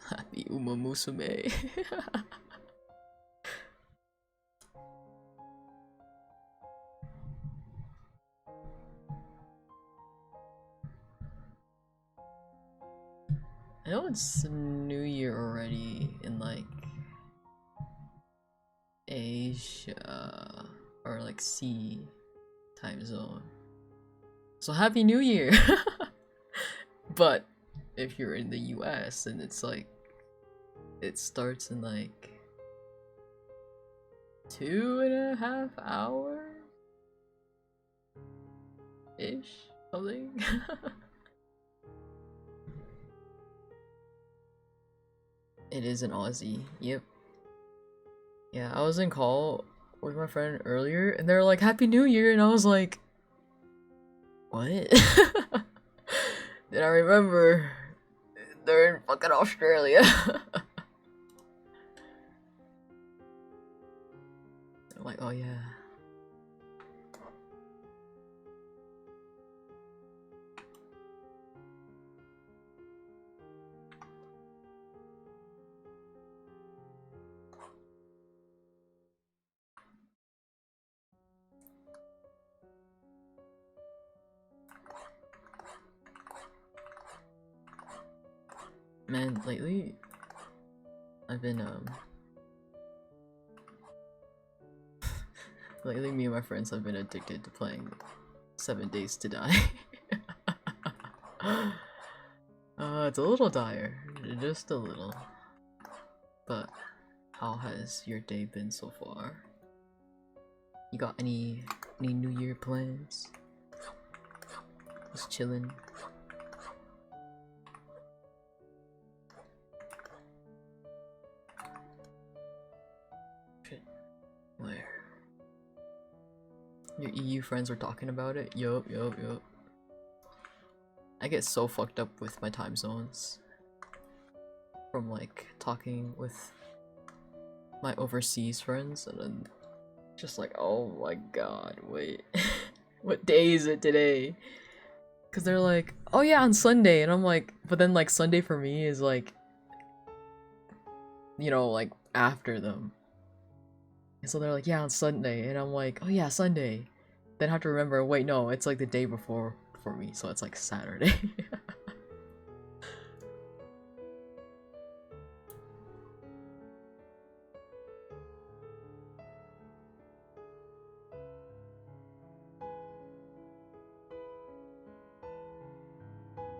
Happy UMAMUSAME. I know it's New Year already in like Asia or like C time zone. So Happy New Year! But if you're in the US and it's like it starts in like 2.5 hours ish, something. It is an Aussie, yep. Yeah, I was in call with my friend earlier and they're like, Happy New Year, and I was like, what? Then I remember they're in fucking Australia. I'm like, oh yeah. Man, lately I've been lately me and my friends have been addicted to playing 7 Days to Die. It's a little dire, just a little. But how has your day been so far? You got any New Year plans? Just chilling. Shit. Where? Your EU friends were talking about it? Yup. I get so fucked up with my time zones from like talking with my overseas friends, and then just like, oh my god, wait. What day is it today? Because they're like, oh yeah, on Sunday, and I'm like, but then like Sunday for me is like, you know, like after them. And so they're like, yeah, on Sunday, and I'm like, oh yeah, Sunday. Then I have to remember, wait, no, it's like the day before for me, so it's like Saturday.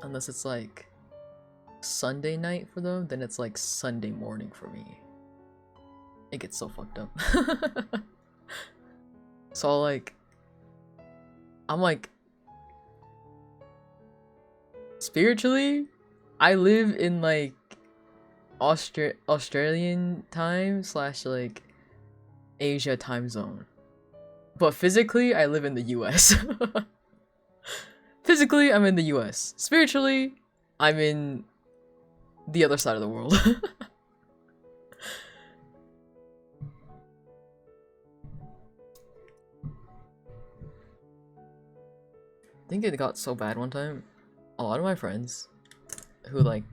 Unless it's like Sunday night for them, then it's like Sunday morning for me. It gets so fucked up. So like, I'm like, spiritually, I live in like Australian time slash like Asia time zone. But physically, I live in the US. Physically, I'm in the US. Spiritually, I'm in the other side of the world. I think it got so bad one time. A lot of my friends who like,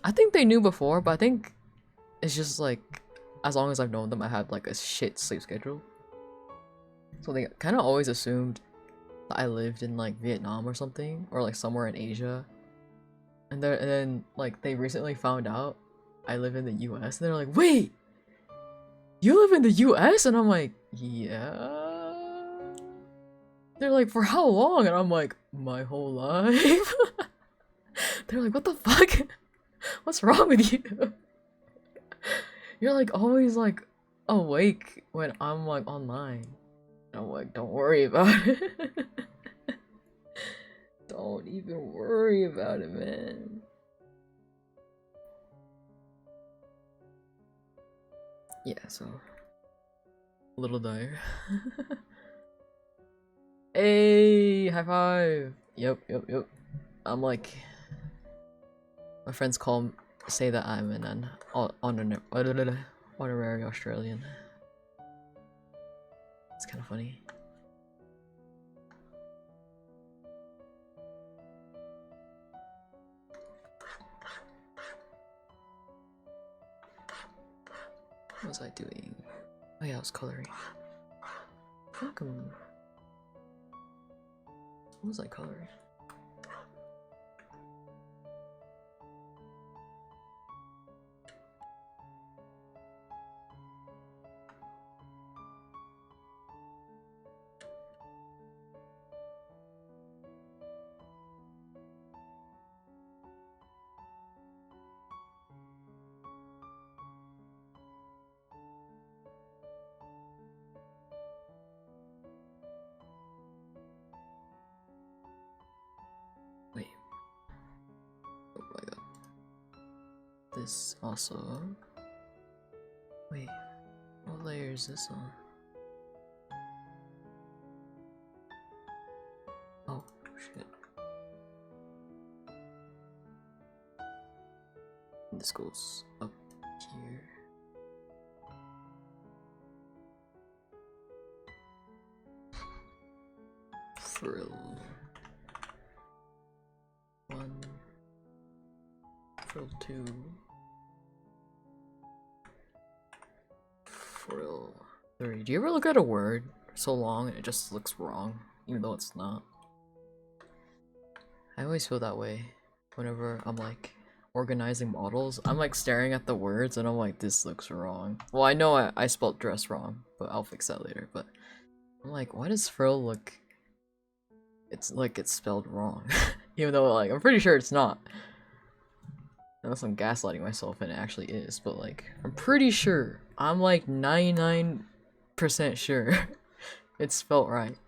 I think they knew before, but I think it's just like, as long as I've known them, I have like a shit sleep schedule. So they kind of always assumed that I lived in like Vietnam or something, or like somewhere in Asia. And then like they recently found out I live in the US, and they're like, wait, you live in the US? And I'm like, yeah. They're like, for how long? And I'm like, my whole life. They're like, what the fuck? What's wrong with you? You're like always like awake when I'm like online. And I'm like, don't worry about it. Don't even worry about it, man. Yeah, so a little dire. Hey, high five. Yep. I'm like, my friends say that I'm an honorary Australian. It's kind of funny. What was I doing? Oh yeah, I was coloring. Welcome. What was I coloring? Wait. Oh my god. This also. Wait. What layer is this on? Oh, shit. This goes up here. Frill. 1. Frill 2. Frill 3. Do you ever look at a word so long and it just looks wrong, even though it's not? I always feel that way whenever I'm like organizing models. I'm like staring at the words and I'm like, this looks wrong. Well, I know I spelled dress wrong, but I'll fix that later. But I'm like, why does frill look... It's like it's spelled wrong. Even though like I'm pretty sure it's not. Unless I'm gaslighting myself and it actually is, but like I'm pretty sure. I'm like 99% sure it's spelled right.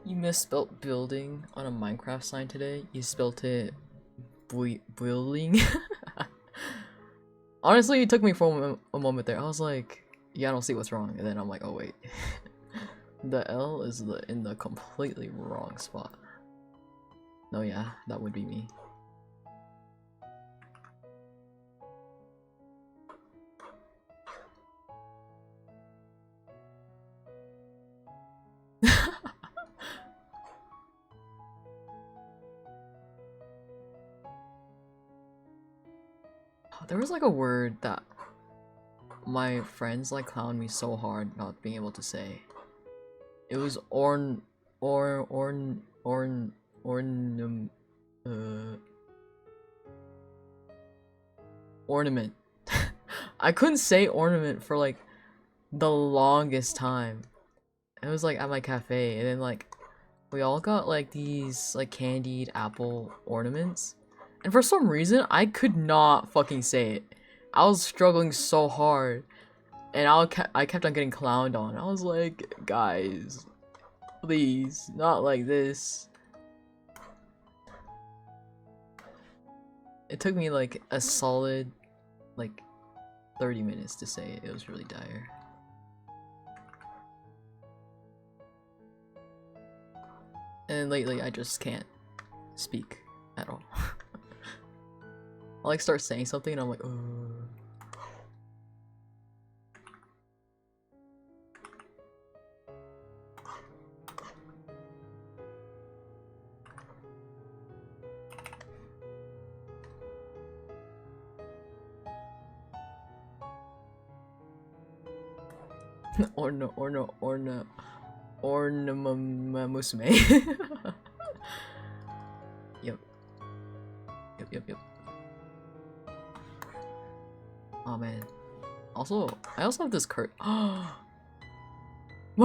You misspelled building on a Minecraft sign today. You spelled it building. Honestly, it took me for a moment there. I was like, yeah, I don't see what's wrong. And then I'm like, oh wait. The L is in the completely wrong spot. No, yeah, that would be me. There was like a word that my friends like clowned me so hard not being able to say. It was ornament. I couldn't say ornament for like the longest time. It was like at my cafe, and then like we all got like these like candied apple ornaments, and for some reason I could not fucking say it. I was struggling so hard, and I kept on getting clowned on. I was like, guys, please, not like this. It took me like a solid like 30 minutes to say it. It was really dire. And lately I just can't speak at all. I'll like start saying something and I'm like, UMAMUSAME. Yep. Yep. Oh man. Also, I also have this curt. My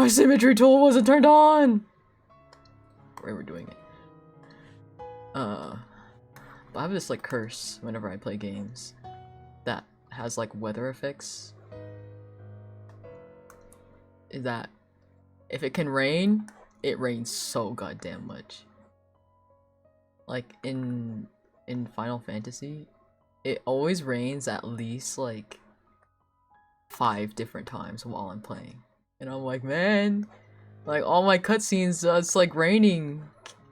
symmetry tool wasn't turned on! Right, we're doing it. But I have this like curse whenever I play games that has like weather effects. Is that if it can rain, it rains so goddamn much. Like in Final Fantasy, it always rains at least like 5 different times while I'm playing. And I'm like, man, like all my cutscenes, it's like raining.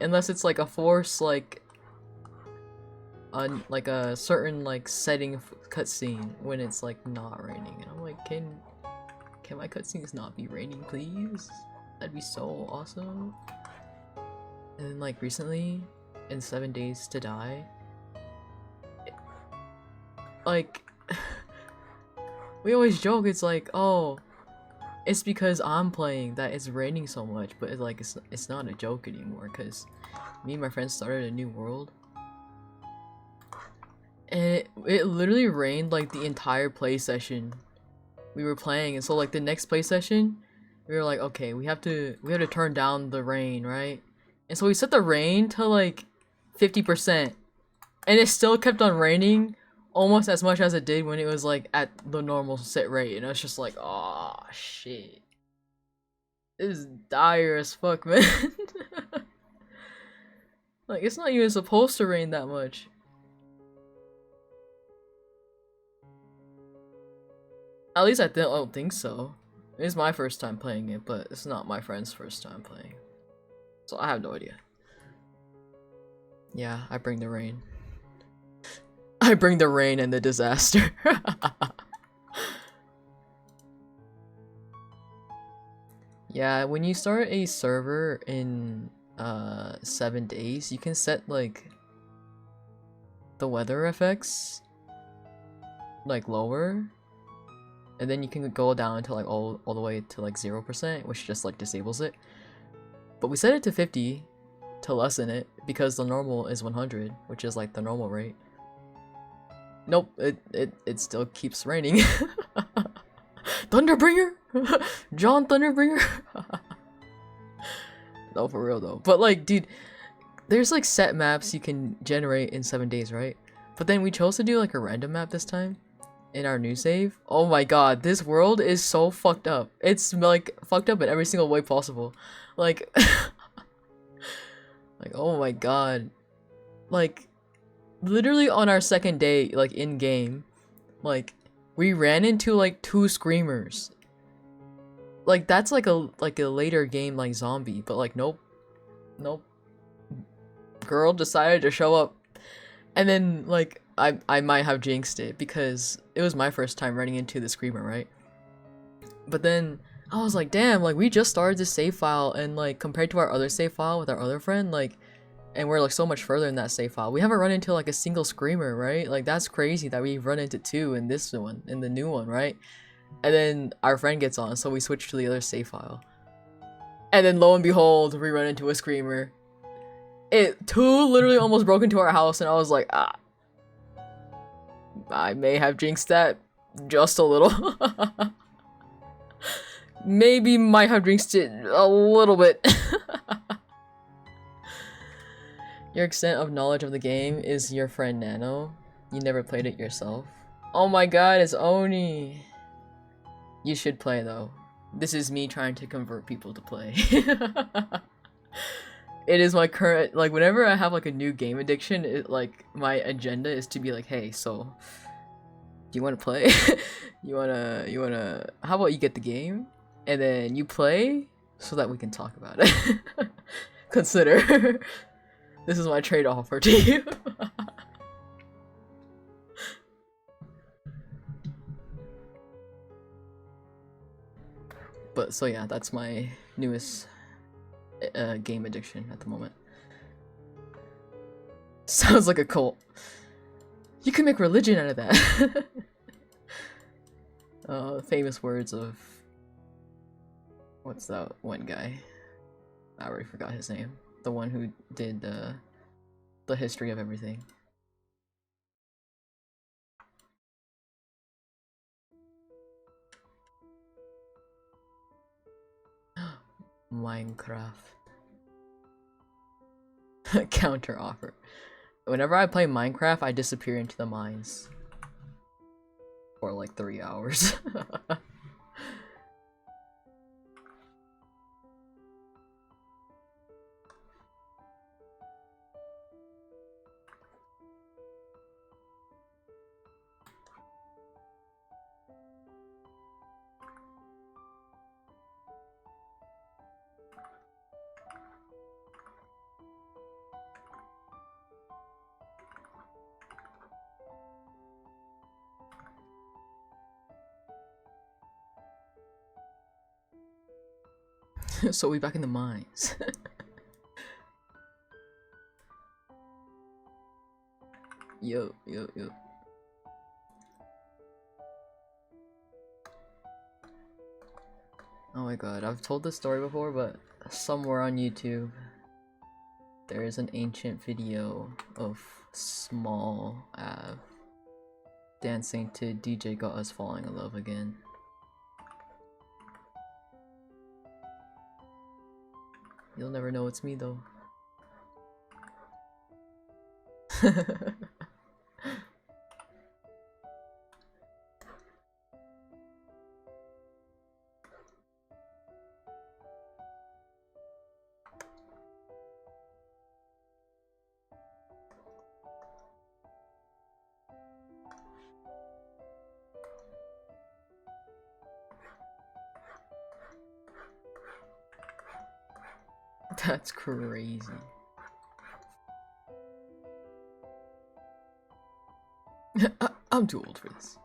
Unless it's like a force, like a certain like setting cutscene when it's like not raining. And I'm like, can Can my cutscenes not be raining, please? That'd be so awesome. And then, like, recently, in 7 Days to Die, like, we always joke, it's like, oh, it's because I'm playing that it's raining so much, but it's like, it's not a joke anymore, because me and my friends started a new world, and it literally rained, like, the entire play session we were playing, and so, like, the next play session, we were like, okay, we have to turn down the rain, right? And so we set the rain to, like, 50%, and it still kept on raining almost as much as it did when it was, like, at the normal set rate, and I was just like, oh shit. This is dire as fuck, man. Like, it's not even supposed to rain that much. At least I don't think so. It's my first time playing it, but it's not my friend's first time playing. So I have no idea. Yeah, I bring the rain. I bring the rain and the disaster. Yeah, when you start a server in 7 days, you can set like the weather effects like lower, and then you can go down to like all the way to like 0%, which just like disables it. But we set it to 50 to lessen it because the normal is 100, which is like the normal rate. Nope, it still keeps raining. Thunderbringer? John Thunderbringer? No, for real though. But like, dude, there's like set maps you can generate in 7 days, right? But then we chose to do like a random map this time in our new save. Oh my god, this world is so fucked up. It's like fucked up in every single way possible. Like, like, oh my god. Like, literally on our second day, like in game, like we ran into like 2 screamers. Like that's like a later game like zombie, but like nope. Girl decided to show up, and then like I might have jinxed it because it was my first time running into the screamer, right? But then I was like, damn, like we just started this save file, and like compared to our other save file with our other friend, like, and we're like so much further in that save file, we haven't run into like a single screamer, right? Like that's crazy that we've run into 2 in this one, in the new one, right? And then our friend gets on, so we switch to the other save file, and then lo and behold, we run into a screamer. 2 literally almost broke into our house, and I was like, ah, I may have jinxed that just a little. Maybe might have jinxed it a little bit. Your extent of knowledge of the game is your friend Nano. You never played it yourself. Oh my god, it's Oni. You should play though. This is me trying to convert people to play. It is my current, like, whenever I have like a new game addiction, like my agenda is to be like, hey, so do you want to play? you wanna how about you get the game and then you play so that we can talk about it. Consider. This is my trade offer to you. But so yeah, that's my newest game addiction at the moment. Sounds like a cult. You can make religion out of that. Famous words of, what's that one guy? I already forgot his name. The one who did the history of everything. Minecraft. Counter offer. Whenever I play Minecraft, I disappear into the mines for like 3 hours. So we back in the mines. Yo. Oh my god, I've told this story before, but somewhere on YouTube there is an ancient video of Small Av dancing to DJ Got Us Falling in Love Again. You'll never know it's me though. That's crazy. I'm too old for this.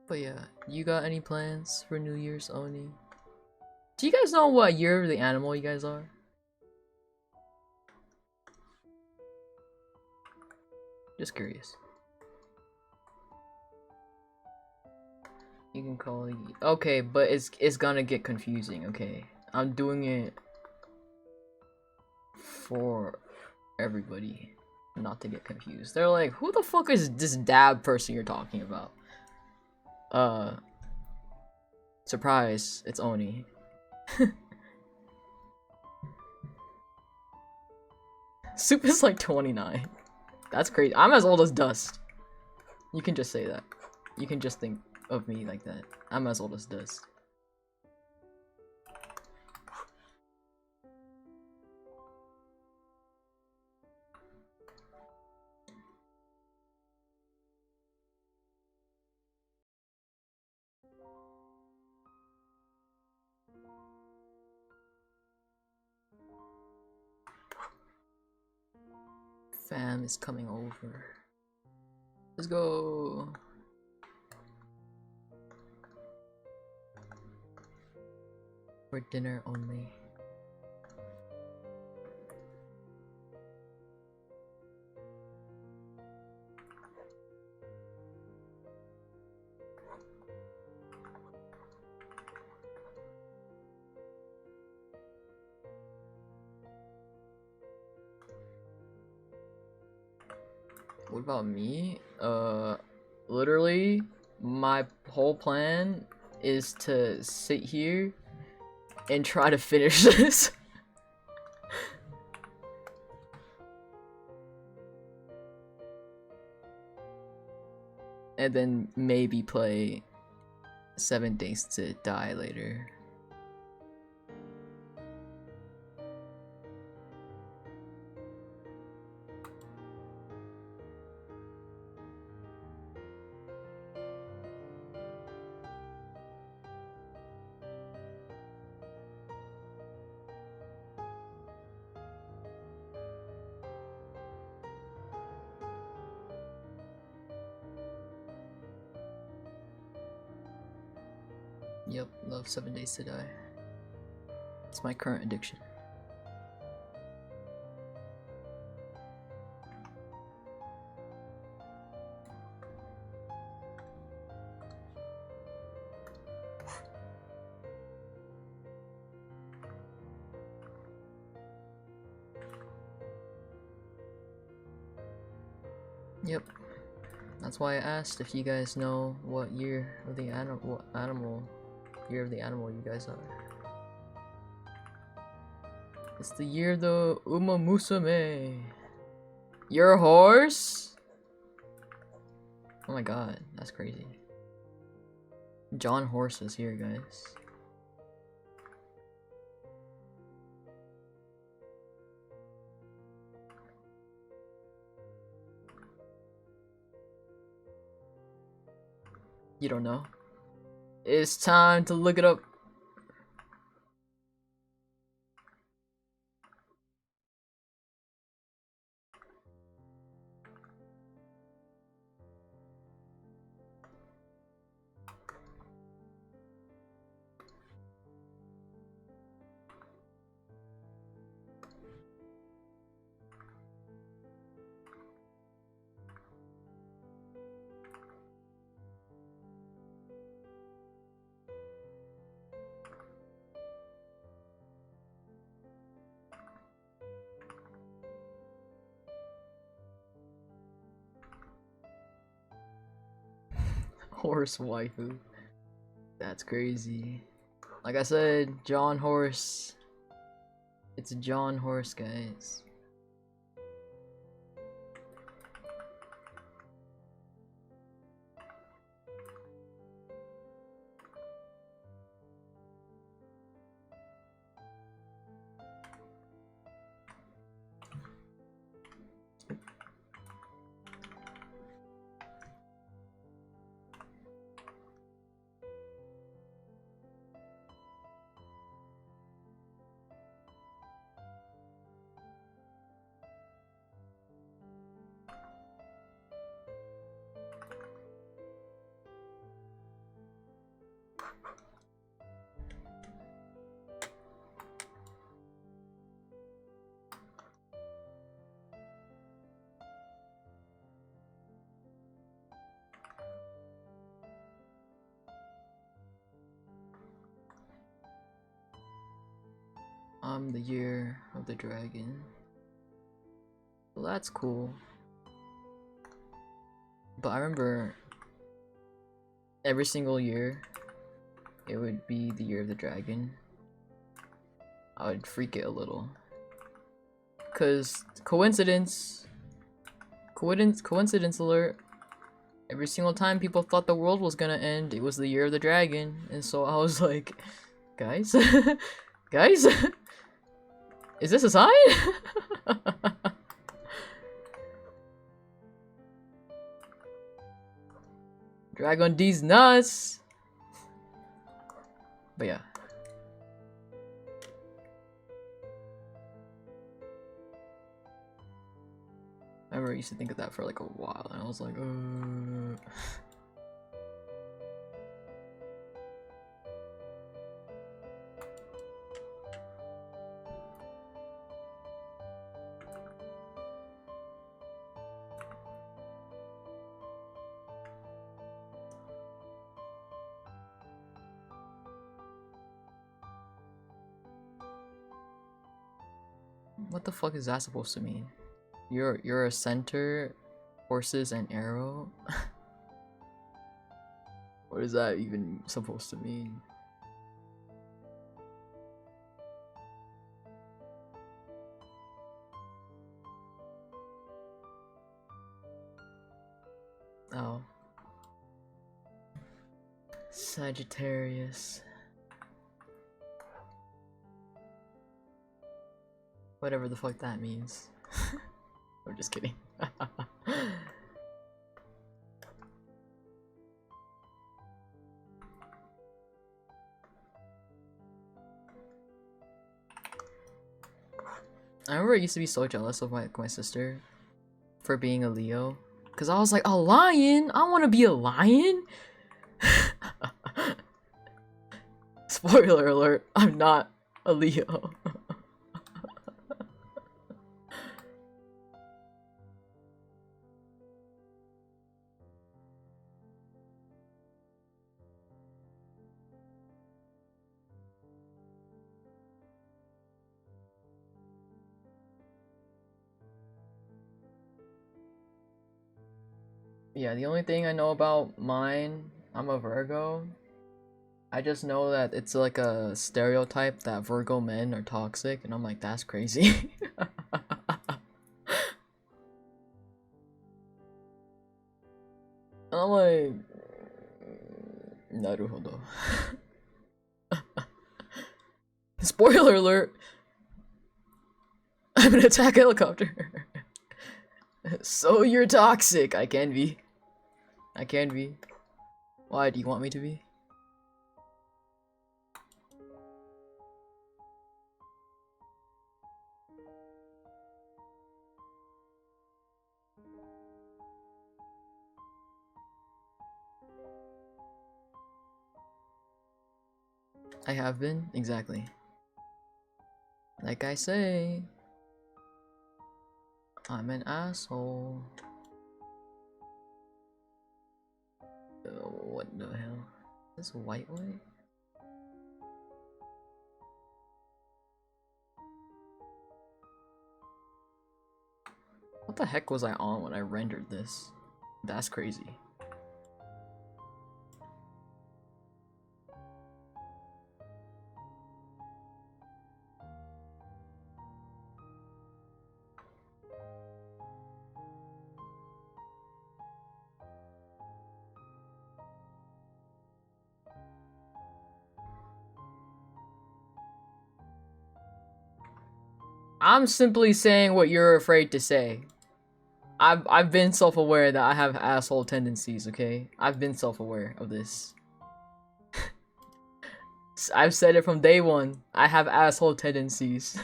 But yeah, you got any plans for New Year's, Oni? Do you guys know what year of the animal you guys are? Just curious. You can call it. Okay, but it's gonna get confusing. Okay, I'm doing it for everybody, not to get confused. They're like, who the fuck is this dab person you're talking about? Surprise! It's Oni. Soup is like 29. That's crazy. I'm as old as Dust. You can just say that. You can just think of me like that. I'm as old as Dust. Fam is coming over. Let's go. For dinner only. What about me? Literally, my whole plan is to sit here and try to finish this. And then maybe play 7 Days to Die later. Yep, love 7 Days to Die. It's my current addiction. Yep. That's why I asked if you guys know what year of the year of the animal you guys are. It's the year of the UMAMUSAME. Your horse? Oh my god, that's crazy. John Horse is here, guys. You don't know? It's time to look it up. Horse waifu. That's crazy. Like I said, John Horse. It's John Horse, guys. I'm the year of the dragon. Well, that's cool. But I remember every single year it would be the year of the dragon. I would freak it a little. Cause coincidence alert. Every single time people thought the world was gonna end, it was the year of the dragon. And so I was like, guys? Guys? Is this a sign? Dragon D's nuts! But yeah. I remember I used to think of that for like a while, and I was like, what the fuck is that supposed to mean? You're a center, horses and arrow? What is that even supposed to mean? Oh. Sagittarius. Whatever the fuck that means. I'm just kidding. I remember I used to be so jealous of my sister for being a Leo. Cause I was like, a lion? I wanna be a lion? Spoiler alert, I'm not a Leo. Yeah, the only thing I know about mine, I'm a Virgo. I just know that it's like a stereotype that Virgo men are toxic, and I'm like, that's crazy. I'm like, naruhodo. Spoiler alert! I'm an attack helicopter. So you're toxic. I can be. I can be. Why do you want me to be? I have been, exactly. Like I say, I'm an asshole. What the hell? Is this white? What the heck was I on when I rendered this? That's crazy. I'm simply saying what you're afraid to say. I've been self-aware that I have asshole tendencies, okay? I've been self-aware of this. I've said it from day one. I have asshole tendencies.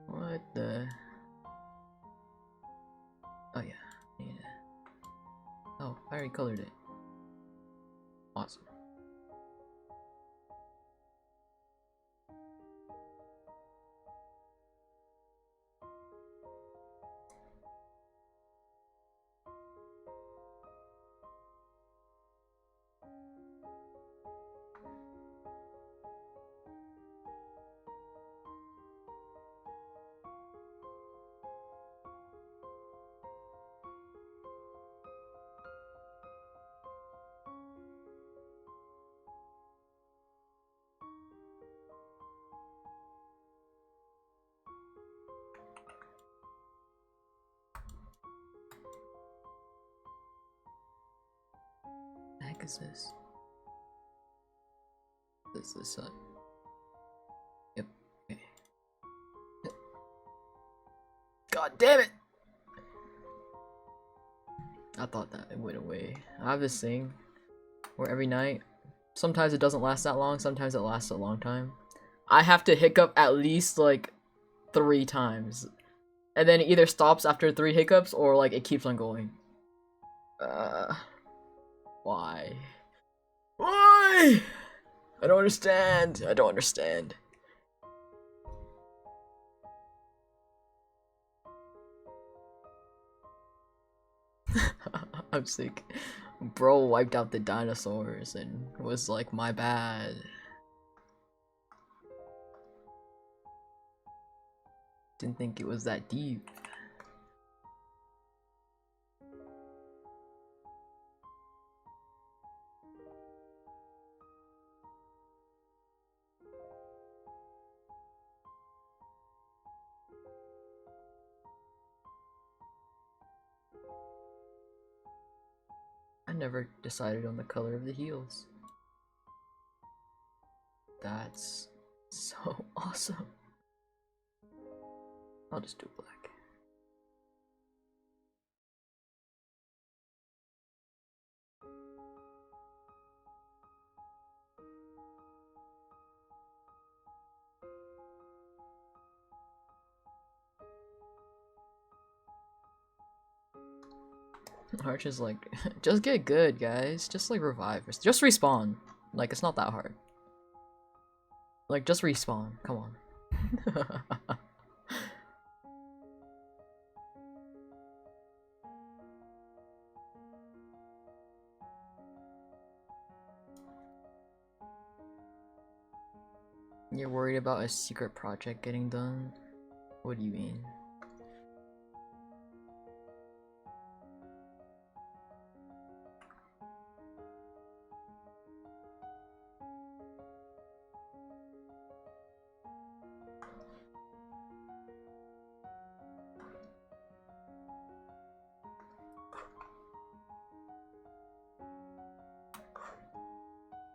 What the? Oh yeah. Yeah. Oh, I already colored it. Awesome. The heck is this? This is the sun. Yep. Okay. God damn it! I thought that it went away. I have this thing where every night, sometimes it doesn't last that long, sometimes it lasts a long time. I have to hiccup at least like 3 times. And then it either stops after 3 hiccups or like it keeps on going. Why? Why? I don't understand. I don't understand. I'm sick. Bro wiped out the dinosaurs and was like, my bad. Didn't think it was that deep. I never decided on the color of the heels. That's so awesome. I'll just do black. Arch is like, just get good, guys. Just like revive. Just respawn. Like, it's not that hard. Like, just respawn. Come on. You're worried about a secret project getting done? What do you mean?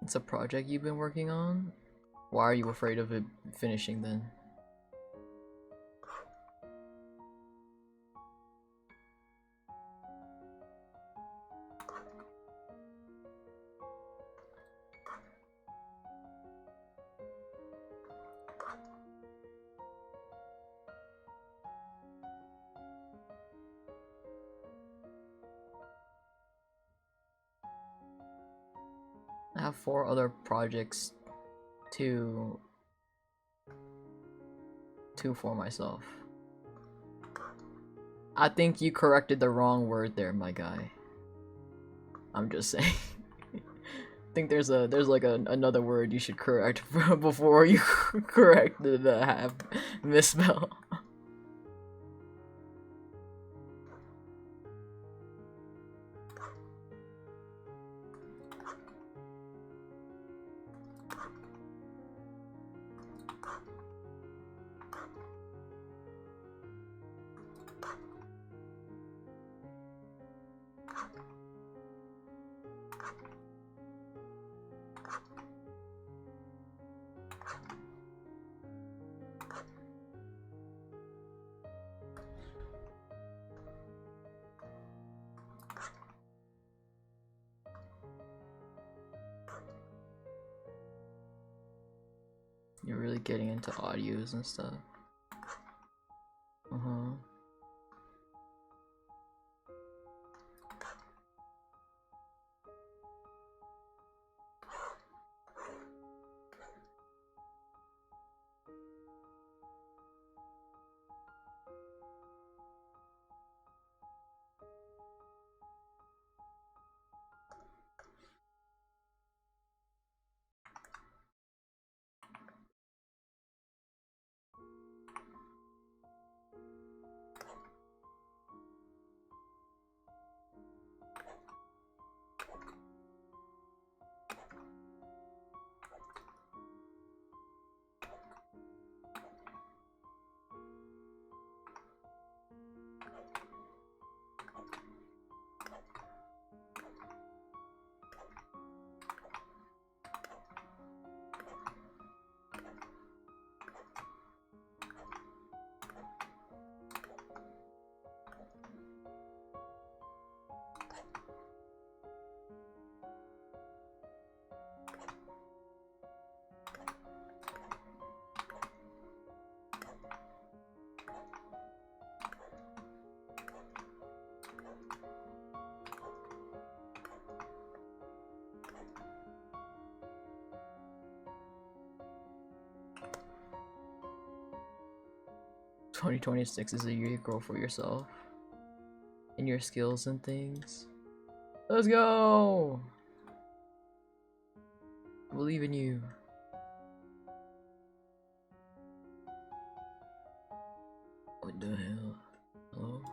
It's a project you've been working on? Why are you afraid of it finishing then? I have 4 other projects to for myself. I think you corrected the wrong word there, my guy. I'm just saying. I think there's like another word you should correct before you correct the misspell. You're really getting into audios and stuff. Uh-huh. "2026 is a year you grow for yourself and your skills and things. Let's go! I believe in you." What the hell? Hello?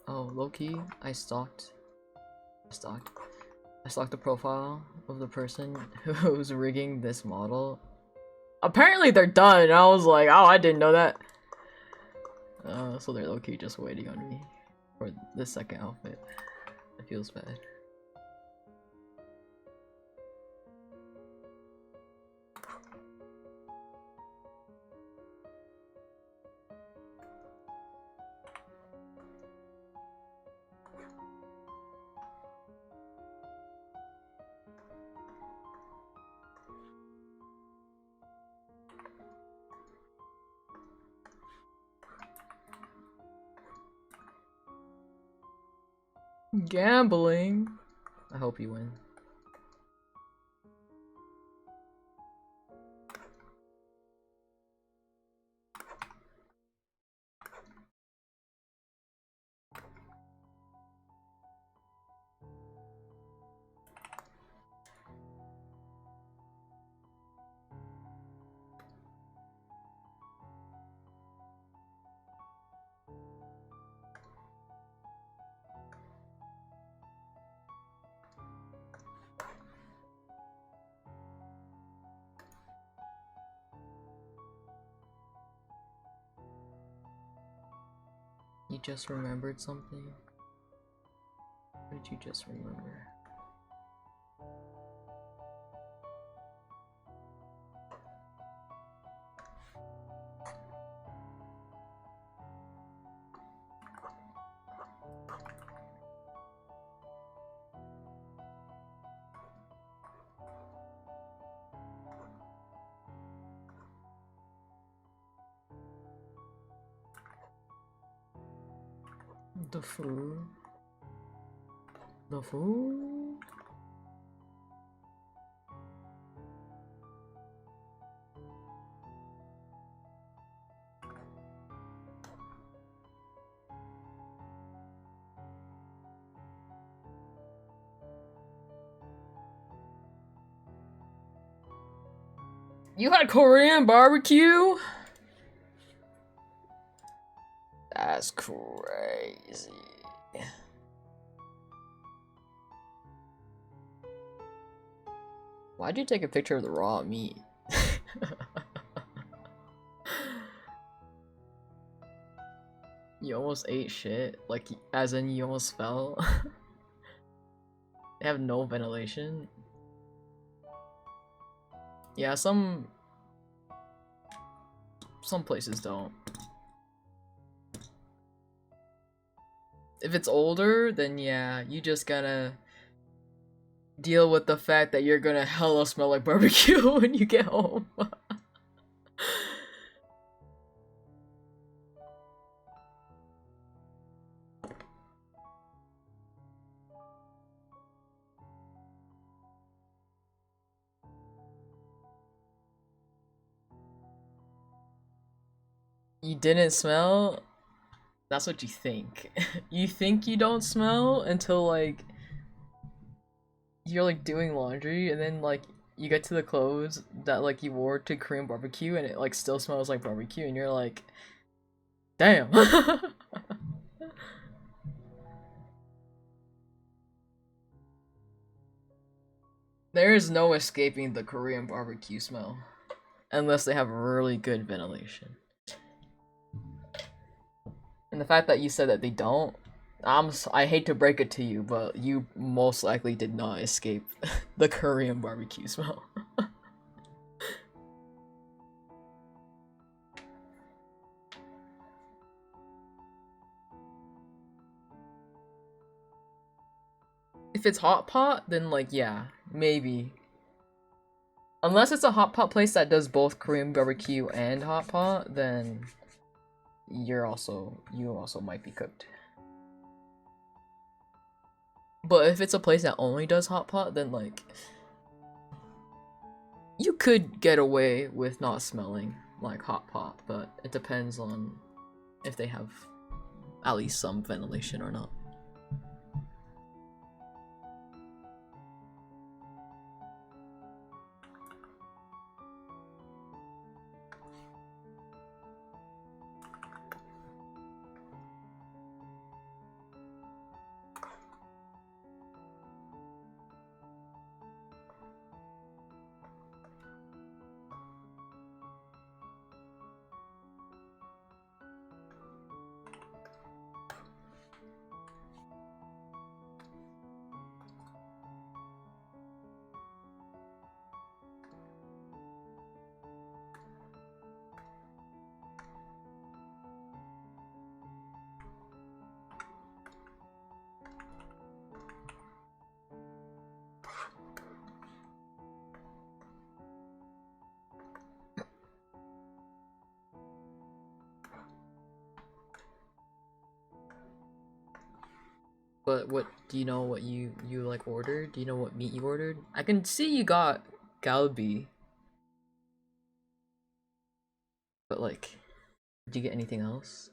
Oh, low-key, I stalked the profile of the person who's rigging this model. Apparently they're done, and I was like, oh, I didn't know that. So they're low-key just waiting on me for the second outfit. It feels bad. Gambling. I hope you win. You just remembered something? What did you just remember? The food? The food? You had Korean barbecue? crazy. Why'd you take a picture of the raw meat? You almost ate shit? Like, as in you almost fell? They have no ventilation? Yeah, some places don't. If it's older, then yeah, you just gotta deal with the fact that you're gonna hella smell like barbecue when you get home. You didn't smell? That's what you think. You think you don't smell until like you're like doing laundry and then like you get to the clothes that like you wore to Korean barbecue and it like still smells like barbecue and you're like, damn. There is no escaping the Korean barbecue smell unless they have really good ventilation. And the fact that you said that they don't, I hate to break it to you, but you most likely did not escape the Korean barbecue smell. If it's hot pot, then like yeah, maybe. Unless it's a hot pot place that does both Korean barbecue and hot pot, then you also might be cooked. But if it's a place that only does hot pot, then like you could get away with not smelling like hot pot, but it depends on if they have at least some ventilation or not. But what do you know what you like ordered? Do you know what meat you ordered? I can see you got galbi, but like, did you get anything else?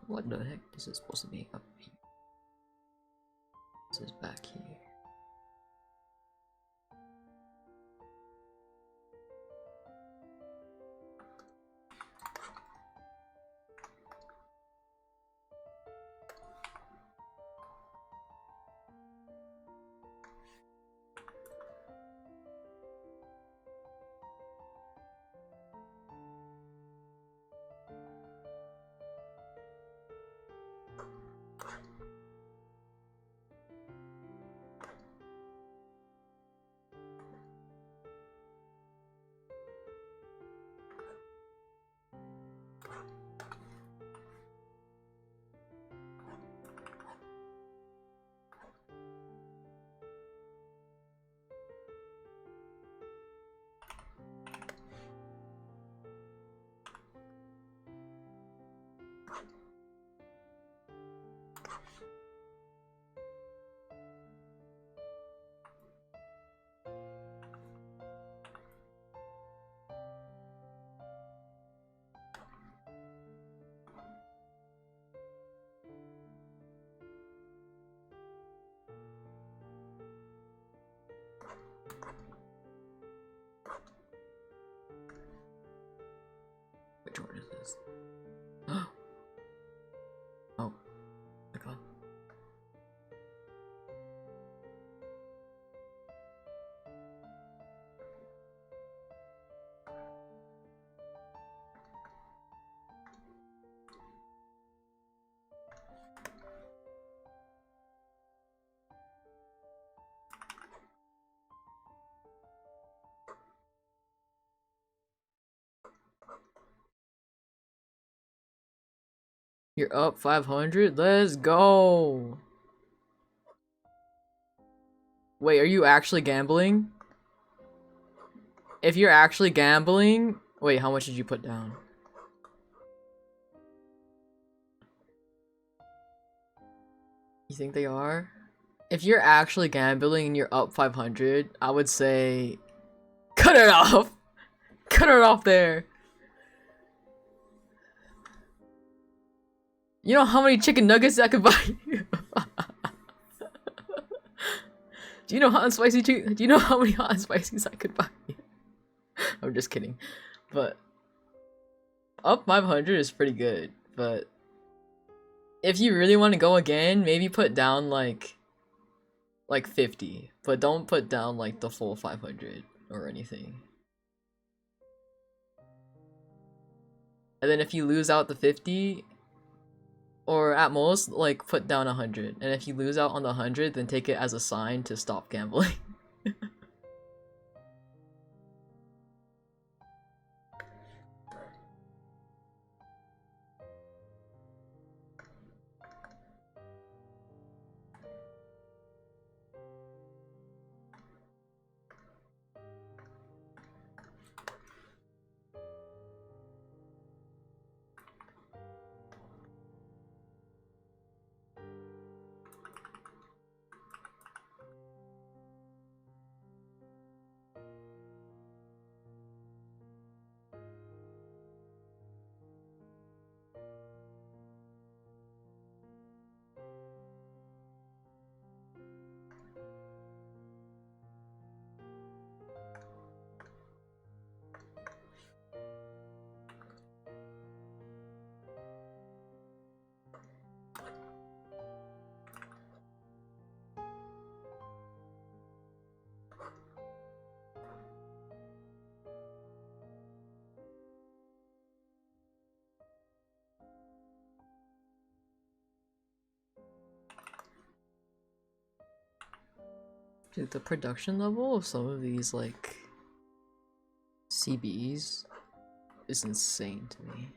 What the heck? This is supposed to be up here. This is back here. this. Oh my god. You're up 500? Let's go! Wait, are you actually gambling? If you're actually gambling... Wait, how much did you put down? You think they are? If you're actually gambling and you're up 500, I would say... Cut it off! Cut it off there! You know how many chicken nuggets I could buy you? Do you know hot and spicy too? Do you know how many hot and spices I could buy you? I'm just kidding. But up 500 is pretty good. But if you really want to go again, maybe put down like 50. But don't put down like the full 500 or anything. And then if you lose out the 50, or at most, like, put down 100. And if you lose out on the 100, then take it as a sign to stop gambling. Dude, the production level of some of these, like, CBs is insane to me.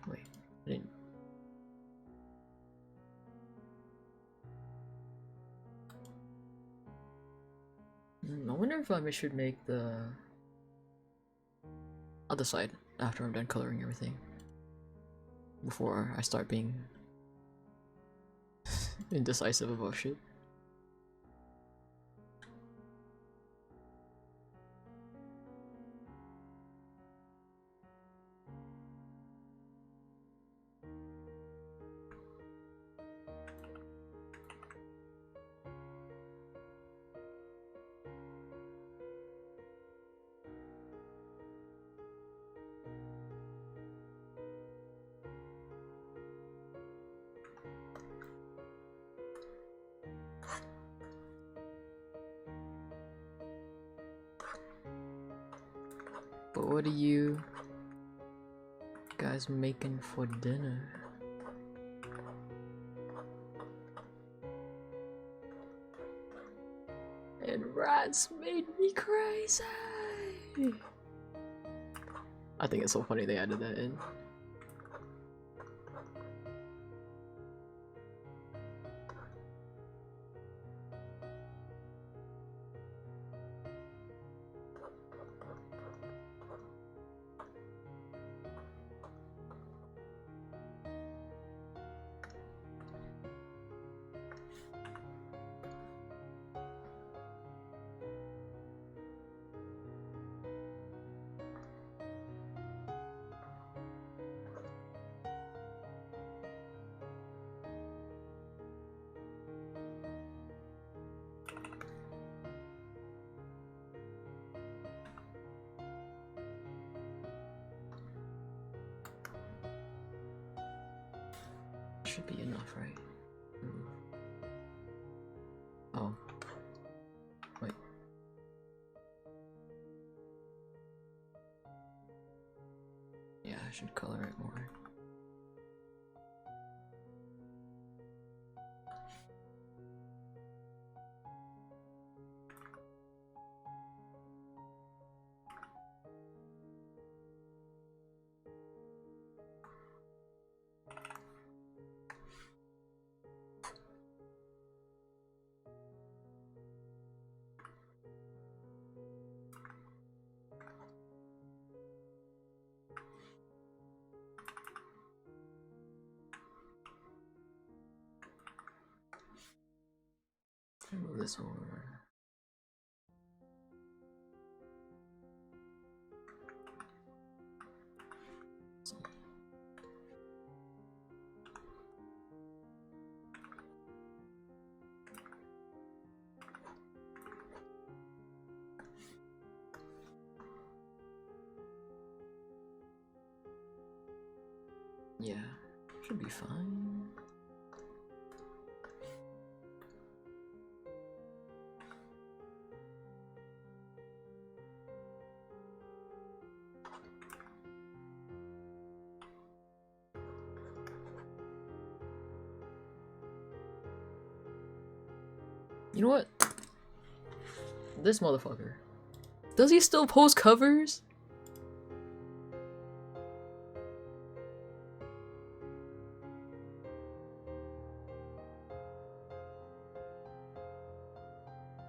Wait, I didn't... I wonder if I should make the other side after I'm done coloring everything. Before I start being indecisive about shit. what are you guys making for dinner? And rats made me crazy. I think it's so funny they added that in. Should be enough, right? Oh. Wait. Yeah, I should color it more. Move this over. Yeah, should be fine. You know what? This motherfucker. Does he still post covers?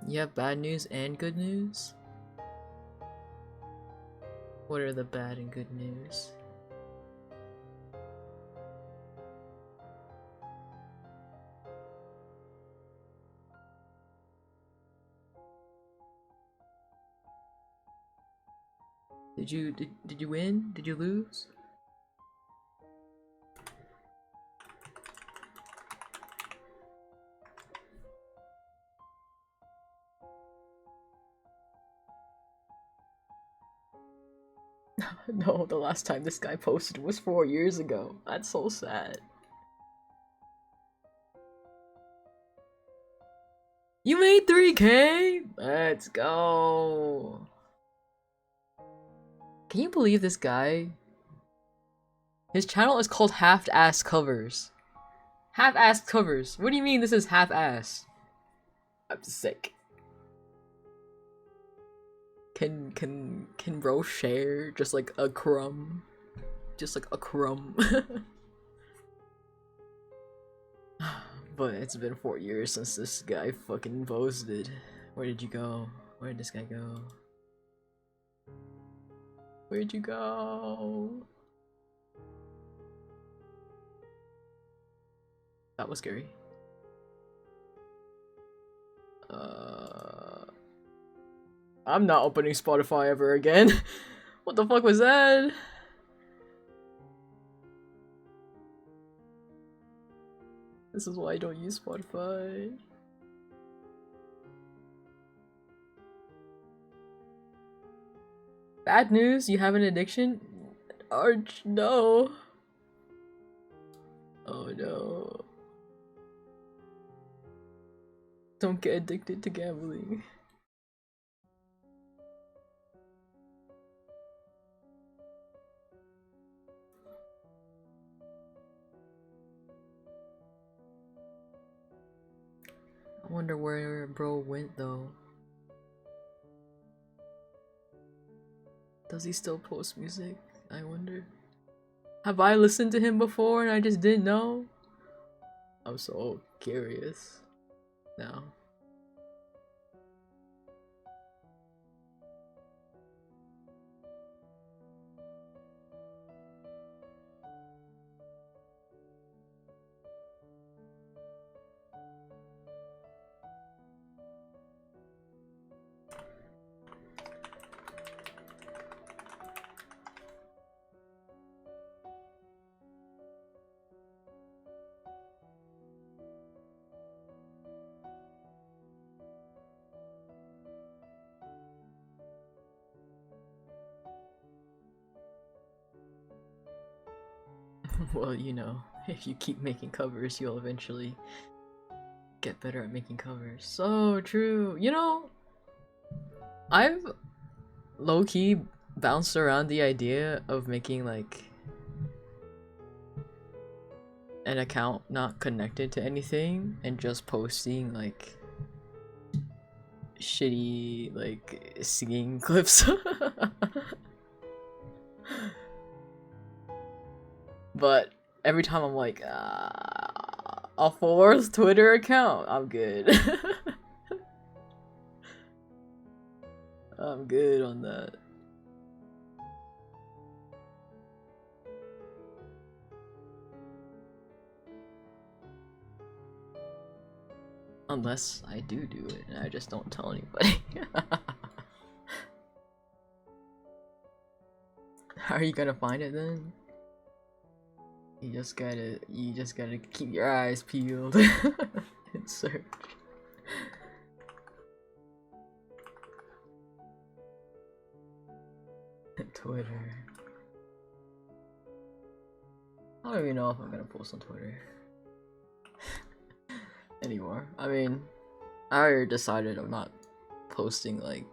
You have bad news and good news? What are the bad and good news? Did you win? Did you lose? No, the last time this guy posted was 4 years ago. That's so sad. You made 3K? Let's go. Can you believe this guy? His channel is called Half-Ass Covers. Half-Ass Covers. What do you mean this is half-ass? I'm sick. Can bro share just like a crumb? Just like a crumb. But it's been 4 years since this guy fucking posted. Where did you go? Where did this guy go? Where'd you go? That was scary. I'm not opening Spotify ever again. What the fuck was that? This is why I don't use Spotify. Bad news, you have an addiction? Arch, no. Oh no. Don't get addicted to gambling. I wonder where bro went though. Does he still post music? I wonder. Have I listened to him before and I just didn't know? I'm so curious now. Well, you know, if you keep making covers, you'll eventually get better at making covers. So true. You know, I've low-key bounced around the idea of making like an account not connected to anything and just posting like shitty like singing clips. But every time I'm like, a fourth Twitter account, I'm good. I'm good on that. Unless I do it and I just don't tell anybody. How are you gonna find it then? You just gotta keep your eyes peeled and search. Twitter. I don't even know if I'm gonna post on Twitter anymore. I mean, I already decided I'm not posting like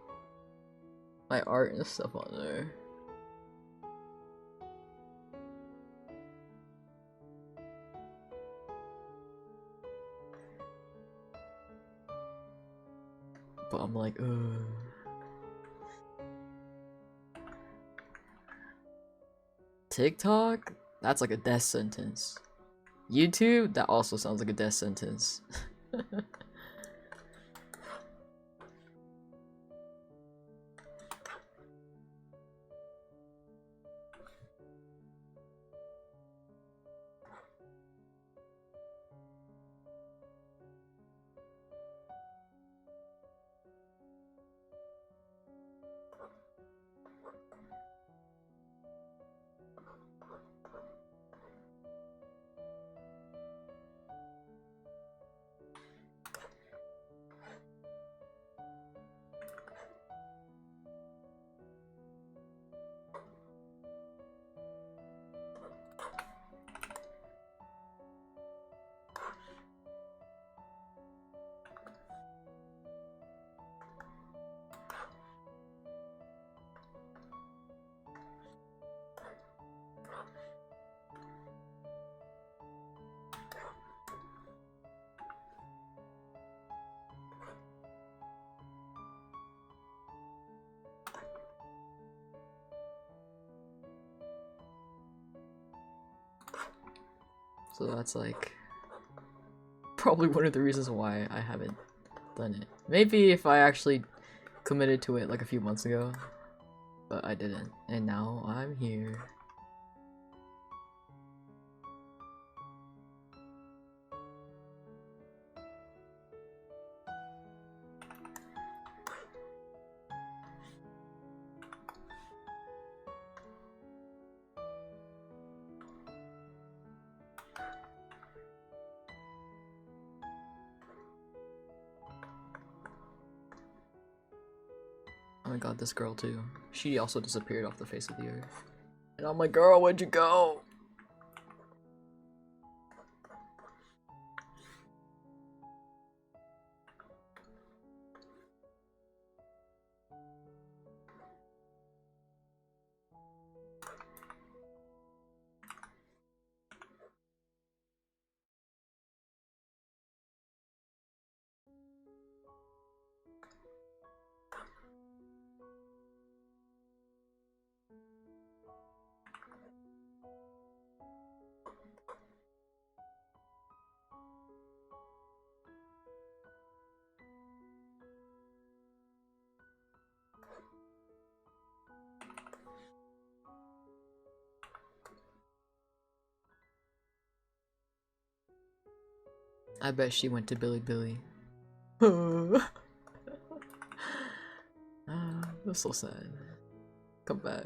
my art and stuff on there. But I'm like, TikTok? That's like a death sentence. YouTube? That also sounds like a death sentence. So that's like probably one of the reasons why I haven't done it. Maybe if I actually committed to it like a few months ago, but I didn't, and now I'm here. Oh my god, this girl too. She also disappeared off the face of the earth. And I'm like, girl, where'd you go? I bet she went to Billy Billy. That's so sad. Come back.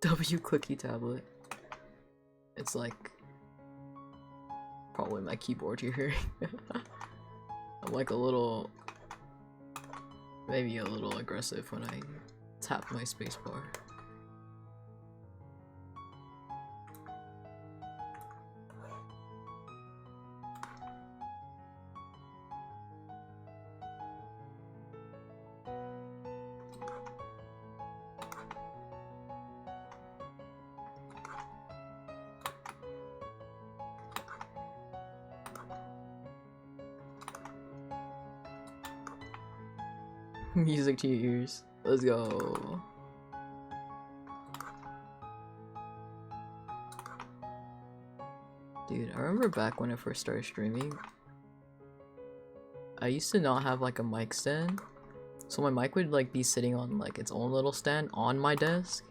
W clicky tablet. It's like probably my keyboard you're hearing. I'm like a little, maybe a little aggressive when I tap my spacebar. Music to your ears. Let's go. Dude, I remember back when I first started streaming, I used to not have like a mic stand. So my mic would like be sitting on like its own little stand on my desk.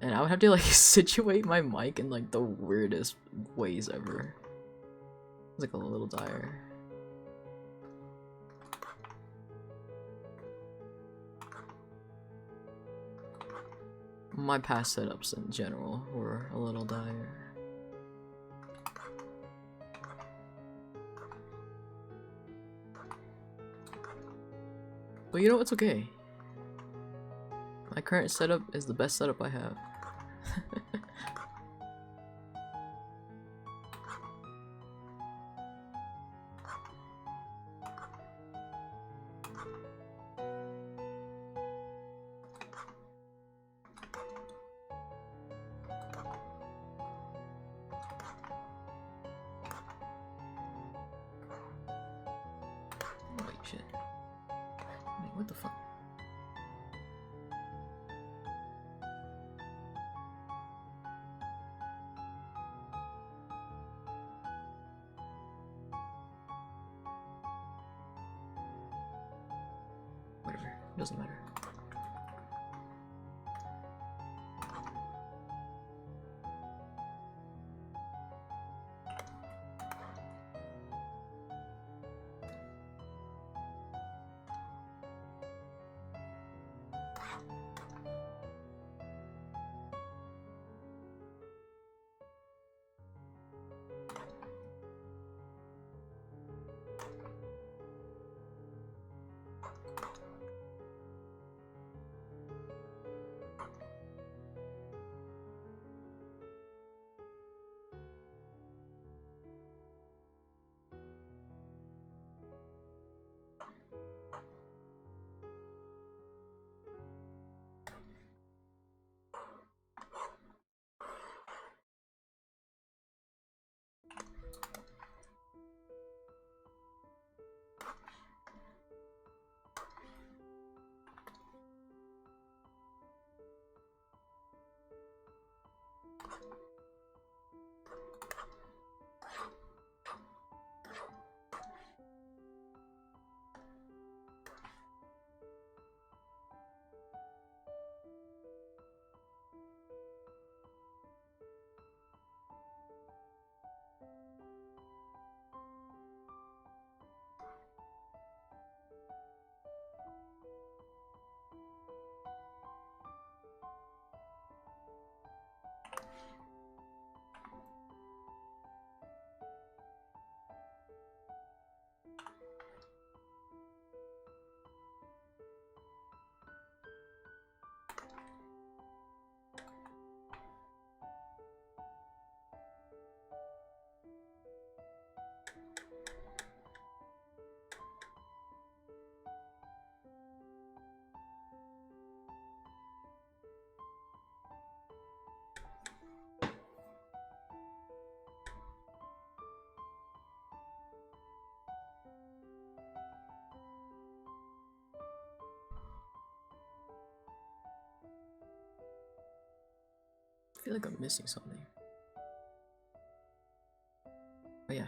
And I would have to like situate my mic in like the weirdest ways ever. It was like a little dire. My past setups in general were a little dire. But you know, it's okay. My current setup is the best setup I have. Wait, shit. Wait, what the fuck? Whatever, doesn't matter. I feel like I'm missing something. Oh yeah.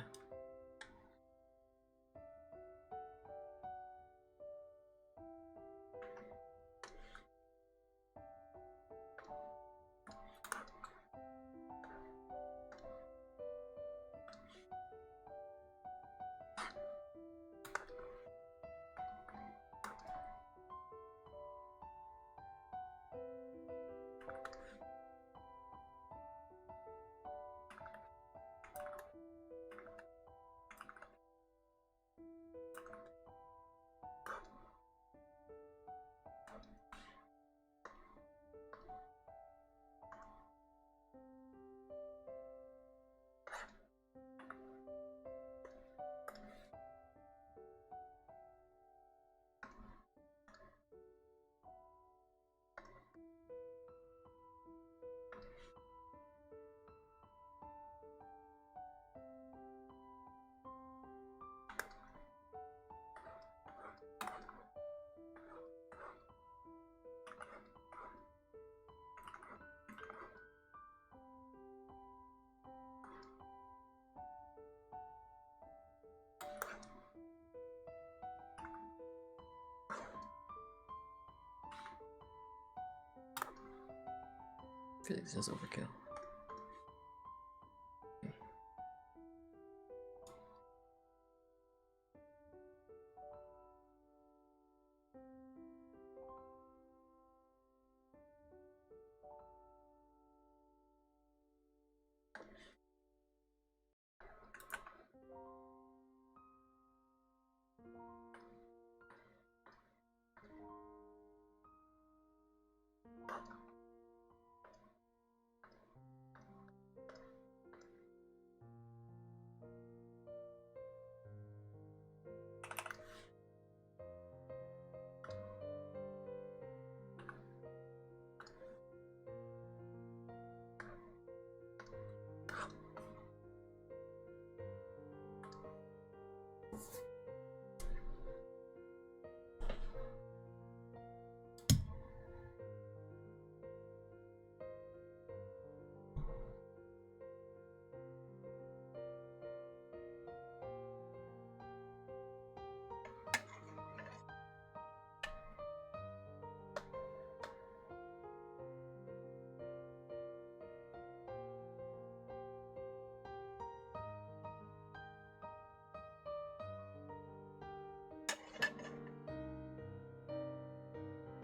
Physics is overkill.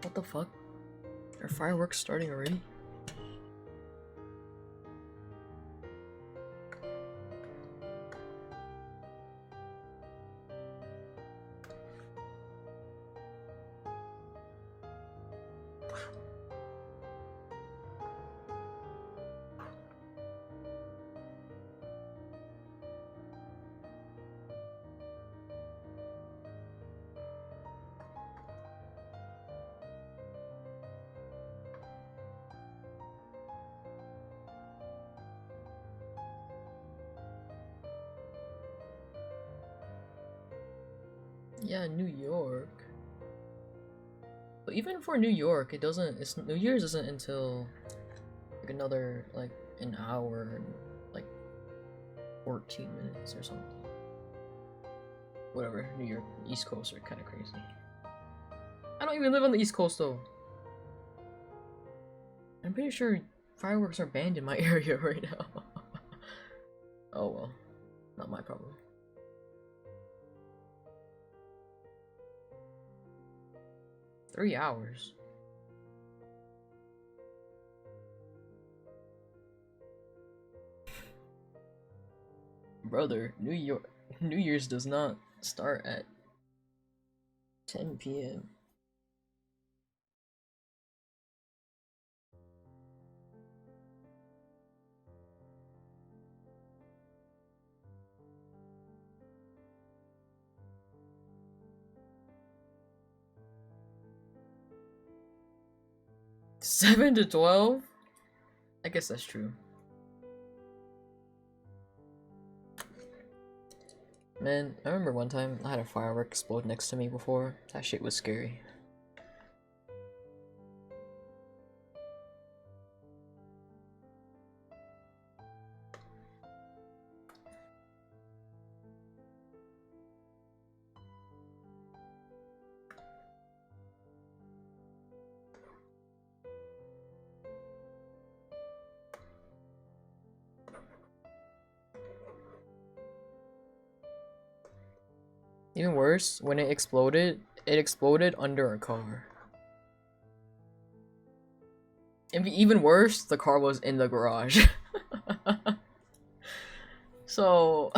What the fuck? Are fireworks starting already? Yeah, New York. But even for New York, it doesn't. It's New Year's isn't until like another like an hour and like 14 minutes or something. Whatever. New York, East Coast are kind of crazy. I don't even live on the East Coast though. I'm pretty sure fireworks are banned in my area right now. Oh well, not my problem. Three hours. Brother, New Year's does not start at 10 p.m. Seven to 12? I guess that's true. Man, I remember one time I had a firework explode next to me before. That shit was scary. Even worse, when it exploded under a car. And even worse, the car was in the garage. So,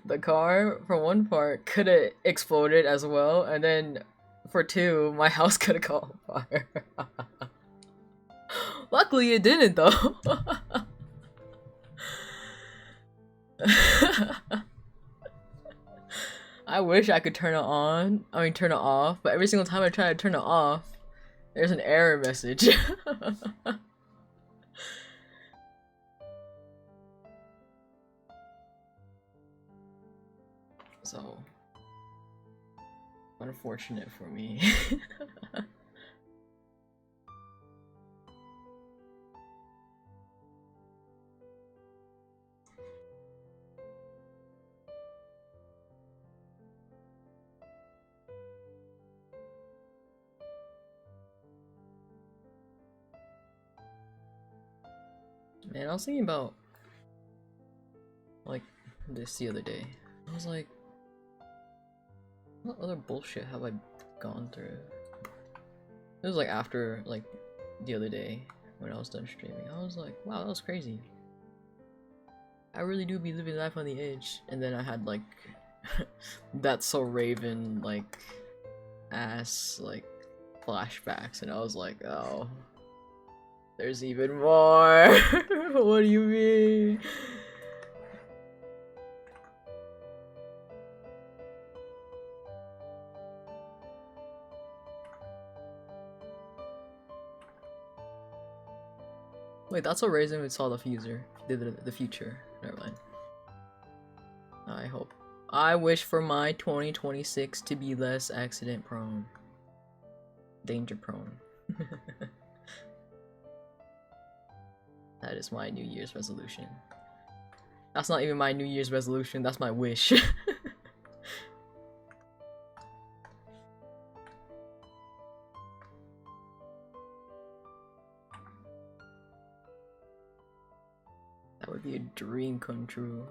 the car, for one part, could have exploded as well, and then for two, my house could have caught on fire. Luckily, it didn't, though. I wish I could turn it on. I mean, turn it off. But every single time I try to turn it off, there's an error message. So, unfortunate for me. Man, I was thinking about like this the other day. I was like, what other bullshit have I gone through? It was like after like the other day when I was done streaming. I was like, wow, that was crazy. I really do be living life on the edge. And then I had like That's So Raven like ass like flashbacks, and I was like, oh, there's even more. What do you mean? Wait, That's So Raven we saw the future. The future. Never mind. I hope. I wish for my 2026 to be less accident prone. Danger prone. That is my New Year's resolution. That's not even my New Year's resolution, that's my wish. That would be a dream come true.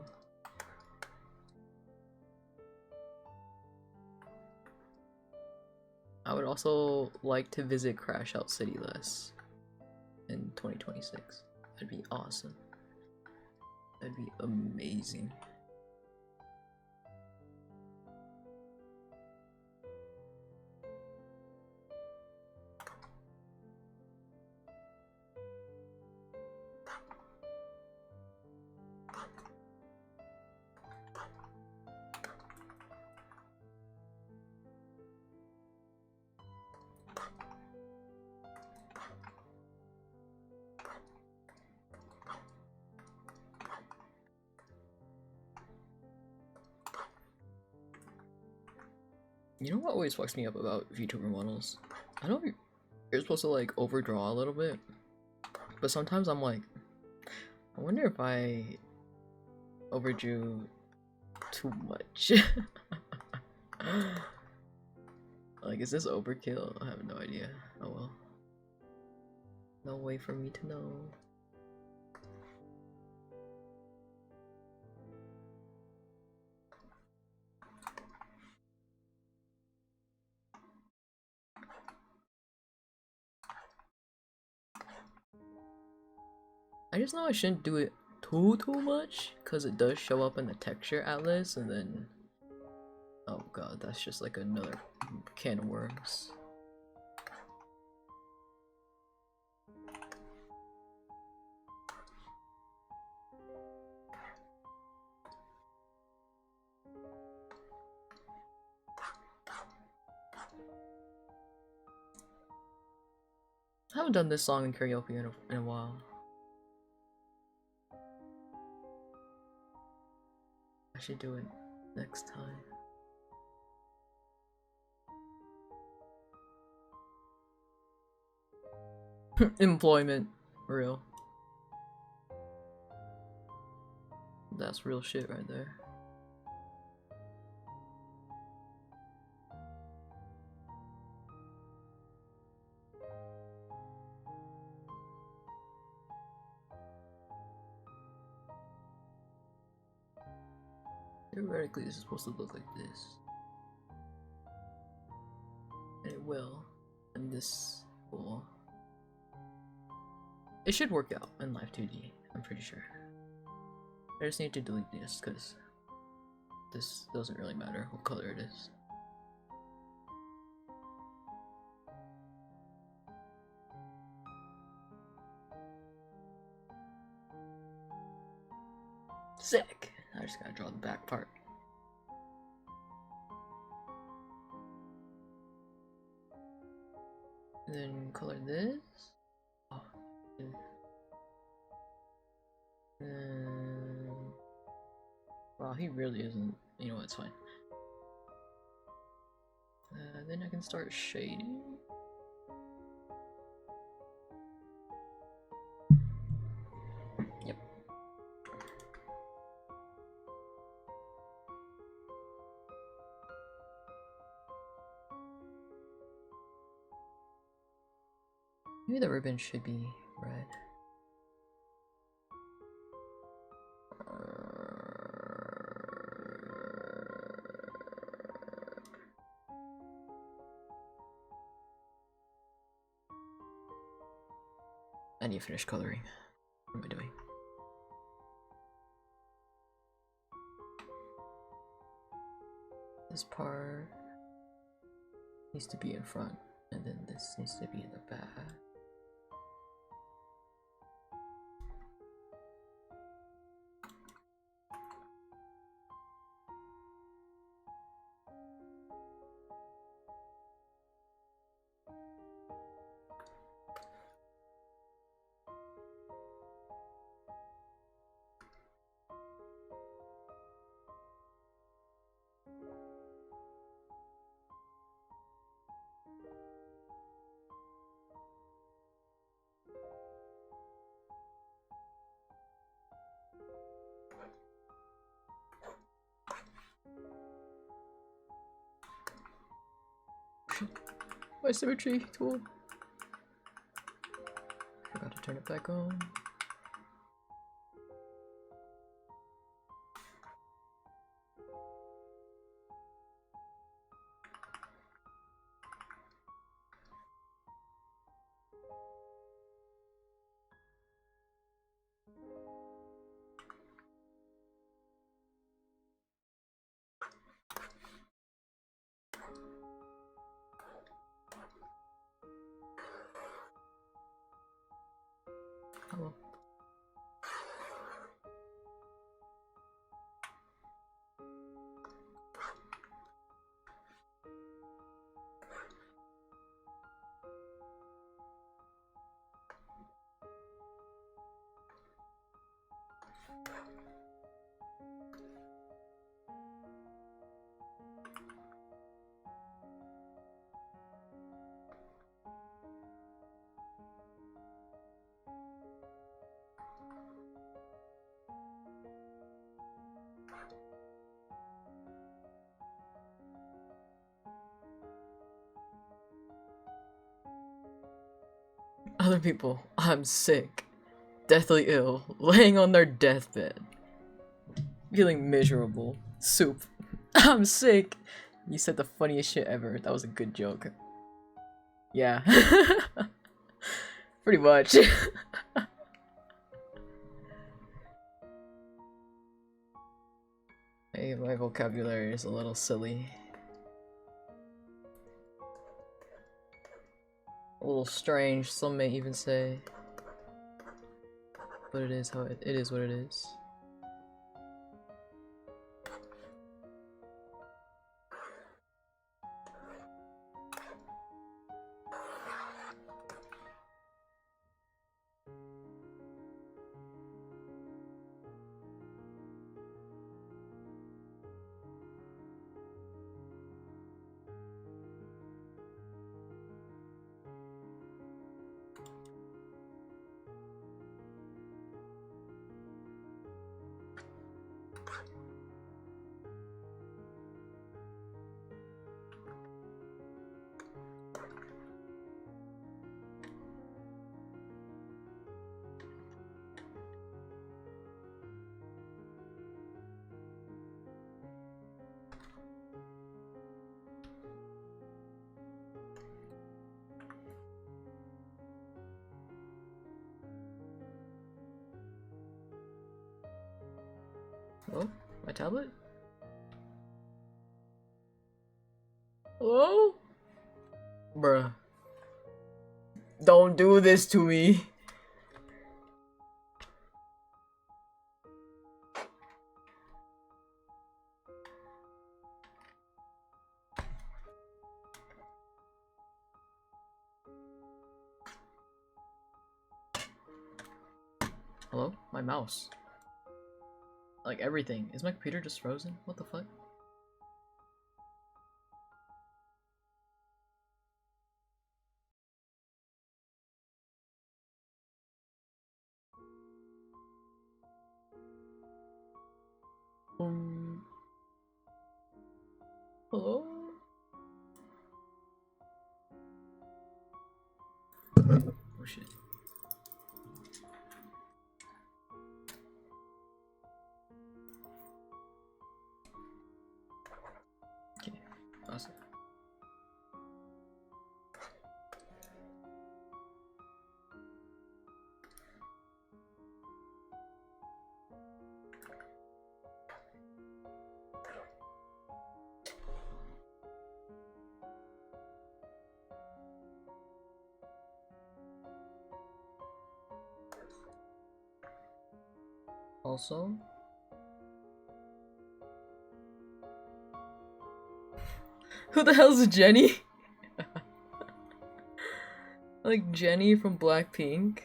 I would also like to visit Crash Out City less in 2026. That'd be awesome. That'd be amazing. You know what always fucks me up about VTuber models? I know you're supposed to like overdraw a little bit, but sometimes I'm like, I wonder if I overdrew too much. Like, is this overkill? I have no idea. Oh well. No way for me to know. I just know I shouldn't do it too much, because it does show up in the texture atlas, and then oh god, that's just like another can of worms. I haven't done this song in karaoke in a while. I should do it next time. Employment. Real. That's real shit right there. Theoretically, this is supposed to look like this. And it will. And this will. It should work out in Live 2D, I'm pretty sure. I just need to delete this, because this doesn't really matter what color it is. Sick! I just gotta draw the back part. And then color this. Oh. Wow, he really isn't. You know what, it's fine. Then I can start shading. Yep. Maybe the ribbon should be red. I need to finish coloring. What am I doing? This part needs to be in front, and then this needs to be in the back. My symmetry tool. Forgot to turn it back on. Hello. Other people, I'm sick, deathly ill, laying on their deathbed, feeling miserable. Soup. I'm sick. You said the funniest shit ever. That was a good joke. Yeah. Pretty much. Hey, my vocabulary is a little silly. A little strange, some may even say. But it is how it is what it is. Hello? My tablet? Hello? Bruh. Don't do this to me. Hello? My mouse. Like everything. Is my computer just frozen? What the fuck? Hello? Oh shit. Okay, awesome. Also, who the hell's Jenny? Like Jenny from Blackpink?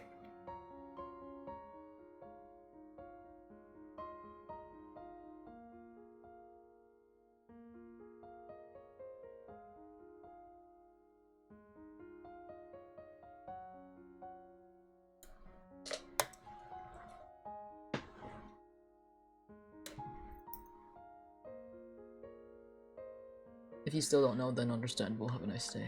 If you still don't know, then understandable. Have a nice day.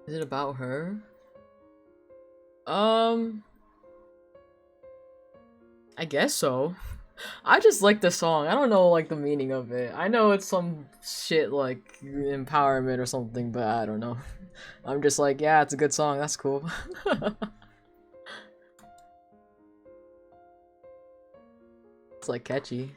Is it about her? I guess so. I just like the song. I don't know like the meaning of it. I know it's some shit like empowerment or something, but I don't know. I'm just like, yeah, it's a good song. That's cool. It's like catchy.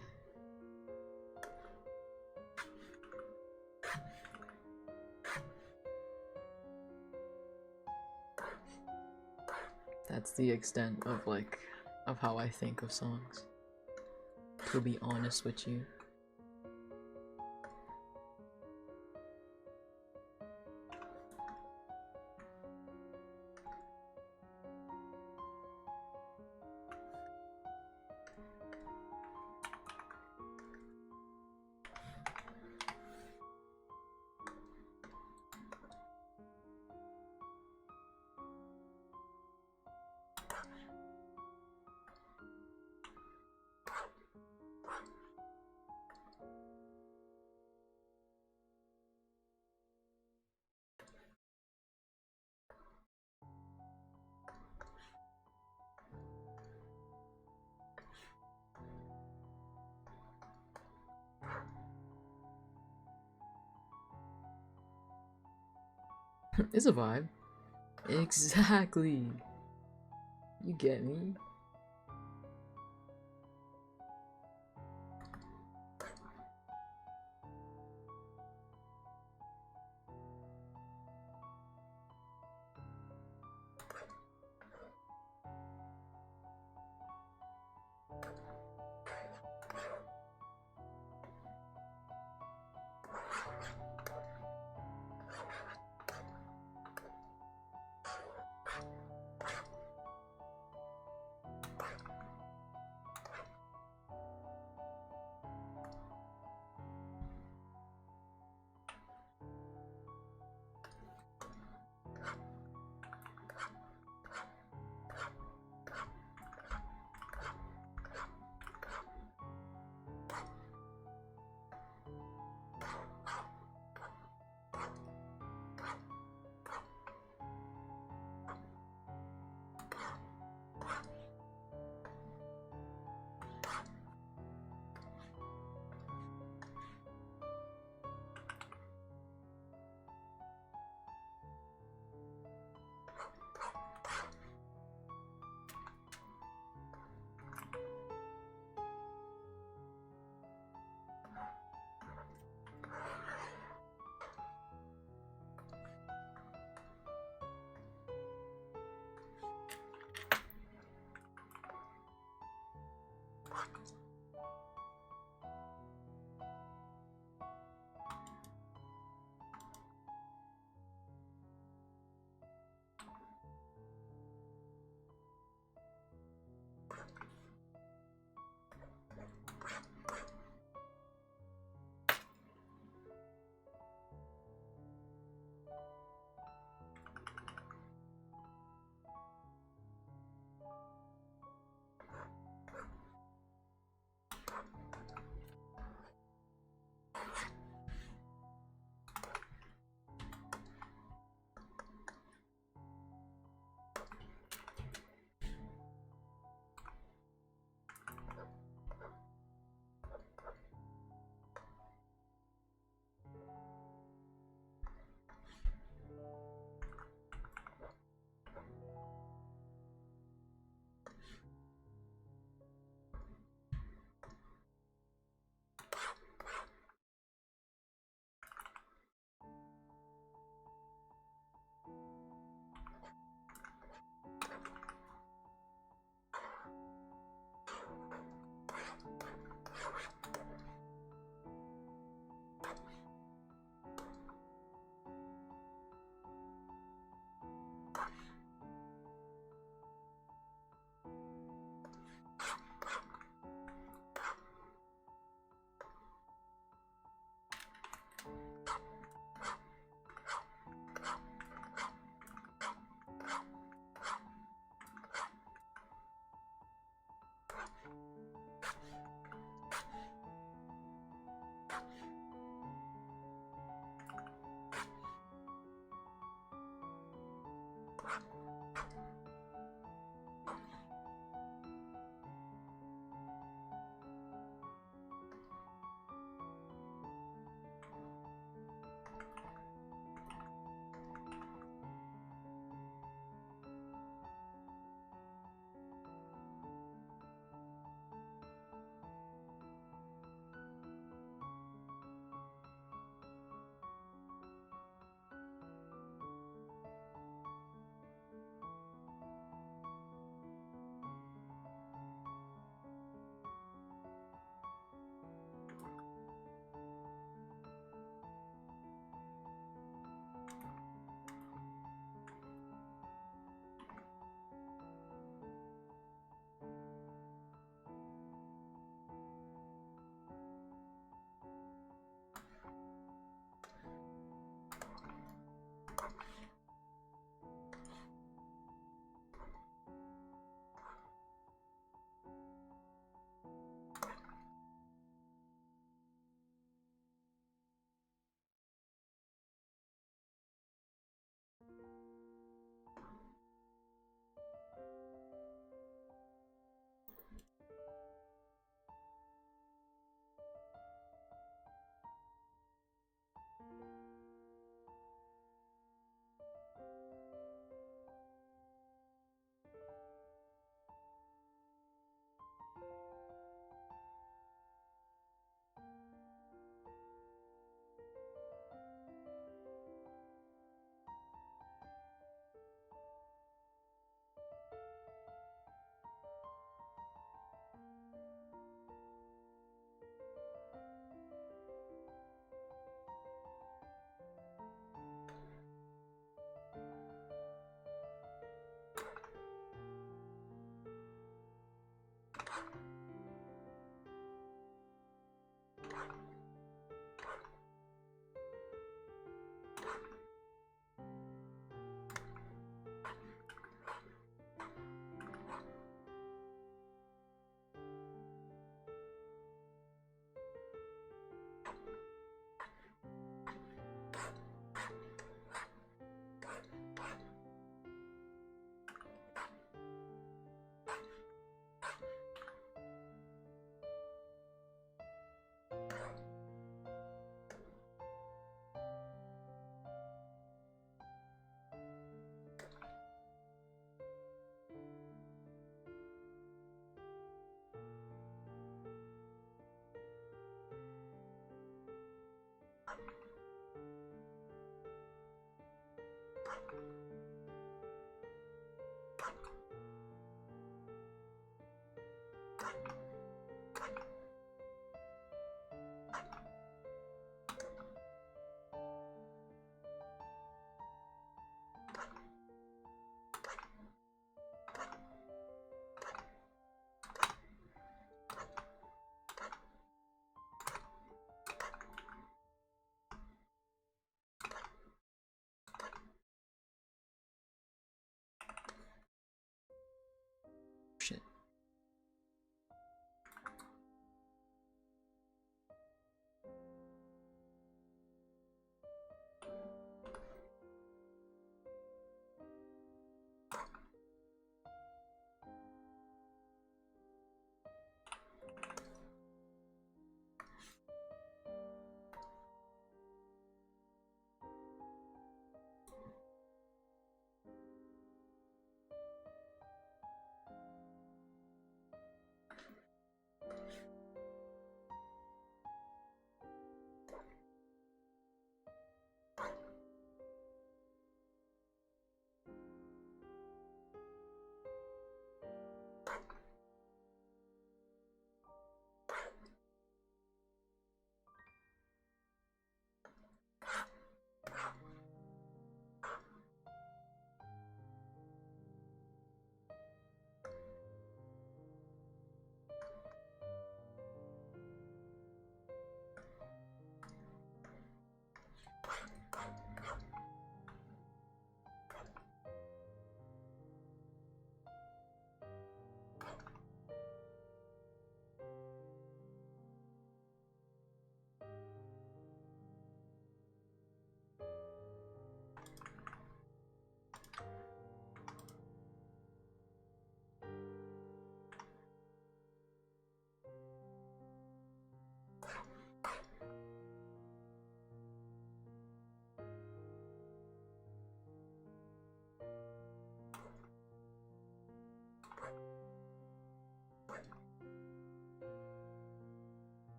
That's the extent of like of how I think of songs. To be honest with you. It's a vibe. Exactly. You get me?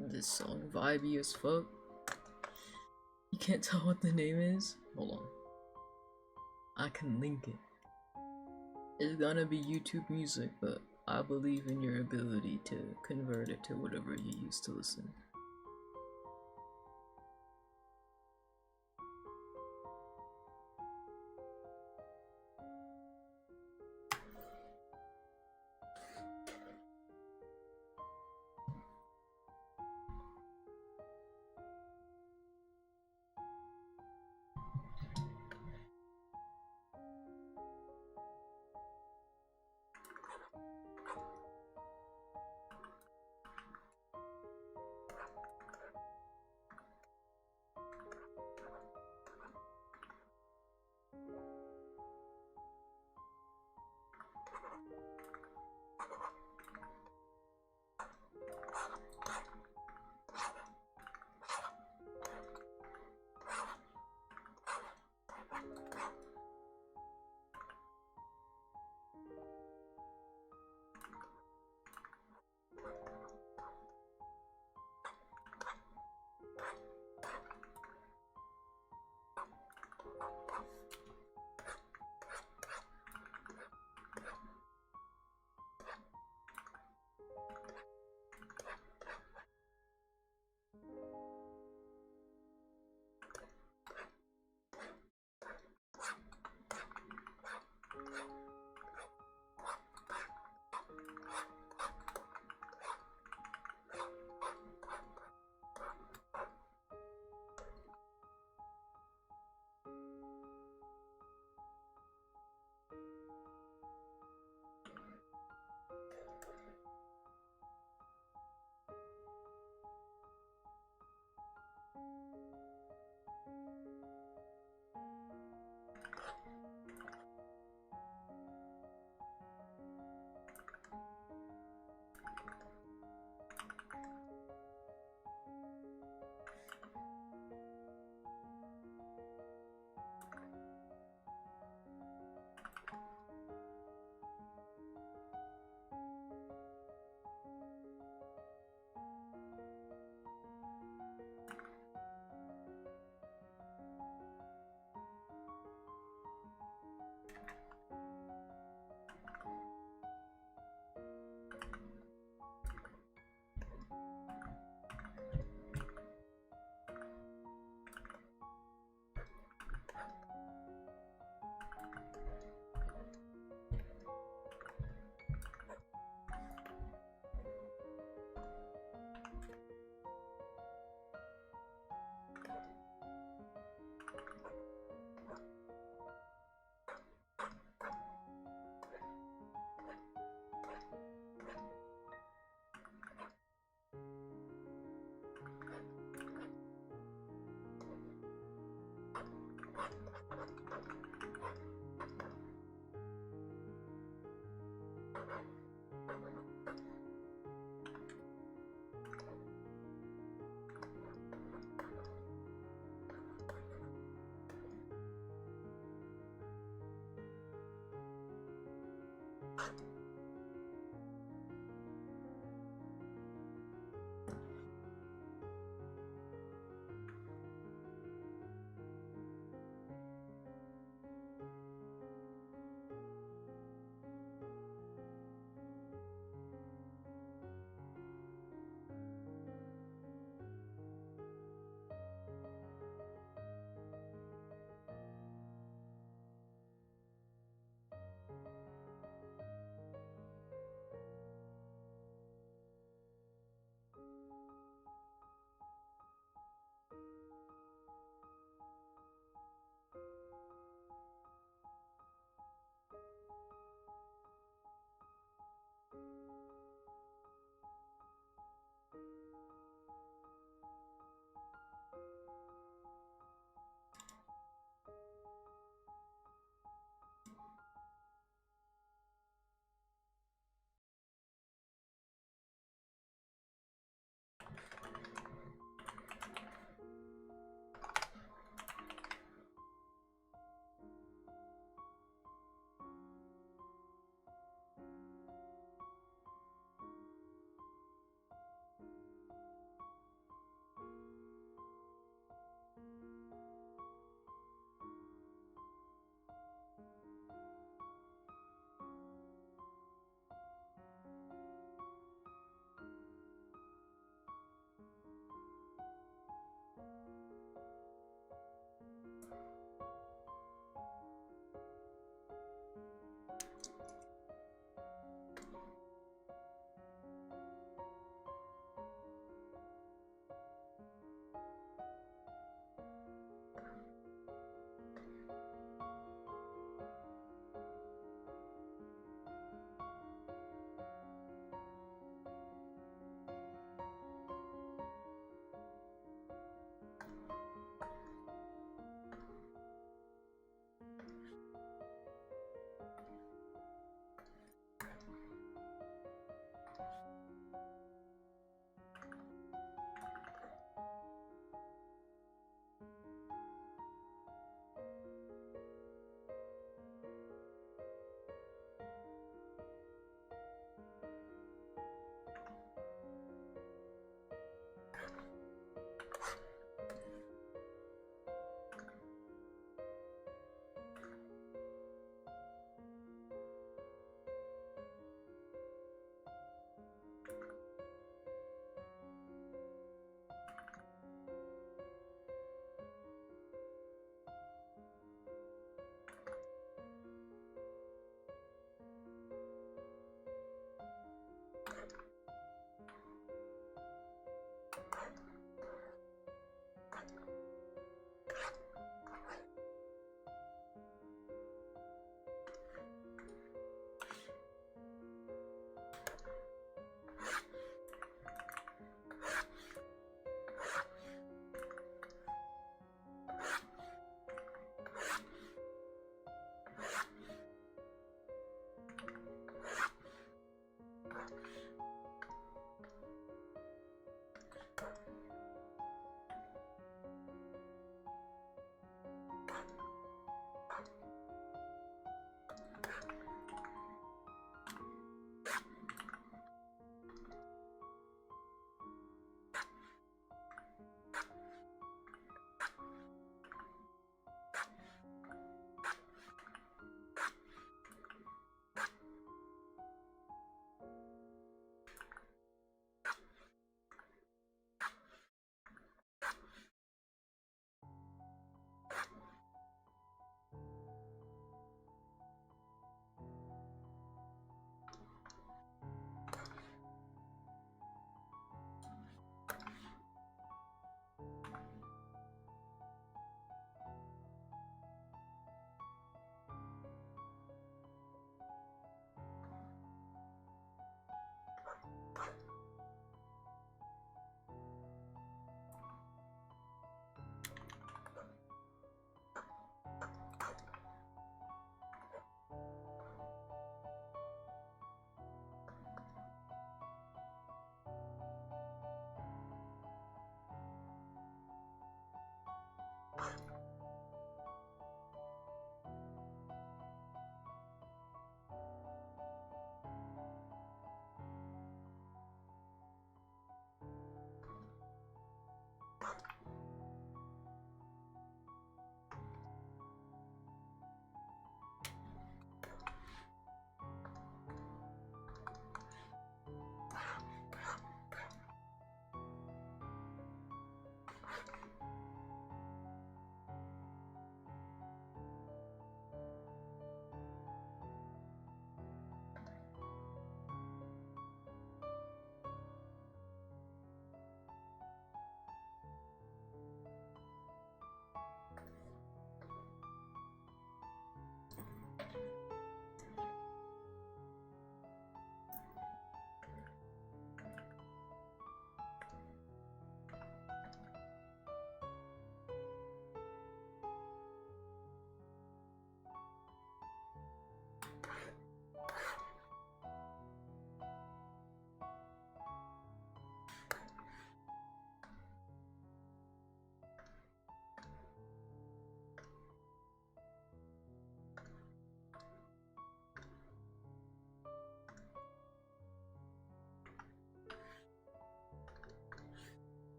This song vibey as fuck. You can't tell what the name is? Hold on. I can link it. It's gonna be YouTube music, but I believe in your ability to convert it to whatever you used to listen.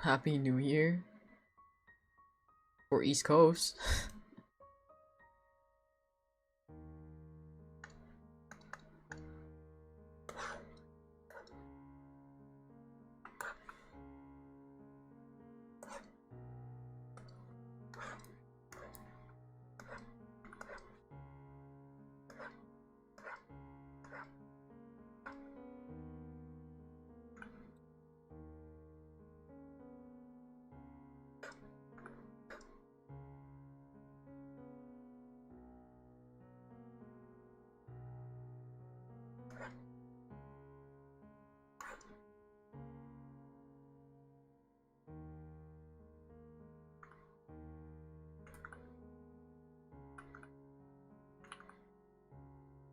Happy New Year for East Coast.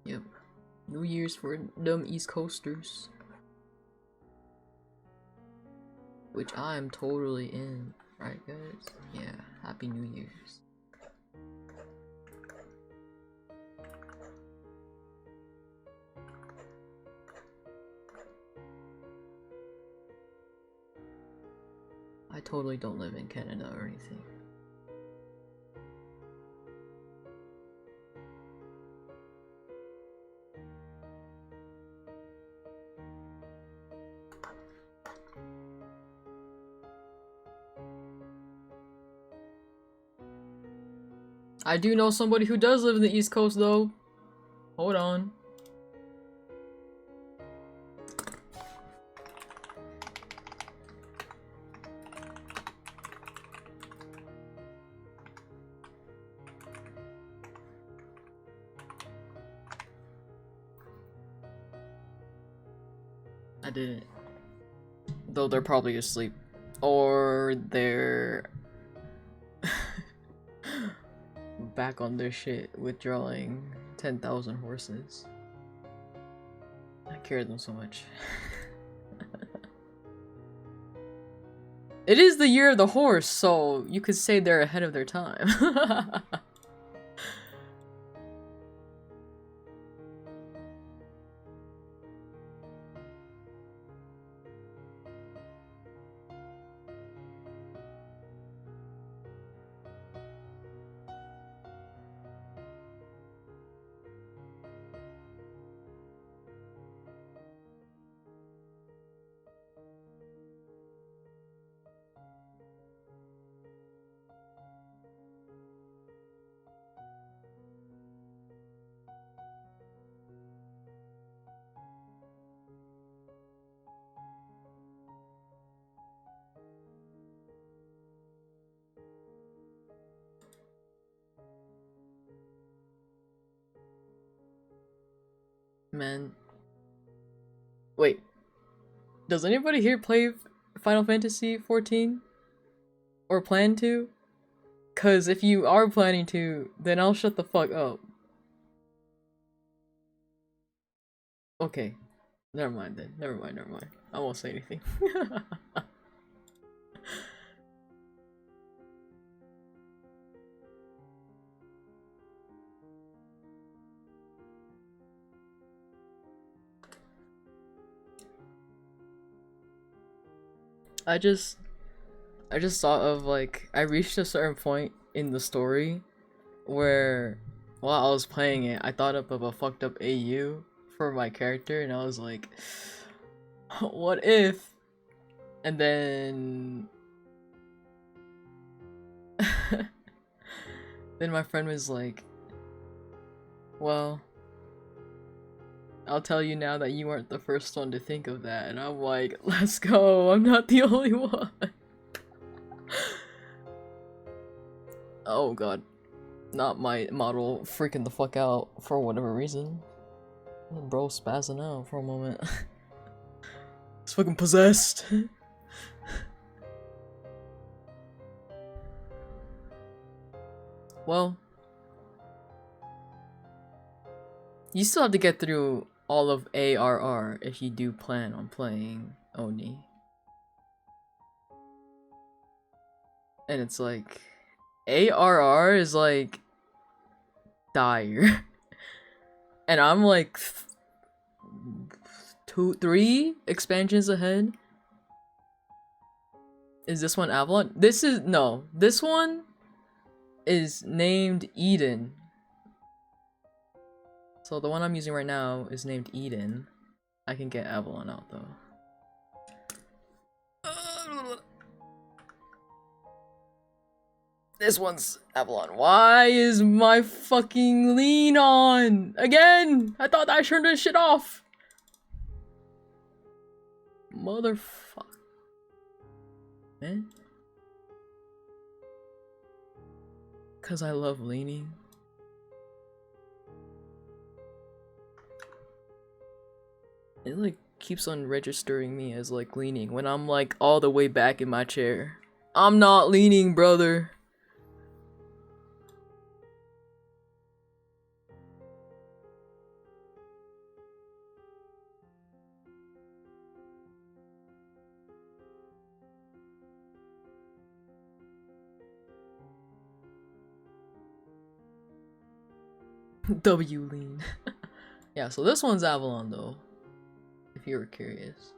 Yep. New Year's for them East Coasters. Which I'm totally in. Right, guys? Yeah. Happy New Year's. I totally don't live in Canada or anything. I do know somebody who does live in the East Coast though. Hold on. I didn't. Though they're probably asleep. Or they're back on their shit withdrawing 10,000 horses. I carry them so much. It is the year of the horse, so you could say they're ahead of their time. Man. Wait. Does anybody here play Final Fantasy 14? Or plan to? Cause if you are planning to, then I'll shut the fuck up. Okay. Never mind then. Never mind. I won't say anything. I just thought of like I reached a certain point in the story where while I was playing it, I thought up of a fucked up AU for my character, and I was like, what if? And then then my friend was like, well, I'll tell you now that you weren't the first one to think of that. And I'm like, let's go, I'm not the only one. Oh god. Not my model freaking the fuck out for whatever reason. Bro spazzing out for a moment. He's fucking possessed. Well, you still have to get through all of ARR if you do plan on playing Oni. And it's like, ARR is like dire. And I'm like 2-3 expansions ahead. Is this one Avalon? This is no. This one is named Eden. So the one I'm using right now is named Eden. I can get Avalon out though. This one's Avalon. Why is my fucking lean on? Again! I thought I turned this shit off. Motherfucker. Man. Cause I love leaning. It like keeps on registering me as like leaning when I'm like all the way back in my chair. I'm not leaning, brother. W lean. Yeah, so this one's Avalon though, if you were curious.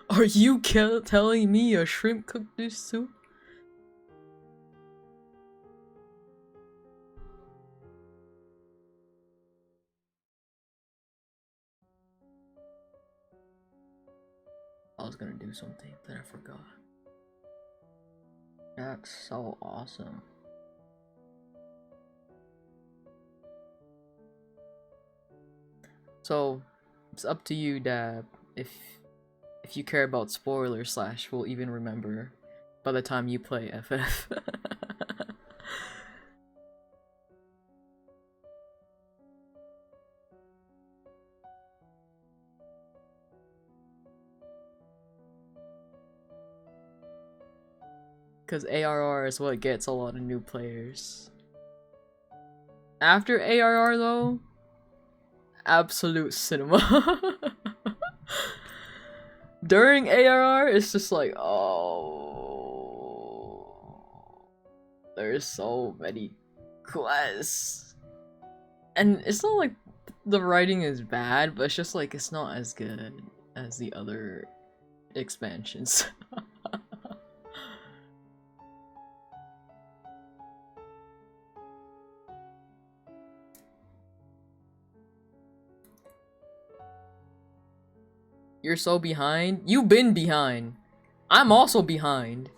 Are you telling me a shrimp cooked this soup? I was gonna do something that I forgot. That's so awesome. So, it's up to you, Dab, if you care about spoilers / will even remember by the time you play FF. Because ARR is what gets a lot of new players. After ARR though, absolute cinema. During ARR, it's just like, oh, there's so many quests. And it's not like the writing is bad, but it's just like, it's not as good as the other expansions. You're so behind? You've been behind. I'm also behind.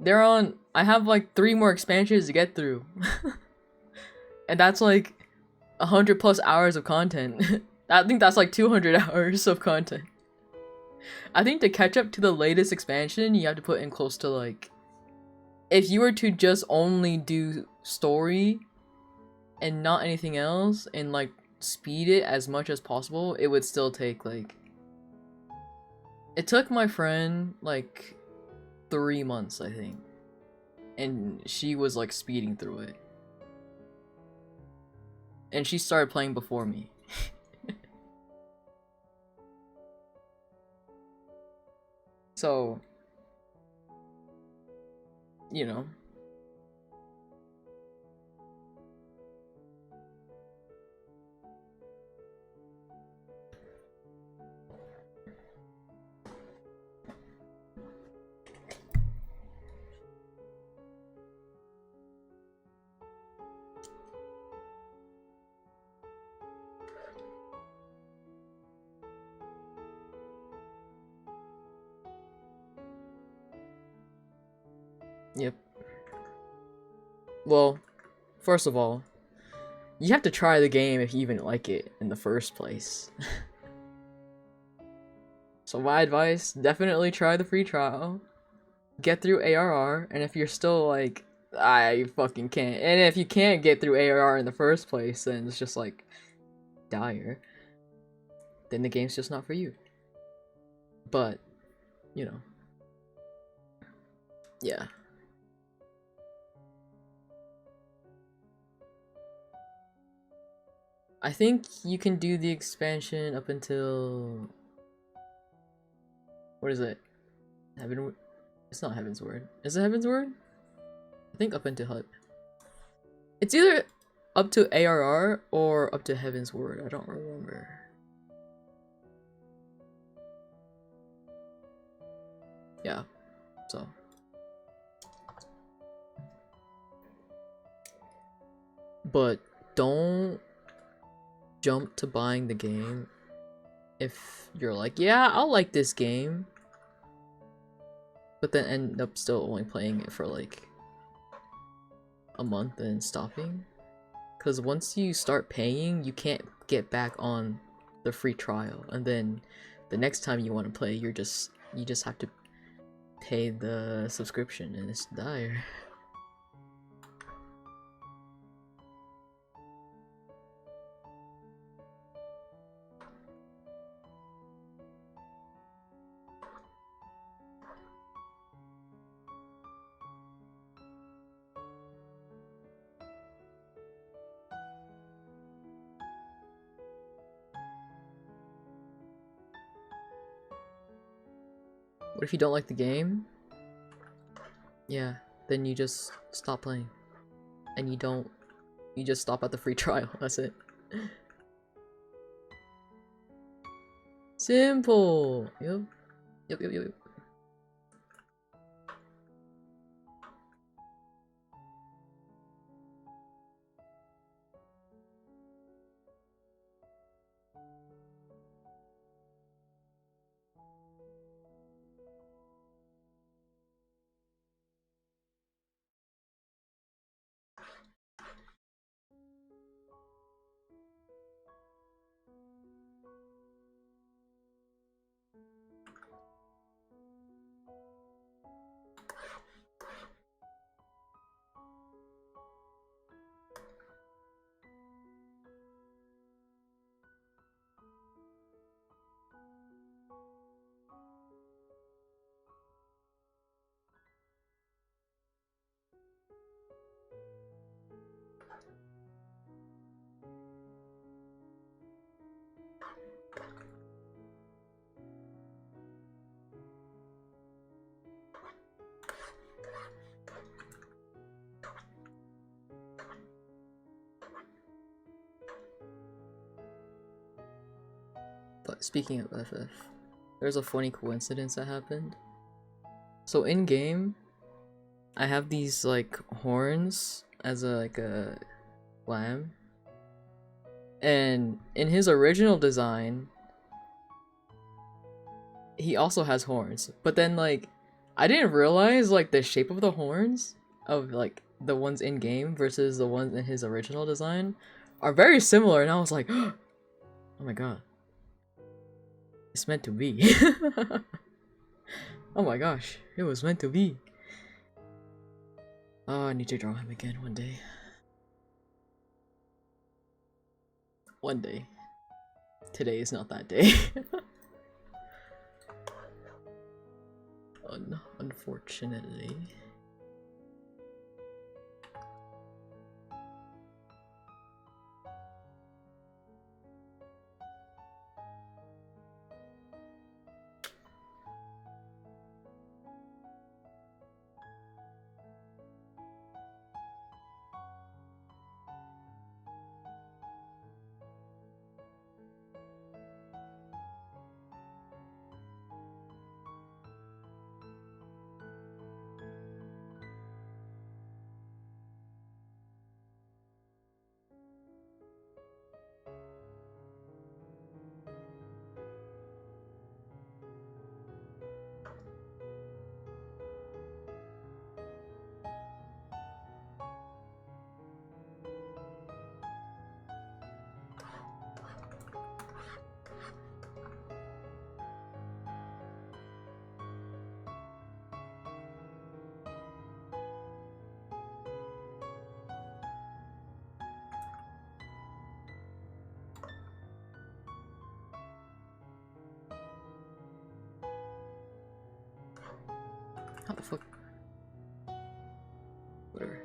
I have like 3 more expansions to get through. And that's like 100+ hours of content. I think that's like 200 hours of content. I think to catch up to the latest expansion, you have to put in close to like... If you were to just only do story and not anything else, and like speed it as much as possible, it would still take like... It took my friend like 3 months, I think. And she was like speeding through it. And she started playing before me. So, you know. Yep. Well, first of all, you have to try the game if you even like it in the first place. So my advice, definitely try the free trial. Get through ARR, and if you're still like, I fucking can't. And if you can't get through ARR in the first place, then it's just like, dire. Then the game's just not for you. But, you know. Yeah. I think you can do the expansion up until... What is it? Heaven... It's not Heaven's Word. Is it Heaven's Word? I think up until HUD. It's either up to ARR or up to Heaven's Word. I don't remember. Yeah, so. But don't jump to buying the game if you're like, yeah, I'll like this game, but then end up still only playing it for like a month and stopping. Because once you start paying, you can't get back on the free trial, and then the next time you want to play, you just have to pay the subscription, and it's dire. What if you don't like the game? Yeah, then you just stop playing. And you just stop at the free trial, that's it. Simple! Yep. Yep. But speaking of FF, there's a funny coincidence that happened. So in game, I have these like horns as a lamb, and in his original design, he also has horns. But then like, I didn't realize like the shape of the horns of like the ones in game versus the ones in his original design are very similar, and I was like, oh my god. It's meant to be. Oh my gosh, it was meant to be. Oh, I need to draw him again one day. One day. Today is not that day. Unfortunately. How the fuck? Whatever.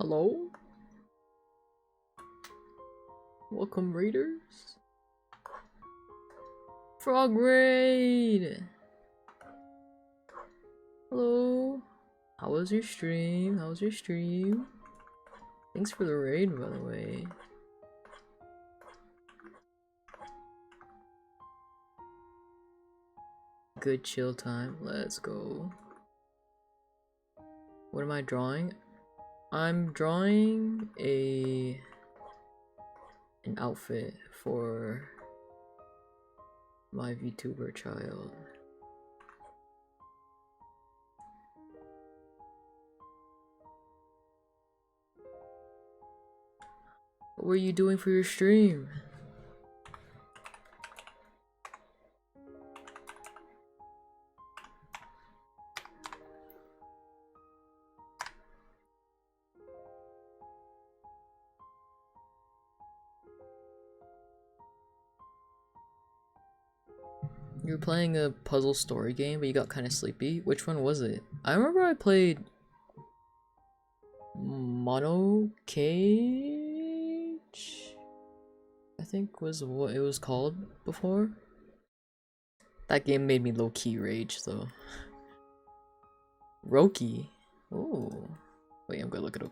Hello? Welcome, raiders. Frog raid! Hello? How was your stream? How was your stream? Thanks for the raid, by the way. Good chill time. Let's go. What am I drawing? I'm drawing an outfit for my VTuber child. What were you doing for your stream? You were playing a puzzle story game, but you got kind of sleepy. Which one was it? I remember I played Mono Cage, I think was what it was called before. That game made me low-key rage though. Roki. Oh. Wait, I'm gonna look it up.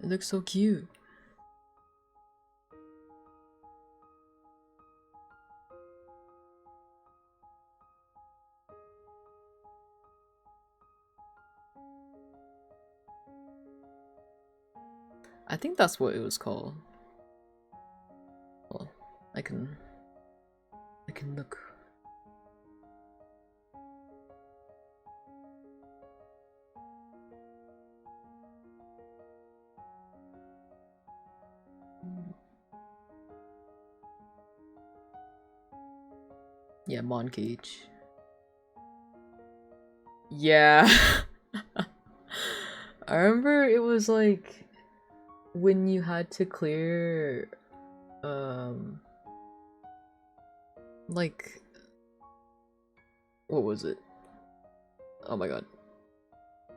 It looks so cute. I think that's what it was called. Well, I can look. Yeah, Mon Cage. Yeah. I remember it was like when you had to clear like what was it? Oh my god.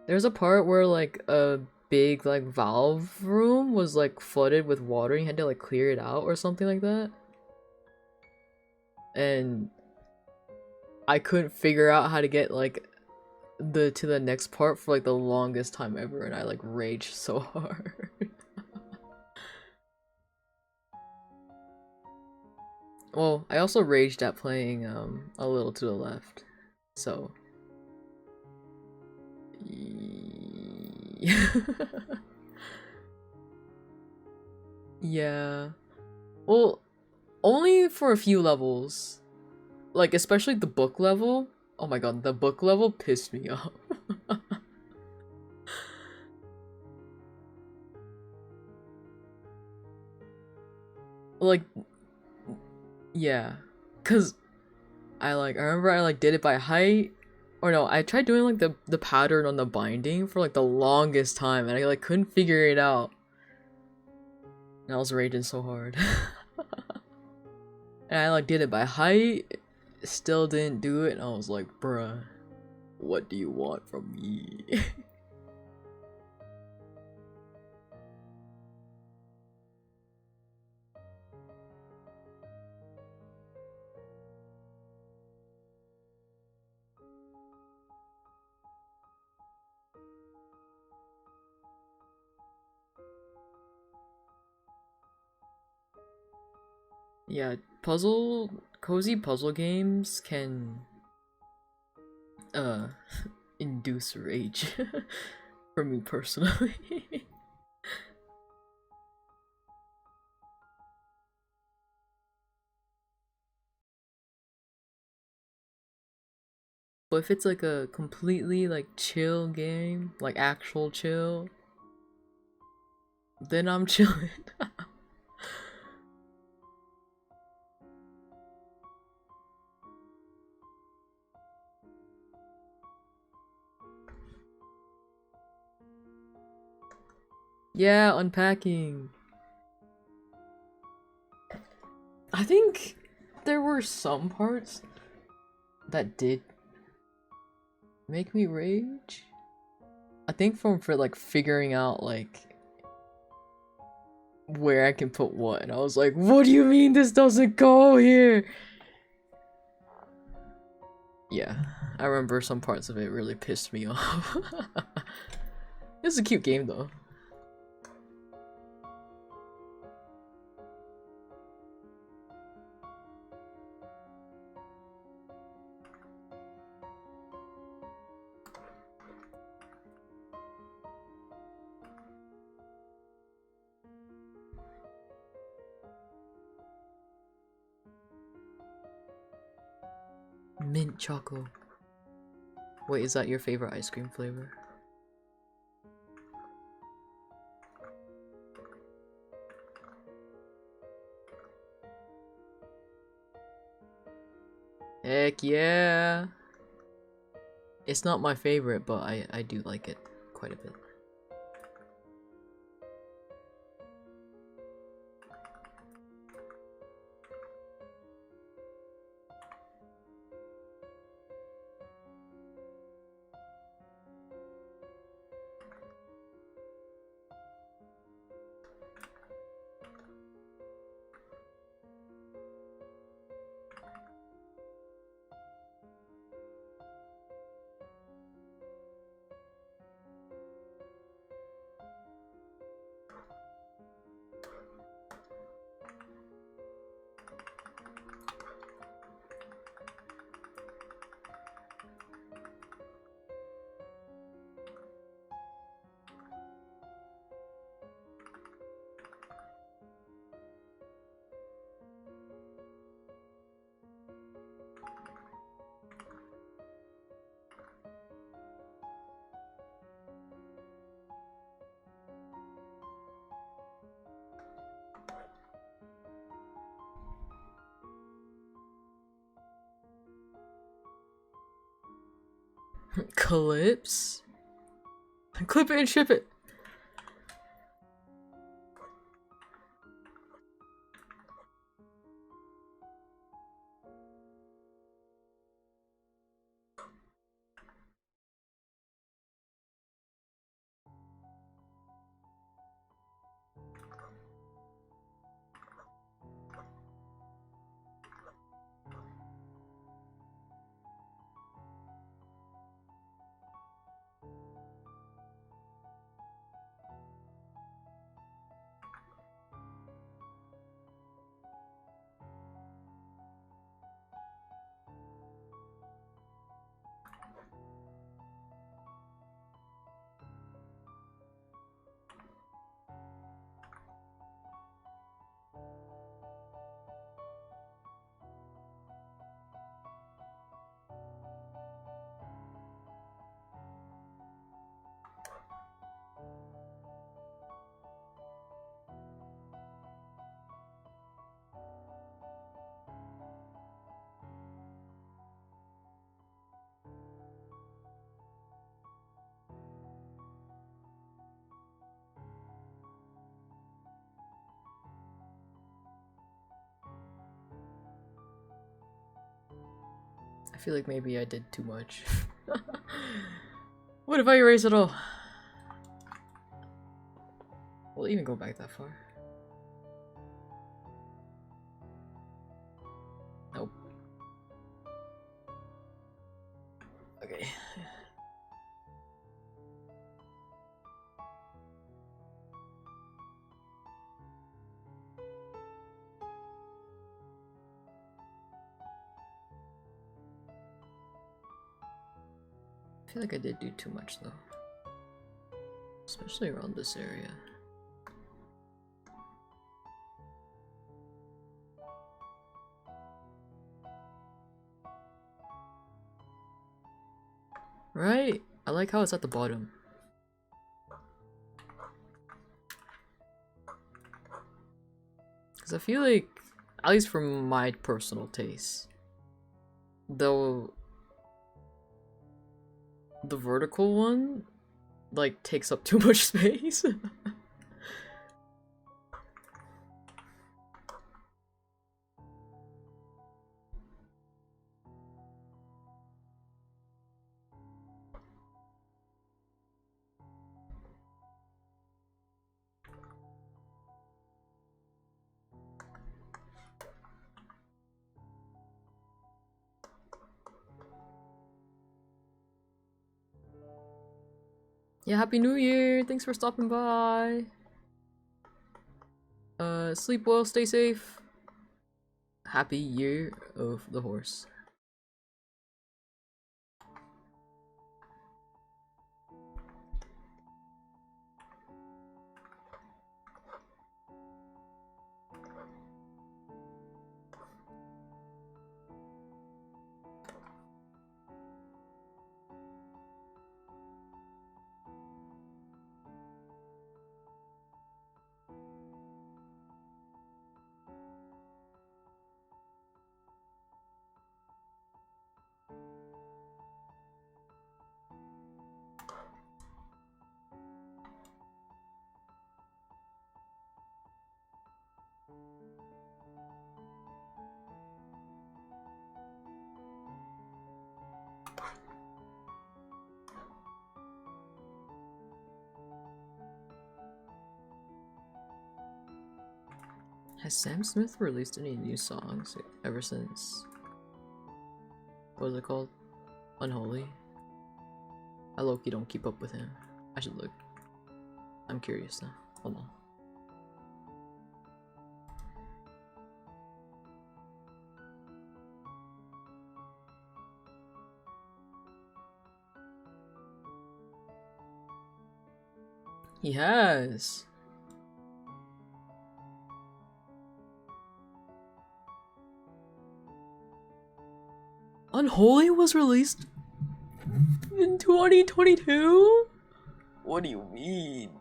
There's a part where like a big like valve room was like flooded with water and you had to like clear it out or something like that. And I couldn't figure out how to get like to the next part for like the longest time ever, and I like raged so hard. Well, I also raged at playing A Little to the Left, so yeah. Well, only for a few levels. Like, especially the book level. Oh my god, the book level pissed me off. Like, yeah. Cause I remember I like did it by height. Or no, I tried doing like the pattern on the binding for like the longest time and I like couldn't figure it out. And I was raging so hard. And I like did it by height, still didn't do it, and I was like, bruh, what do you want from me? Yeah, cozy puzzle games can uh induce rage for me personally. But if it's like a completely like chill game, like actual chill, then I'm chilling. Yeah, unpacking. I think there were some parts that did make me rage. I think for like figuring out like where I can put what, and I was like, what do you mean this doesn't go here? Yeah, I remember some parts of it really pissed me off. It's a cute game though. Mint choco. Wait, is that your favorite ice cream flavor? Heck yeah! It's not my favorite, but I do like it quite a bit. Clips? Clip it and ship it! I feel like maybe I did too much. What if I erase it all? Will it even go back that far? Nope. Okay. I feel like I did do too much though. Especially around this area. Right? I like how it's at the bottom. Because I feel like, at least for my personal taste, though the vertical one like takes up too much space. Yeah, Happy New Year! Thanks for stopping by. Sleep well, stay safe. Happy Year of the Horse. Has Sam Smith released any new songs ever since? What was it called? Unholy? I low-key don't keep up with him. I should look. I'm curious now. Hold on. He has! Unholy was released in 2022? What do you mean?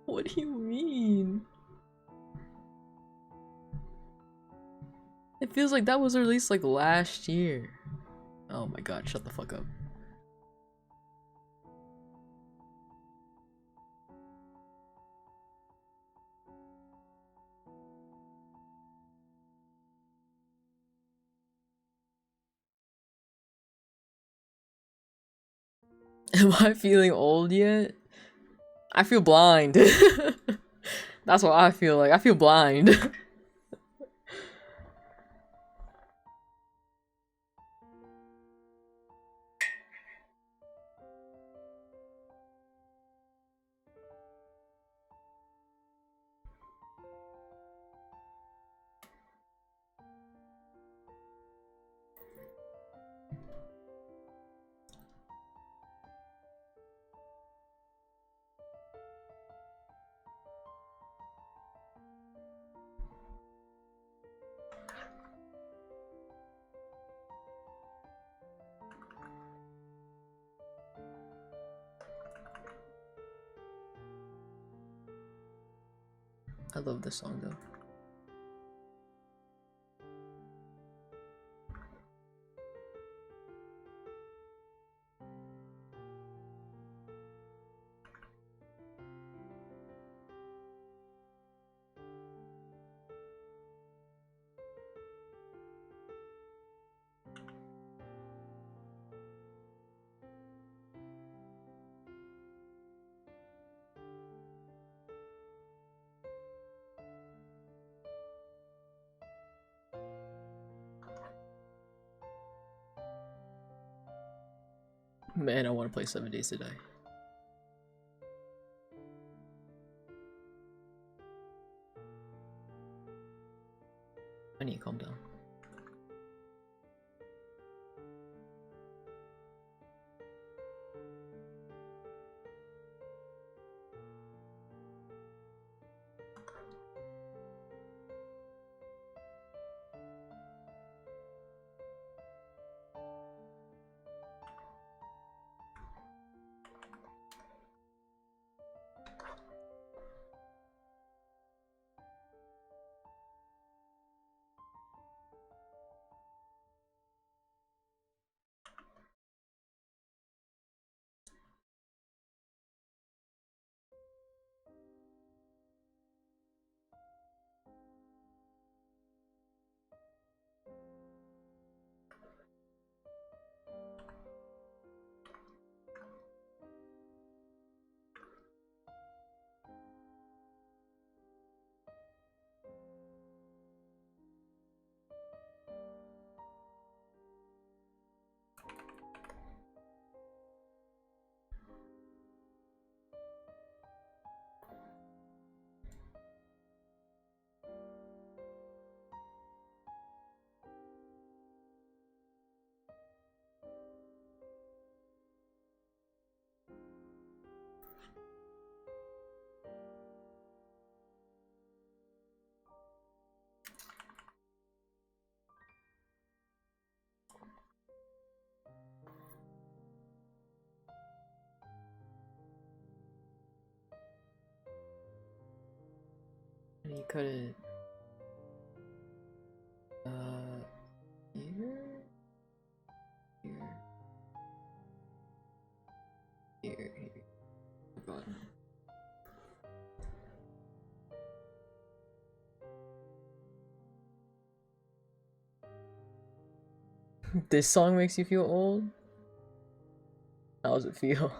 What do you mean? It feels like that was released like last year. Oh my god, shut the fuck up. Am I feeling old yet? I feel blind. That's what I feel like. I feel blind. I love this song though. Man, I want to play 7 Days to Die. I need to calm down. cut it. Here. Here. Button. This song makes you feel old? How does it feel?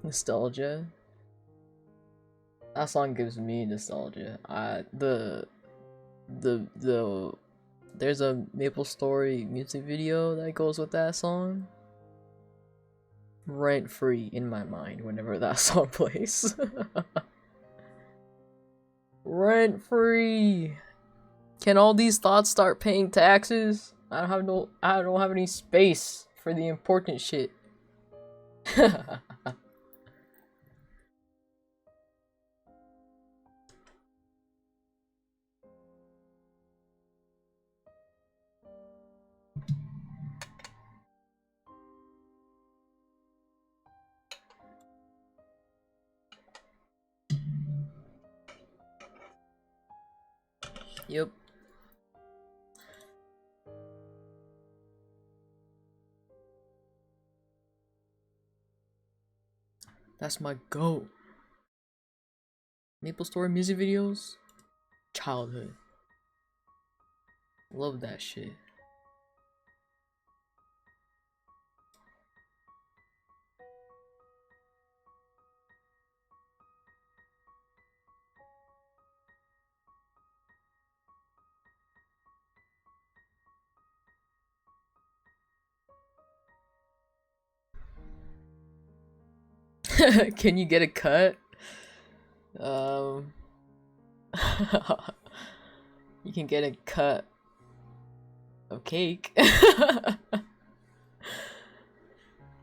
Nostalgia? That song gives me nostalgia. There's a Maple Story music video that goes with that song. Rent free in my mind whenever that song plays. Rent free. Can all these thoughts start paying taxes? I don't have any space for the important shit. Yep. That's my goal. Maple Story music videos? Childhood. Love that shit. Can you get a cut? You can get a cut of cake.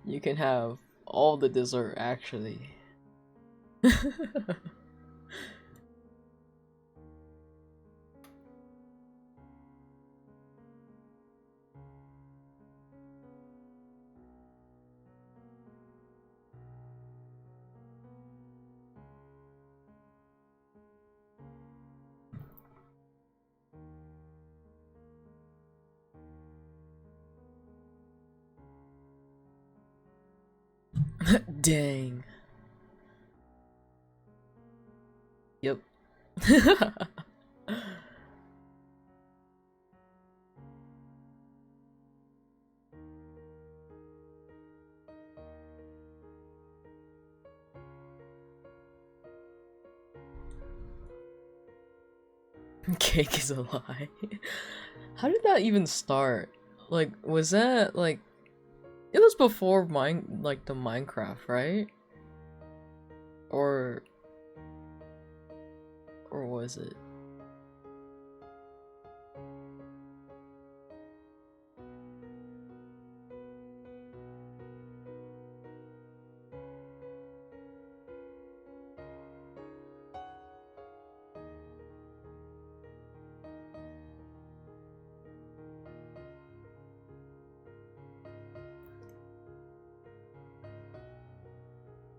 You can have all the dessert, actually. Dang. Yep. Cake is a lie. How did that even start? Like, was that like it was before the Minecraft, right? Or was it?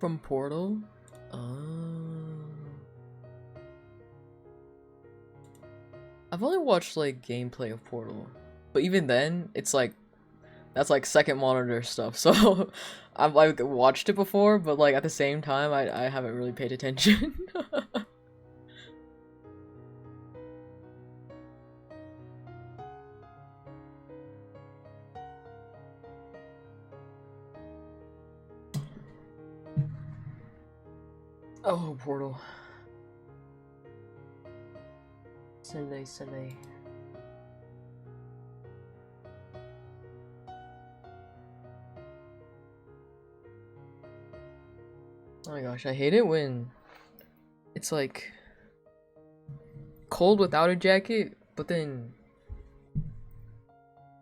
From Portal? I've only watched like gameplay of Portal, but even then, it's like that's like second monitor stuff. So I've like watched it before, but like at the same time, I haven't really paid attention. Oh, Portal. Silly. Oh my gosh, I hate it when it's like cold without a jacket, but then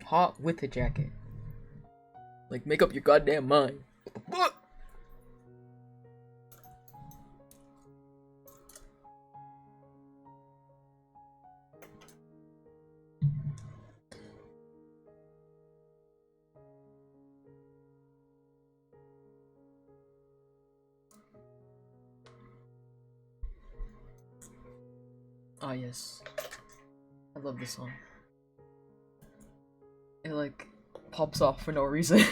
hot with a jacket. Like, make up your goddamn mind. What the fuck? Ah, yes. I love this song. It like pops off for no reason.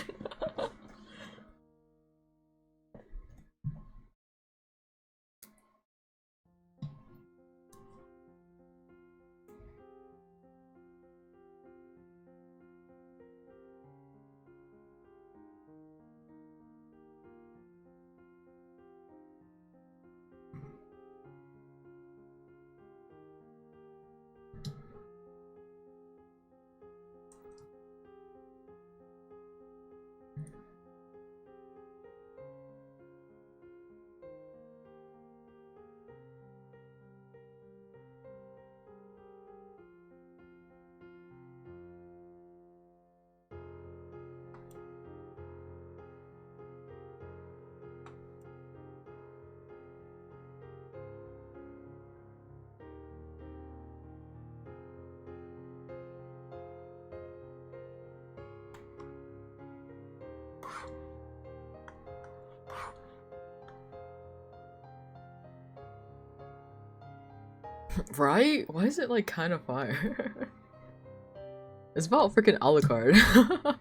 Right? Why is it like kind of fire? It's about freaking Alucard.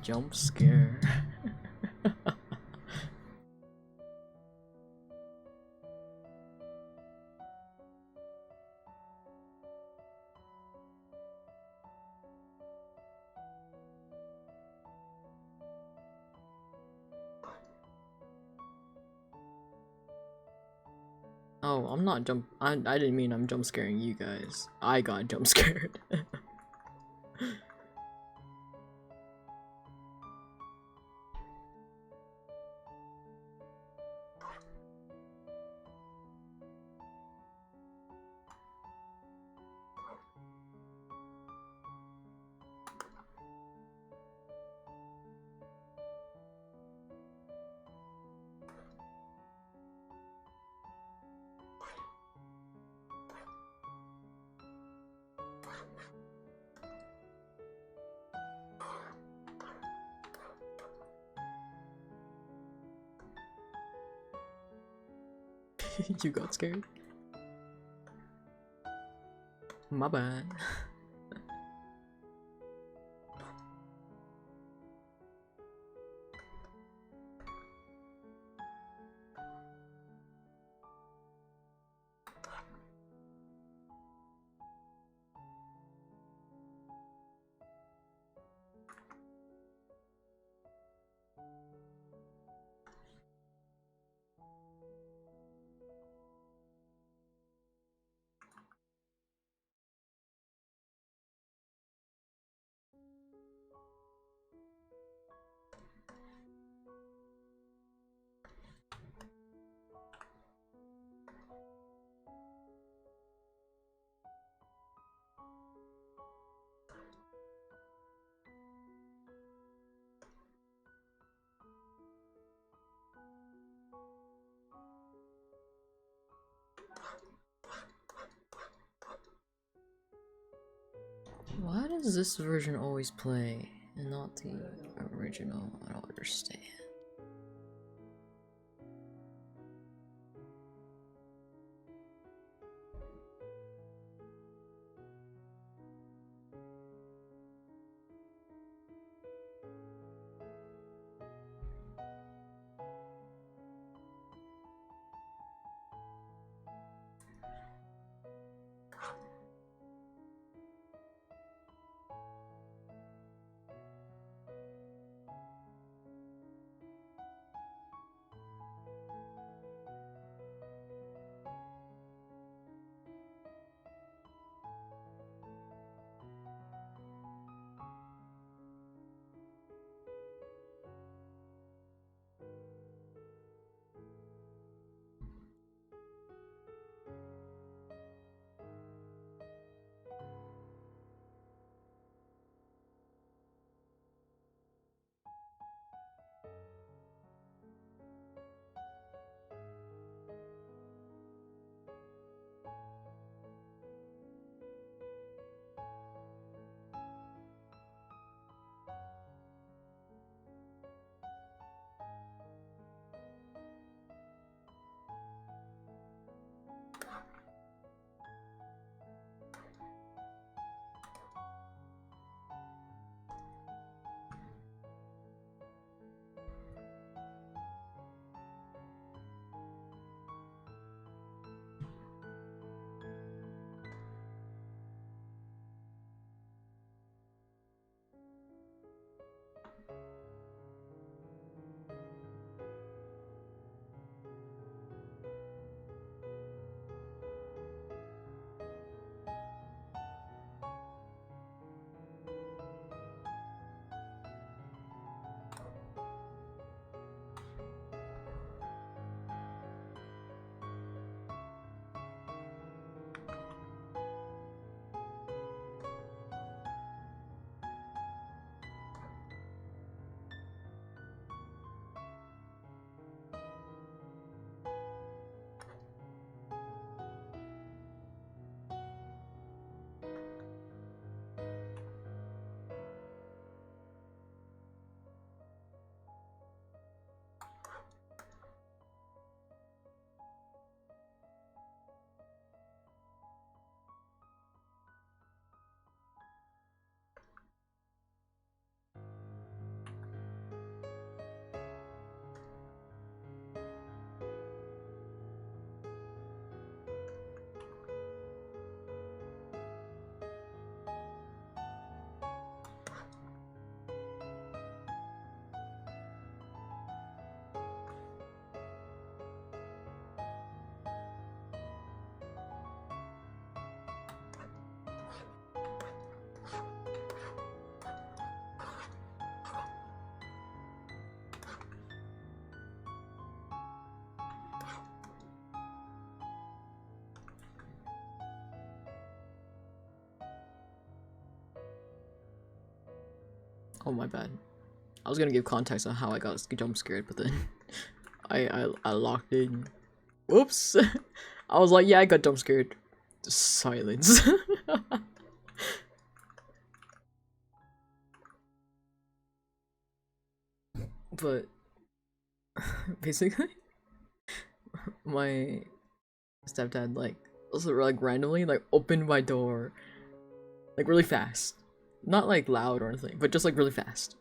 Jump scare. Oh, I'm not jump. I didn't mean I'm jump scaring you guys. I got jump scared. You got scared? My bad. Why does this version always play and not the original? I don't understand. Oh my bad. I was gonna give context on how I got jump scared, but then I locked in. Whoops. I was like, yeah, I got jump scared. Silence. But basically, my stepdad like also like randomly like opened my door like really fast, not like loud or anything, but just like really fast,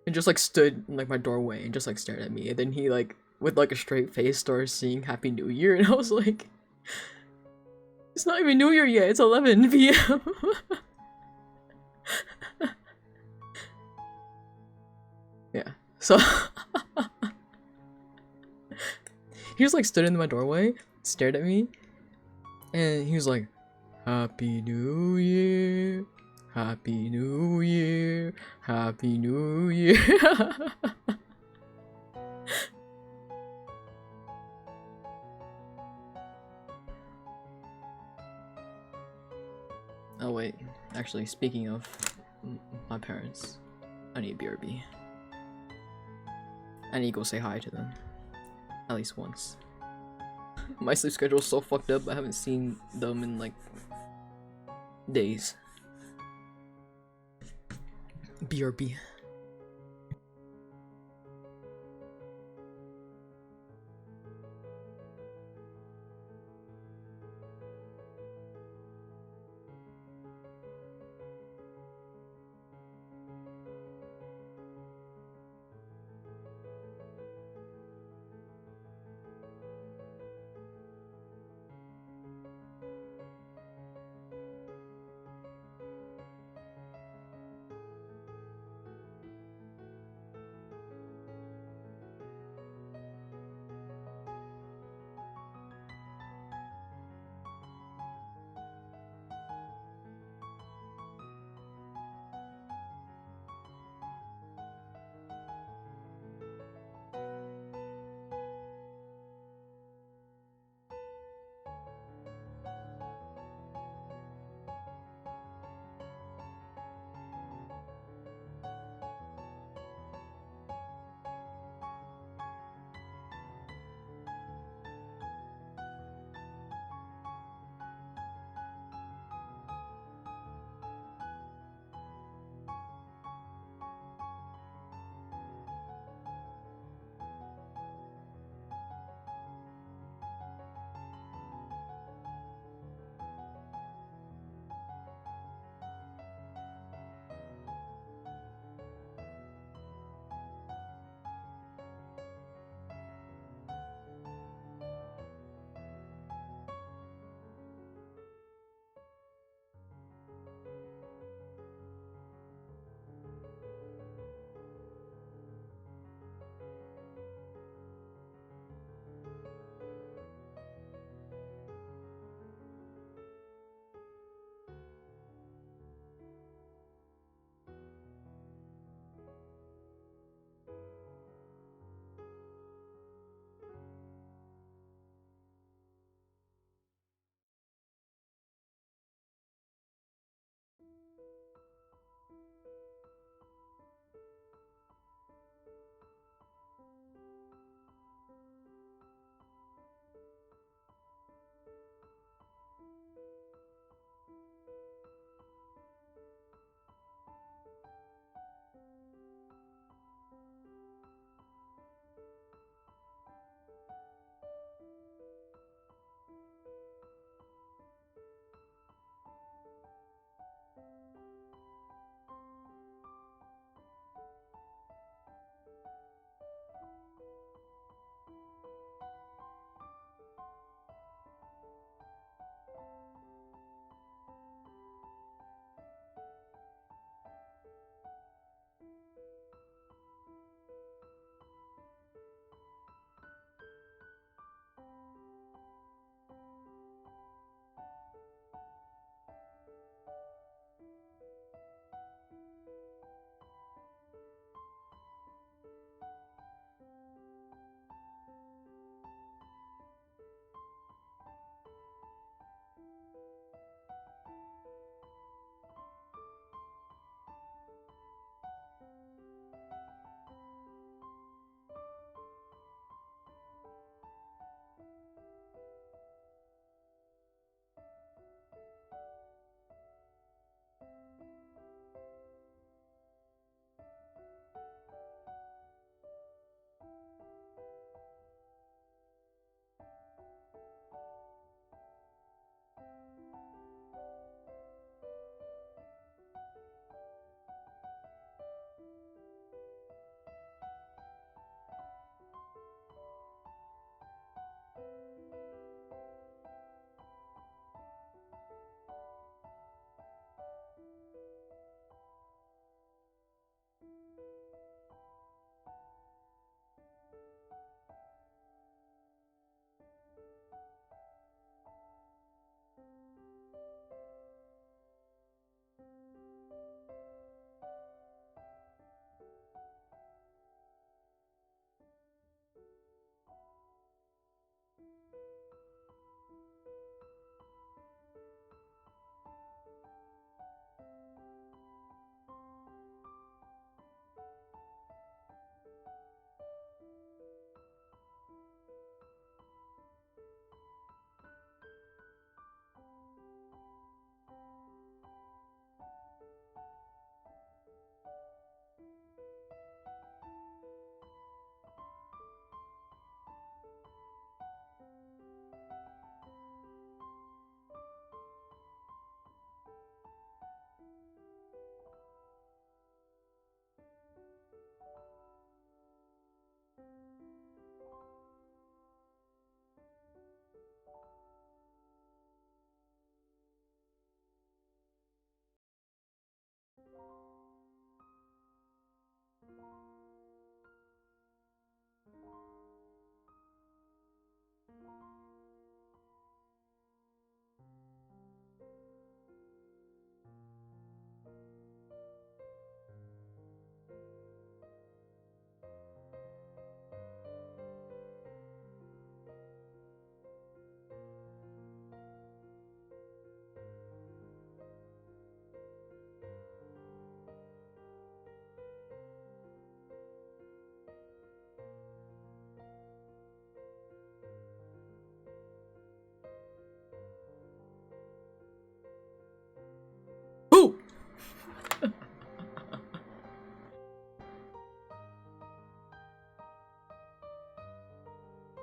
and just like stood in like my doorway and just like stared at me, and then he like with like a straight face started singing Happy New Year, and I was like, it's not even New Year yet, it's 11 p.m. Yeah, so he just like stood in my doorway, stared at me, and he was like, Happy New Year, Happy New Year, Happy New Year. Oh wait, actually speaking of my parents, I need BRB. I need to go say hi to them. At least once. My sleep schedule is so fucked up, I haven't seen them in like days. BRB.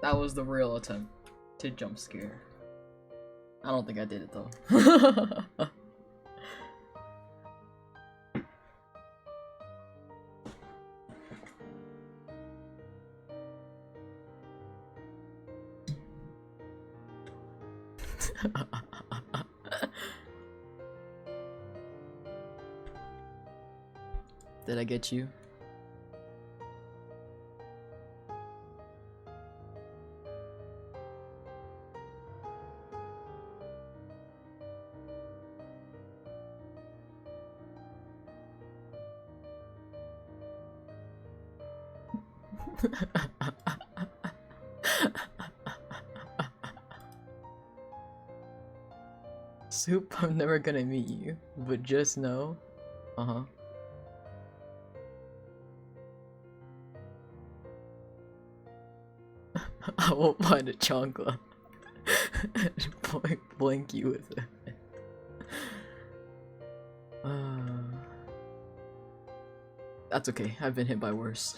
That was the real attempt to jump scare. I don't think I did it though. Did I get you? Soup, I'm never gonna meet you, but just know. Uh-huh. I won't find a chancla. Blink you with it. That's okay, I've been hit by worse.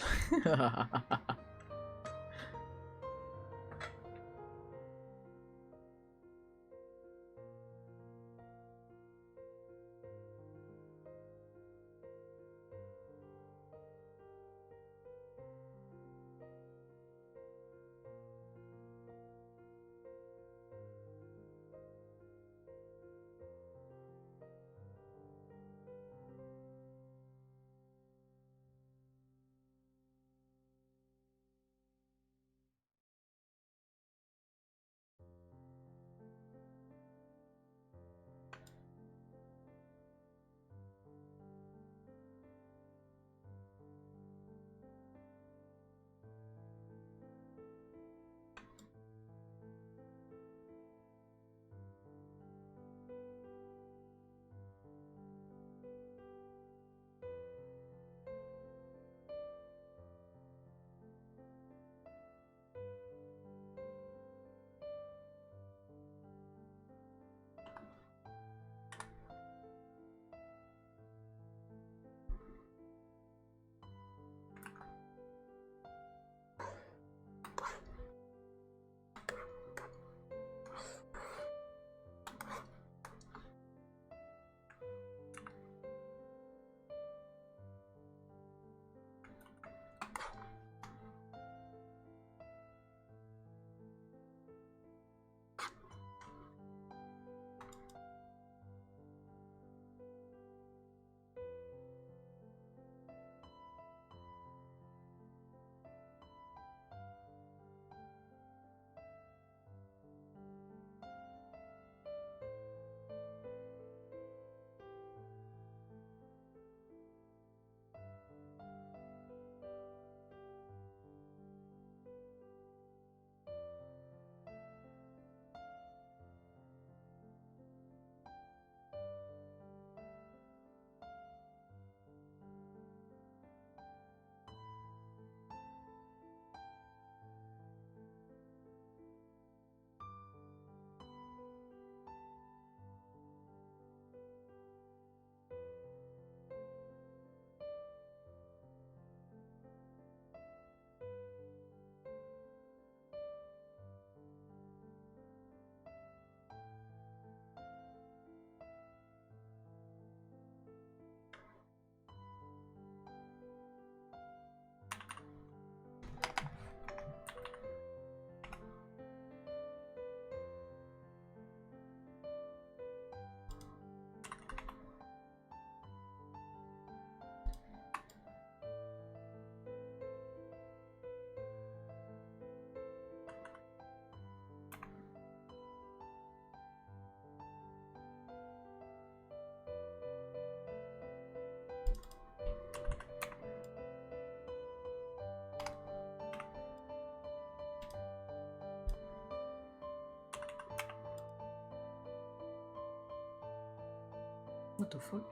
What the fuck?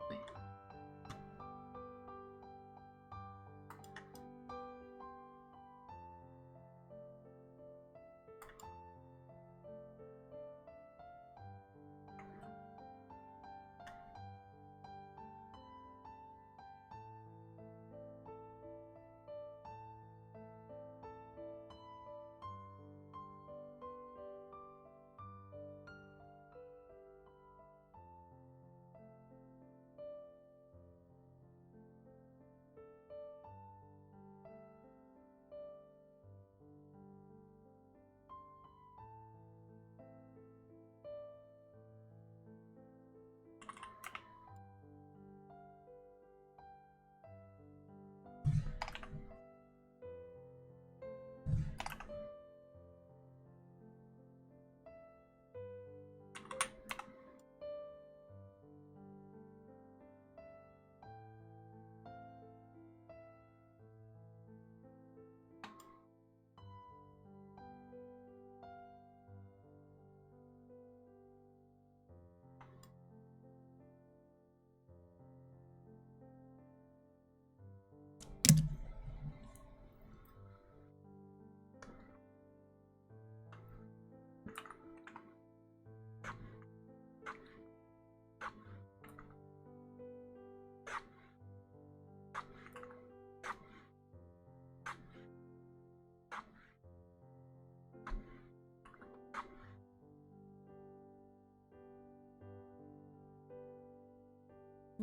Wait.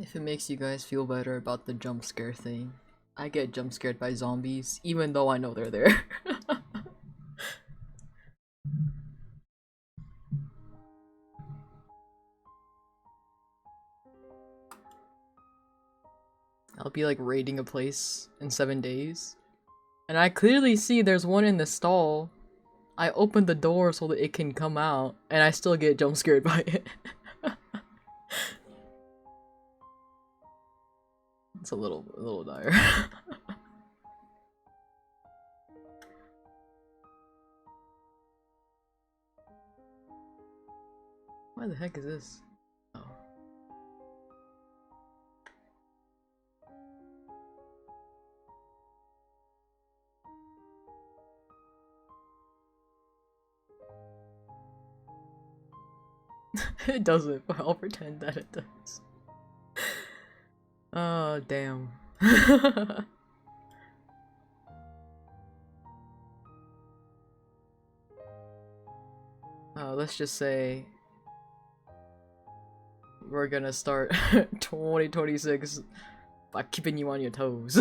If it makes you guys feel better about the jump scare thing, I get jump scared by zombies even though I know they're there. I'll be like raiding a place in 7 days, and I clearly see there's one in the stall. I open the door so that it can come out, and I still get jump scared by it. It's a little dire. Why the heck is this? Oh. It doesn't, but I'll pretend that it does. Oh, damn. Let's just say we're gonna start 2026 by keeping you on your toes.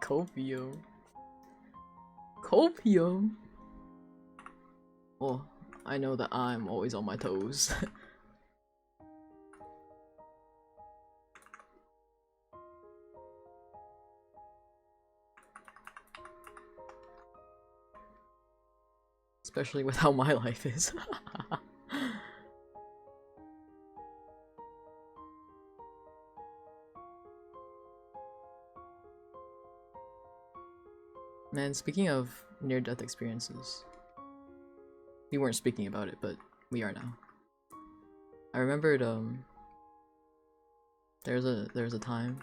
Copium. Copium? Well, I know that I'm always on my toes. Especially with how my life is. Man, speaking of near-death experiences, we weren't speaking about it, but we are now. I remembered, there's a time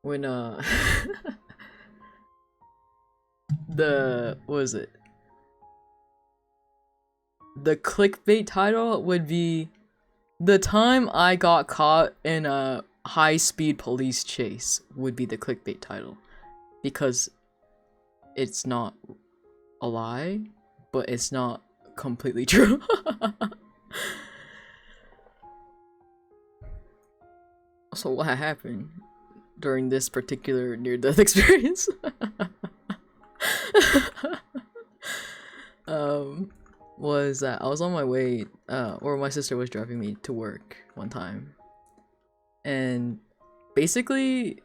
when, what was it? The clickbait title would be, "The time I got caught in a high-speed police chase," would be the clickbait title. Because it's not a lie, but it's not completely true. So what happened during this particular near-death experience? Was that I was on my way, or my sister was driving me to work one time, and basically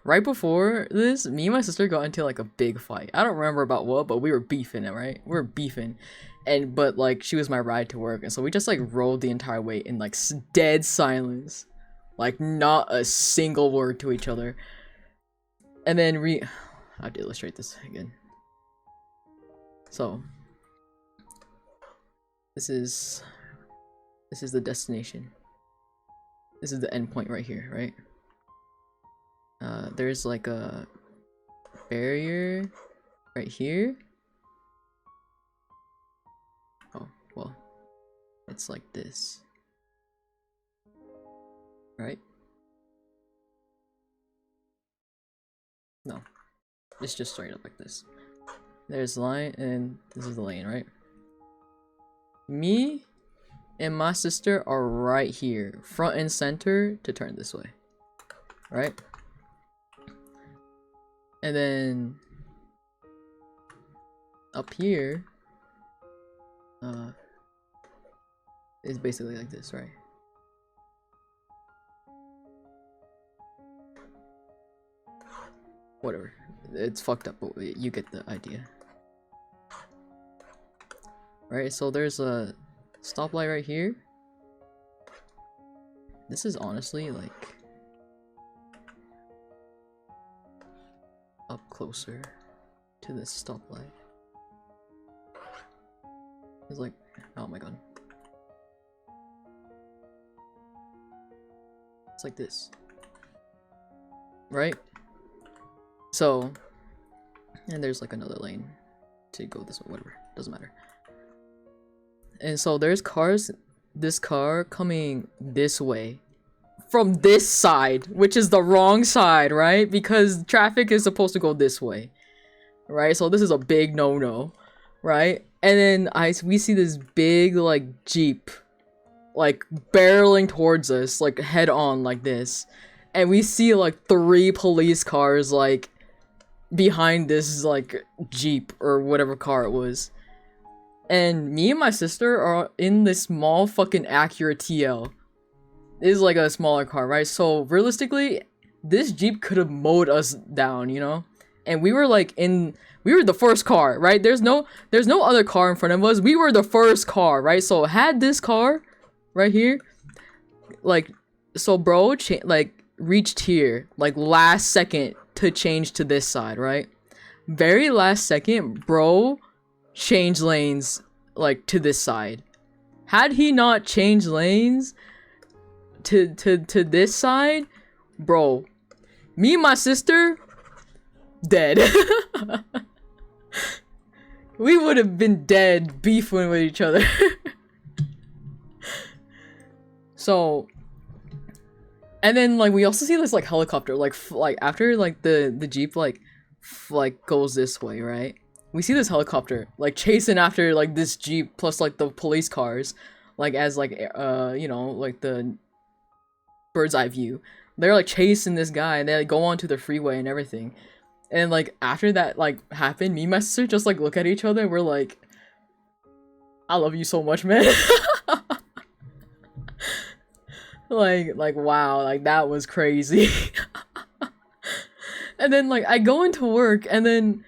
right before this, me and my sister got into like a big fight. I don't remember about what, but we were beefing it, right? We were beefing. But like she was my ride to work, and so we just like rolled the entire way in like dead silence. Like not a single word to each other. And then I have to illustrate this again. So this is the destination. This is the end point right here, right? There's like a barrier right here. Oh, well, it's like this, right? No, it's just straight up like this. There's line, and this is the lane, right? Me and my sister are right here, front and center to turn this way, right? And then up here is basically like this, right? Whatever, it's fucked up, but you get the idea. Right, so there's a stoplight right here. This is honestly like up closer to this stoplight. It's like, oh my god. It's like this. right? So, and there's like another lane to go this way, whatever, doesn't matter. And so there's this car coming this way from this side, which is the wrong side, right? Because traffic is supposed to go this way, right? So this is a big no-no, right? And then we see this big like Jeep like barreling towards us like head on like this, and we see like 3 police cars like behind this like Jeep or whatever car it was. And me and my sister are in this small fucking Acura TL. It is like a smaller car, right? So realistically, this Jeep could have mowed us down, you know? And we were like we were the first car, right? There's no other car in front of us. We were the first car, right? So had this car right here, like, so bro like reached here like last second to change to this side, right? Very last second, bro changed lanes like to this side. Had he not changed lanes to this side, bro, me and my sister dead. We would have been dead beefing with each other. So, and then like we also see this like helicopter like after like the Jeep like goes this way, right? We see this helicopter like chasing after like this Jeep plus like the police cars, like as like you know, like the bird's eye view. They're like chasing this guy and they like, go onto the freeway and everything. And like after that like happened, me and my sister just like look at each other and we're like, I love you so much, man. like wow, like that was crazy. And then like I go into work and then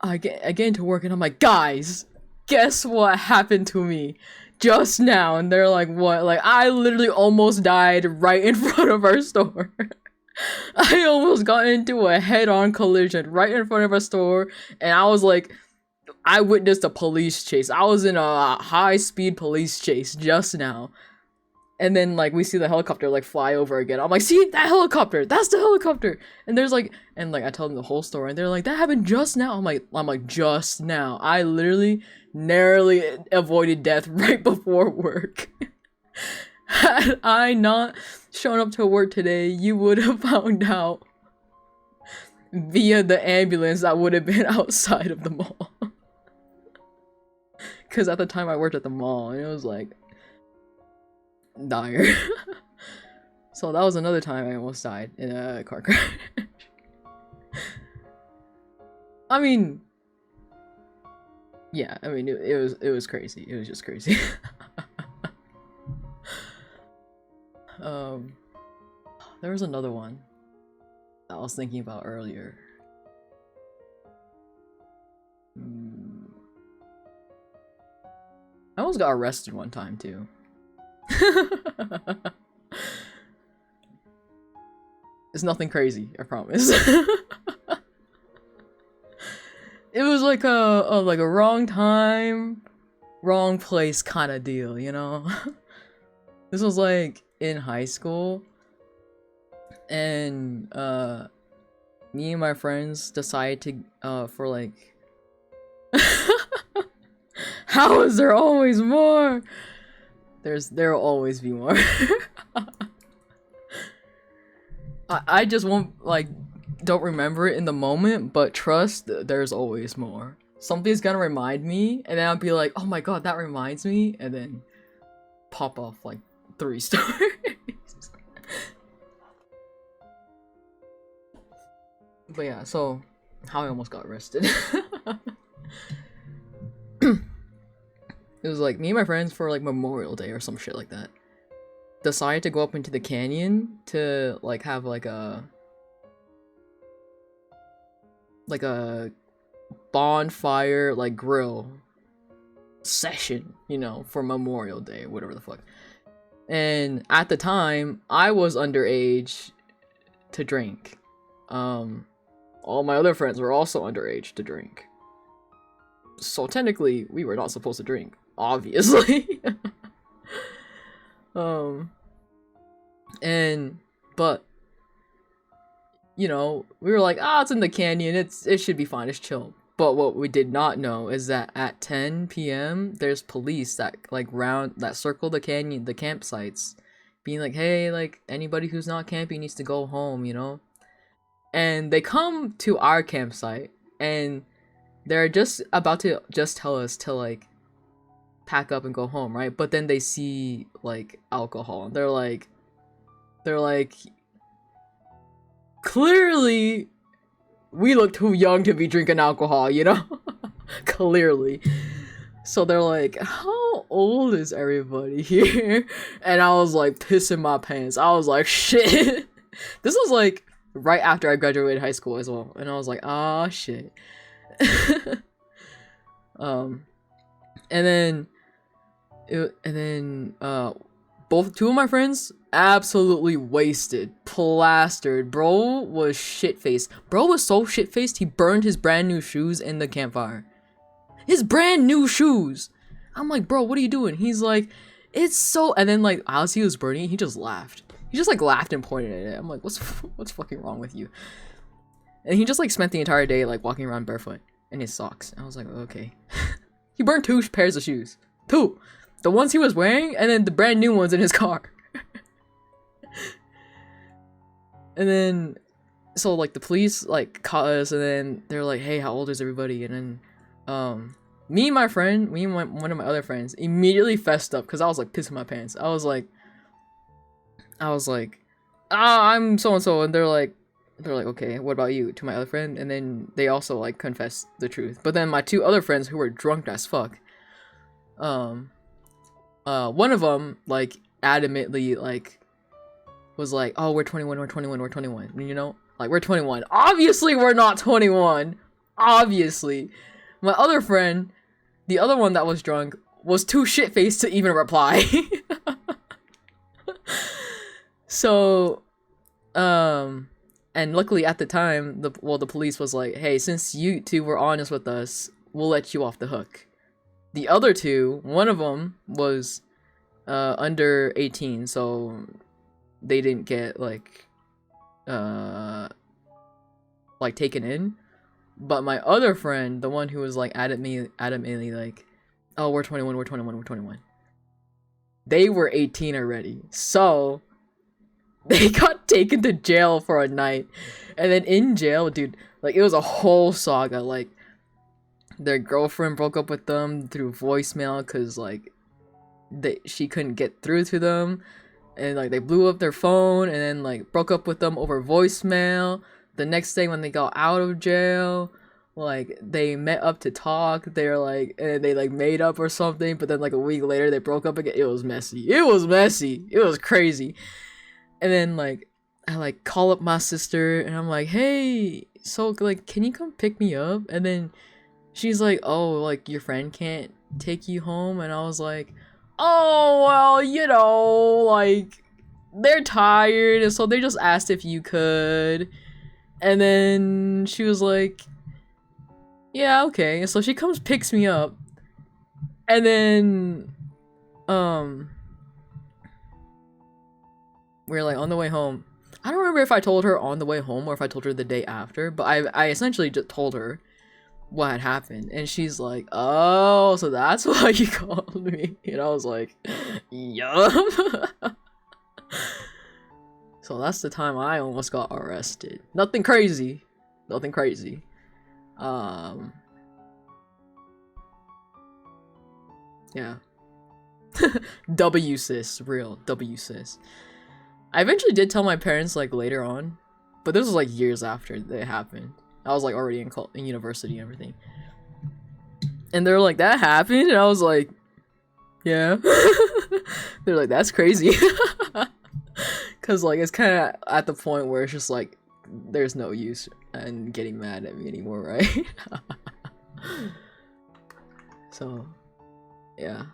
I get into work and I'm like, guys, guess what happened to me just now? And they're like, what? Like I literally almost died right in front of our store. I almost got into a head-on collision right in front of our store, and I was like, I witnessed a police chase. I was in a high-speed police chase just now. And then like we see the helicopter like fly over again. I'm like, see that helicopter? That's the helicopter. And there's like, and like I tell them the whole story, and they're like, that happened just now. I'm like just now. I literally narrowly avoided death right before work. Had I not shown up to work today, you would have found out via the ambulance that would have been outside of the mall. Because at the time I worked at the mall, and it was like dire. So that was another time I almost died in a car crash. I mean, yeah, I mean it was crazy. It was just crazy. There was another one that I was thinking about earlier. I almost got arrested one time too. It's nothing crazy, I promise. It was like a wrong time, wrong place kind of deal, you know? This was like in high school, and me and my friends decided to for like how is there always more? There'll always be more. I just won't like don't remember it in the moment, but trust there's always more. Something's gonna remind me, and then I'll be like, oh my god, that reminds me, and then pop off like 3 stories. But yeah, so how I almost got arrested. It was like me and my friends for like Memorial Day or some shit like that. Decided to go up into the canyon to like have like a bonfire like grill session, you know, for Memorial Day or whatever the fuck. And at the time, I was underage to drink. All my other friends were also underage to drink. So technically, we were not supposed to drink, obviously. But you know, we were like, ah, it's in the canyon. It should be fine. It's chill. But what we did not know is that at 10 p.m. there's police that like round that circle the canyon, the campsites, being like, hey, like anybody who's not camping needs to go home, you know. And they come to our campsite and they're just about to just tell us to like pack up and go home, right? But then they see like alcohol. They're like clearly we look too young to be drinking alcohol, you know? Clearly. So they're like, how old is everybody here? And I was like pissing my pants. I was like, shit. This was like right after I graduated high school as well. And I was like, ah, shit. um and then both two of my friends absolutely wasted, plastered. Bro was shit-faced. Bro was so shit-faced he burned his brand new shoes in the campfire. His brand new shoes. I'm like, bro, what are you doing? He's like, it's so. And then like as he was burning, he just laughed. He just like laughed and pointed at it. I'm like, what's fucking wrong with you? And he just like spent the entire day like walking around barefoot in his socks. I was like, okay. He burned 2 pairs of shoes. 2. The ones he was wearing, and then the brand new ones in his car. And then, so like the police like caught us, and then they're like, "Hey, how old is everybody?" And then, me and one of my other friends immediately fessed up because I was like pissing my pants. I was like, "Ah, I'm so and so," and they're like, "Okay, what about you?" To my other friend, and then they also like confessed the truth. But then my 2 other friends who were drunk as fuck, one of them like adamantly like was like, oh, we're 21, you know, like we're 21. Obviously we're not 21, obviously. My other friend, the other one that was drunk, was too shit-faced to even reply. So and luckily at the time the police was like, hey, since you 2 were honest with us, we'll let you off the hook. The other 2, one of them was under 18, so they didn't get like taken in. But my other friend, the one who was like adamantly like, oh, we're 21, they were 18 already, so they got taken to jail for a night. And then in jail, dude, like it was a whole saga. Like their girlfriend broke up with them through voicemail because like she couldn't get through to them, and like they blew up their phone and then like broke up with them over voicemail. The next day when they got out of jail, like they met up to talk. They're like, and they like made up or something, but then like a week later they broke up again. It was messy. It was crazy. And then like I like call up my sister and I'm like, hey, so like can you come pick me up? And then she's like, oh, like your friend can't take you home. And I was like, oh, well, you know, like they're tired, and so they just asked if you could. And then she was like, yeah, okay. And so she comes, picks me up, and then we're like on the way home. I don't remember if I told her on the way home or if I told her the day after, but I essentially just told her what had happened, and she's like, oh, so that's why you called me. And I was like, yup. So that's the time I almost got arrested. Nothing crazy. Yeah. W sis, real W sis. I eventually did tell my parents like later on, but this was like years after it happened. I was like already in university and everything. And they're like, that happened? And I was like, yeah. They're like, that's crazy. Cause like it's kind of at the point where it's just like there's no use in getting mad at me anymore, right? So yeah,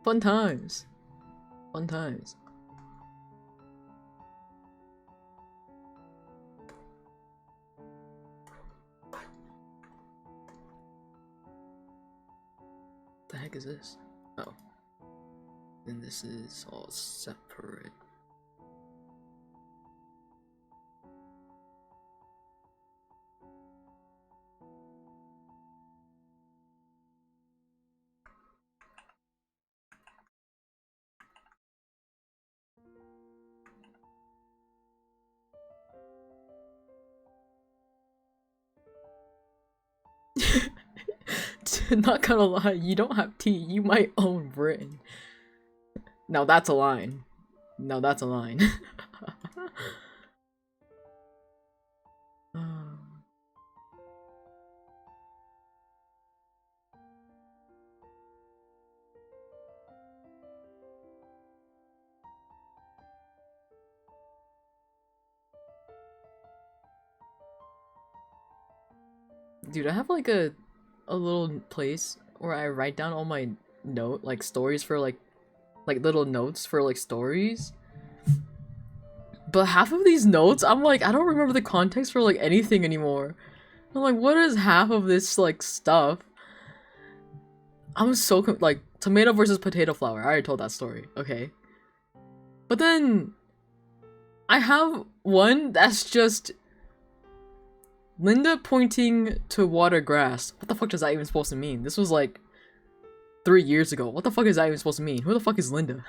fun times. The heck is this? Oh, and this is all separate. Not gonna lie, you don't have tea, you might own Britain. Now that's a line. Now that's a line. Dude, I have like a little place where I write down all my stories for like little notes for like stories. But half of these notes, I'm like, I don't remember the context for like anything anymore. I'm like, what is half of this like stuff? I'm so like tomato versus potato flour. I already told that story. Okay. But then I have one that's just Linda pointing to water grass. What the fuck is that even supposed to mean? This was like 3 years ago. What the fuck is that even supposed to mean? Who the fuck is Linda?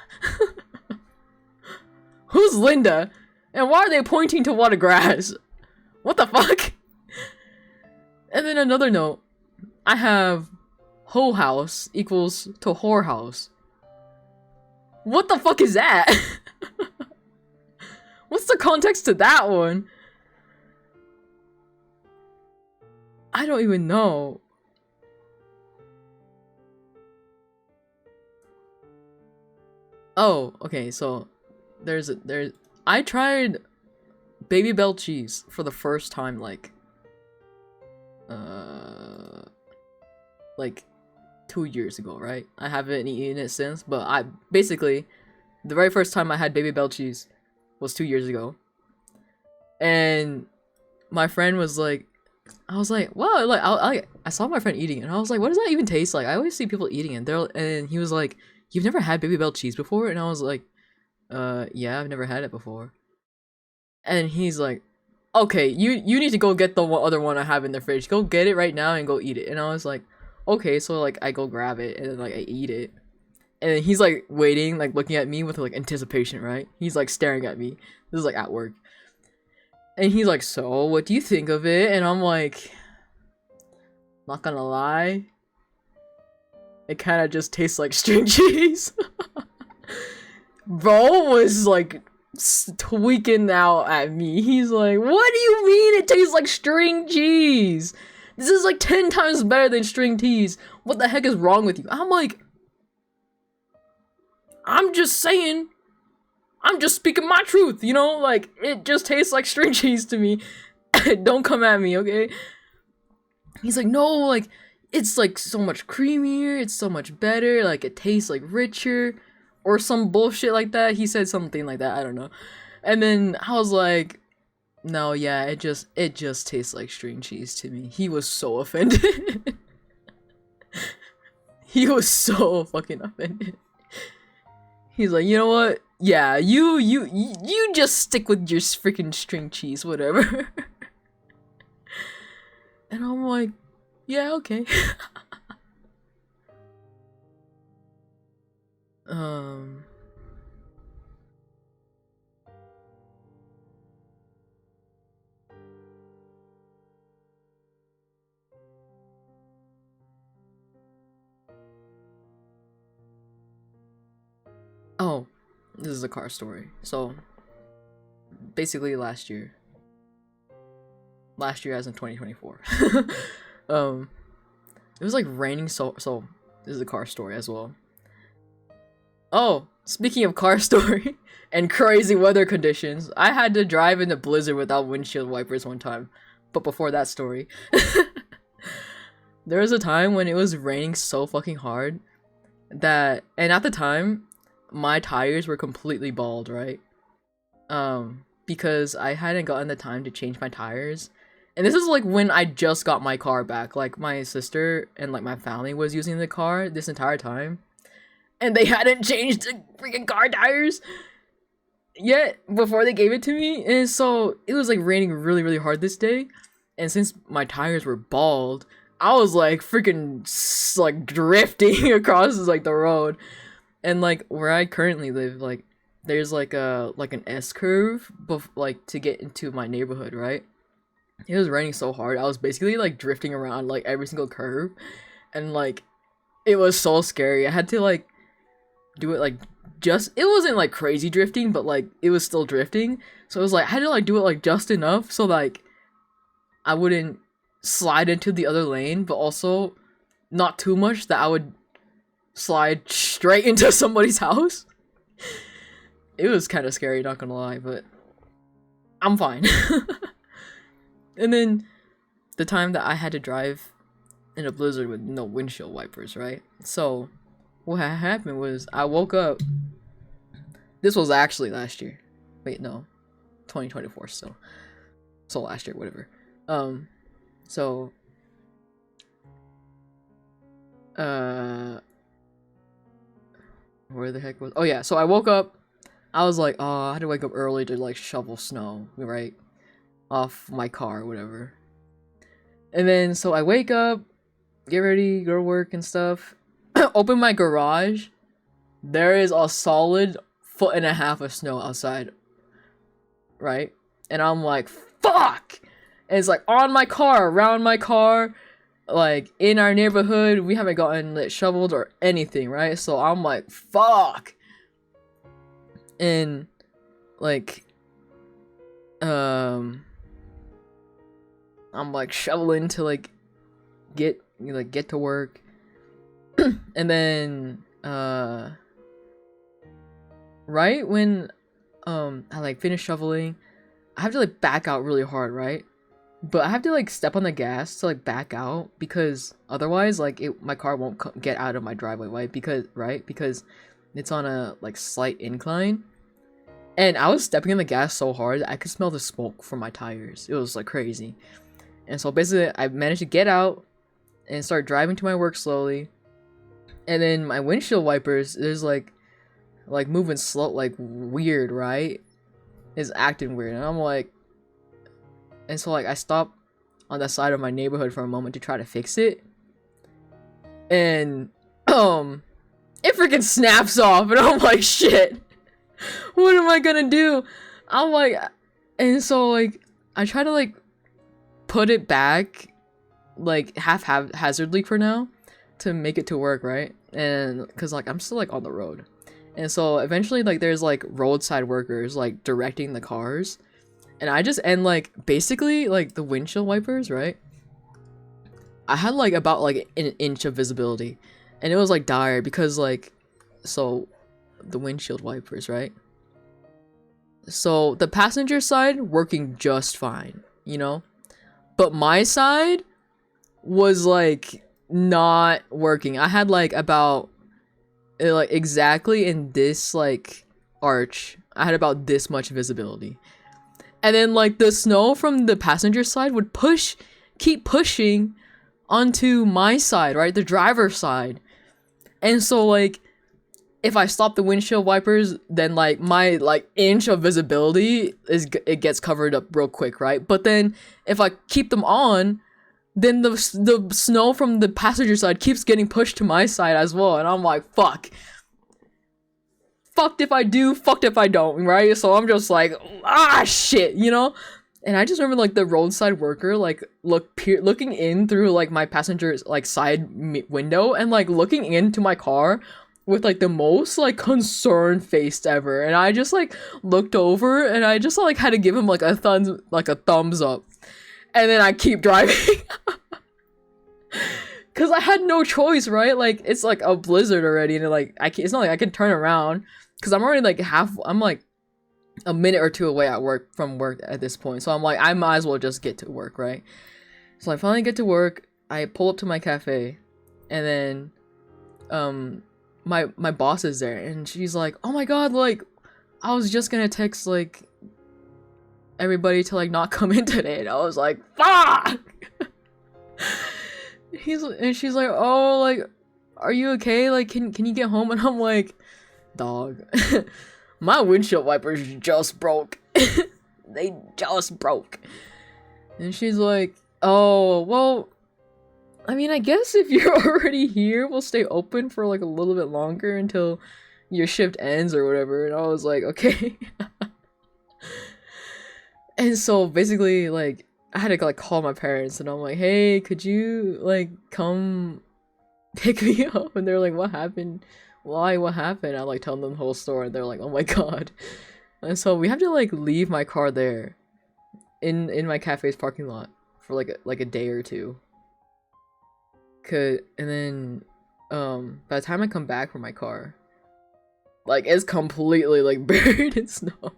Who's Linda? And why are they pointing to water grass? What the fuck? And then another note. I have hoe house equals to whorehouse. What the fuck is that? What's the context to that one? I don't even know. Oh, okay, so there's I tried Baby Bell cheese for the first time like 2 years ago, right? I haven't eaten it since, but I basically the very first time I had Baby Bell cheese was 2 years ago. And my friend was like, I was like, wow, like I saw my friend eating it, and I was like, what does that even taste like? I always see people eating it. And he was like, you've never had Baby Bell cheese before? And I was like, yeah, I've never had it before. And he's like, okay, you need to go get the other one I have in the fridge. Go get it right now and go eat it. And I was like, okay, so like I go grab it and then like I eat it. And then he's like waiting, like looking at me with like anticipation, right? He's like staring at me. This is like at work. And he's like, so what do you think of it? And I'm like, not gonna lie, it kind of just tastes like string cheese. Bro was like tweaking out at me. He's like, what do you mean it tastes like string cheese? This is like 10 times better than string cheese. What the heck is wrong with you? I'm like, I'm just saying. I'm just speaking my truth, you know? Like, it just tastes like string cheese to me. Don't come at me, okay? He's like, no, like, it's like so much creamier. It's so much better. Like, it tastes like richer. Or some bullshit like that. He said something like that. I don't know. And then I was like, no, yeah, it just tastes like string cheese to me. He was so offended. He was so fucking offended. He's like, you know what? Yeah, you just stick with your freaking string cheese, whatever. And I'm like, yeah, okay. Oh, this is a car story. So, basically last year as in 2024, it was like raining so this is a car story as well. Oh, speaking of car story and crazy weather conditions, I had to drive in a blizzard without windshield wipers one time. But before that story, there was a time when it was raining so fucking hard and at the time, my tires were completely bald, right? Because I hadn't gotten the time to change my tires. And this is like when I just got my car back. Like my sister and like my family was using the car this entire time. And they hadn't changed the freaking car tires yet before they gave it to me. And so it was like raining really, really hard this day. And since my tires were bald, I was like freaking like drifting across like the road. And like where I currently live, like there's like an S curve like to get into my neighborhood, right? It was raining so hard, I was basically like drifting around like every single curve. and like it was so scary. I had to like do it like just it wasn't like crazy drifting, but like it was still drifting. So it was like I had to like do it like just enough so like I wouldn't slide into the other lane, but also not too much that I would slide straight into somebody's house. It was kind of scary, not gonna lie, but I'm fine. And then the time that I had to drive in a blizzard with no windshield wipers, right? So what happened was I woke up. This was actually last year. Wait, no, 2024 still. So last year, whatever. So where the heck was? Oh yeah, so I woke up. I was like, oh, I had to wake up early to like shovel snow, right, off my car or whatever. And then so I wake up, get ready, go to work and stuff. Open my garage. There is a solid 1.5 feet of snow outside, right? And I'm like, fuck! And it's like on my car, around my car, like in our neighborhood. We haven't gotten it shoveled or anything, right? So I'm like, fuck! And like, I'm like shoveling to like get to work. And then right when I like finish shoveling, I have to like back out really hard, right? But I have to like step on the gas to like back out because otherwise like my car won't get out of my driveway, right? Because it's on a like slight incline. And I was stepping on the gas so hard that I could smell the smoke from my tires. It was like crazy. And so basically I managed to get out and start driving to my work slowly. And then my windshield wipers, there's like moving slow, like weird, right? Is acting weird. And I'm like, and so like I stopped on the side of my neighborhood for a moment to try to fix it. And it freaking snaps off. And I'm like, shit, what am I gonna do? I'm like, and so like I try to like put it back like haphazardly for now to make it to work, right? And because like I'm still like on the road, and so eventually like there's like roadside workers like directing the cars, and I just and like basically like the windshield wipers, right? I had like about like an inch of visibility, and it was like dire because like so the windshield wipers, right? So the passenger side working just fine, you know, but my side was like not working. I had like about like exactly in this like arch, I had about this much visibility, and then like the snow from the passenger side would keep pushing onto my side, right, the driver's side. And so like if I stop the windshield wipers, then like my like inch of visibility it gets covered up real quick, right? But then if I keep them on, then the snow from the passenger side keeps getting pushed to my side as well. And I'm like, fuck. Fucked if I do, fucked if I don't, right? So I'm just like, shit, you know? And I just remember like the roadside worker like looking in through like my passenger's like side window and like looking into my car with like the most like concerned face ever. And I just like looked over and I just like had to give him like a thumbs up. And then I keep driving. Cause I had no choice, right? Like it's like a blizzard already, and like it's not like I can turn around. Cause I'm already like I'm like a minute or two away from work at this point. So I'm like, I might as well just get to work, right? So I finally get to work. I pull up to my cafe, and then my boss is there, and she's like, oh my god, like I was just gonna text like everybody to like not come in today. And I was like, fuck. She's like, oh, like, are you okay? Like, can you get home? And I'm like, dog, my windshield wipers just broke. They just broke. And she's like, oh, well, I mean, I guess if you're already here, we'll stay open for like a little bit longer until your shift ends or whatever. And I was like, okay. And so basically, like, I had to like call my parents, and I'm like, hey, could you like come pick me up, and they're like, "What happened? Why? What happened?" I like tell them the whole story, and they're like, "Oh my god!" And so we have to like leave my car there, in my cafe's parking lot for like a day or two. And then, by the time I come back from my car, like it's completely like buried in snow.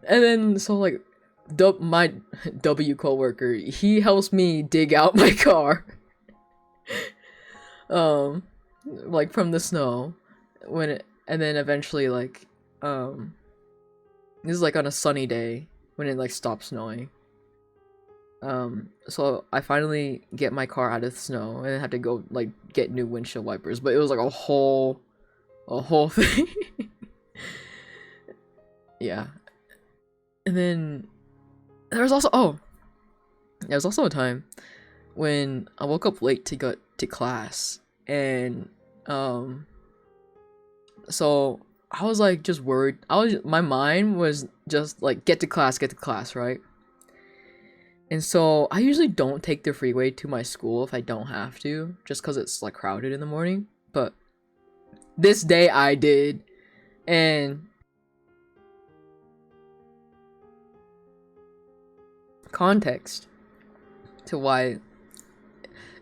And then so like, my W coworker, he helps me dig out my car. Like from the snow, and then eventually like, this is like on a sunny day when it like stops snowing. So I finally get my car out of the snow and I had to go like get new windshield wipers, but it was like a whole thing. Yeah. And then there was also a time when I woke up late to go to class, and so I was like just worried. My mind was just like get to class, right? And so I usually don't take the freeway to my school if I don't have to, just because it's like crowded in the morning. But this day I did, and context to why.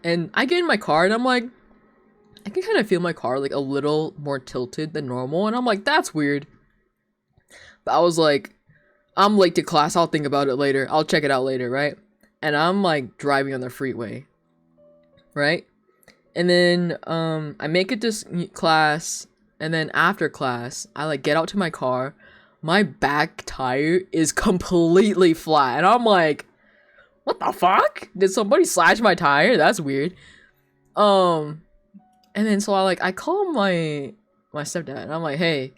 And I get in my car and I'm like, I can kind of feel my car like a little more tilted than normal, and I'm like, that's weird. But I was like, I'm late to class, I'll think about it later. I'll check it out later, right? And I'm like driving on the freeway, right? And then I make it to class, and then after class, I like get out to my car. My back tire is completely flat, and I'm like, what the fuck? Did somebody slash my tire? That's weird. And then so I call my stepdad, and I'm like, hey,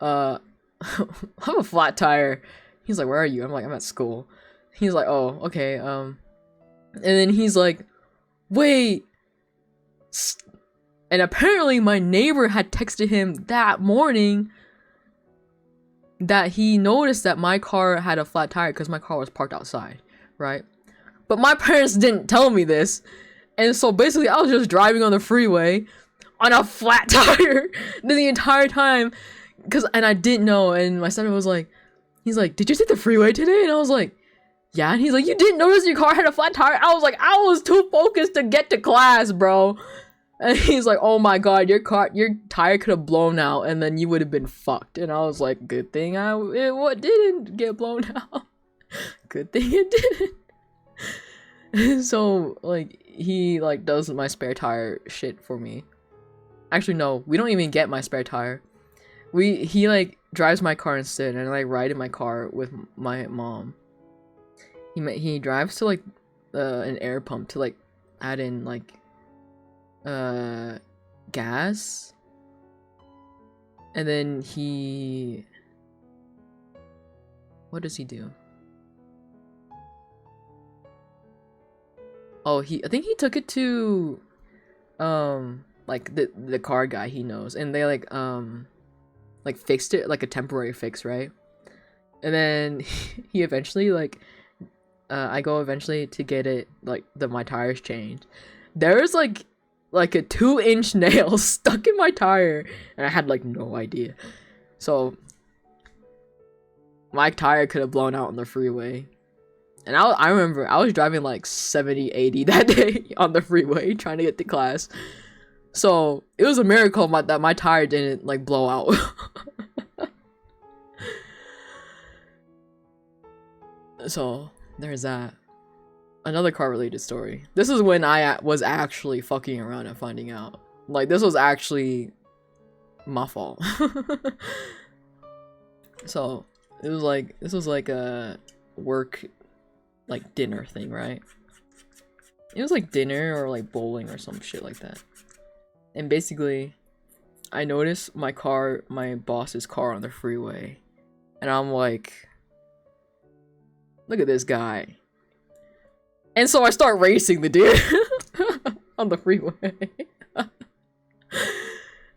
I have a flat tire. He's like, where are you? I'm like, I'm at school. He's like, oh, okay. And then he's like, wait. And apparently my neighbor had texted him that morning that he noticed that my car had a flat tire because my car was parked outside, right? But my parents didn't tell me this. And so basically I was just driving on the freeway on a flat tire the entire time. And I didn't know. And my stepdad was like, he's like, did you take the freeway today? And I was like, yeah. And he's like, you didn't notice your car had a flat tire? I was like, I was too focused to get to class, bro. And he's like, oh my god, your tire could have blown out and then you would have been fucked. And I was like, good thing it didn't get blown out. Good thing it didn't. So like he like does my spare tire shit for me. Actually no, we don't even get my spare tire. He like drives my car instead, and I like ride in my car with my mom. He drives to like an air pump to like add in like gas, and then what does he do? Oh, I think he took it to like the car guy he knows, and they like fixed it, like a temporary fix, right? And then he eventually like I go eventually to get it like my tires changed. There's like a 2-inch nail stuck in my tire, and I had like no idea. So my tire could have blown out on the freeway. And I remember I was driving like 70, 80 that day on the freeway trying to get to class. So it was a miracle that my tire didn't like blow out. So there's that. Another car related story. This is when I was actually fucking around and finding out. Like this was actually my fault. So this was like a work like dinner thing, right? It was like dinner or like bowling or some shit like that. And basically I noticed my boss's car on the freeway, and I'm like, look at this guy. And so I start racing the dude on the freeway.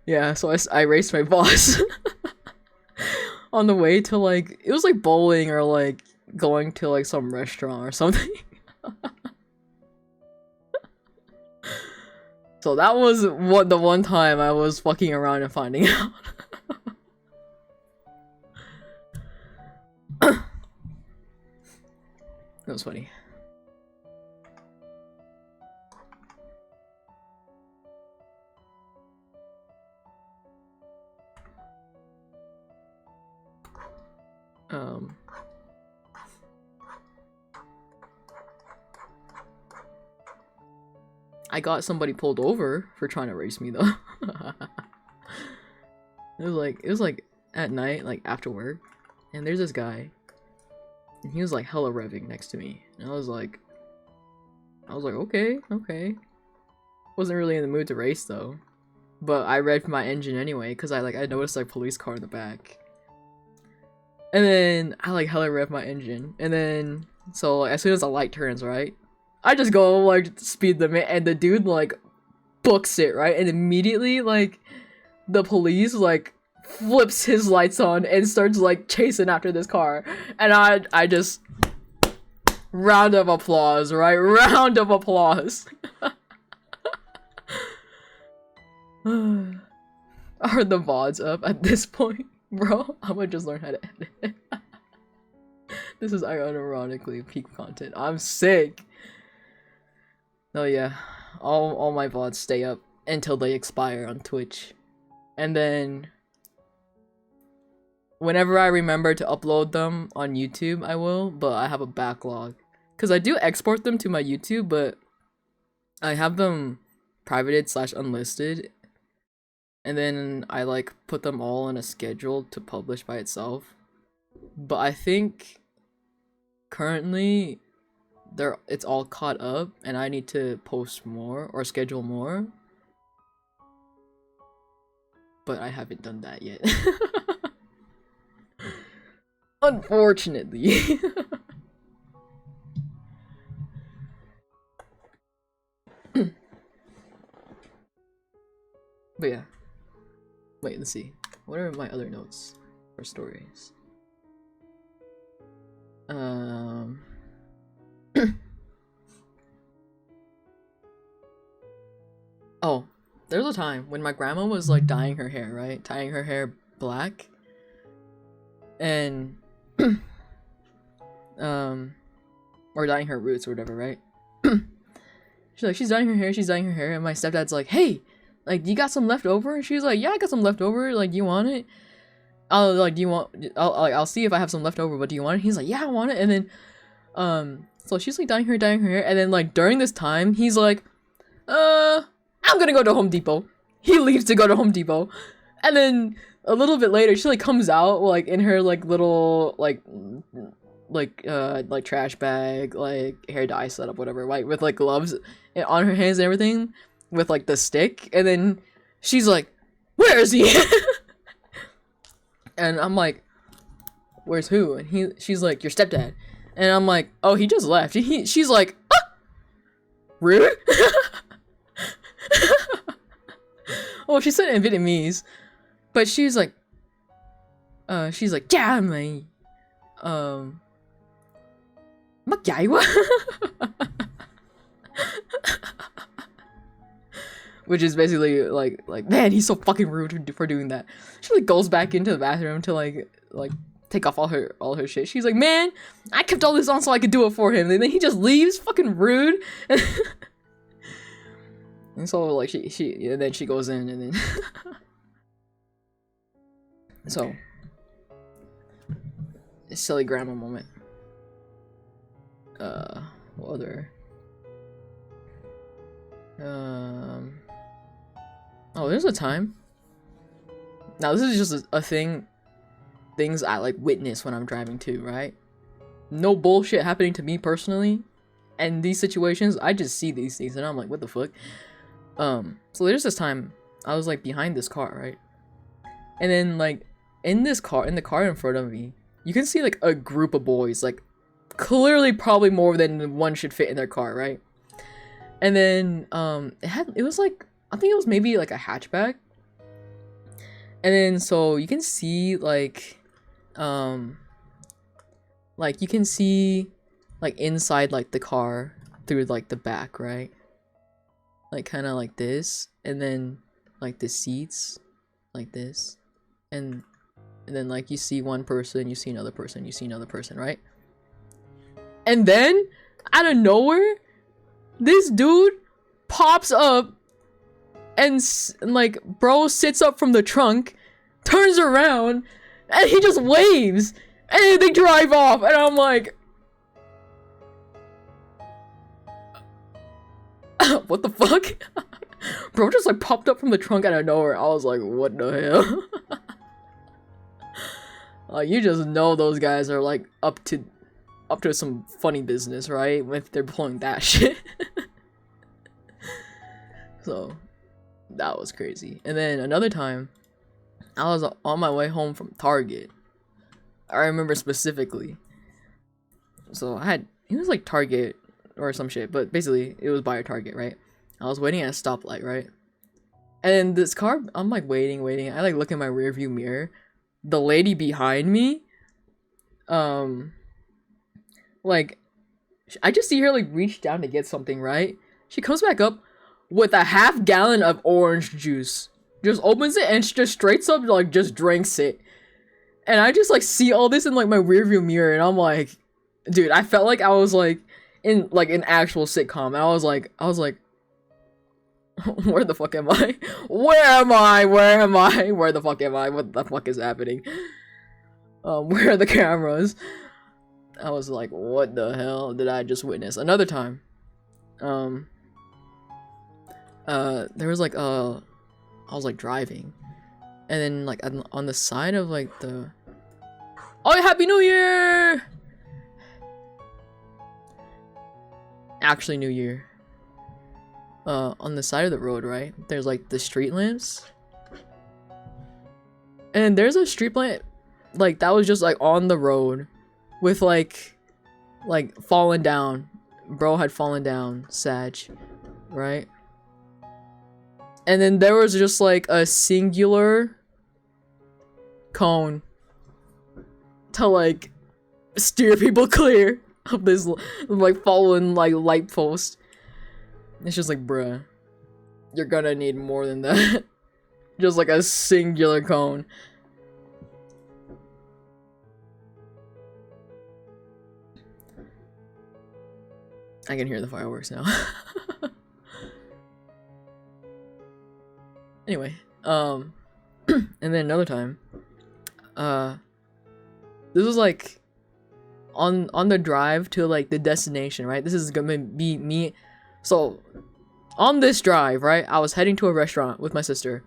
Yeah, so I raced my boss on the way to like, it was like bowling or like going to like some restaurant or something. So that was what the one time I was fucking around and finding out. That was funny. I got somebody pulled over for trying to race me though. It was like at night, like after work, and there's this guy, and he was like hella revving next to me, and I was like, okay. Wasn't really in the mood to race though, but I revved my engine anyway because I noticed like police car in the back, and then I like hella revved my engine, and then so like, as soon as the light turns right, I just go like speed limit, and the dude like books it right, and immediately like the police like flips his lights on and starts like chasing after this car, and I just round of applause, right? Round of applause. Are the VODs up at this point, bro? I'm gonna just learn how to edit. This is unironically peak content. I'm sick. Oh yeah, all my VODs stay up until they expire on Twitch, and then whenever I remember to upload them on YouTube, I will, but I have a backlog. Because I do export them to my YouTube, but I have them privated / unlisted, and then I like put them all in a schedule to publish by itself. But I think currently it's all caught up, and I need to post more or schedule more. But I haven't done that yet. Unfortunately. But yeah. Wait, let's see. What are my other notes or stories? Oh, there was a time when my grandma was like dyeing her hair, right? Tying her hair black. And or dyeing her roots or whatever, right? she's dyeing her hair, and my stepdad's like, hey, like, you got some left over? And she was like, yeah, I got some left over, like, you want it? I'll see if I have some left over, but do you want it? He's like, yeah, I want it. And then so she's like dyeing her hair, and then like during this time he's like, I'm gonna go to Home Depot. He leaves to go to Home Depot, and then a little bit later she like comes out like in her like little like trash bag, like hair dye setup, whatever, like with like gloves on her hands and everything, with like the stick, and then she's like, where is he? And I'm like, where's who? And she's like, your stepdad. And I'm like, oh, he just left. She's like, ah! Rude? Well, she said it in Vietnamese, but she's like, cha mày, mắc dạy quá. Which is basically like, man, he's so fucking rude for doing that. She like goes back into the bathroom to like take off all her shit. She's like, man, I kept all this on so I could do it for him, and then he just leaves, fucking rude. And so like she and then she goes in, and then so a silly grandma moment. What other? Oh, there's a time. Now this is just a things I like witness when I'm driving too, right? No bullshit happening to me personally, and these situations, I just see these things and I'm like, what the fuck? So there's this time I was like behind this car, right? And then like in the car in front of me, you can see like a group of boys, like clearly probably more than one should fit in their car, right? And then it was like, I think it was maybe like a hatchback. And then so you can see like you can see like inside like the car through like the back, right? like kind of like this, and then like the seats like this, and then like you see one person, you see another person, you see another person, right? And then out of nowhere, this dude pops up and like bro sits up from the trunk, turns around, and he just waves, and they drive off, and I'm like, what the fuck? Bro just like popped up from the trunk out of nowhere. I was like, what the hell? Like, you just know those guys are like up to some funny business, right? If they're pulling that shit. So that was crazy. And then another time, I was on my way home from Target. I remember specifically. So it was like Target or some shit, but basically it was by a Target, right? I was waiting at a stoplight, right? And this car, I'm like waiting. I like look in my rearview mirror. The lady behind me, like, I just see her like reach down to get something, right? She comes back up with a half gallon of orange juice. Just opens it and just straight up like just drinks it. And I just like see all this in like my rearview mirror, and I'm like, dude, I felt like I was like in like an actual sitcom. And I was like, where the fuck am I? Where am I? Where the fuck am I? What the fuck is happening? Where are the cameras? I was like, what the hell did I just witness? Another time, there was like I was like driving, and then like on the side of like the, oh, Happy New Year! Actually, New Year. On the side of the road, right? There's like the street lamps, and there's a street lamp like that was just like on the road with like fallen down. Bro had fallen down, Sag, right? And then there was just like a singular cone to like steer people clear of this like fallen like light post. It's just like, bruh, you're gonna need more than that. Just like a singular cone. I can hear the fireworks now. Anyway, and then another time, this was like on the drive to like the destination, right? This is gonna be me. So on this drive, right, I was heading to a restaurant with my sister.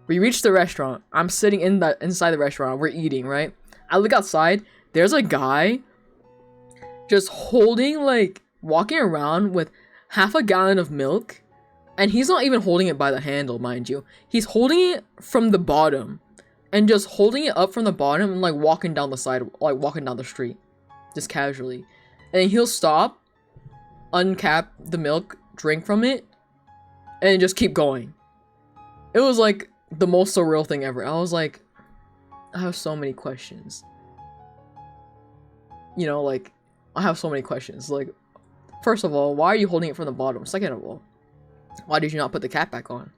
We reached the restaurant. I'm sitting inside the restaurant. We're eating, right? I look outside. There's a guy just holding like walking around with half a gallon of milk, and he's not even holding it by the handle, mind you. He's holding it from the bottom and just holding it up from the bottom and like walking down the side, like walking down the street just casually. And he'll stop, uncap the milk, drink from it, and just keep going. It was like the most surreal thing ever. I was like, I have so many questions. You know, like, I have so many questions. Like, first of all, why are you holding it from the bottom? Second of all, why did you not put the cap back on?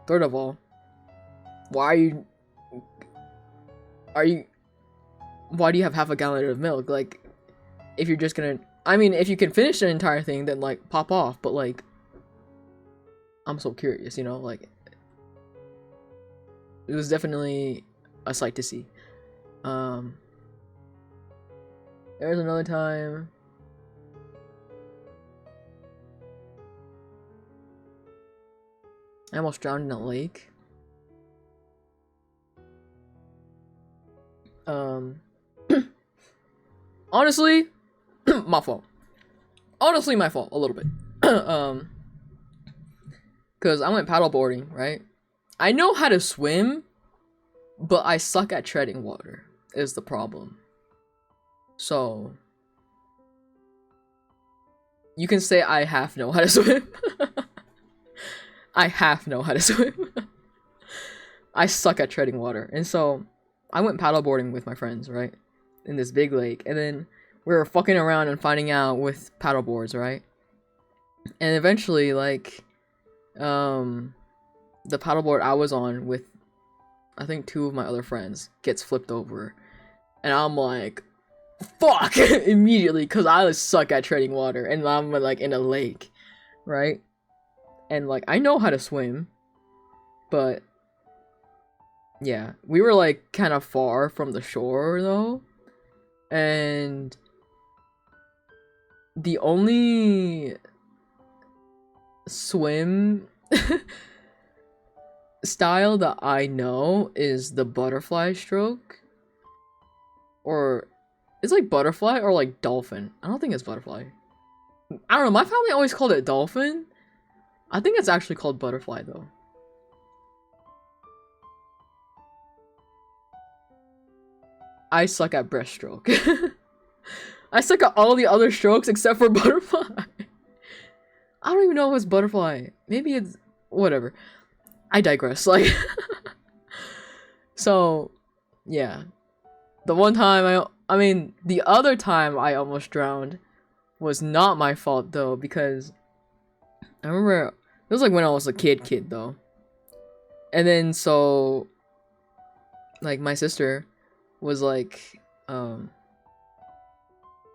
Third of all, why do you have half a gallon of milk? Like, if you're just gonna, I mean, if you can finish the entire thing, then like pop off. But like, I'm so curious, you know, like, it was definitely a sight to see. There was another time. I almost drowned in a lake. Honestly, my fault. Honestly, my fault a little bit. Cause I went paddleboarding, right? I know how to swim, but I suck at treading water, is the problem. So you can say I half know how to swim. I half know how to swim. I suck at treading water. And so I went paddleboarding with my friends, right? In this big lake. And then we were fucking around and finding out with paddleboards, right? And eventually, like, the paddleboard I was on with, I think, 2 of my other friends gets flipped over, and I'm like, fuck, immediately, because I suck at treading water, and I'm like in a lake, right? And like I know how to swim, but yeah, we were like kind of far from the shore though, and the only swim style that I know is the butterfly stroke, or it's like butterfly or like dolphin. I don't think it's butterfly. I don't know, my family always called it dolphin. I think it's actually called butterfly though. I suck at breaststroke. I suck at all the other strokes except for butterfly. I don't even know if it's butterfly. Maybe it's whatever. I digress. Like, so yeah, the one time I mean, the other time I almost drowned was not my fault though, because I remember it was like when I was a kid though, and then so like my sister was like oh,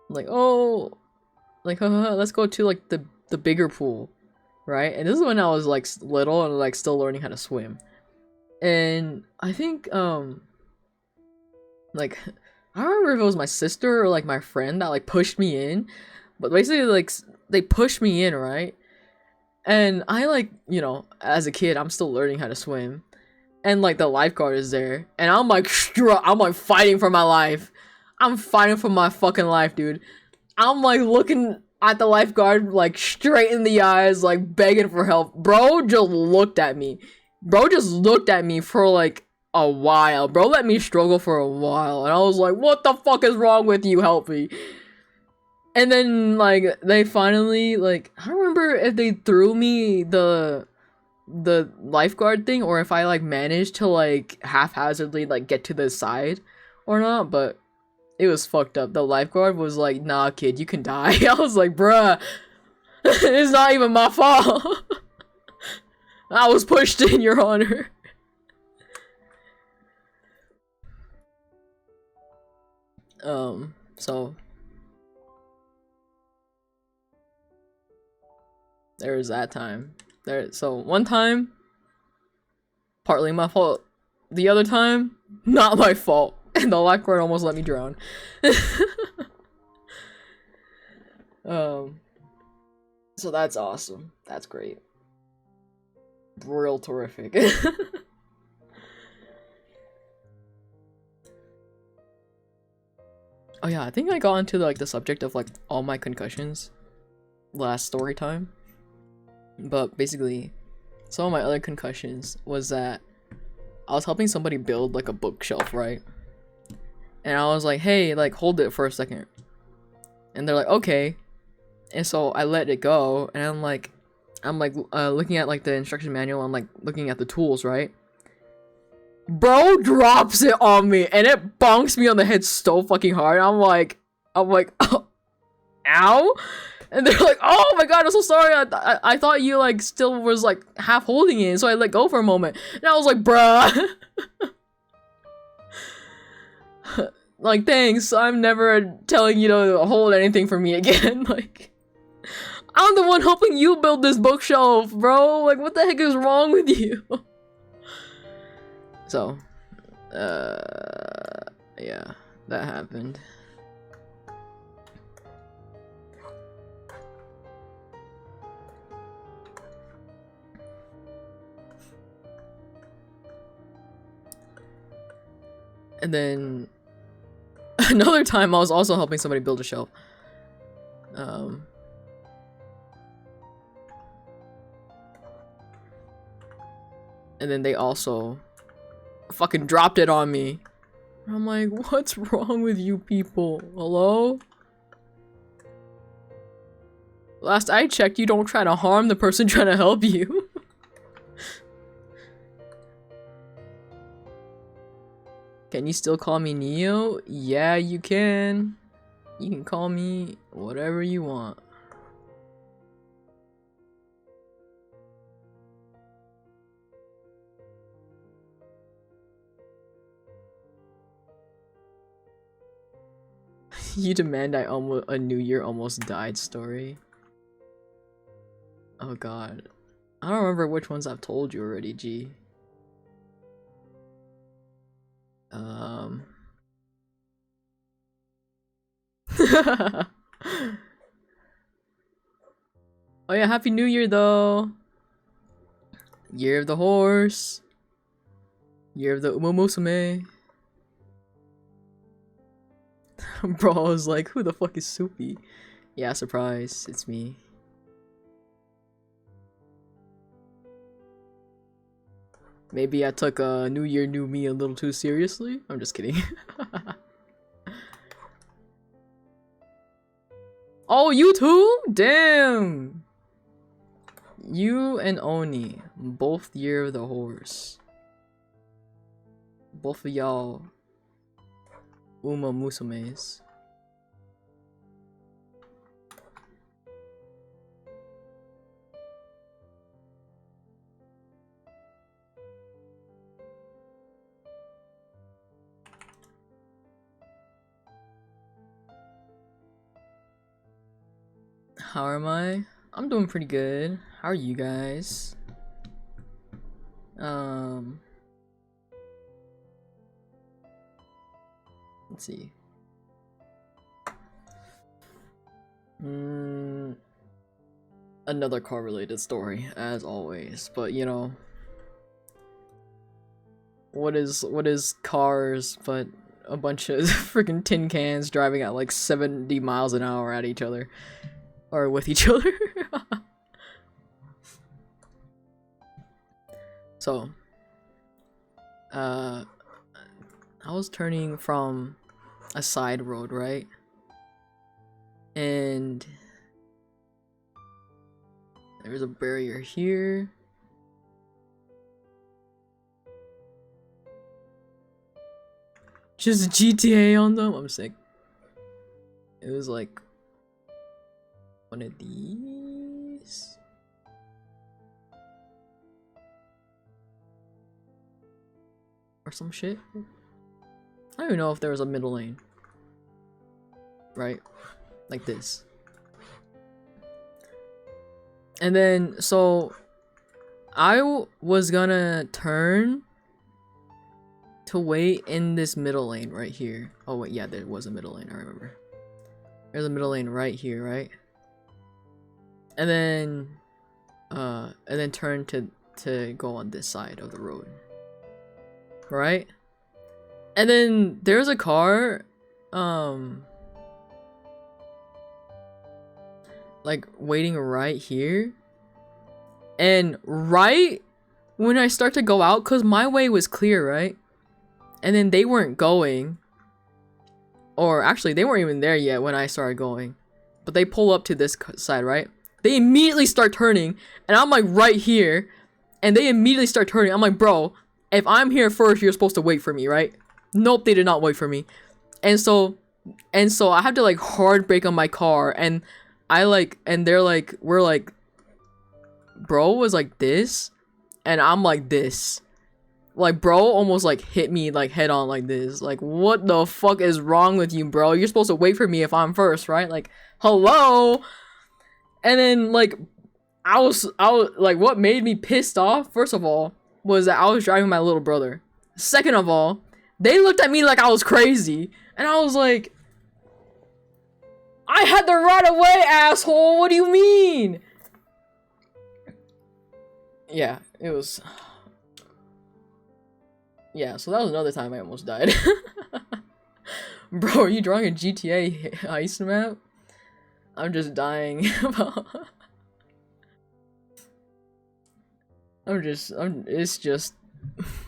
like let's go to like the bigger pool, right? And this is when I was like little and like still learning how to swim, and I think like I don't remember if it was my sister or like my friend that like pushed me in, but basically like they pushed me in, right? And I like, you know, as a kid I'm still learning how to swim, and like the lifeguard is there, and I'm like I'm like fighting for my life. I'm fighting for my fucking life, dude. I'm like looking at the lifeguard like straight in the eyes, like begging for help. Bro just looked at me. Bro just looked at me for like a while. Bro let me struggle for a while, and I was like, what the fuck is wrong with you? Help me. And then like they finally, like, I don't remember if they threw me the lifeguard thing or if I like managed to like haphazardly like get to the side or not, but it was fucked up. The lifeguard was like, nah kid, you can die. I was like, bruh, it's not even my fault. I was pushed in, your honor. So there was that time. So one time, partly my fault. The other time, not my fault. And the lifeguard almost let me drown. So that's awesome. That's great. Real terrific. Oh yeah, I think I got into like the subject of like all my concussions last story time. But basically, some of my other concussions was that I was helping somebody build like a bookshelf, right? And I was like, hey, like hold it for a second. And they're like, okay. And so I let it go, and I'm like looking at like the instruction manual, I'm like looking at the tools, right? Bro drops it on me, and it bonks me on the head so fucking hard. I'm like, oh, ow. And they're like, oh my god, I'm so sorry. I thought you like still was like half holding it, so I let go for a moment. And I was like, bruh. Like, thanks. I'm never telling you to hold anything for me again. Like, I'm the one helping you build this bookshelf, bro. Like, what the heck is wrong with you? So, yeah, that happened. And then another time I was also helping somebody build a shelf. And then they also fucking dropped it on me. I'm like, what's wrong with you people? Hello? Last I checked, you don't try to harm the person trying to help you. Can you still call me Neo? Yeah, you can. You can call me whatever you want. You demand a New Year almost died story. Oh god. I don't remember which ones I've told you already, G. Oh yeah, Happy New Year though! Year of the Horse. Year of the UMAMUSAME. Bro, I was like, who the fuck is Soupy? Yeah, surprise, it's me. Maybe I took New Year, New Me a little too seriously? I'm just kidding. Oh, you too? Damn! You and Oni, both Year of the Horse. Both of y'all UMAMUSAMEs. How am I? I'm doing pretty good. How are you guys? Let's see. Another car related story, as always, but you know, what is cars but a bunch of freaking tin cans driving at like 70 miles an hour at each other, or with each other. So, I was turning from a side road, right? And there's a barrier here. Just GTA on them. I'm sick. It was like one of these. Or some shit. I don't even know if there was a middle lane. Right? Like this. And then, so I was gonna turn to wait in this middle lane right here. Oh wait, yeah, there was a middle lane, I remember. There's a middle lane right here, right? And then turn to go on this side of the road. Right? And then there's a car, like waiting right here. And right when I start to go out, cause my way was clear, right? And then they weren't going. Or actually, they weren't even there yet when I started going. But they pull up to this side, right? They immediately start turning, and I'm like right here. And they immediately start turning. I'm like, bro, if I'm here first, you're supposed to wait for me, right? Nope, they did not wait for me. And so I had to like hard brake on my car, and they're like, we're like, bro was like this, and I'm like this. Like, bro almost like hit me like head on like this. Like, what the fuck is wrong with you, bro? You're supposed to wait for me if I'm first, right? Like, hello? And then like, I was like, what made me pissed off, first of all, was that I was driving my little brother. Second of all, they looked at me like I was crazy. And I was like, I had the right of way, asshole! What do you mean? Yeah, it was... Yeah, so that was another time I almost died. Bro, are you drawing a GTA heist map? I'm just dying. It's just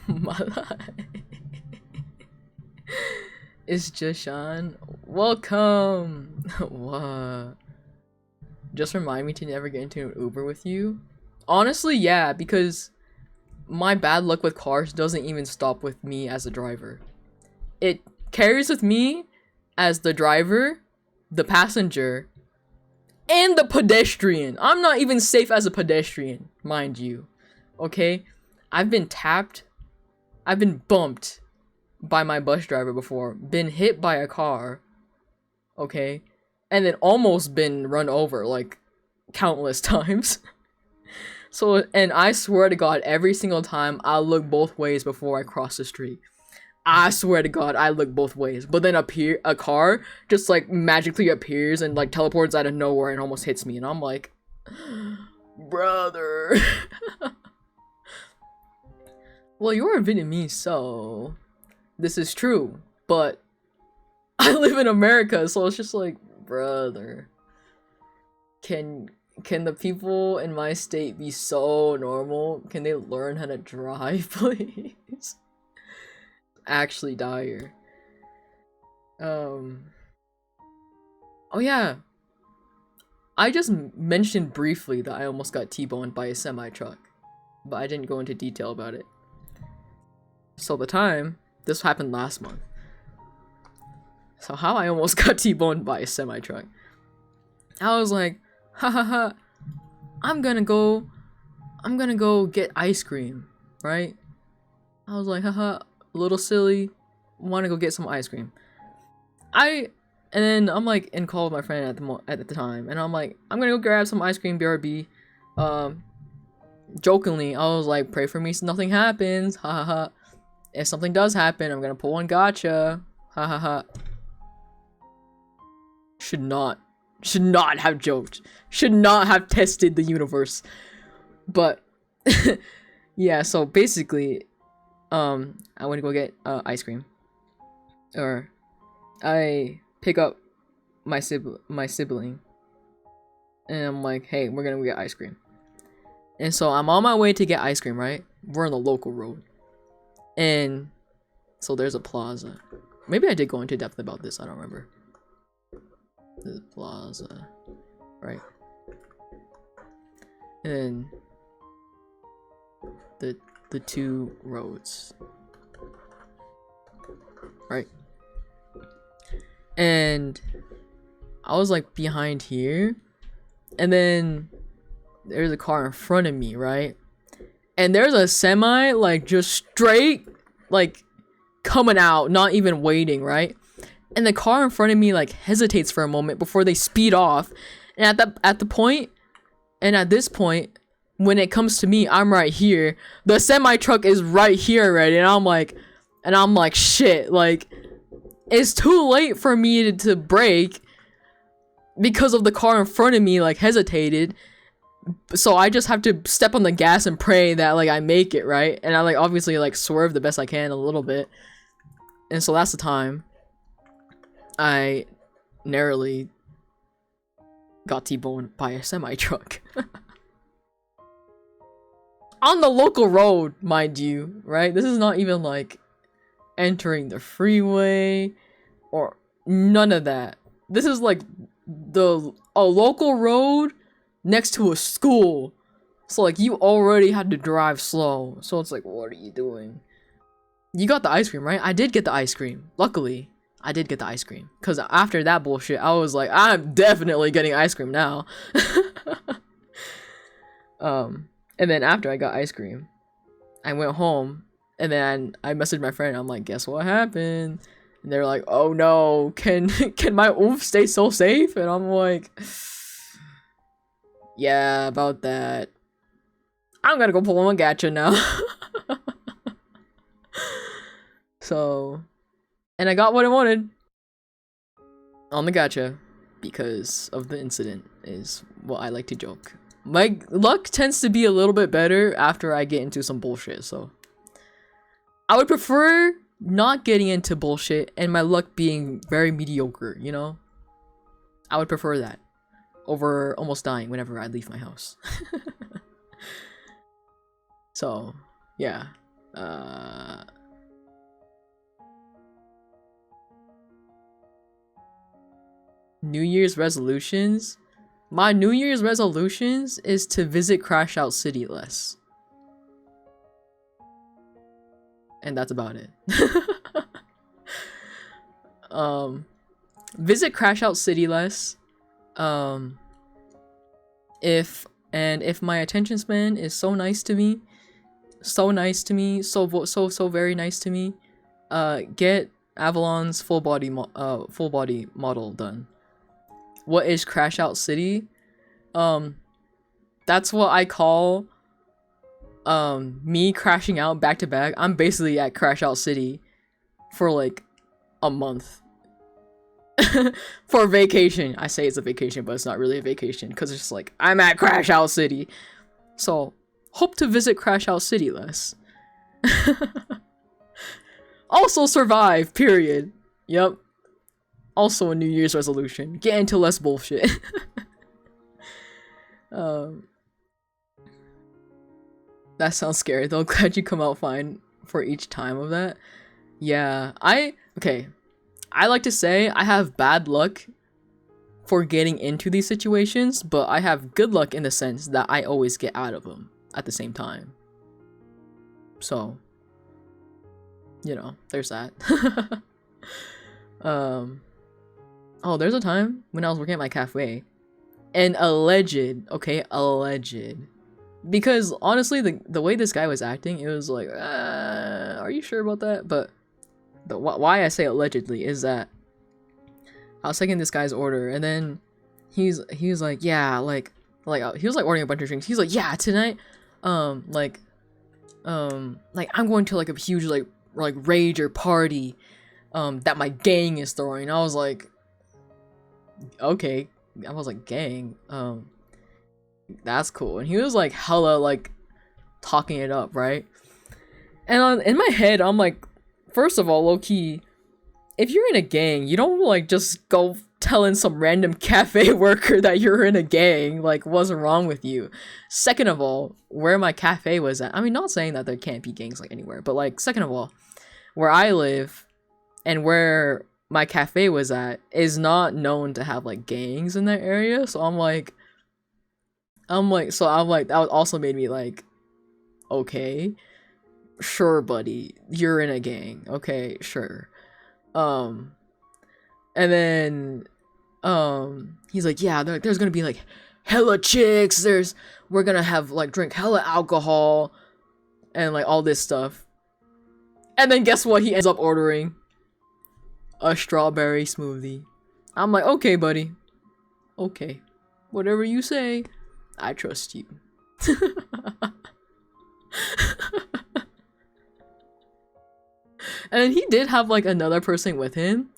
my life. It's just Sean. Welcome. What? Just remind me to never get into an Uber with you. Honestly, yeah, because my bad luck with cars doesn't even stop with me as a driver. It carries with me as the driver, the passenger, and the pedestrian. I'm not even safe as a pedestrian, mind you. Okay? I've been tapped. I've been bumped by my bus driver before. Been hit by a car. okay? And then almost been run over like countless times. So, and I swear to God, every single time I look both ways before I cross the street. I swear to God, I look both ways. But then a car just like magically appears and like teleports out of nowhere and almost hits me. And I'm like, brother. Well, you're Vietnamese, so this is true. But I live in America, so it's just like, brother. Can the people in my state be so normal? Can they learn how to drive, please? Actually dire. Oh yeah. I just mentioned briefly that I almost got T-boned by a semi-truck, but I didn't go into detail about it. So this happened last month. So how I almost got T-boned by a semi-truck. I was like, ha ha ha, I'm gonna go get ice cream, right? I was like, haha, a little silly, wanna go get some ice cream. And then I'm like in call with my friend at the time, and I'm like, I'm gonna go grab some ice cream, BRB. Jokingly, I was like, pray for me so nothing happens, ha ha ha. If something does happen, I'm gonna pull one gotcha, ha ha ha. Should not have joked. Should not have tested the universe. But yeah, so basically, I went to go get ice cream. Or I pick up my sibling. And I'm like, hey, we're gonna go get ice cream. And so I'm on my way to get ice cream, right? We're on the local road. And so there's a plaza. Maybe I did go into depth about this, I don't remember. The plaza, right? And then the two roads, right? And I was like behind here, and then there's a car in front of me, right? And there's a semi like just straight like coming out, not even waiting, right? And the car in front of me like hesitates for a moment before they speed off. And at this point, when it comes to me, I'm right here. The semi truck is right here already, and I'm like shit, like it's too late for me to brake because of the car in front of me like hesitated. So I just have to step on the gas and pray that like I make it, right? And I like obviously like swerve the best I can a little bit. And so that's the time I narrowly got T-boned by a semi-truck. On the local road, mind you, right? This is not even like entering the freeway or none of that. This is like a local road next to a school. So like you already had to drive slow. So it's like, what are you doing? You got the ice cream, right? I did get the ice cream. Luckily, I did get the ice cream. Because after that bullshit, I was like, I'm definitely getting ice cream now. And then after I got ice cream, I went home. And then I messaged my friend. I'm like, guess what happened? And they're like, oh no, can my oomph stay so safe? And I'm like, yeah, about that. I'm gonna go pull him a gacha now. So, and I got what I wanted on the gacha because of the incident is what I like to joke. My luck tends to be a little bit better after I get into some bullshit, so I would prefer not getting into bullshit and my luck being very mediocre, you know? I would prefer that over almost dying whenever I leave my house. So, yeah. New Year's resolutions? My New Year's resolutions is to visit Crash Out City less. And that's about it. Visit Crash Out City less. If my attention span is so nice to me, so very nice to me, get Avalon's full body model done. What is Crash Out City? That's what I call me crashing out back to back. I'm basically at Crash Out City for like a month. For vacation. I say it's a vacation, but it's not really a vacation because it's just like I'm at Crash Out City. So hope to visit Crash Out City less. Also survive, period. Yep. Also a New Year's resolution. Get into less bullshit. That sounds scary though. Glad you come out fine for each time of that. Yeah, okay. I like to say I have bad luck for getting into these situations, but I have good luck in the sense that I always get out of them at the same time. So, you know, there's that. Oh, there's a time when I was working at my cafe, and alleged, because honestly, the way this guy was acting, it was like, are you sure about that? But why I say allegedly is that I was taking this guy's order, and then he was like, yeah, like he was like ordering a bunch of drinks. He's like, yeah, tonight, like I'm going to like a huge like rage or party, that my gang is throwing. I was like, okay. I was like, gang, that's cool. And he was like hella like talking it up, right? And in my head, I'm like, first of all, low-key, if you're in a gang, you don't like just go telling some random cafe worker that you're in a gang. Like, what's wrong with you? Second of all, where my cafe was at, I mean, not saying that there can't be gangs like anywhere, but like, second of all, where I live and where my cafe was at is not known to have like gangs in that area. So I'm like, that also made me like, okay, sure, buddy, you're in a gang. Okay, sure. And then, he's like, yeah, there's gonna be like hella chicks. We're gonna have like drink hella alcohol and like all this stuff. And then guess what? He ends up ordering a strawberry smoothie. I'm like, okay, buddy. Okay. Whatever you say, I trust you. And he did have like another person with him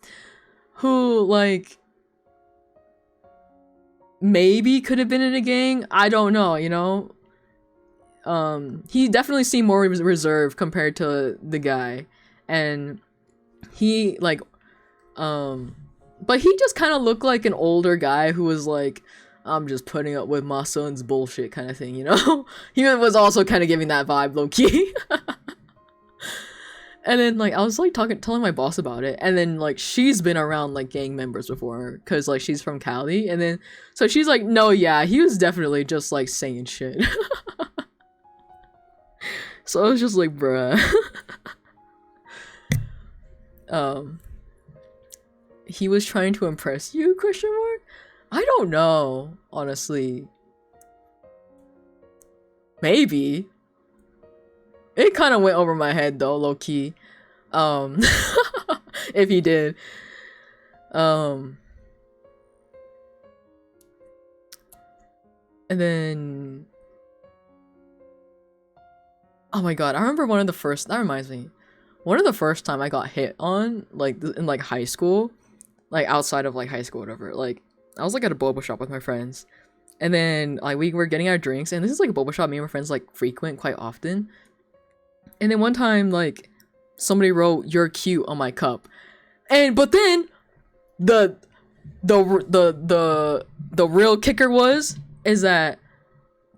who like maybe could have been in a gang. I don't know, you know? He definitely seemed more reserved compared to the guy. And he like but he just kind of looked like an older guy who was like, I'm just putting up with my son's bullshit kind of thing, you know? He was also kind of giving that vibe low-key. And then like I was like telling my boss about it, and then like she's been around like gang members before because like she's from Cali, and then so she's like, no, yeah, he was definitely just like saying shit. So I was just like, bruh. He was trying to impress you, question mark? I don't know, honestly. Maybe. It kind of went over my head though, low-key. If he did. And then oh my god, I remember that reminds me. One of the first time I got hit on, like in like high school, like outside of like high school or whatever, like I was like at a boba shop with my friends, and then like we were getting our drinks, and this is like a boba shop me and my friends like frequent quite often. And then one time like somebody wrote "you're cute" on my cup, but then the real kicker is that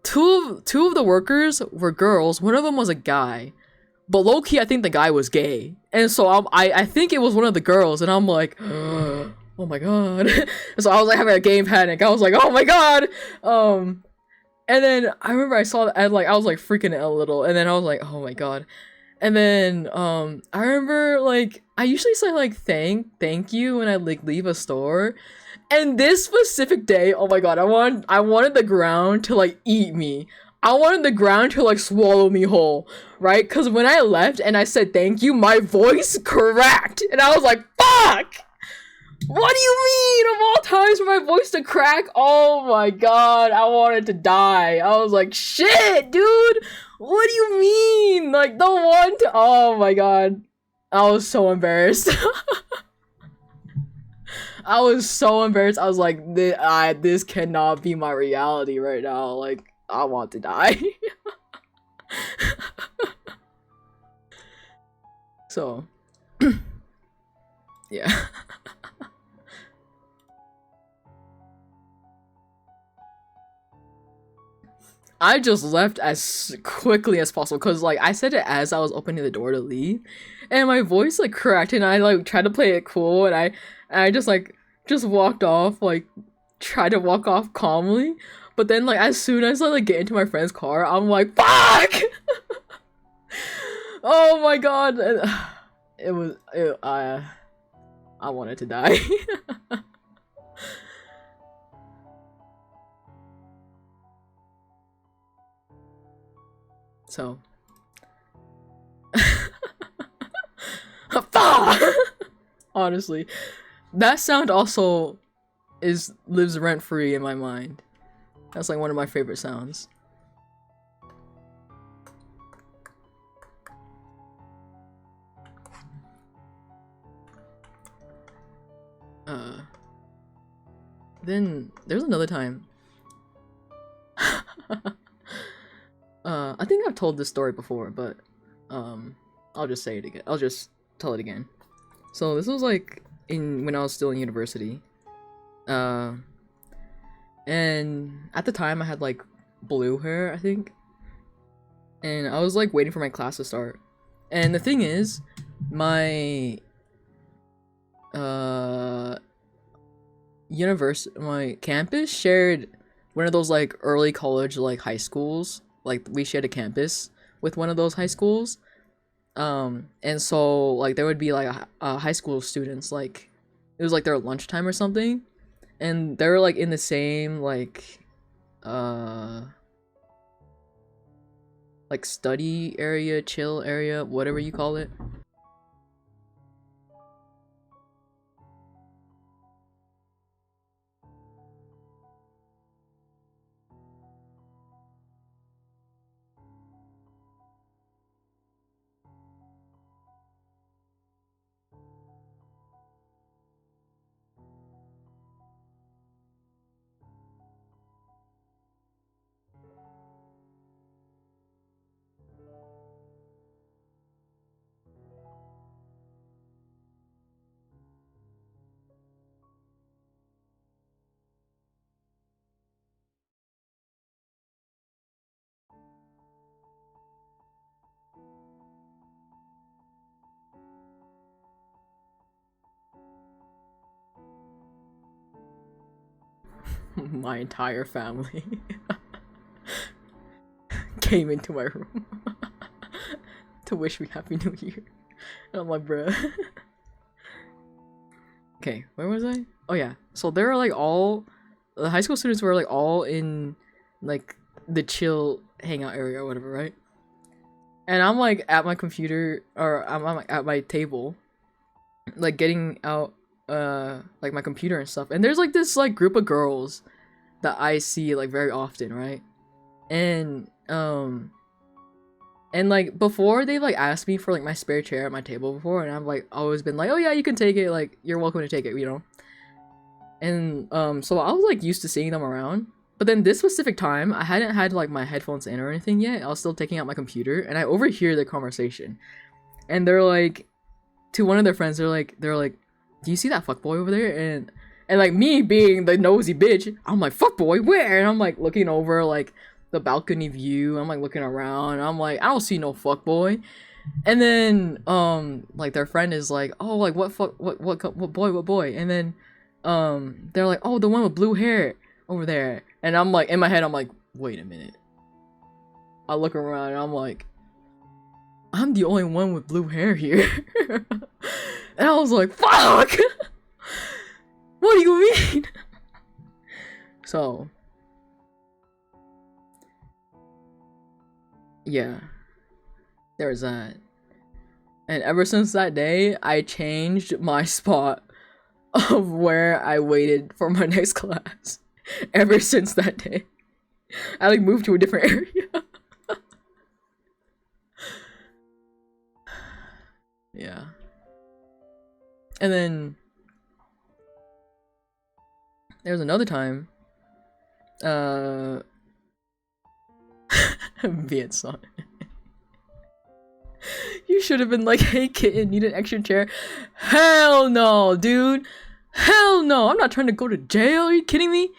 two of the workers were girls, one of them was a guy. But low-key, I think the guy was gay. And so I think it was one of the girls. And I'm like, oh my god. And so I was like having a game panic. I was like, oh my god. And then I remember I saw that, I was like freaking out a little. And then I was like, oh my god. And then I remember like, I usually say like thank you when I like leave a store. And this specific day, oh my god, I wanted the ground to like eat me. I wanted the ground to like swallow me whole, right? Because when I left and I said thank you, my voice cracked, and I was like, "Fuck! What do you mean? Of all times for my voice to crack? Oh my god, I wanted to die. I was like, shit, dude. What do you mean? Like the one to oh my god, I was so embarrassed." I was so embarrassed. I was like, this cannot be my reality right now. Like, I want to die. So, yeah. I just left as quickly as possible because, like, I said it as I was opening the door to leave, and my voice like cracked, and I like tried to play it cool, and I just like just walked off, like tried to walk off calmly, but then like as soon as I like get into my friend's car, I'm like, fuck! Oh my god, I wanted to die. So. Honestly, that sound also lives rent free in my mind. That's like one of my favorite sounds. Then there's another time. I think I've told this story before, but I'll just say it again. I'll just tell it again. So this was like when I was still in university. And at the time I had like blue hair, I think. And I was like waiting for my class to start. And the thing is, my my campus shared one of those like early college like high schools. Like we shared a campus with one of those high schools. And so like there would be like high school students, like it was like their lunchtime or something, and they were like in the same like study area, chill area, whatever you call it. My entire family came into my room to wish me Happy New Year. And I'm like, bruh. Okay, where was I? Oh yeah. So they were like the high school students were like all in like the chill hangout area or whatever, right? And I'm like at my computer, or I'm like at my table, like getting out like my computer and stuff. And there's like this like group of girls that I see like very often, right? And like before they like asked me for like my spare chair at my table before, and I've like always been like, oh yeah, you can take it, like you're welcome to take it, you know. And so I was like used to seeing them around, but then this specific time I hadn't had like my headphones in or anything yet. I was still taking out my computer, and I overhear their conversation, and they're like to one of their friends, they're like do you see that fuckboy over there? And like me being the nosy bitch, I'm like, fuckboy where? And I'm like looking over like the balcony view. I'm like looking around. I'm like, I don't see no fuckboy. And then like their friend is like, oh, like what boy? And then they're like, oh, the one with blue hair over there. And I'm like, in my head, I'm like, wait a minute. I look around and I'm like, I'm the only one with blue hair here. And I was like, fuck! What do you mean? So Yeah, there was that. And ever since that day, I changed my spot of where I waited for my next class. Ever since that day, I like moved to a different area. Yeah. And then there was another time. Viet song. You should have been like, hey kitten, need an extra chair? Hell no, dude. Hell no. I'm not trying to go to jail. Are you kidding me?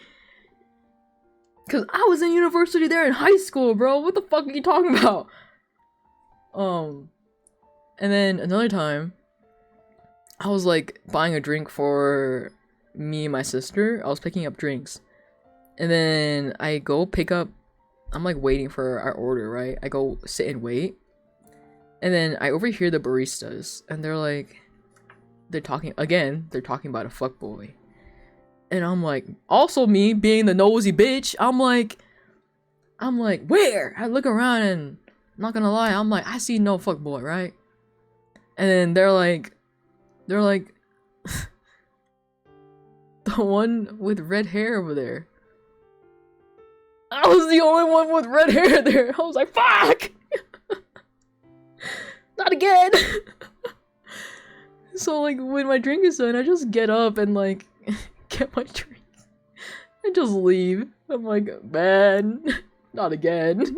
Cause I was in university there in high school, bro. What the fuck are you talking about? And then another time, I was like buying a drink for me and my sister. I was picking up drinks. And then I go pick up, I'm like waiting for our order, right? I go sit and wait. And then I overhear the baristas, and they're talking about a fuckboy. And I'm like, also me being the nosy bitch, I'm like, where? I look around and, I'm not gonna lie, I'm like, I see no fuckboy, right? And then they're like, the one with red hair over there. I was the only one with red hair there. I was like, fuck! Not again! So like, when my drink is done, I just get up and like, get my drink. And just leave. I'm like, man, not again.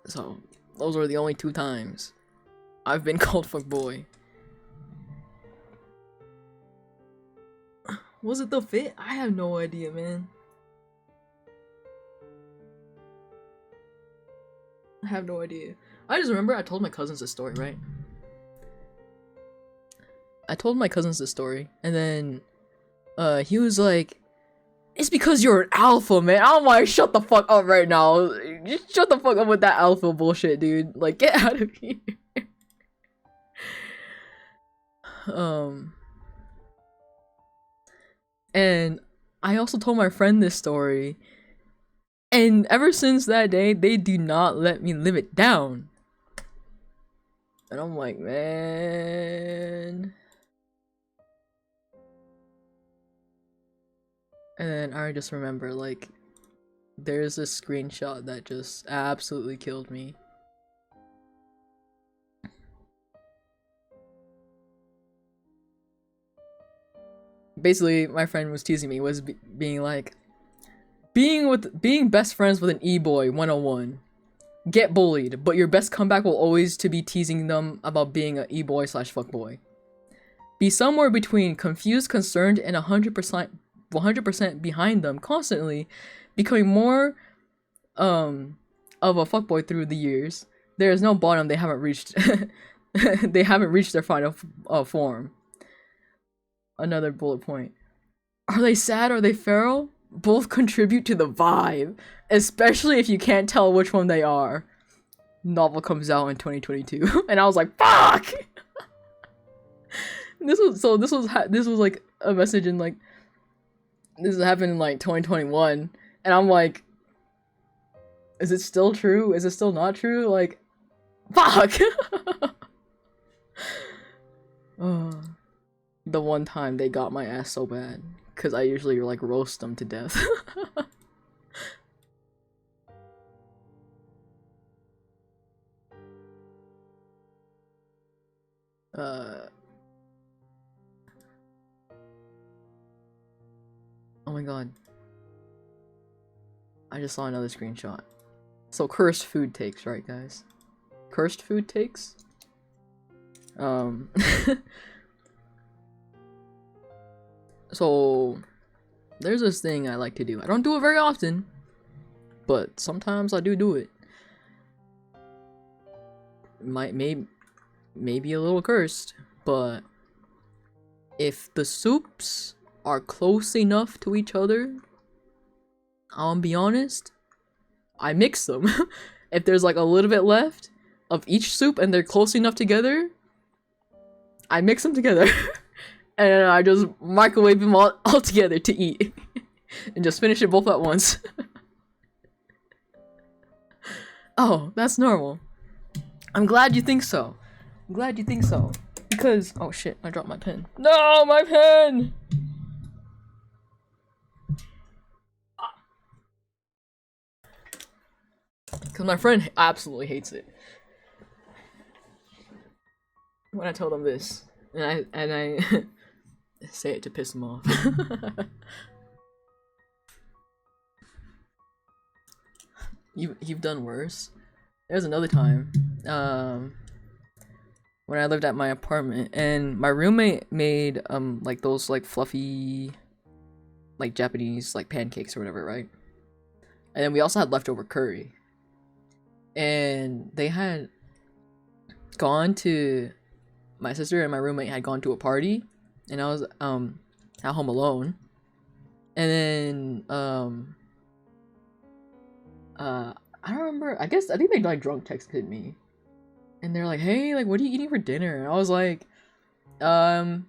So, those were the only 2 times I've been called fuckboy. Was it the fit? I have no idea, man. I have no idea. I just remember I told my cousins this story, right? I told my cousins this story, and then he was like, it's because you're an alpha, man. I'm like, shut the fuck up right now. Just shut the fuck up with that alpha bullshit, dude. Like, get out of here. And I also told my friend this story, and ever since that day, they do not let me live it down. And I'm like, man. And then I just remember, like, there's this screenshot that just absolutely killed me. Basically, my friend was teasing me, was being like, being best friends with an e-boy 101. Get bullied, but your best comeback will always to be teasing them about being an e-boy / fuckboy. Be somewhere between confused, concerned, and 100% behind them, constantly becoming more of a fuckboy through the years. There is no bottom they haven't reached. They haven't reached their final form. Another bullet point. Are they sad or are they feral? Both contribute to the vibe, especially if you can't tell which one they are. Novel comes out in 2022, and I was like, fuck. This was like a message in like, this happened in like 2021, and I'm like, is it still true? Is it still not true? Like, fuck. The one time they got my ass so bad, because I usually like roast them to death. Oh my god. I just saw another screenshot. So cursed food takes, right guys? Cursed food takes? So there's this thing I like to do. I don't do it very often, but sometimes I do it. Maybe a little cursed, but if the soups are close enough to each other, I'll be honest, I mix them. If there's like a little bit left of each soup and they're close enough together, I mix them together. And I just microwave them all together to eat. and just finish it both at once. Oh, that's normal. I'm glad you think so. I'm glad you think so. Because, oh shit, I dropped my pen. No, my pen! Because my friend absolutely hates it. When I told him this, and I say it to piss him off. You've done worse. There's another time, when I lived at my apartment, and my roommate made like those like fluffy, like Japanese like pancakes or whatever, right? And then we also had leftover curry, and they had gone to, my sister and my roommate had gone to a party, and I was at home alone, and then I don't remember, I think they like drunk texted me, and they're like, hey, like, what are you eating for dinner? And I was like, the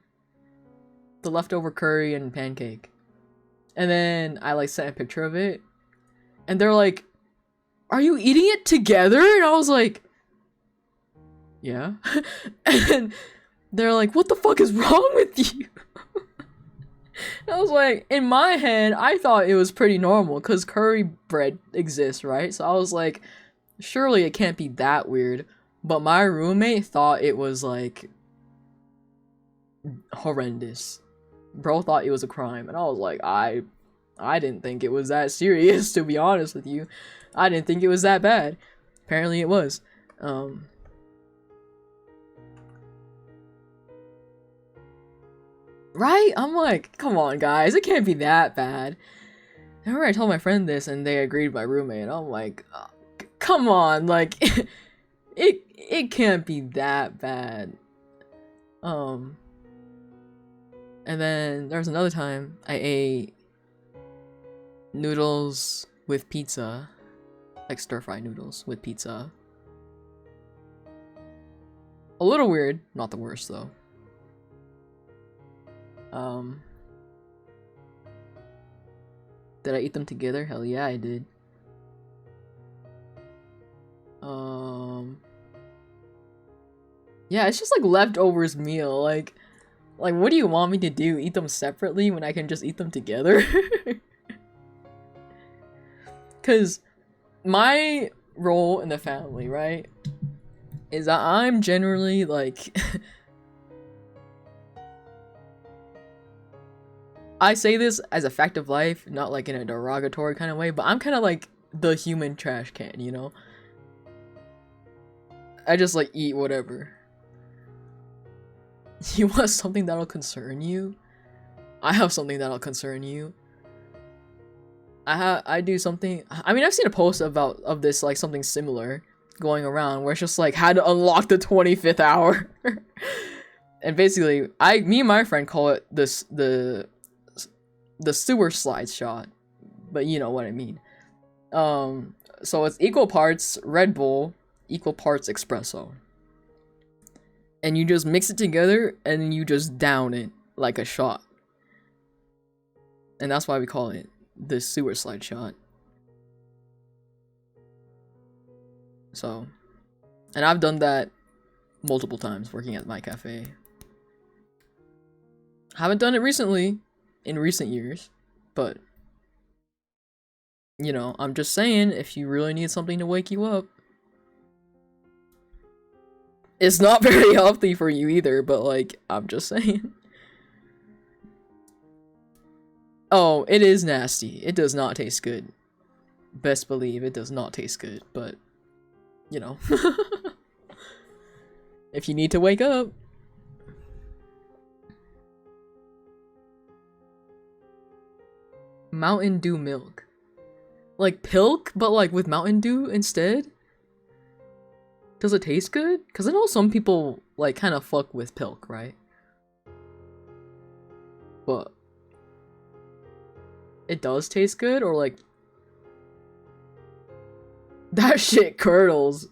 leftover curry and pancake. And then I like sent a picture of it, and they're like, are you eating it together? And I was like, yeah. And they're like, what the fuck is wrong with you? I was like, in my head, I thought it was pretty normal because curry bread exists, right? So I was like, surely it can't be that weird. But my roommate thought it was like horrendous. Bro thought it was a crime, and I was like, I didn't think it was that serious, to be honest with you. I didn't think it was that bad. Apparently it was. Right? I'm like, come on, guys, it can't be that bad. I remember I told my friend this, and they agreed with my roommate, and I'm like, oh, come on, like, it can't be that bad. And then there was another time I ate noodles with pizza, like stir-fry noodles with pizza. A little weird, not the worst though. Did I eat them together? Hell yeah, I did. Yeah, it's just like leftovers meal. Like what do you want me to do? Eat them separately when I can just eat them together? Cause my role in the family, right, is that I'm generally like I say this as a fact of life, not like in a derogatory kind of way, but I'm kind of like the human trash can, you know? I just like eat whatever. You want something that'll concern you? I have something that'll concern you. I do something, I mean, I've seen a post of this, like something similar going around where it's just like had to unlock the 25th hour. And basically, me and my friend call it the sewer slide shot, but you know what I mean. So it's equal parts Red Bull, equal parts espresso, and you just mix it together and you just down it like a shot, and that's why we call it the sewer slide shot. So, and I've done that multiple times working at my cafe. Haven't done it recently, in recent years, but you know, I'm just saying, if you really need something to wake you up, it's not very healthy for you either, but like, I'm just saying. Oh, it is nasty. It does not taste good. Best believe it does not taste good, but you know, if you need to wake up. Mountain Dew milk. Like Pilk, but like with Mountain Dew instead? Does it taste good? Because I know some people like kind of fuck with Pilk, right? But it does taste good, or like that shit curdles.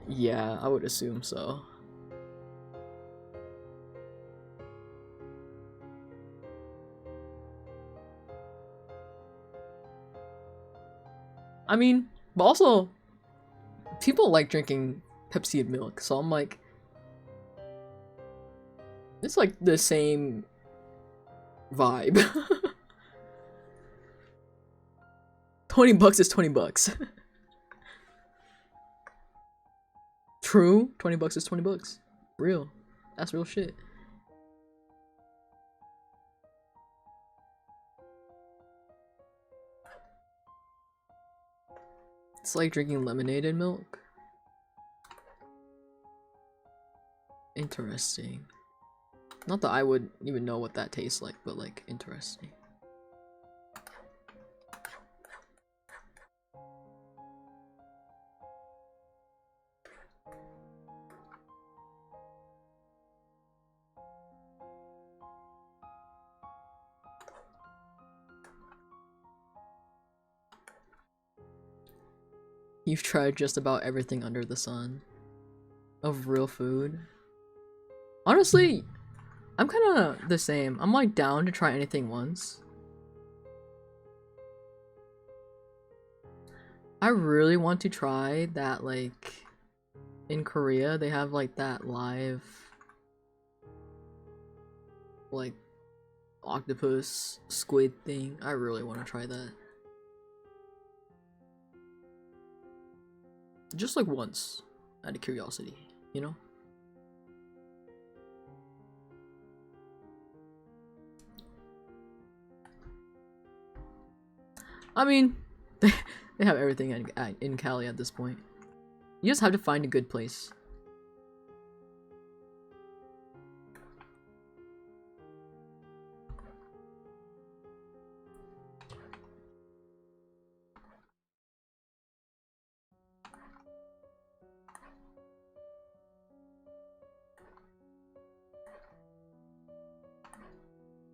Yeah, I would assume so. I mean, but also, people like drinking Pepsi and milk, so I'm like, it's like the same vibe. $20 is $20. True, $20 is $20. Real. That's real shit. It's like drinking lemonade and milk. Interesting. Not that I would even know what that tastes like, but like, interesting. You've tried just about everything under the sun of real food. Honestly, I'm kind of the same. I'm like down to try anything once. I really want to try that, like, in Korea they have like that live like octopus squid thing. I really want to try that. Just like once, out of curiosity, you know? I mean, they have everything in Cali at this point. You just have to find a good place.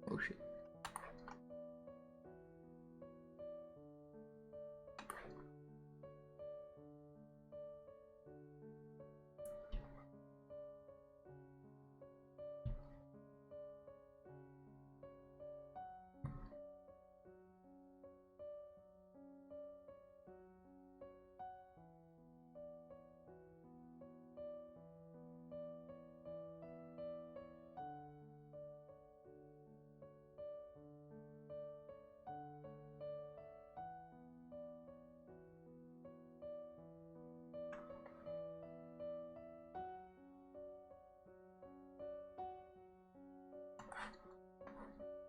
Oh shit.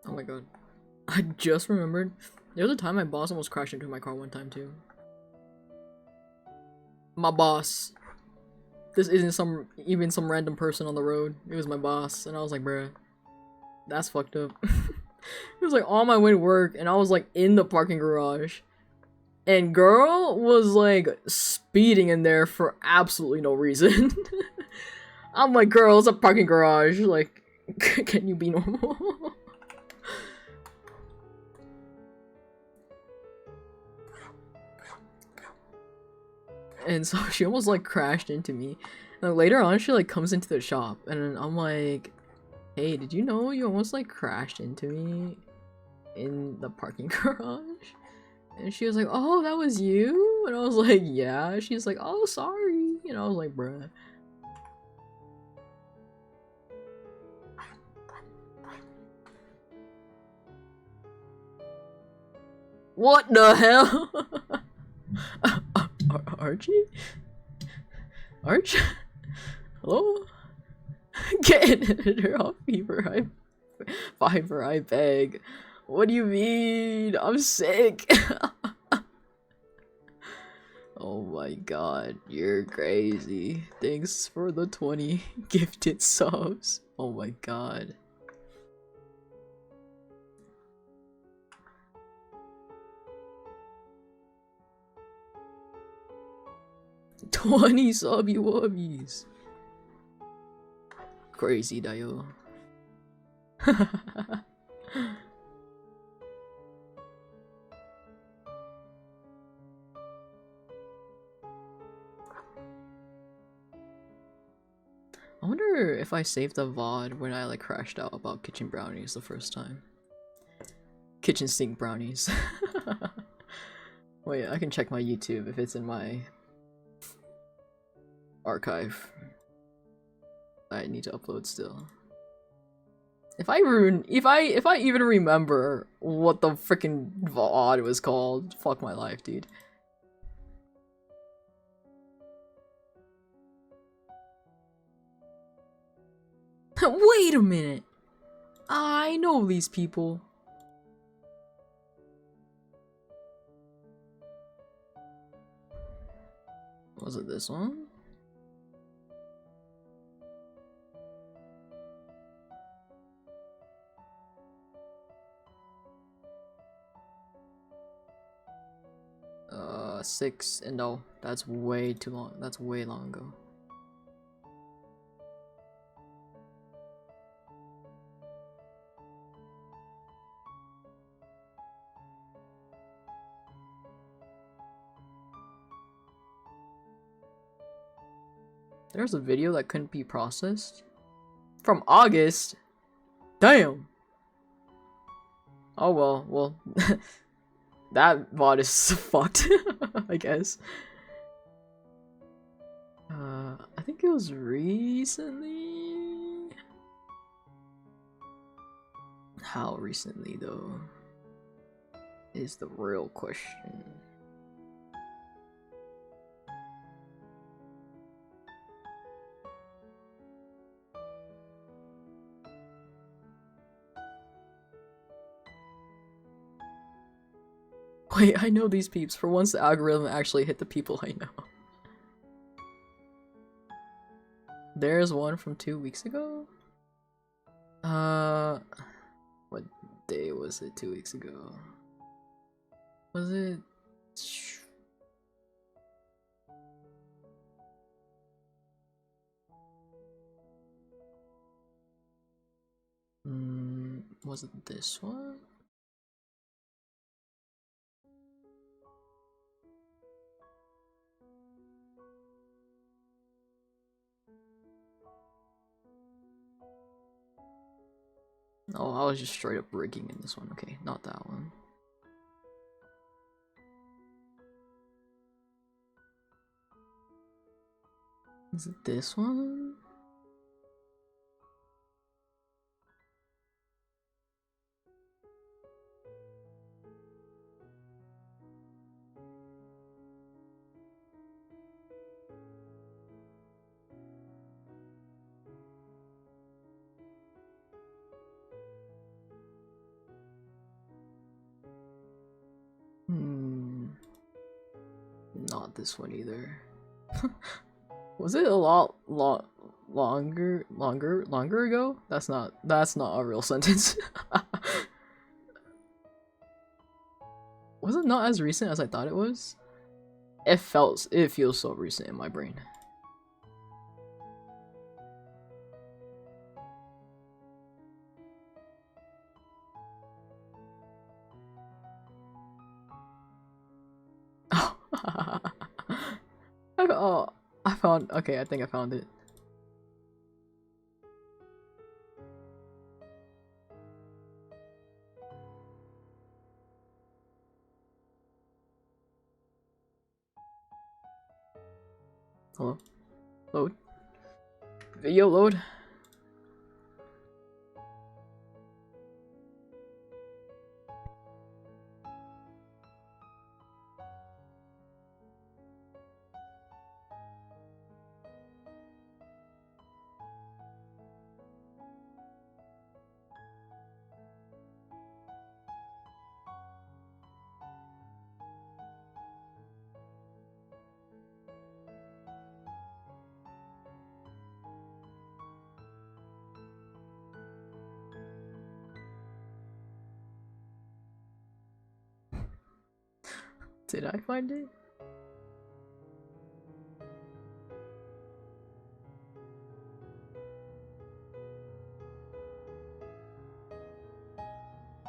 Oh my god. I just remembered. There was a time my boss almost crashed into my car one time too. My boss. This isn't even some random person on the road. It was my boss. And I was like, bruh, that's fucked up. It was like on my way to work and I was like in the parking garage. And girl was like speeding in there for absolutely no reason. I'm like, girl, it's a parking garage. Like, can you be normal? And so she almost like crashed into me. And later on, she like comes into the shop, and I'm like, "Hey, did you know you almost like crashed into me in the parking garage?" And she was like, "Oh, that was you?" And I was like, "Yeah." She's like, "Oh, sorry." And I was like, "Bruh." What the hell? Archie? Arch? Hello? Get an editor off Fiverr, I beg. What do you mean? I'm sick. Oh my god, you're crazy. Thanks for the 20 gifted subs. Oh my god. $20 subby wubbies. Crazy Dio. I wonder if I saved the VOD when I like crashed out about kitchen brownies the first time. Kitchen sink brownies. Wait, I can check my YouTube if it's in my archive. I need to upload still. If I even remember what the freaking VOD was called, fuck my life, dude. Wait a minute. I know these people. Was it this one? Six, and no, that's way too long. That's way long ago. There's a video that couldn't be processed? From August? Damn! Oh well, that VOD is fucked, I guess. I think it was recently? How recently, though, is the real question. Wait, I know these peeps. For once, the algorithm actually hit the people I know. There's one from 2 weeks ago? What day was it 2 weeks ago? Was it... was it this one? Oh, I was just straight up rigging in this one. Okay, not that one. Is it this one? Not this one either. Was it a lot longer ago? That's not a real sentence. Was it not as recent as I thought it was? It feels so recent in my brain. Oh, I found. Okay, I think I found it. Hello? Load. Video load. Did I find it?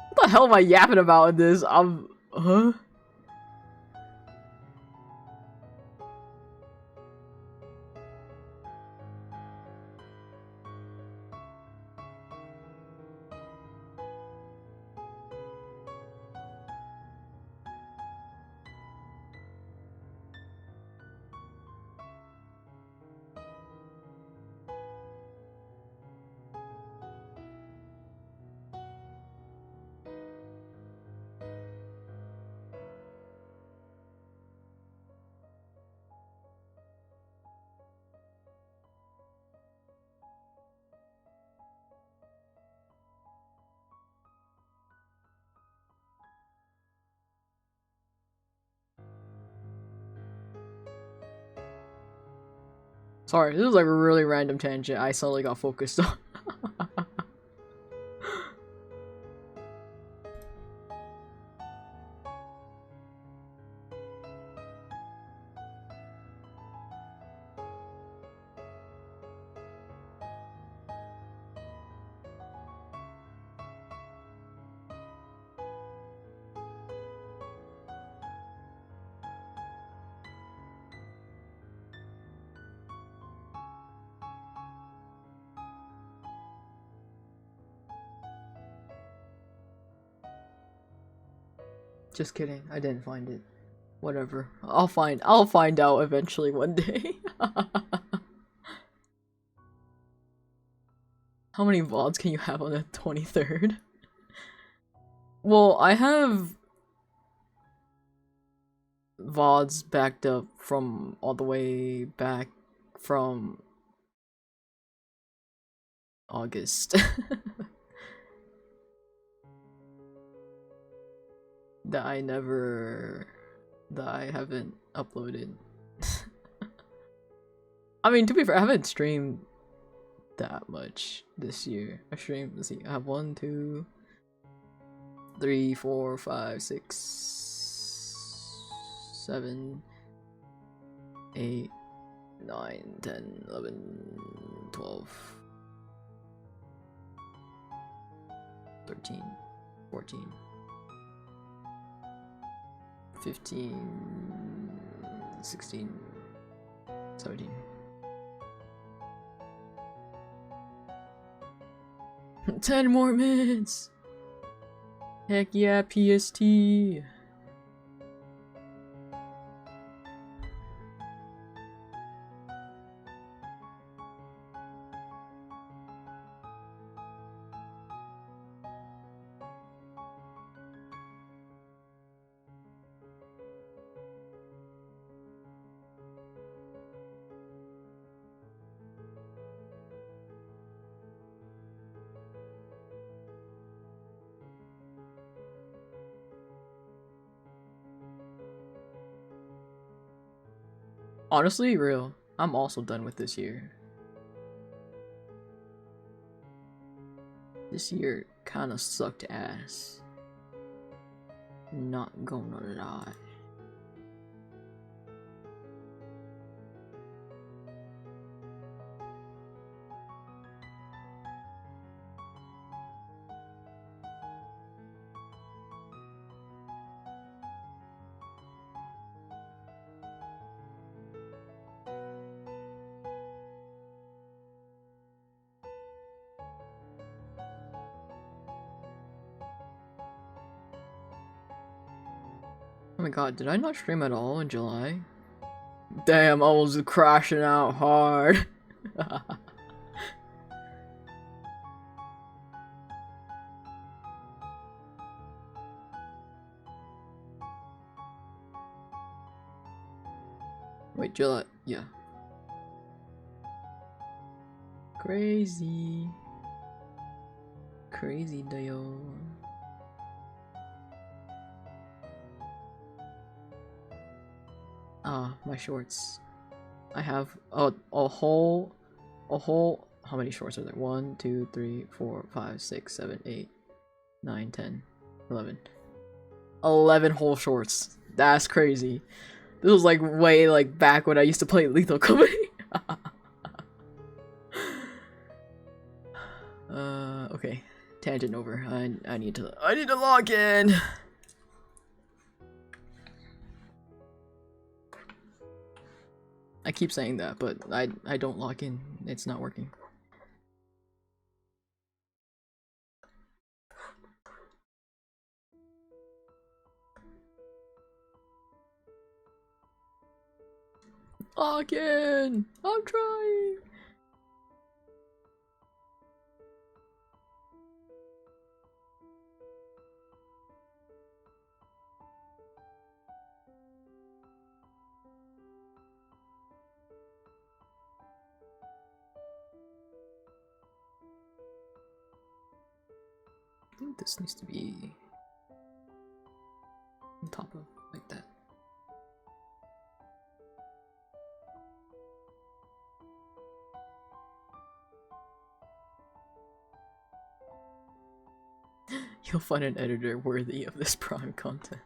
What the hell am I yapping about in this? Huh? Sorry, this is like a really random tangent. I suddenly got focused on. Just kidding. I didn't find it. Whatever. I'll find out eventually one day. How many VODs can you have on the 23rd? Well, I have VODs backed up from all the way back from August. that I haven't uploaded. I mean, to be fair, I haven't streamed that much this year. I streamed, let's see, I have 1, 2, 3, 4, 5, 6, 7, 8, 9, 10, 11, 12, 13, 14, 15, 16, 17. 10 more minutes! Heck yeah, PST! Honestly, real. I'm also done with this year. This year kinda sucked ass. Not gonna lie. Oh my god, did I not stream at all in July? Damn, I was crashing out hard. Wait, July, yeah. Crazy. Crazy deal. Ah, my shorts. I have a whole, how many shorts are there? 1, 2, 3, 4, 5, 6, 7, 8, 9, 10, 11. 11 whole shorts. That's crazy. This was like way like back when I used to play Lethal Company. Okay. Tangent over. I need to log in. I keep saying that, but I don't log in. It's not working. Log in! I'm trying! I think this needs to be on top of like that. You'll find an editor worthy of this prime content.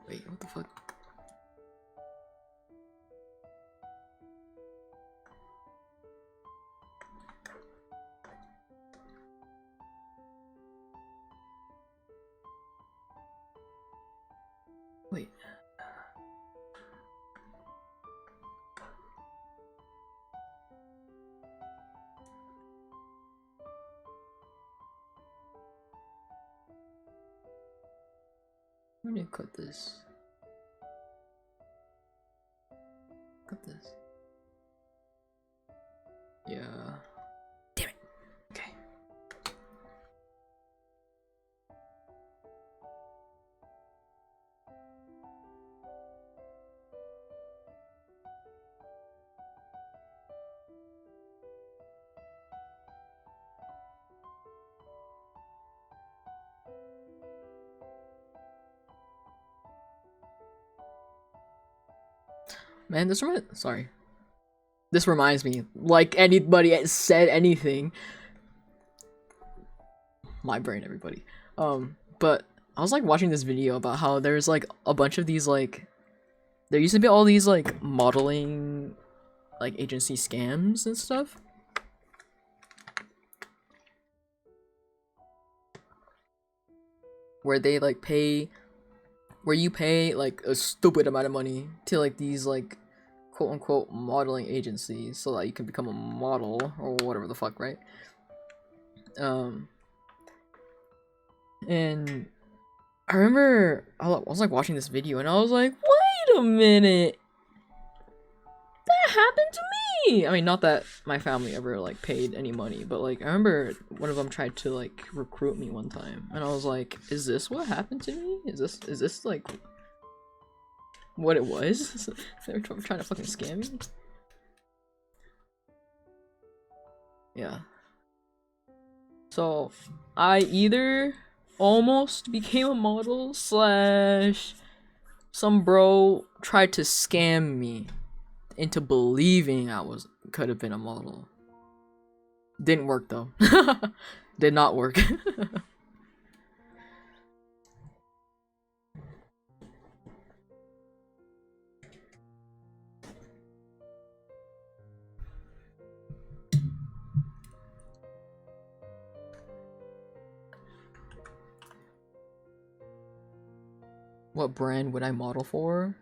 Wait, what the fuck? Wait. I'm gonna cut this. Cut this. Yeah. Damn it. Okay. Man, this reminds me, like anybody said anything. My brain, everybody. But I was like watching this video about how there's like a bunch of these like, there used to be all these like modeling like agency scams and stuff. Where they like pay, where you pay like a stupid amount of money to like these like quote unquote modeling agencies so that you can become a model or whatever the fuck, right? And I remember I was like watching this video and I was like, wait a minute, that happened to me. I mean, not that my family ever like paid any money, but like I remember one of them tried to like recruit me one time and I was like, is this what happened to me? Is this like what it was? They were trying to fucking scam me? Yeah. So I either almost became a model slash some bro tried to scam me into believing I could have been a model. Didn't work though. Did not work. What brand would I model for?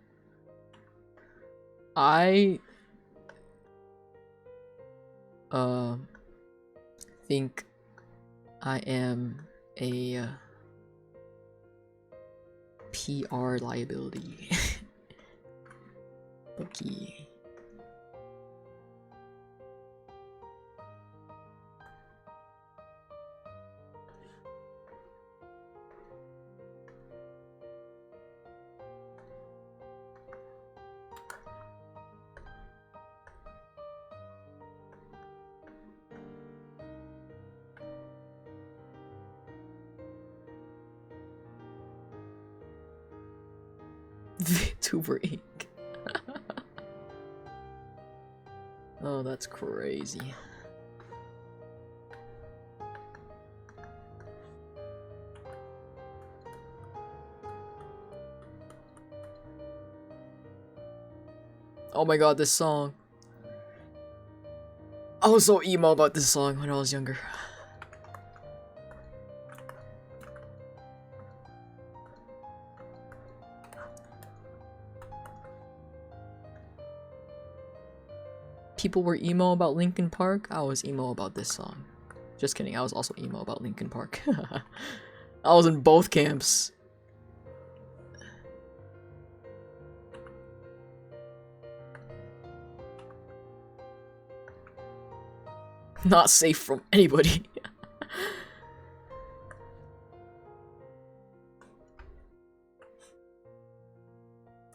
I think I am a PR liability. Okay. VTuber Inc. Oh, that's crazy. Oh my god, this song. I was so emo about this song when I was younger. People were emo about Linkin Park. I was emo about this song. Just kidding, I was also emo about Linkin Park. I was in both camps. Not safe from anybody.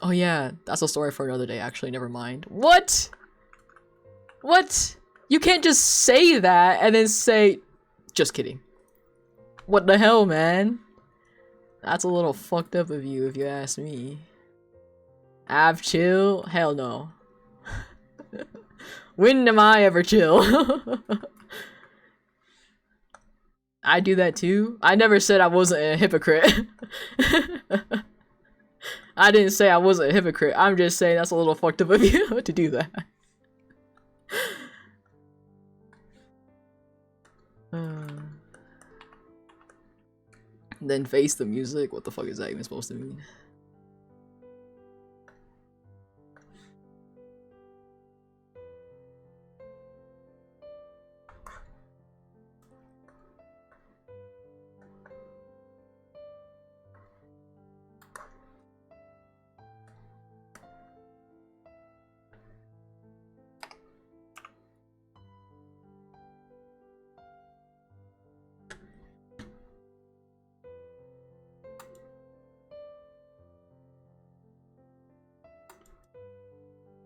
Oh yeah, that's a story for another day, actually, never mind. What? What? You can't just say that and then say, just kidding. What the hell, man? That's a little fucked up of you, if you ask me. Av chill? Hell no. When am I ever chill? I do that too. I never said I wasn't a hypocrite. I didn't say I wasn't a hypocrite. I'm just saying that's a little fucked up of you to do that. Then face the music? What the fuck is that even supposed to mean?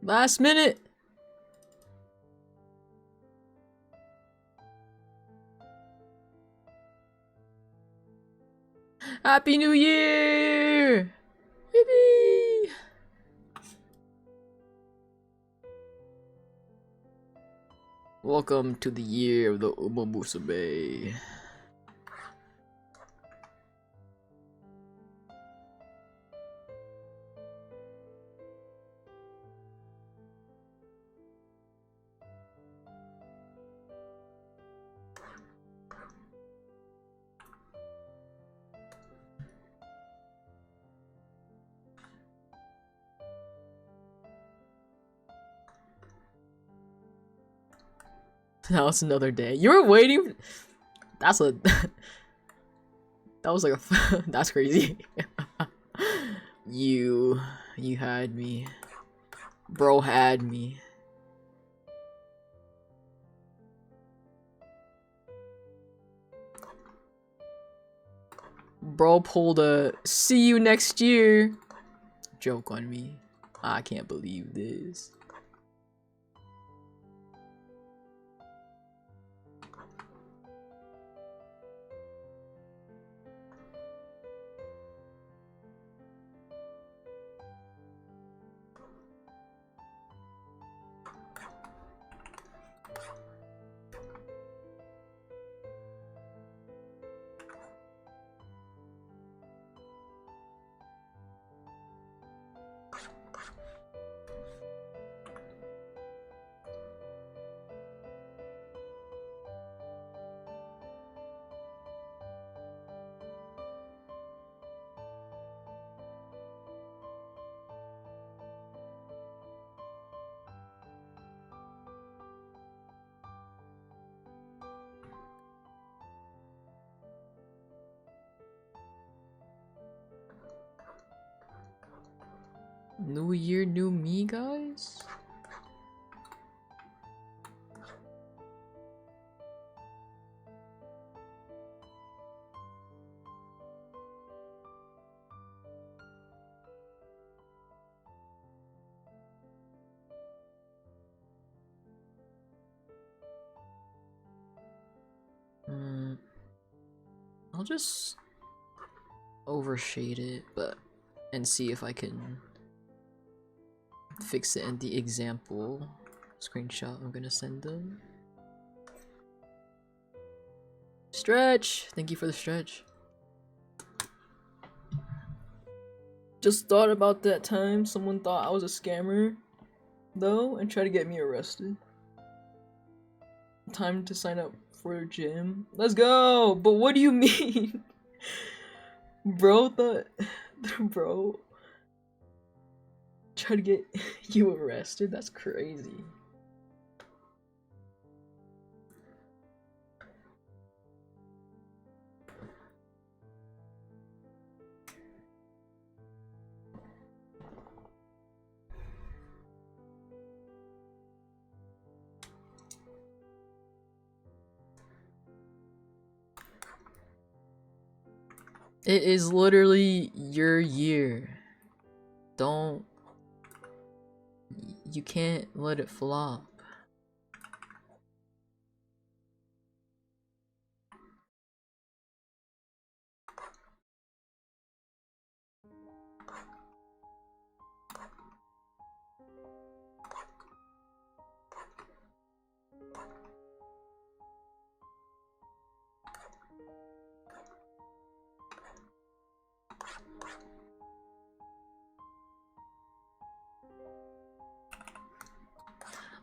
Last minute! Happy New Year! Yippee! Welcome to the year of the UMAMUSAME. Now it's another day. You were waiting. That's a. That was like a. That's crazy. You had me. Bro had me. Bro pulled a see you next year joke on me. I can't believe this. New year, new me, guys? I'll just overshade it, and see if I can fix it in the example screenshot I'm gonna send them. Stretch! Thank you for the stretch. Just thought about that time someone thought I was a scammer, though, and tried to get me arrested. Time to sign up for a gym. Let's go! But what do you mean? Bro thought... Bro... Try to get you arrested? That's crazy. It is literally your year. Don't... You can't let it flop.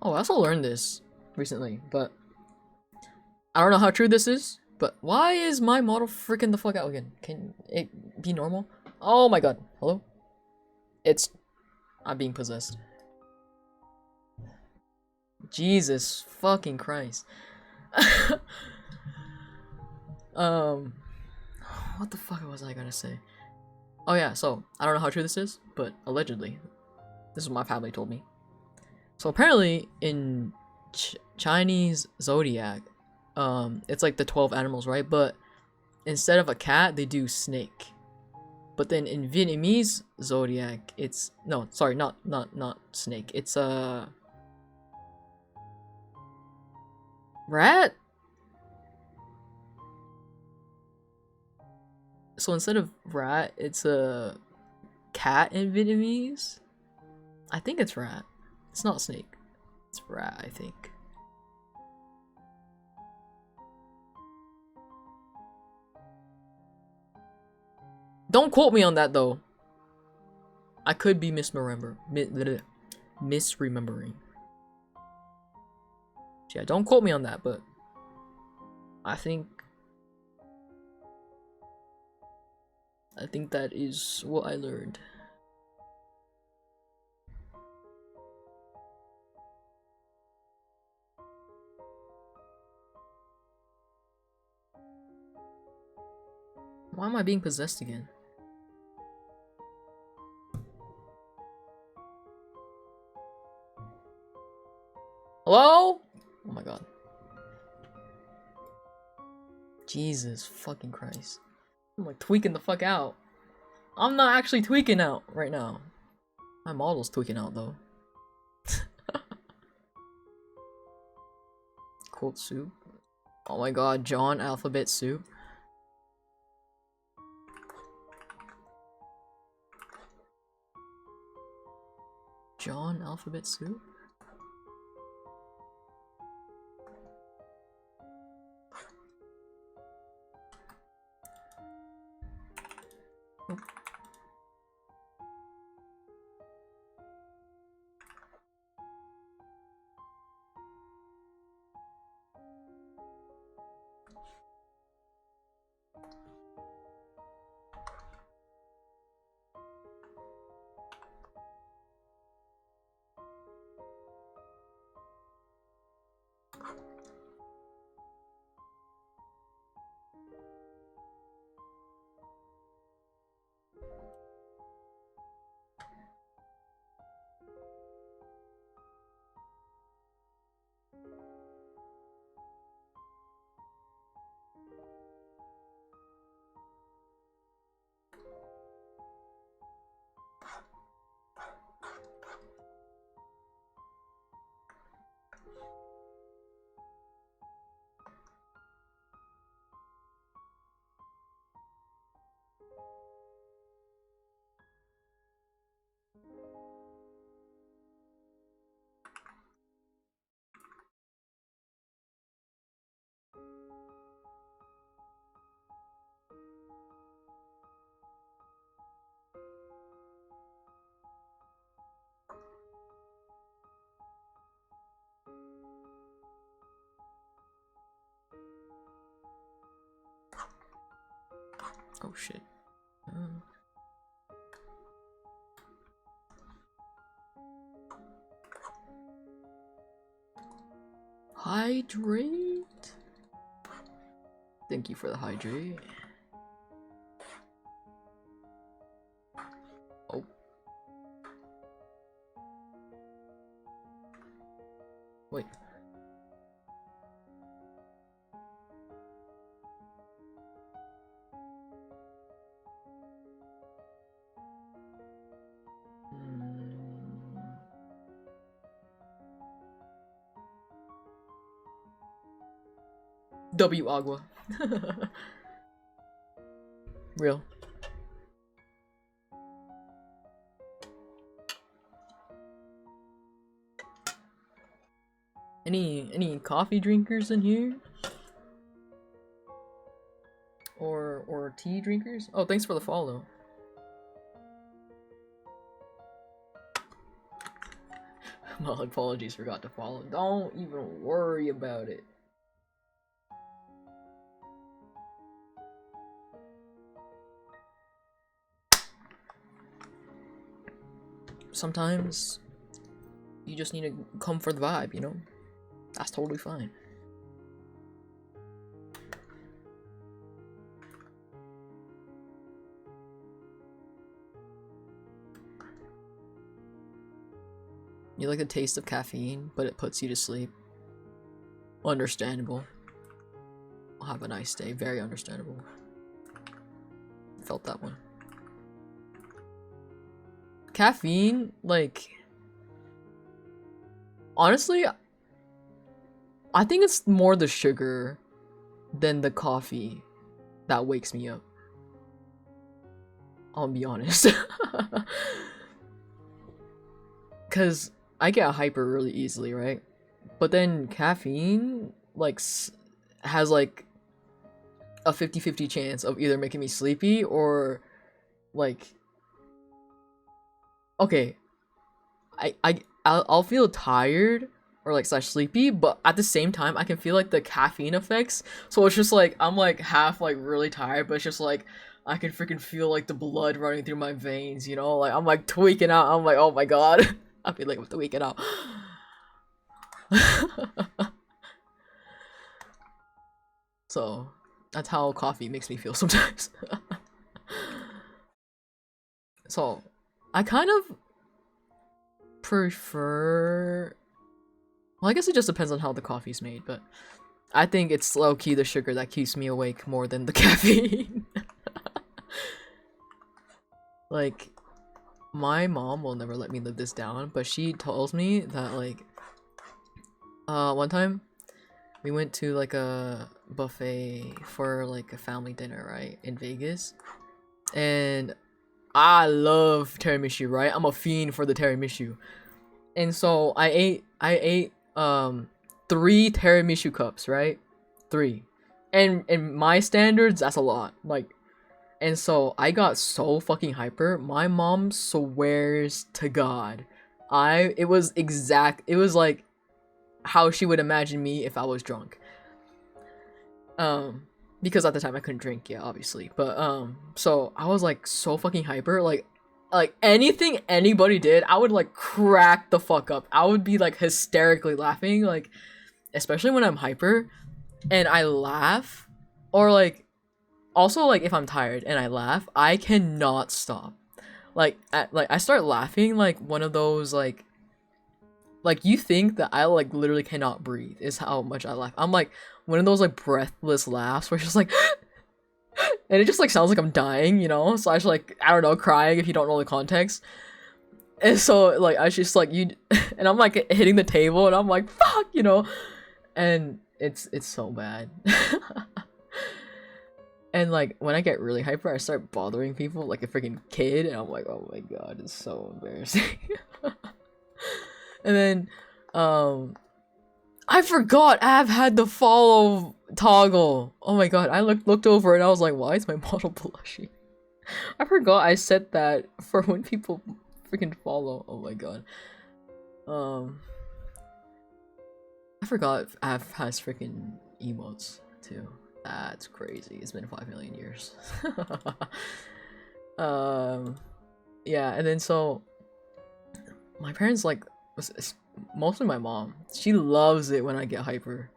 Oh, I also learned this recently, but I don't know how true this is. But why is my model freaking the fuck out again? Can it be normal? Oh my god. Hello? I'm being possessed. Jesus fucking Christ. What the fuck was I gonna say? Oh yeah, so I don't know how true this is, but allegedly, this is what my family told me. So apparently in Chinese zodiac, it's like the 12 animals, right? But instead of a cat, they do snake. But then in Vietnamese zodiac, it's no, sorry, not snake. It's a rat. So instead of rat, it's a cat in Vietnamese. I think it's rat. It's not snake. It's rat, I think. Don't quote me on that though. I could be misremembering. Yeah, don't quote me on that, but I think that is what I learned. Why am I being possessed again? Hello? Oh my god. Jesus fucking Christ. I'm like tweaking the fuck out. I'm not actually tweaking out right now. My model's tweaking out though. Cold soup. Oh my god, John alphabet soup. John alphabet soup? Oh shit. Hydrate? Thank you for the hydrate. Oh. Wait. W Agua. Real. Any coffee drinkers in here? Or tea drinkers? Oh, thanks for the follow. My apologies, forgot to follow. Don't even worry about it. Sometimes you just need to come for the vibe, you know? That's totally fine. You like the taste of caffeine, but it puts you to sleep. Understandable. I'll have a nice day. Very understandable. Felt that one. Caffeine, like... Honestly, I think it's more the sugar than the coffee that wakes me up. I'll be honest. Because I get hyper really easily, right? But then caffeine, like, has, like, a 50-50 chance of either making me sleepy or, like... Okay. I'll feel tired or like slash sleepy, but at the same time I can feel like the caffeine effects. So it's just like I'm like half like really tired, but it's just like I can freaking feel like the blood running through my veins, you know? Like I'm like tweaking out. I'm like, oh my god. I feel like I'm tweaking out. So that's how coffee makes me feel sometimes. So I kind of prefer, well, I guess it just depends on how the coffee's made, but I think it's low-key the sugar that keeps me awake more than the caffeine. Like, my mom will never let me live this down, but she tells me that, like, one time we went to like a buffet for like a family dinner, right, in Vegas, and I love tiramisu, right? I'm a fiend for the tiramisu. And so I ate 3 tiramisu cups, right? 3. And in my standards, that's a lot. Like, and so I got so fucking hyper. My mom swears to God, it was like how she would imagine me if I was drunk. Because at the time I couldn't drink, yeah, obviously. But so I was like so fucking hyper, like anything anybody did, I would like crack the fuck up. I would be like hysterically laughing, like especially when I'm hyper and I laugh, or like also like if I'm tired and I laugh, I cannot stop. Like I start laughing like one of those like you think that I like literally cannot breathe is how much I laugh. I'm like one of those like breathless laughs where it's just like and it just like sounds like I'm dying, you know? So I just like, I don't know, crying if you don't know the context. And so like I just like you and I'm like hitting the table and I'm like fuck, you know? And it's so bad. And like when I get really hyper, I start bothering people like a freaking kid and I'm like, oh my god, it's so embarrassing. And then I forgot Av had the follow toggle. Oh my god, I looked over and I was like, why is my model blushing? I forgot I set that for when people freaking follow. Oh my god. I forgot Av has freaking emotes too. That's crazy. It's been 5 million years. Yeah, and then so my parents like mostly my mom, she loves it when I get hyper.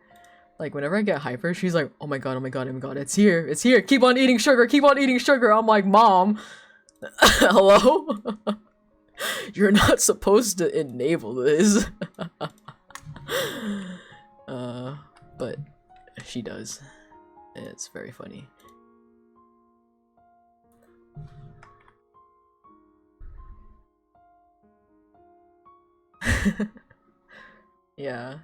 Like whenever I get hyper, she's like, oh my god, oh my god, oh my god, it's here, keep on eating sugar, keep on eating sugar. I'm like, mom, hello? You're not supposed to enable this. But she does. It's very funny. Yeah.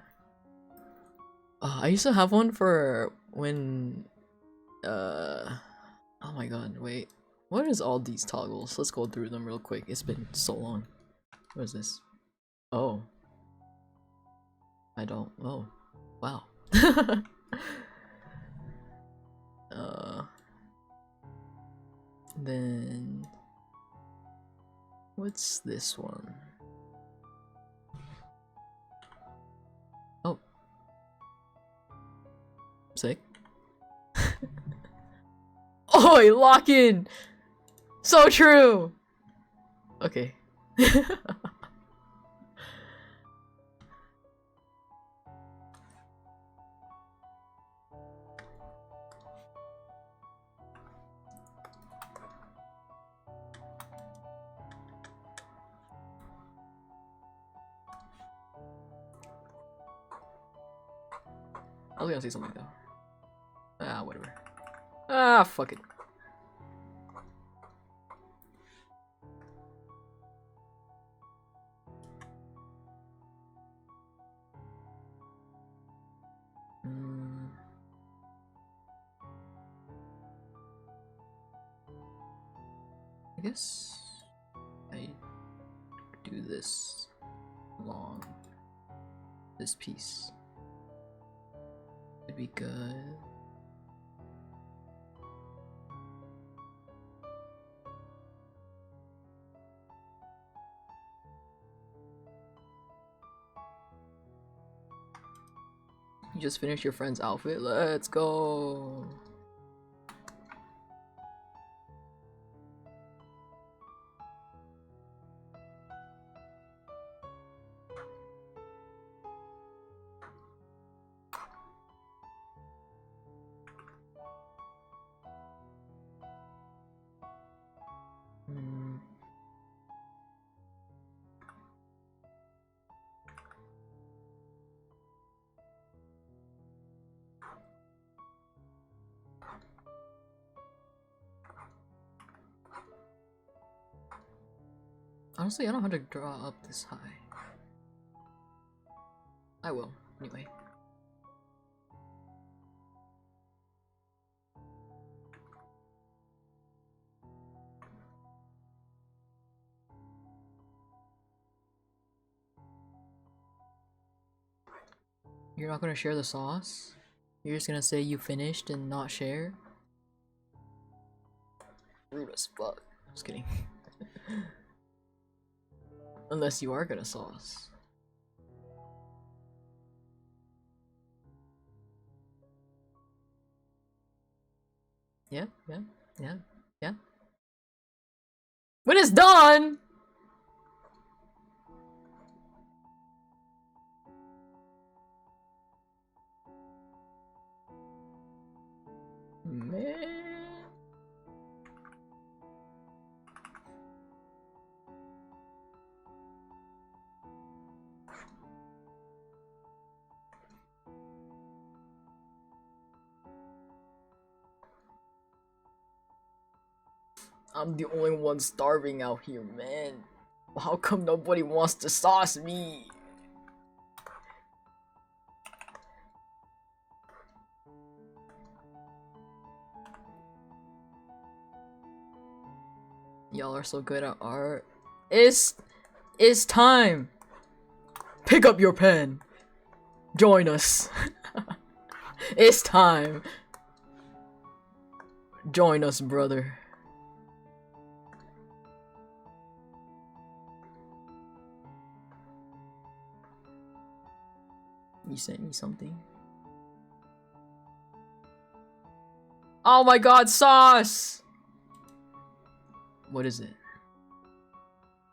I used to have one for when oh my god, wait. What is all these toggles? Let's go through them real quick. It's been so long. What is this? Oh. I don't. Oh. Wow. Then what's this one? Sick. Oi, lock in! So true! Okay. I was gonna say something though. Ah, whatever. Ah, fuck it. I guess I do this long. This piece would be good. You just finished your friend's outfit? Let's go! Honestly, I don't know how to draw up this high. I will, anyway. You're not gonna share the sauce? You're just gonna say you finished and not share? Rude as fuck. Just kidding. Unless you are gonna sauce. Yeah. When it's done! Man. I'm the only one starving out here, man. How come nobody wants to sauce me? Y'all are so good at art. It's time. Pick up your pen. Join us. It's time. Join us, brother. You sent me something. Oh my god, sauce! What is it?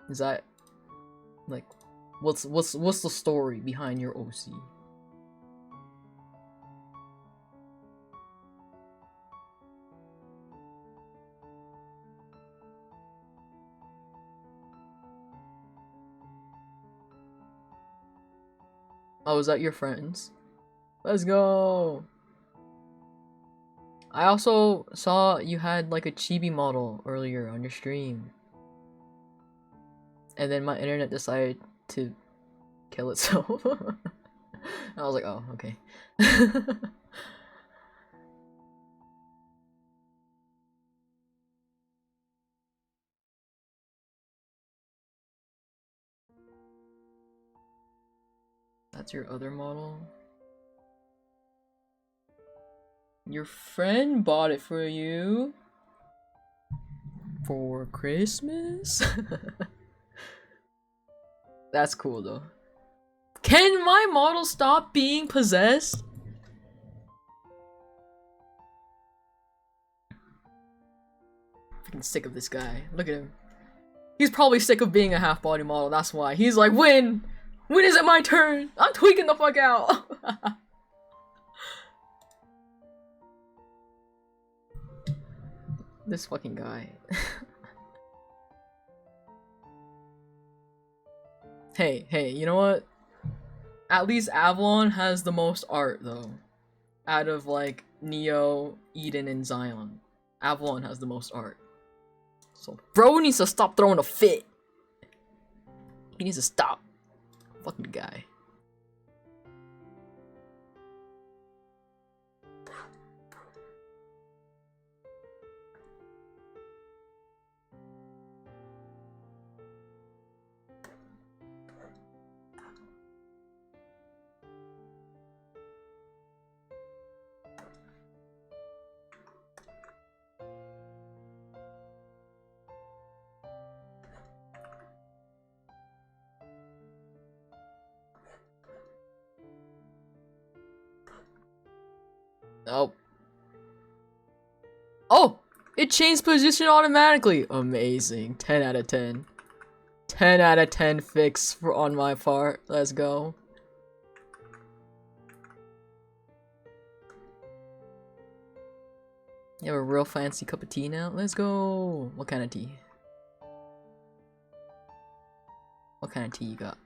Is that like what's the story behind your OC? Oh, is that your friends? Let's go! I also saw you had like a chibi model earlier on your stream. And then my internet decided to kill itself. I was like, oh, okay. That's your other model? Your friend bought it for you? For Christmas? That's cool though. Can my model stop being possessed? fucking sick of this guy. Look at him. He's probably sick of being a half-body model, that's why. He's like, when? When is it my turn? I'm tweaking the fuck out! This fucking guy. Hey, you know what? At least Avalon has the most art, though. Out of, like, Neo, Eden, and Zion. Avalon has the most art. So, bro needs to stop throwing a fit. He needs to stop. Fucking guy. Oh. Oh! It changed position automatically! Amazing. 10 out of 10. 10 out of 10 fix for on my part. Let's go. You have a real fancy cup of tea now? Let's go! What kind of tea? What kind of tea you got?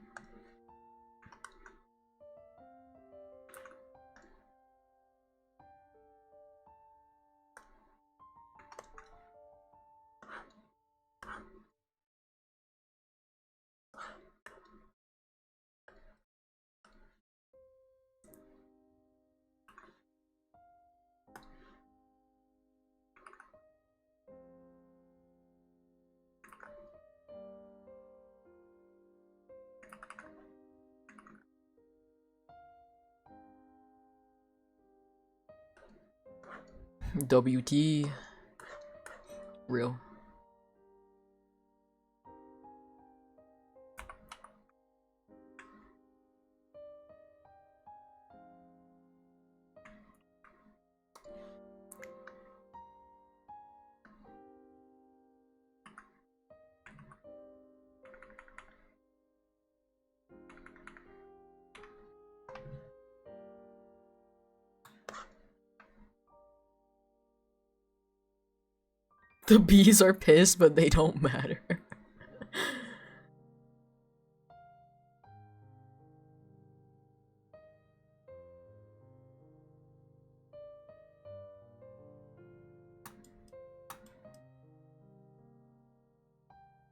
WT. Real. The bees are pissed, but they don't matter.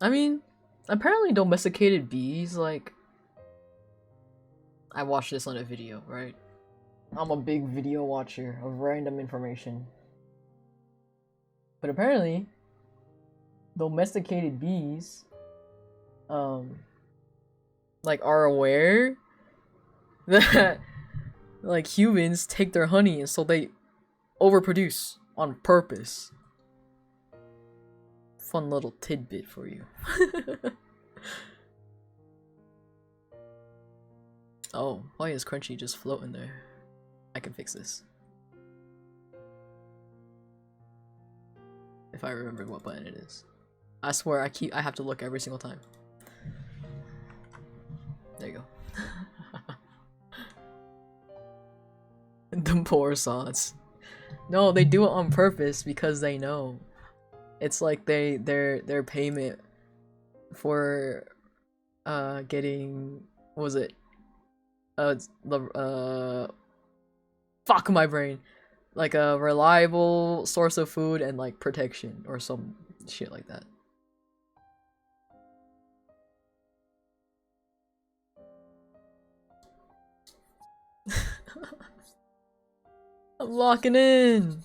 I mean, apparently domesticated bees, like... I watched this on a video, right? I'm a big video watcher of random information. But apparently, domesticated bees, like, are aware that, like, humans take their honey and so they overproduce on purpose. Fun little tidbit for you. Oh, why is Crunchy just floating there? I can fix this. If I remember what button it is. I swear I have to look every single time. There you go. The poor sods. No, they do it on purpose because they know. It's like their payment for getting, what was it? Fuck my brain. Like a reliable source of food and like protection or some shit like that. I'm locking in.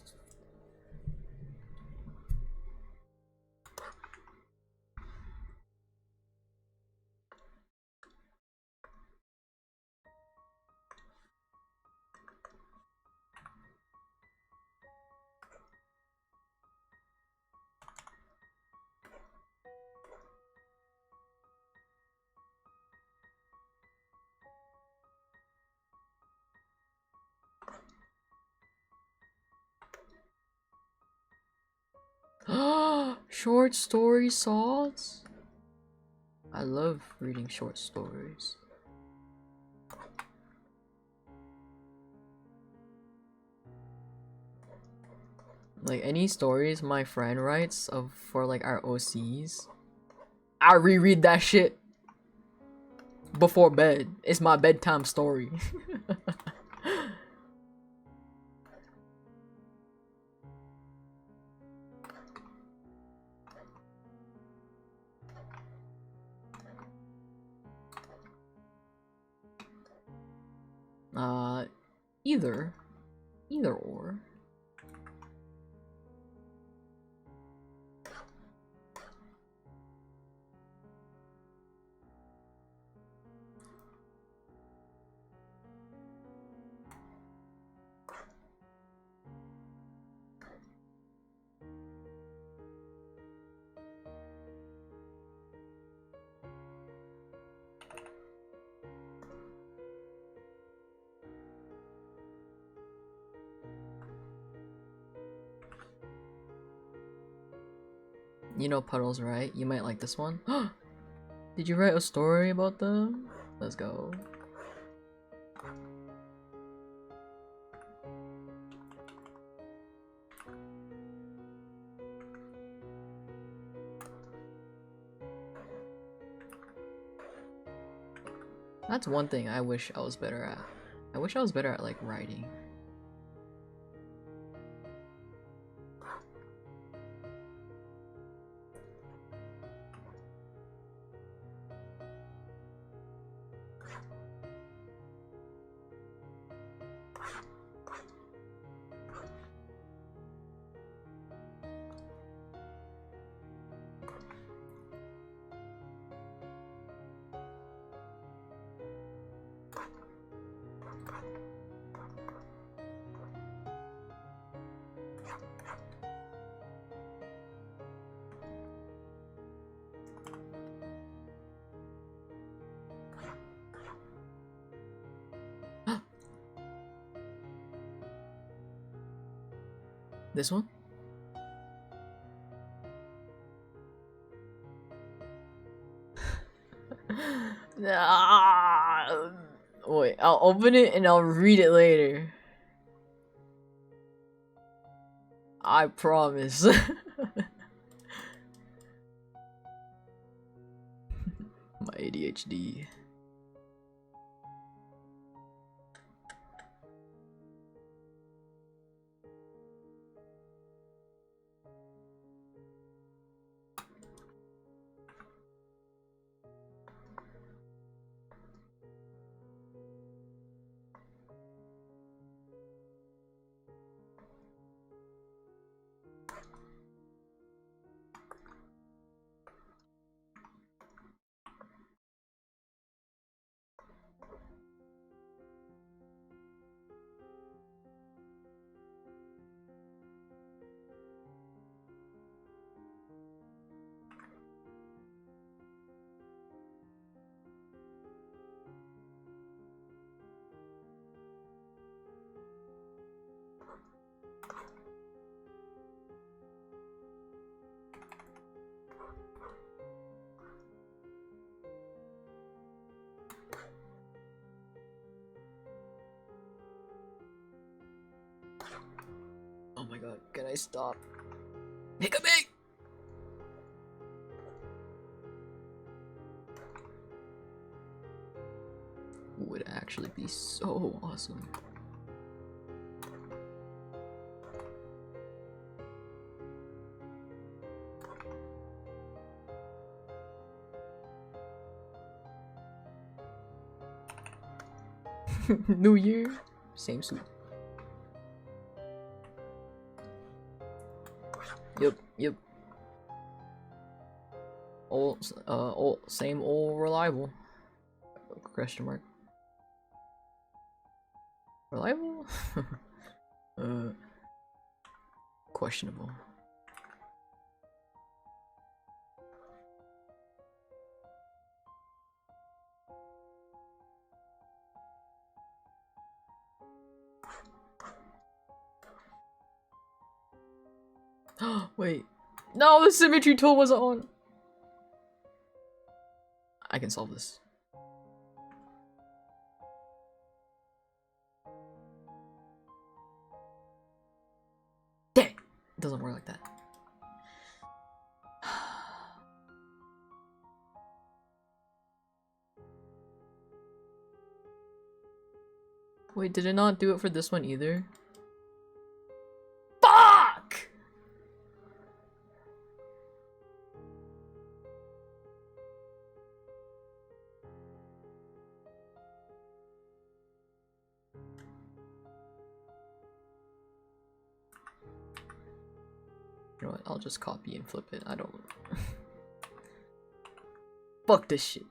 Short story sauce? I love reading short stories. Like any stories my friend writes for like our OCs, I reread that shit before bed. It's my bedtime story. Either or. You know Puddles, right? You might like this one. Did you write a story about them? Let's go. That's one thing I wish I was better at. I wish I was better at like writing. This one? Wait, I'll open it and I'll read it later. I promise. My ADHD. Oh my god, can I stop? Pick a me! Would actually be so awesome. New Year, same suit. Yep. Same old reliable. Question mark. Reliable? Questionable. Wait, No, the symmetry tool was on. I can solve this. Dang! It doesn't work like that. Wait, did it not do it for this one either? Fuck! You know what? I'll just copy and flip it. I don't. Fuck this shit.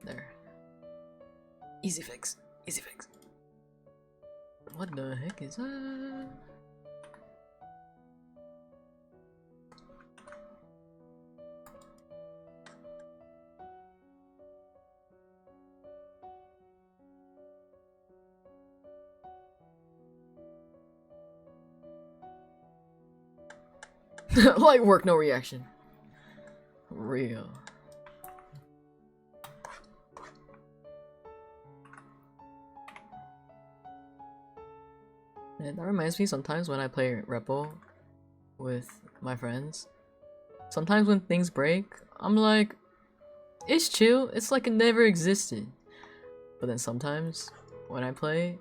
There. Easy fix. Easy fix. What the heck is that? Light work, no reaction. Real. Man, that reminds me sometimes when I play Repo with my friends. Sometimes when things break, I'm like, it's chill, it's like it never existed. But then sometimes when I play,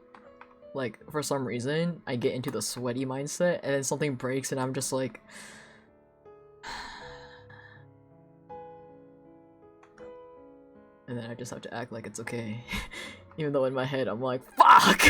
like for some reason, I get into the sweaty mindset and then something breaks and I'm just like, and then I just have to act like it's okay. Even though in my head I'm like, fuck!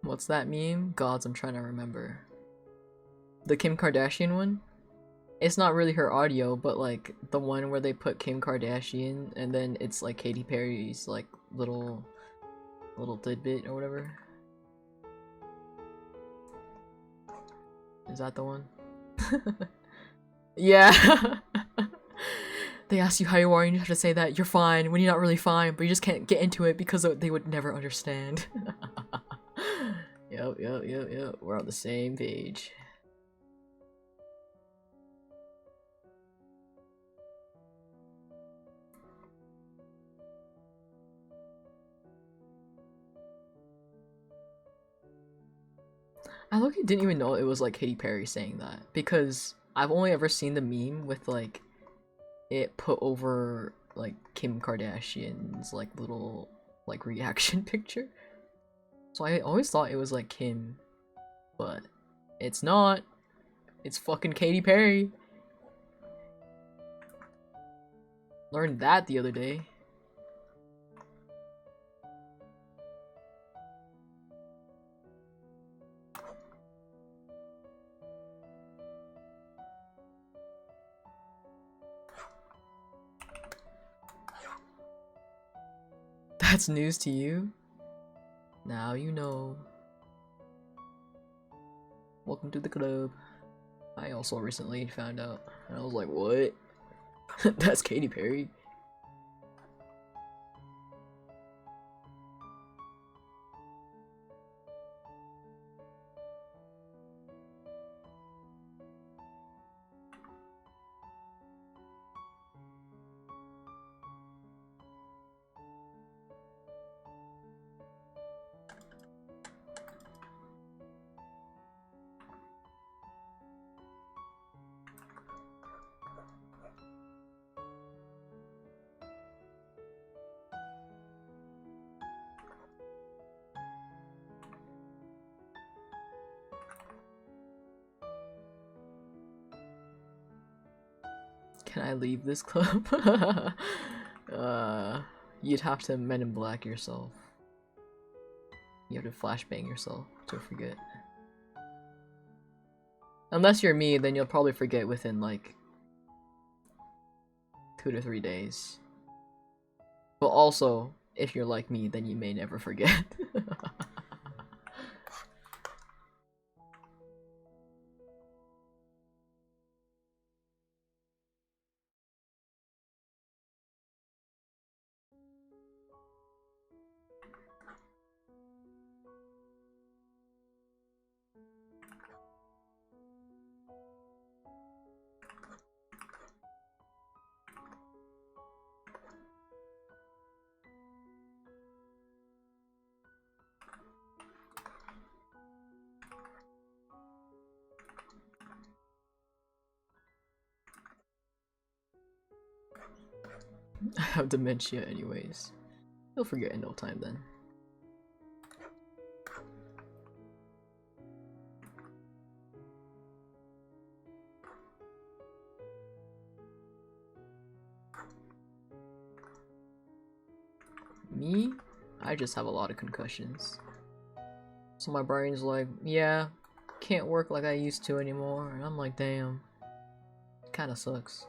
What's that meme? Gods, I'm trying to remember. The Kim Kardashian one? It's not really her audio, but like the one where they put Kim Kardashian and then it's like Katy Perry's like little tidbit or whatever. Is that the one? Yeah. They ask you how you are and you have to say that you're fine when you're not really fine, but you just can't get into it because they would never understand. Yep. We're on the same page. I look-y didn't even know it was like Katy Perry saying that because I've only ever seen the meme with like it put over like Kim Kardashian's like little like reaction picture. So I always thought it was like Kim, but it's not. It's fucking Katy Perry. Learned that the other day. That's news to you? Now you know. Welcome to the club. I also recently found out, and I was like, what? That's Katy Perry? Can I leave this club? You'd have to Men in Black yourself. You have to flashbang yourself to forget. Unless you're me, then you'll probably forget within like 2 to 3 days. But also, if you're like me, then you may never forget. I have dementia anyways. You'll forget in no time then. Me? I just have a lot of concussions. So my brain's like, yeah, can't work like I used to anymore. And I'm like, damn. Kinda sucks.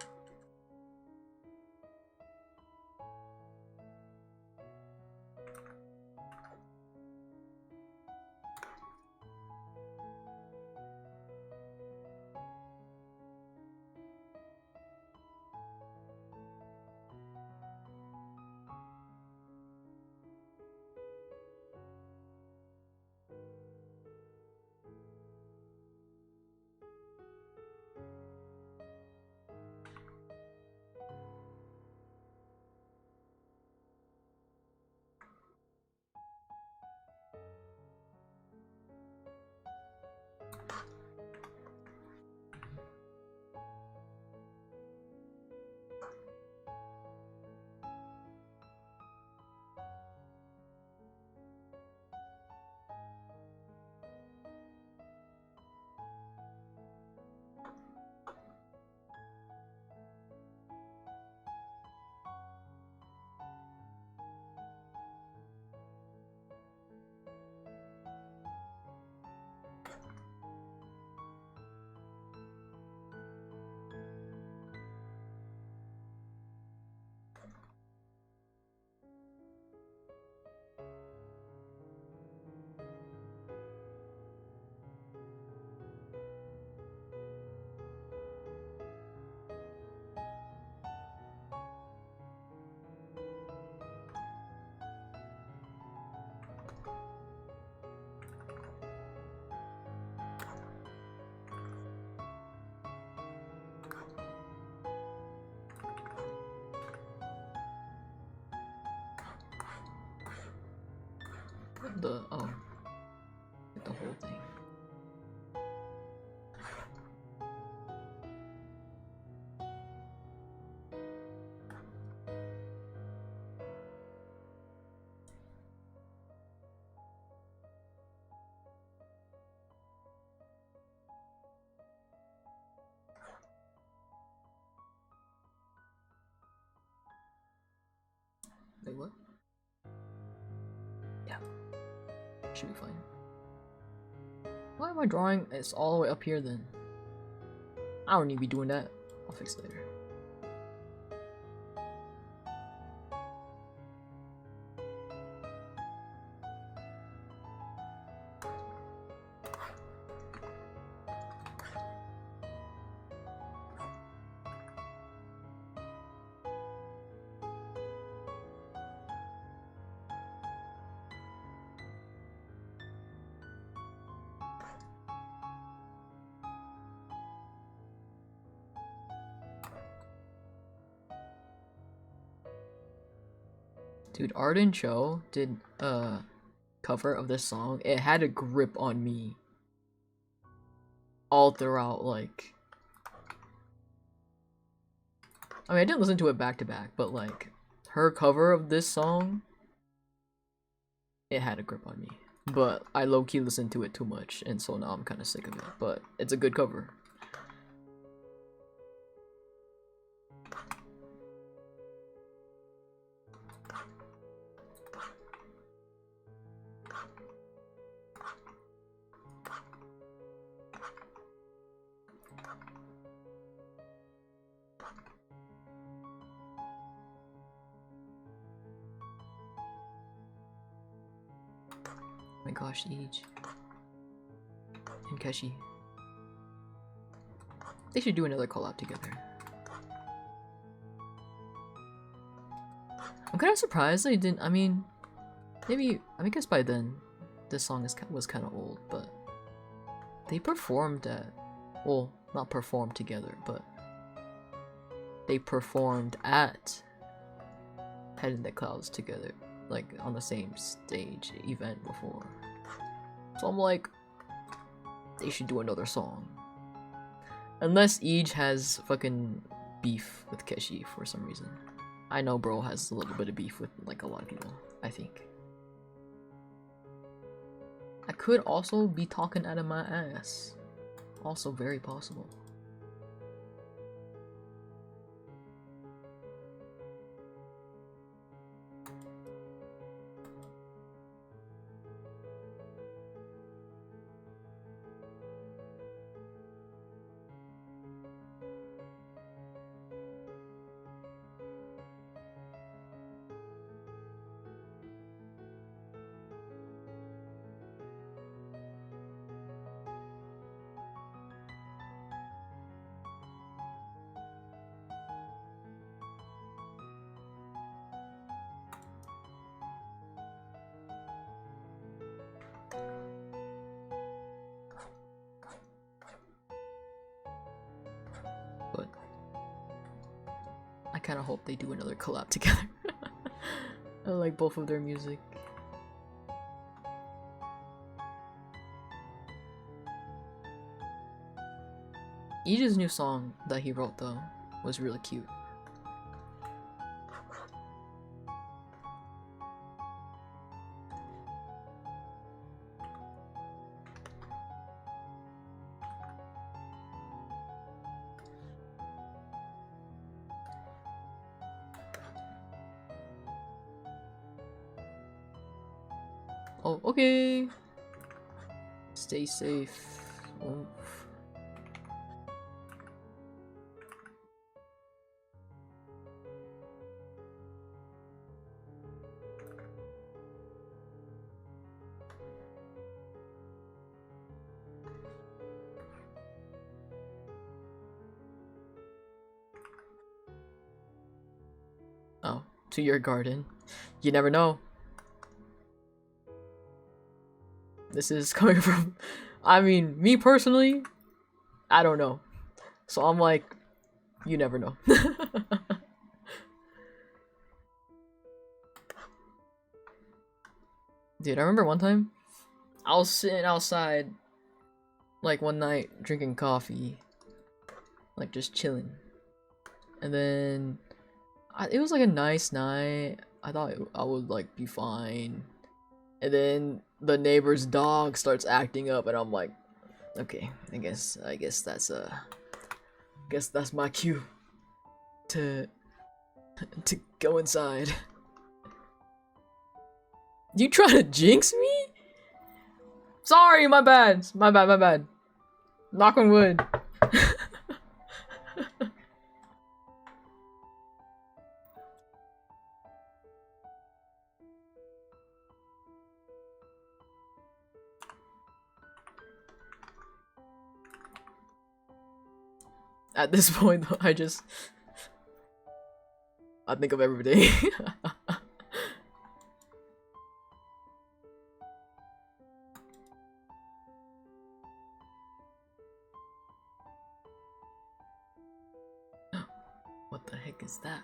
The whole thing. Wait, what? Yeah. Should be fine. Why am I drawing? It's all the way up here then. I don't need to be doing that. I'll fix it later. Dude, Arden Cho did a cover of this song. It had a grip on me all throughout, like... I mean, I didn't listen to it back to back, but like, her cover of this song, it had a grip on me. But I low-key listened to it too much, and so now I'm kind of sick of it. But it's a good cover. Oh my gosh, Eej. And Keshi. They should do another collab together. I'm kind of surprised they didn't. I mean, maybe. I guess by then, this song was kind of old, but they performed at. Well, not performed together, but they performed at Head in the Clouds together, like on the same stage event before. So I'm like, they should do another song. Unless Eej has fucking beef with Keshi for some reason. I know bro has a little bit of beef with like a lot of people, I think. I could also be talking out of my ass. Also very possible. But I kind of hope they do another collab together. I like both of their music. Iji's new song that he wrote though was really cute. Oh, okay. Stay safe. Oof. Oh, to your garden. You never know. This is coming from, I mean, me personally, I don't know. So I'm like, you never know. Dude, I remember one time, I was sitting outside, like one night, drinking coffee, like just chilling. And then, it was like a nice night. I thought I would like be fine. And then the neighbor's dog starts acting up, and I'm like, okay, I guess that's my cue to go inside. You trying to jinx me? Sorry, my bad. My bad. Knock on wood. At this point, though, I think of everything. What the heck is that?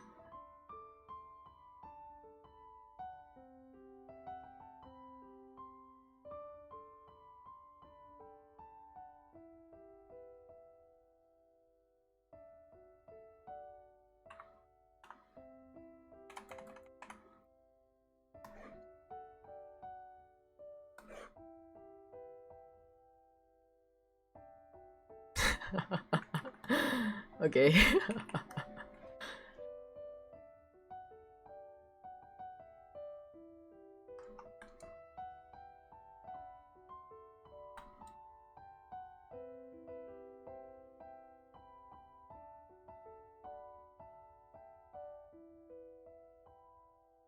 Okay.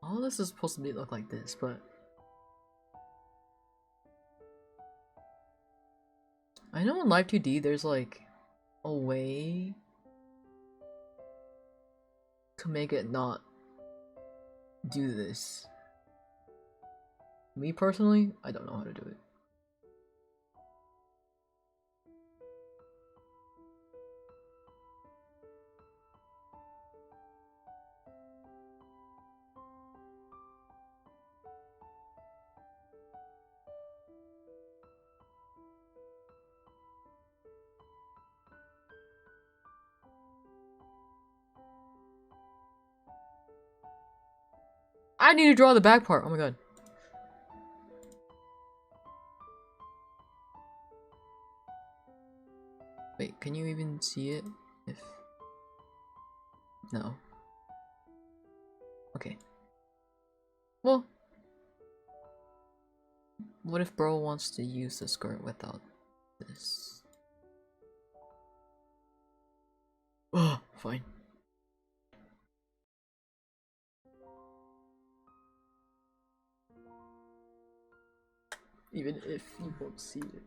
All this is supposed to look like this, but I know in Live 2D there's like a way to make it not do this. Me personally, I don't know how to do it. I need to draw the back part. Oh my god. Wait, can you even see it? If no. Okay. Well, what if bro wants to use the skirt without this? Oh, fine. Even if you won't see it.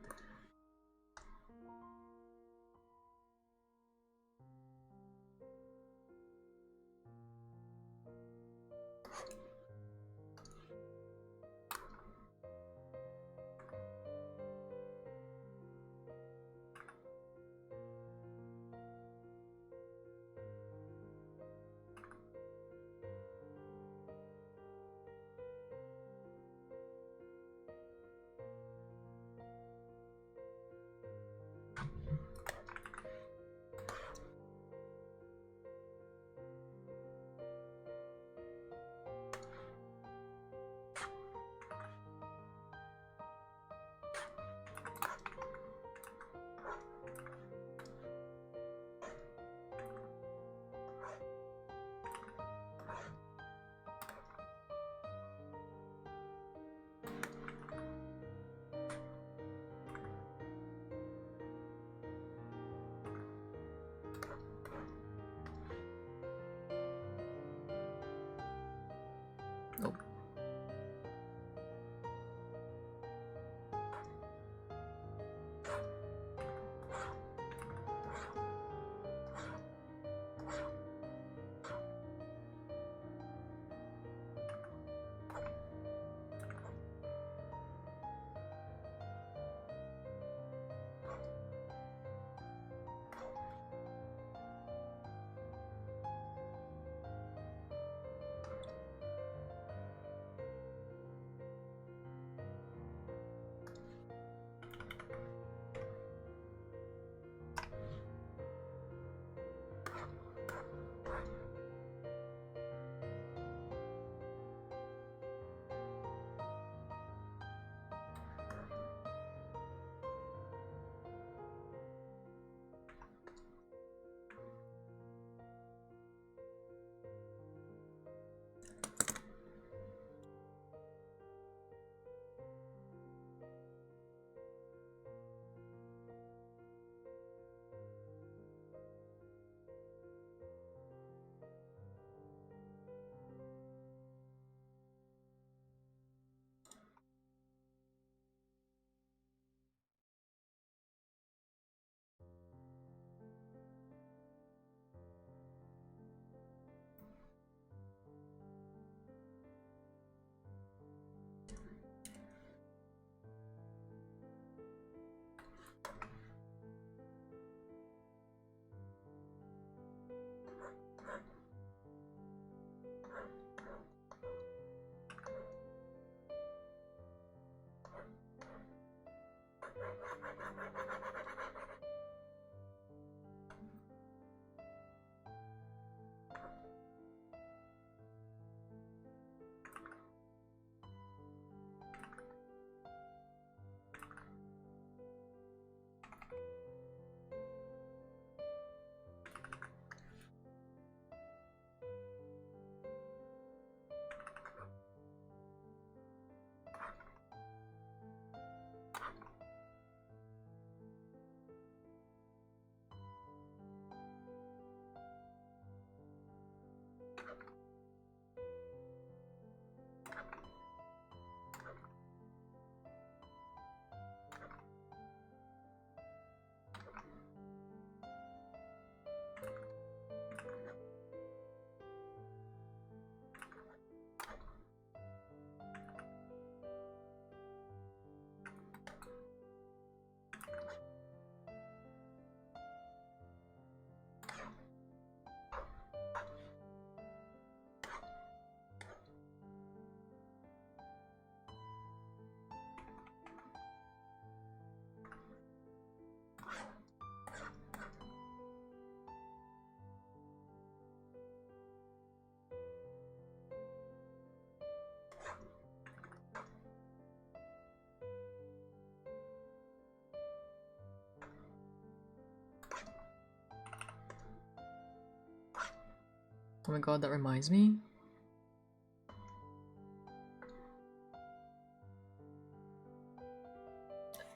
my god, that reminds me.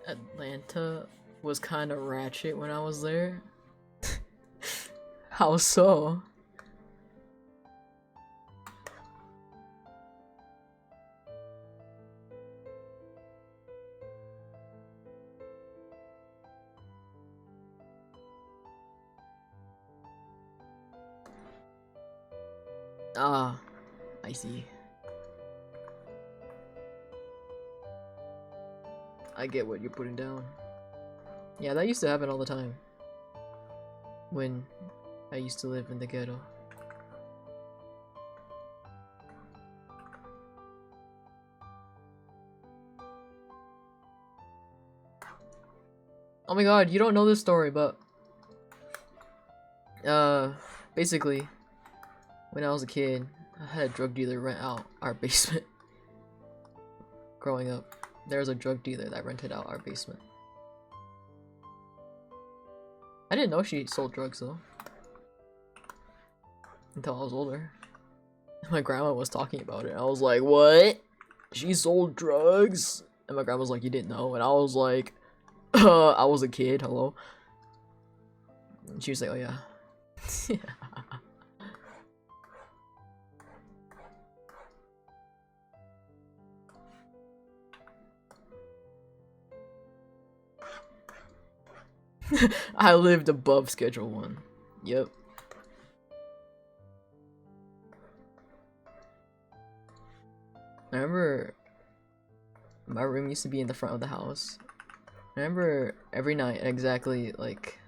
Atlanta was kind of ratchet when I was there. How so? Ah, I see. I get what you're putting down. Yeah, that used to happen all the time. When I used to live in the ghetto. Oh my god, you don't know this story, but basically, when I was a kid, I had a drug dealer rent out our basement. Growing up, there was a drug dealer that rented out our basement. I didn't know she sold drugs though. Until I was older. My grandma was talking about it. I was like, what? She sold drugs? And my grandma was like, you didn't know? And I was like, I was a kid, hello? And she was like, oh yeah. I lived above Schedule 1. Yep. I remember my room used to be in the front of the house. I remember every night, exactly like,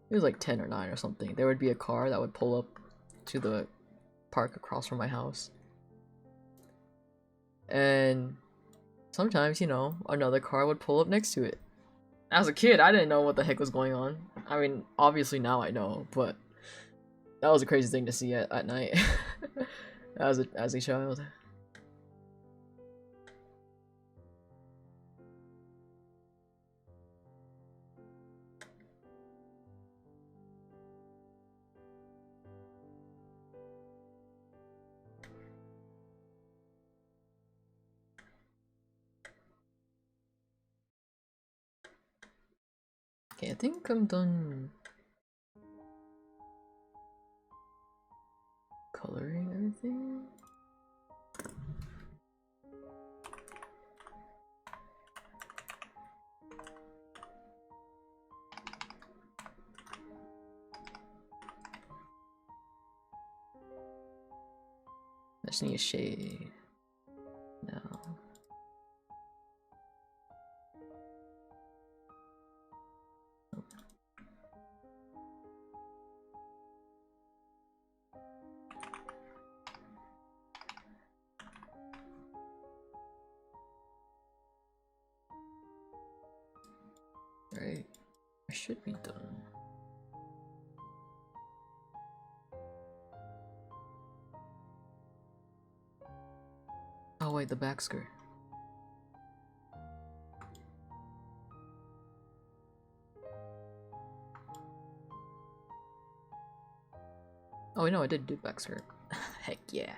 it was like 10 or 9 or something, there would be a car that would pull up to the park across from my house. And sometimes, you know, another car would pull up next to it. As a kid, I didn't know what the heck was going on. I mean, obviously now I know, but that was a crazy thing to see at night as a child. Okay, I think I'm done coloring everything. I just need a shade now. Right, I should be done. Oh wait, the back skirt. Oh no, I did do back skirt. Heck yeah.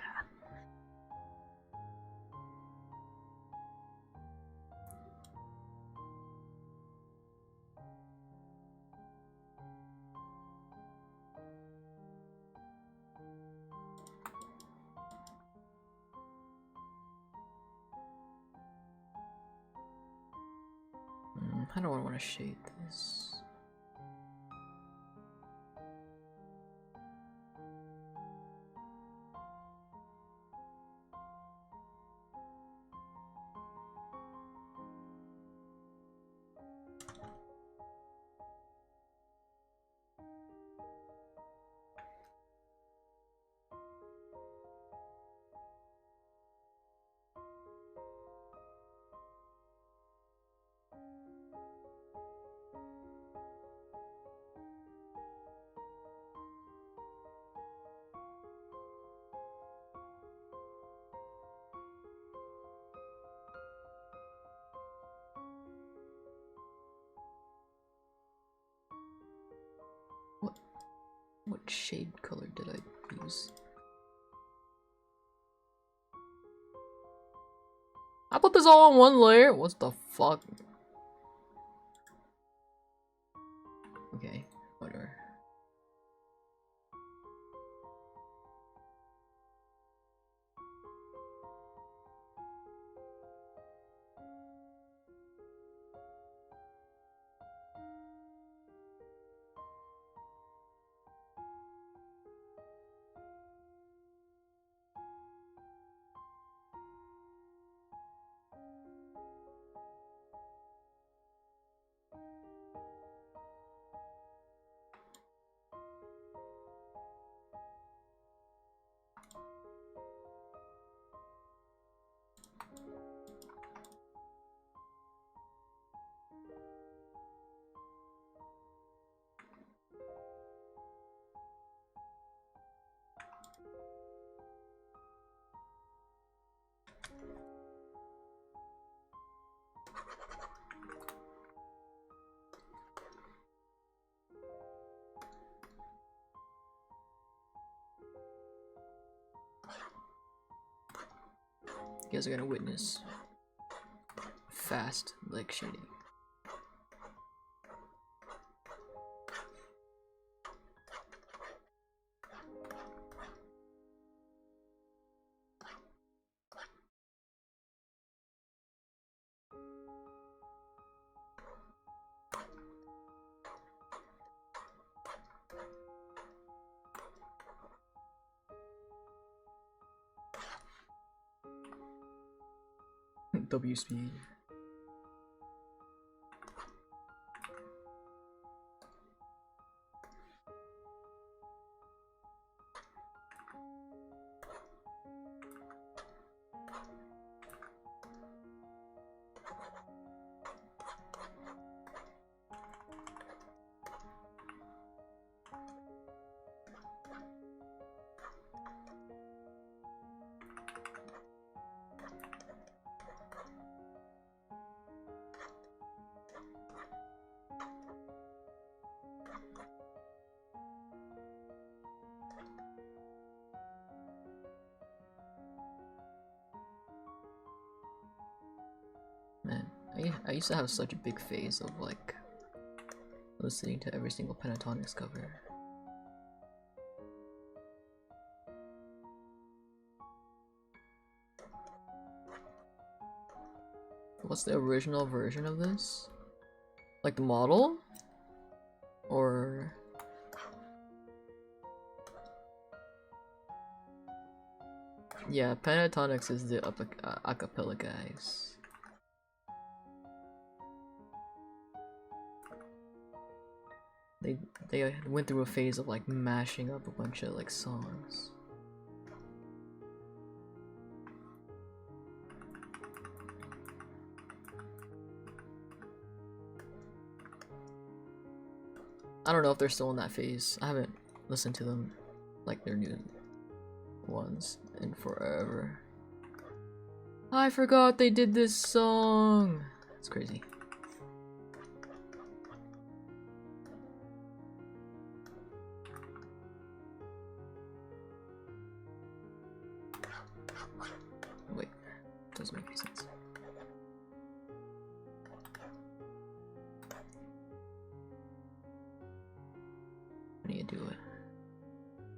How do I want to shade this? What shade color did I use? I put this all on one layer? What the fuck? Okay, whatever. You guys are gonna witness fast leg shading. W speed. Man, I used to have such a big phase of like listening to every single Pentatonics cover. What's the original version of this? Like the model? Or... Yeah, Pentatonics is the acapella guys. They went through a phase of like mashing up a bunch of like songs. I don't know if they're still in that phase. I haven't listened to them, like their new ones, in forever. I forgot they did this song! It's crazy. Wait, doesn't make any sense. I need to do it.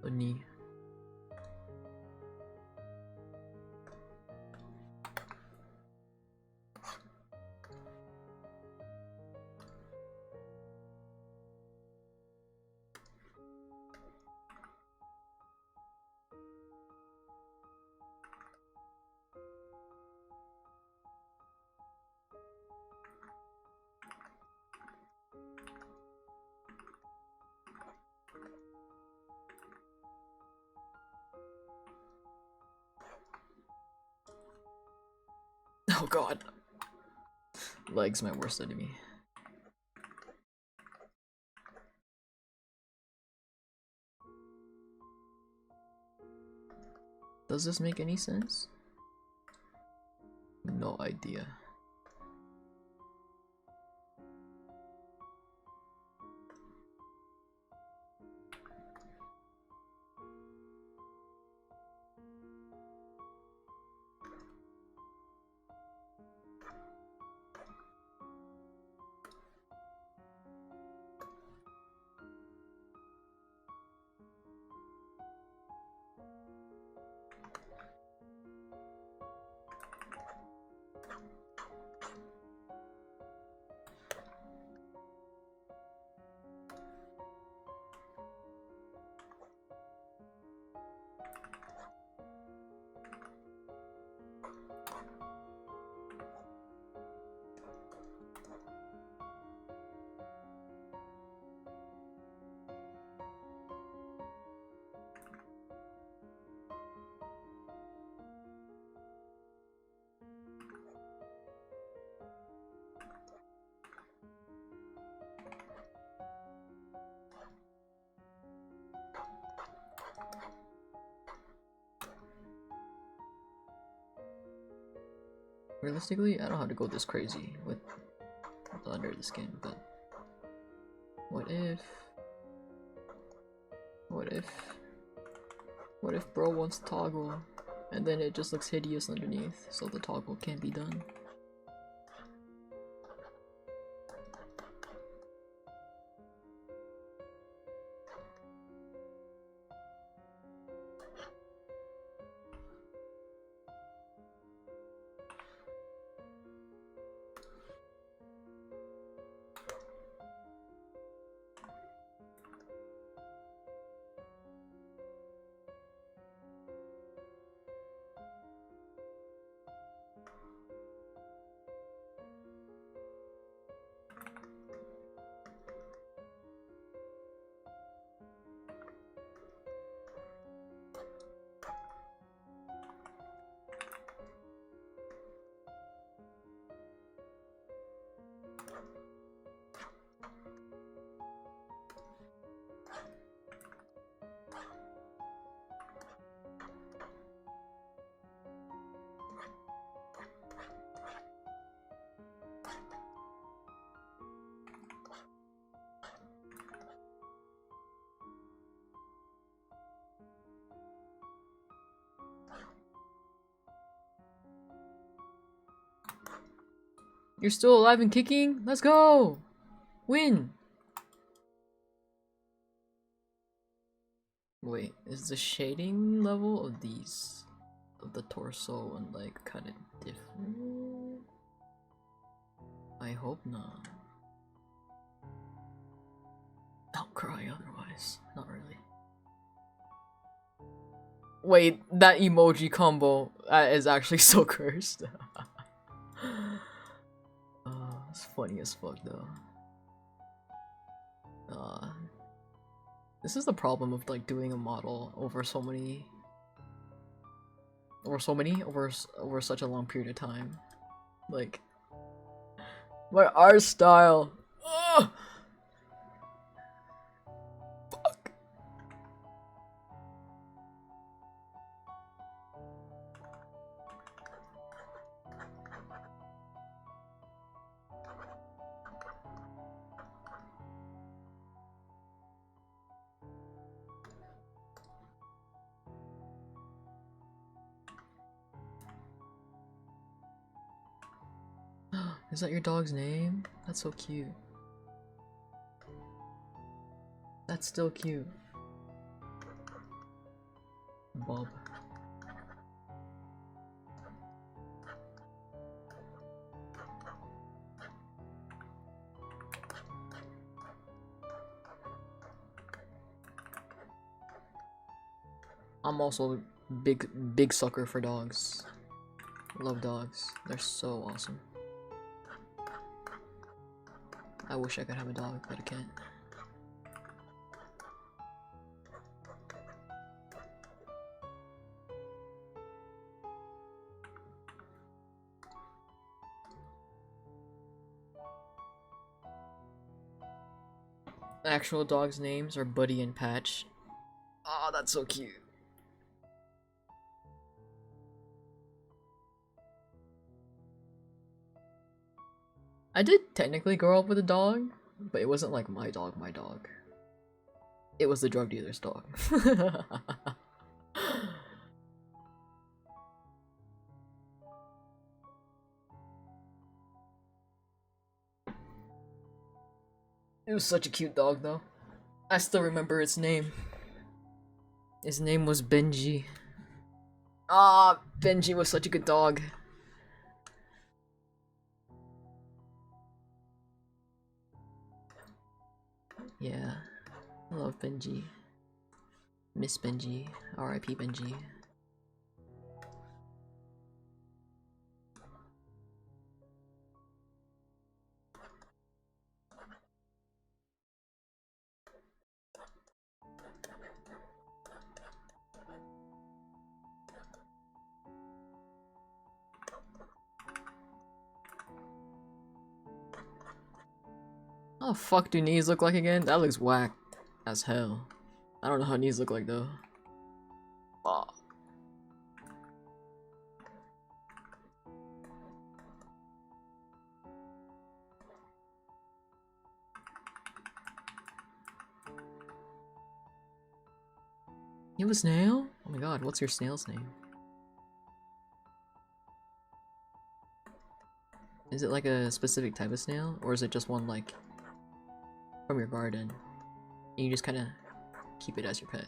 A knee. Oh god. Leg's my worst enemy. Does this make any sense? No idea. realistically, I don't know how to go this crazy with under the skin, but what if bro wants toggle and then it just looks hideous underneath, so the toggle can't be done? You're still alive and kicking? Let's go! Win! Wait, is the shading level of these, of the torso and like kind of different? I hope not. I'll cry otherwise. Not really. Wait, that emoji combo is actually so cursed. It's funny as fuck though. This is the problem of like doing a model over such a long period of time. Like my art style. Ugh! Fuck. Is that your dog's name? That's so cute. That's still cute. Bob. I'm also a big sucker for dogs. Love dogs. They're so awesome. I wish I could have a dog, but I can't. Actual dogs' names are Buddy and Patch. Oh, that's so cute. I did technically grow up with a dog, but it wasn't like my dog. It was the drug dealer's dog. It was such a cute dog though. I still remember its name. His name was Benji. Ah, Benji was such a good dog. Yeah, I love Benji. Miss Benji. R.I.P. Benji. How the fuck do knees look like again? That looks whack as hell. I don't know how knees look like though. Oh. You have a snail? Oh my god, what's your snail's name? Is it like a specific type of snail? Or is it just one like from your garden? And you just kind of keep it as your pet?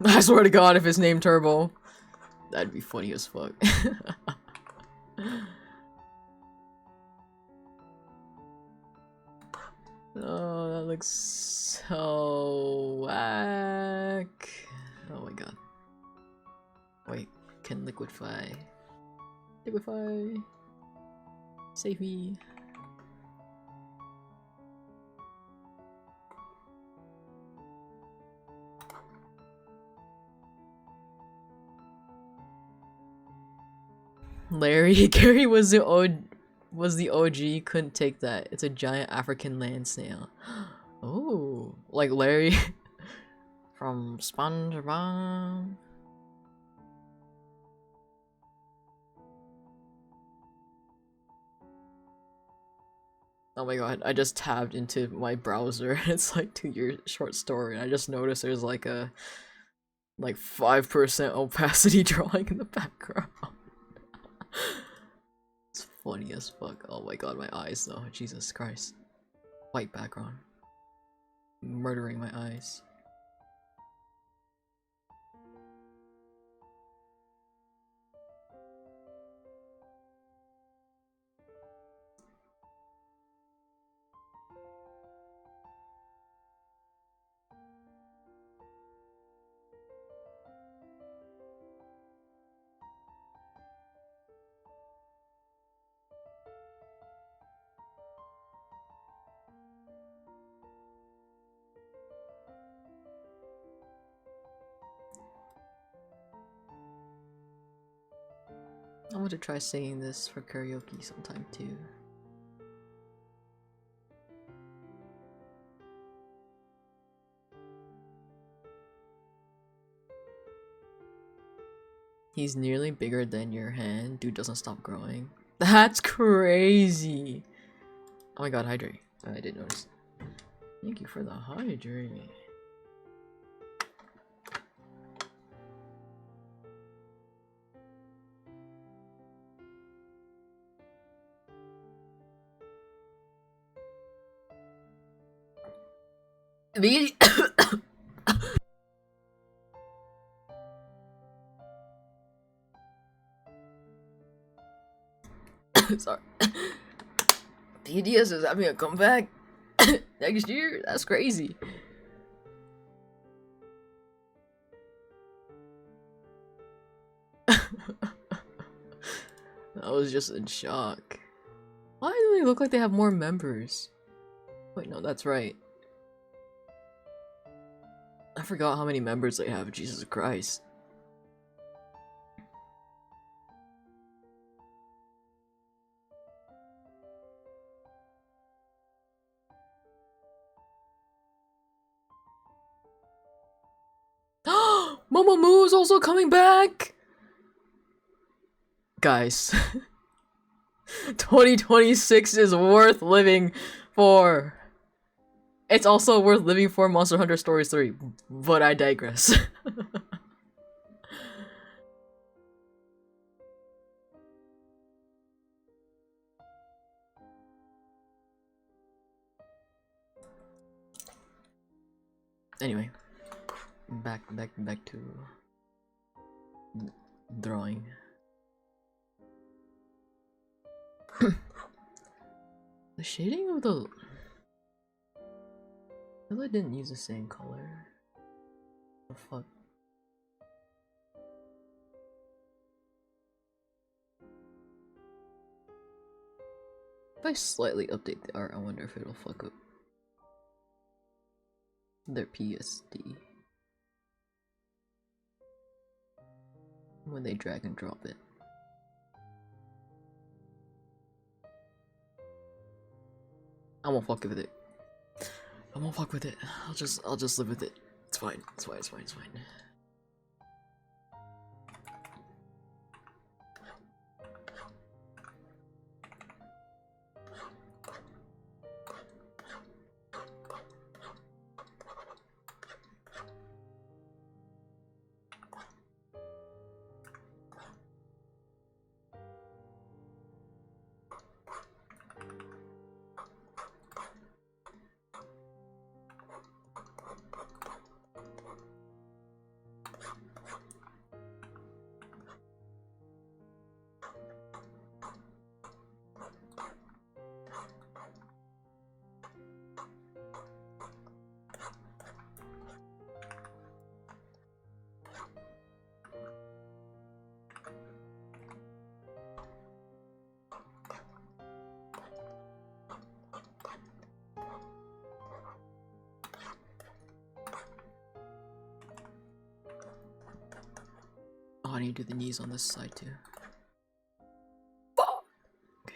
I swear to god if it's named Turbo. That'd be funny as fuck. Oh, that looks so whack. Oh my god. Wait, can liquefy. Liquefy. Save me. Larry, Gary was the OG, couldn't take that. It's a giant African land snail. Oh, like Larry from SpongeBob. Oh my god, I just tabbed into my browser and it's like 2-year short story and I just noticed there's like a 5% opacity drawing in the background. It's funny as fuck. Oh my god, my eyes though. Jesus Christ. White background. Murdering my eyes. I want to try singing this for karaoke sometime too. He's nearly bigger than your hand. Dude doesn't stop growing. That's crazy. Oh my god, hydrate. I didn't notice. Thank you for the hydrate. The sorry. BDS is having a comeback next year? That's crazy. I was just in shock. Why do they look like they have more members? Wait, no, that's right. I forgot how many members they have, Jesus Christ. Mamamoo is also coming back! Guys. 2026 is worth living for. It's also worth living for Monster Hunter Stories 3, but I digress. Anyway, back to drawing. The shading of the... I really didn't use the same color. The fuck? If I slightly update the art, I wonder if it'll fuck up their PSD when they drag and drop it. I won't fuck with it. I won't fuck with it. I'll just live with it. It's fine. It's fine. It's fine. It's fine. I need to do the knees on this side too. Fuck! Okay.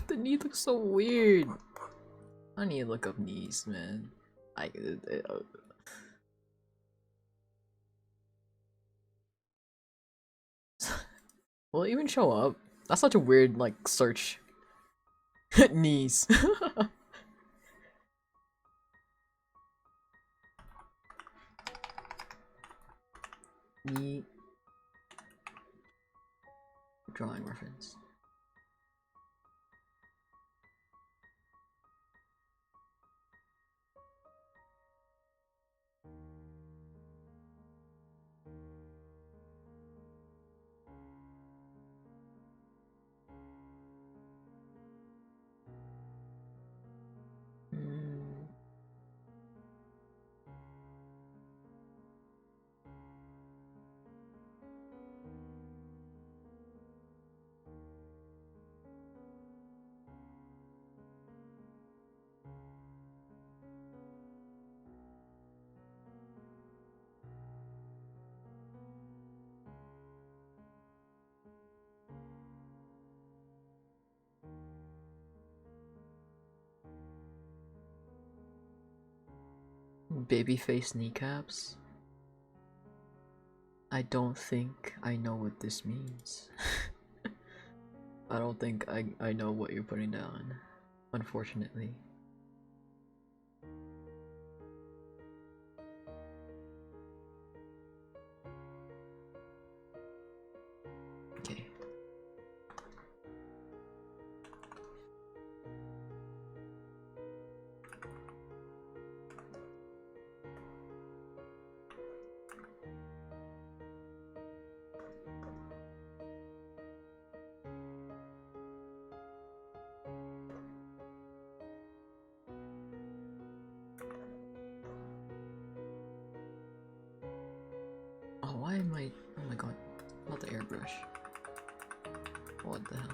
The knee looks so weird. I need to look up knees, man. Will it even show up? That's such a weird, like, search. Knees. Knee. Drawing reference. Babyface kneecaps? I don't think I know what this means. I don't think I know what you're putting down, unfortunately. Okay. Oh, why am I? Oh my god, not the airbrush. What the hell?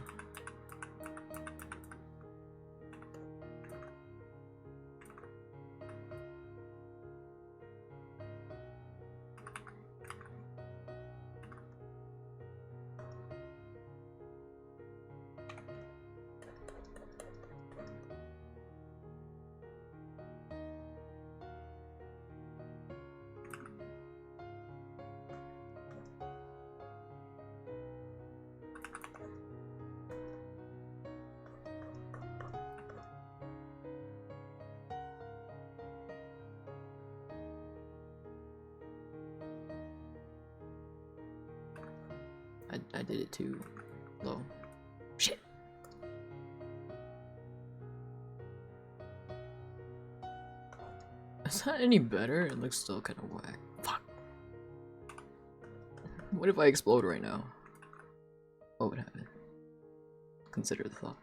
I did it too low. Shit. Is that any better? It looks still kind of whack. Fuck. What if I explode right now? What would happen? Consider the thought.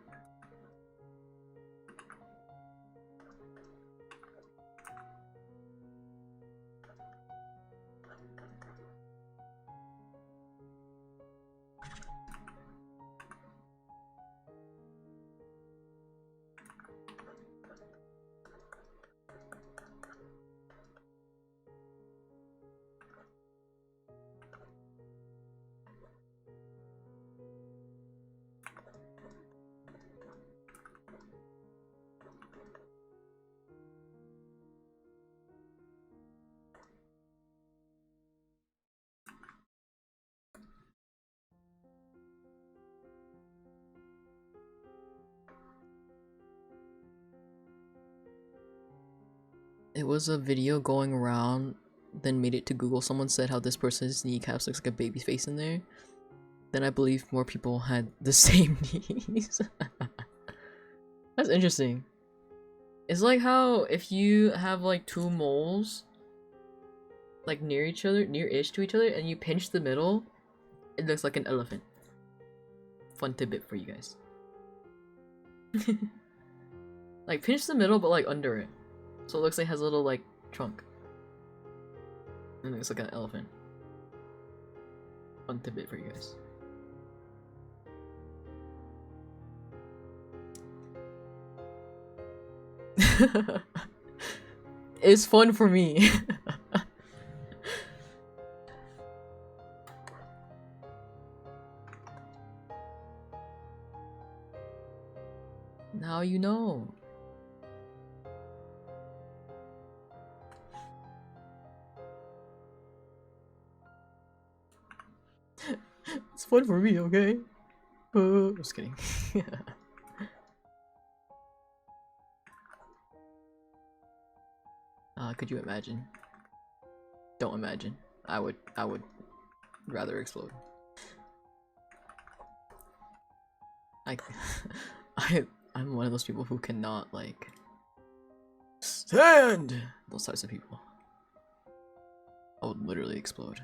It was a video going around, then made it to Google. Someone said how this person's kneecaps looks like a baby's face in there. Then I believe more people had the same knees. That's interesting. It's like how if you have like two moles like near each other, near-ish to each other, and you pinch the middle, it looks like an elephant. Fun tidbit for you guys. Like pinch the middle but like under it. So it looks like it has a little like trunk. And it looks like an elephant. Fun tidbit for you guys. It's fun for me. Now you know. It's fun for me, okay? Just kidding. Could you imagine? Don't imagine. I would rather explode. I'm one of those people who cannot like stand those types of people. I would literally explode.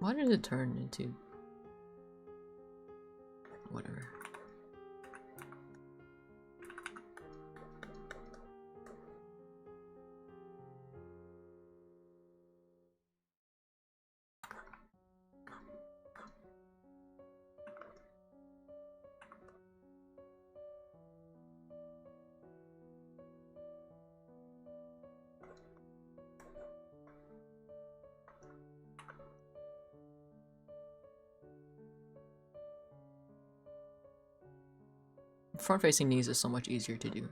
Why did it turn into whatever? Front-facing knees is so much easier to do.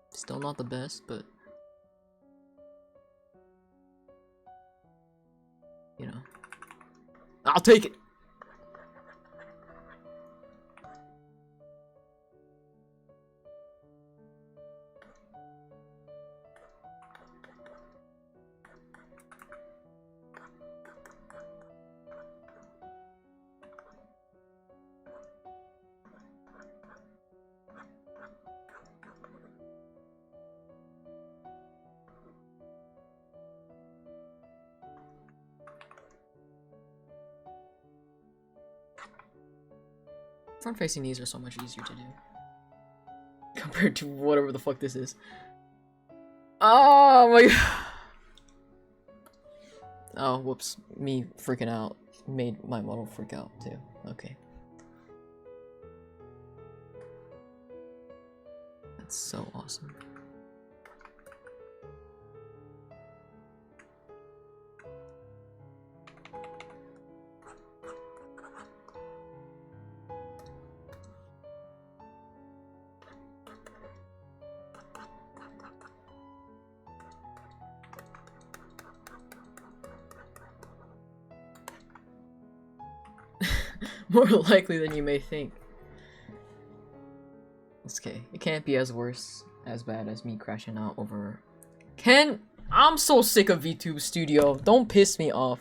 Still not the best, but you know, I'll take it. Front-facing knees are so much easier to do compared to whatever the fuck this is. Oh my god. Oh, whoops. Me freaking out made my model freak out too. Okay. That's so awesome. More likely than you may think. It's okay. It can't be as bad as me crashing out over... I'm so sick of VTube Studio. Don't piss me off.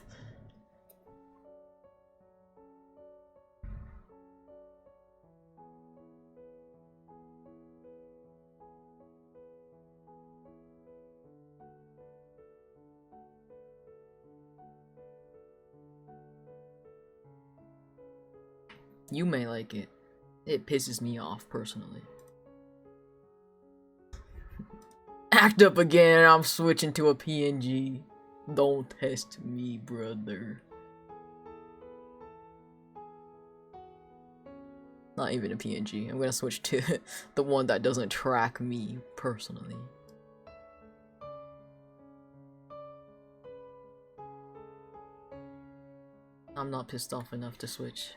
You may like it. It pisses me off personally. Act up again, I'm switching to a PNG. Don't test me, brother. Not even a PNG. I'm gonna switch to the one that doesn't track me personally. I'm not pissed off enough to switch.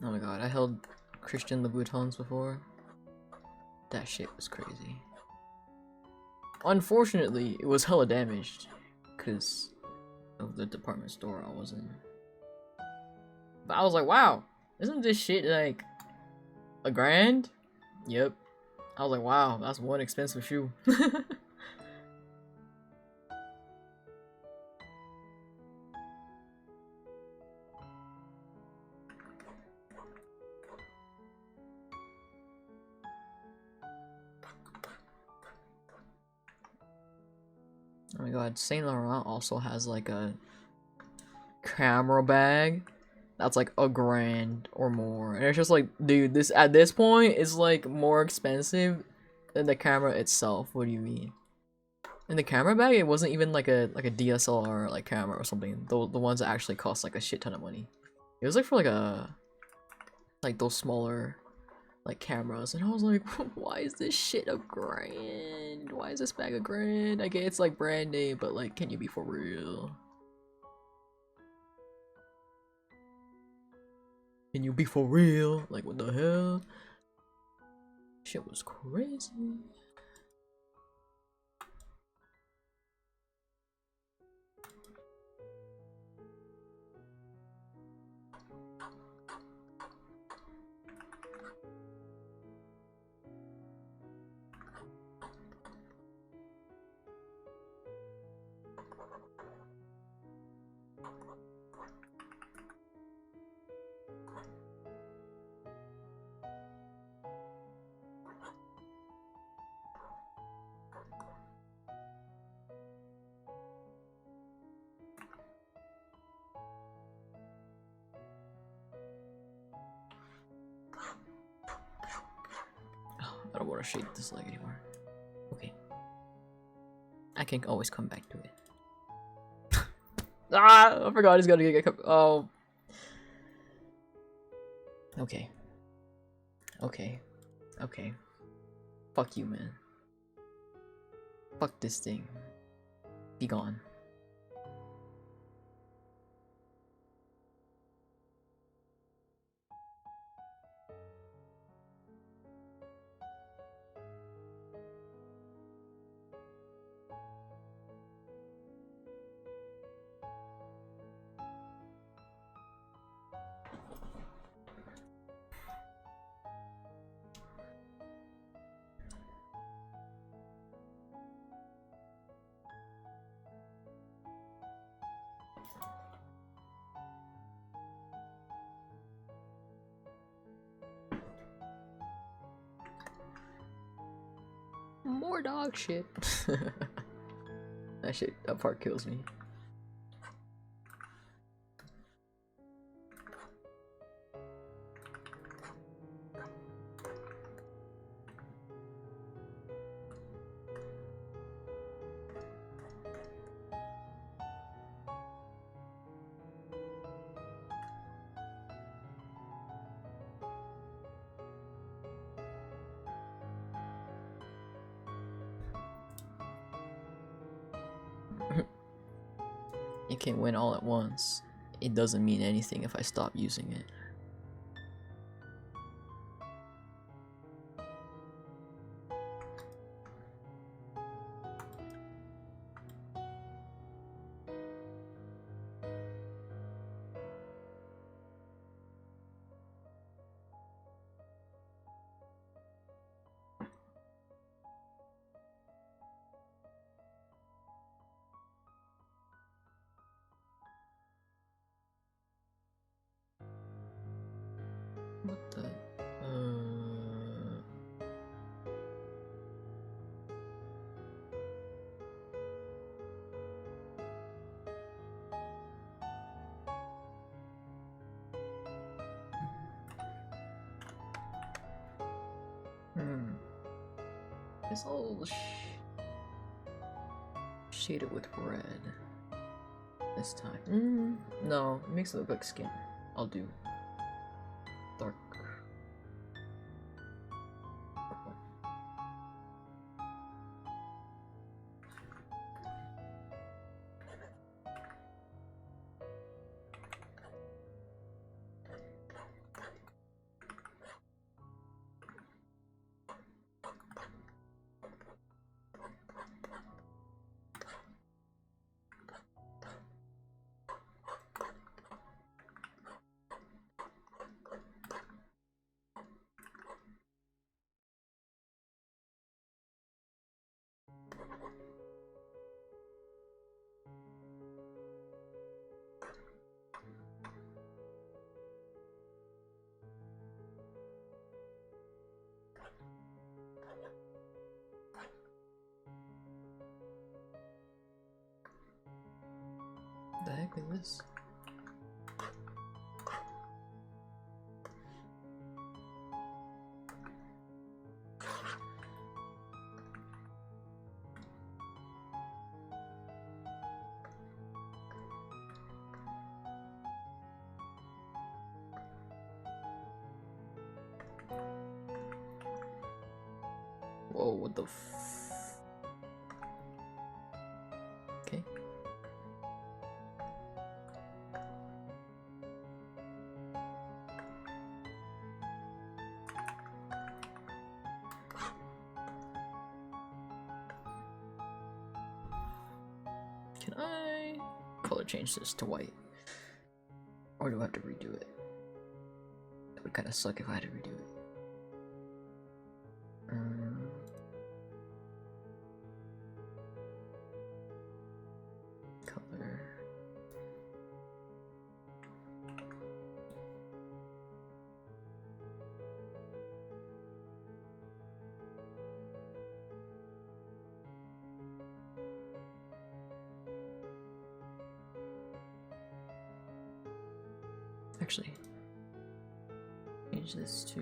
Oh my god, I held Christian Louboutins before. That shit was crazy. Unfortunately, it was hella damaged because of the department store I was in. But I was like, wow, isn't this shit like $1,000? Yep. I was like, wow, that's one expensive shoe. Oh my god, Saint Laurent also has like a camera bag that's like $1,000 or more, and it's just like, dude, this at this point is like more expensive than the camera itself. What do you mean? In the camera bag, it wasn't even like a DSLR like camera or something. The ones that actually cost like a shit ton of money. It was like for like those smaller like cameras, and I was like, why is this shit $1,000? Why is this bag $1,000? I get it's like brand name, but like, can you be for real? Can you be for real? Like, what the hell? Shit was crazy. I don't want to shake this leg anymore. Okay. I can always come back to it. Ah! I forgot he's gotta get oh. Okay. Okay. Okay. Fuck you, man. Fuck this thing. Be gone. More dog shit. That part kills me. You can't win all at once. It doesn't mean anything if I stop using it. What the? It's all shaded with red this time. No, it makes it look like skin. I'll do dark purple. The heck is this? Whoa, what the f... Okay. Can I color change this to white? Or do I have to redo it? That would kind of suck if I had to redo it. Color. Actually, change this to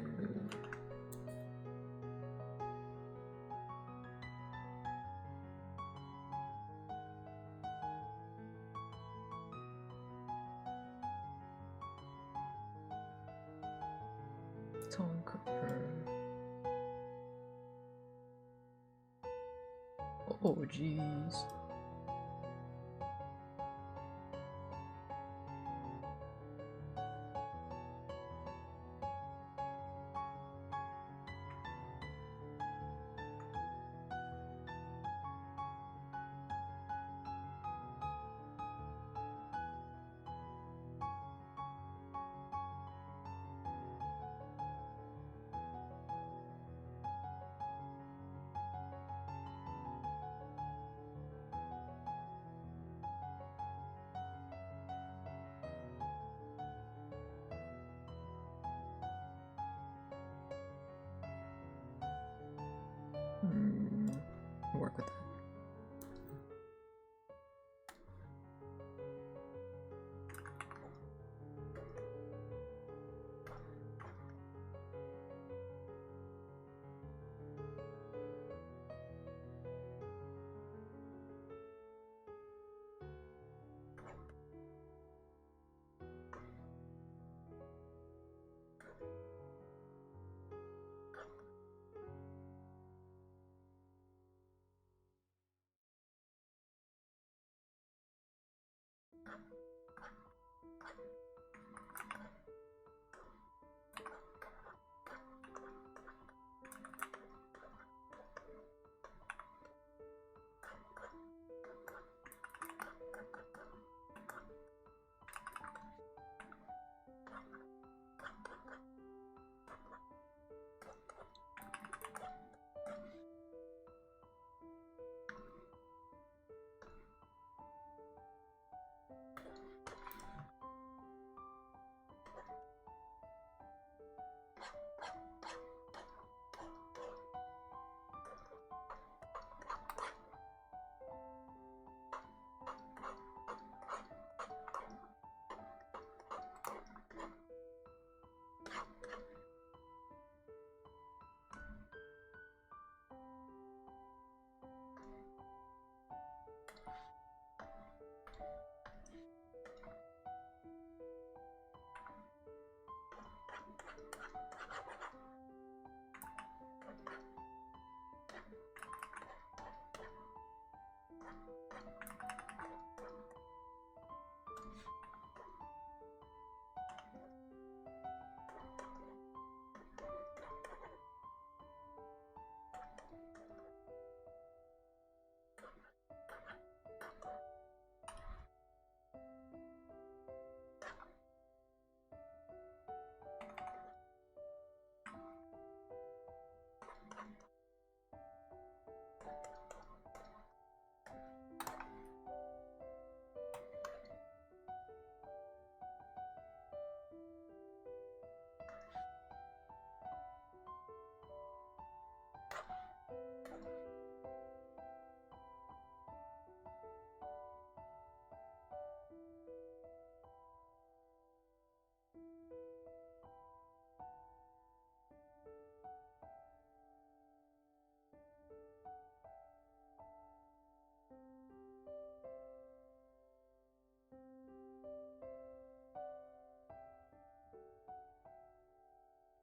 tone confirm. Oh jeez.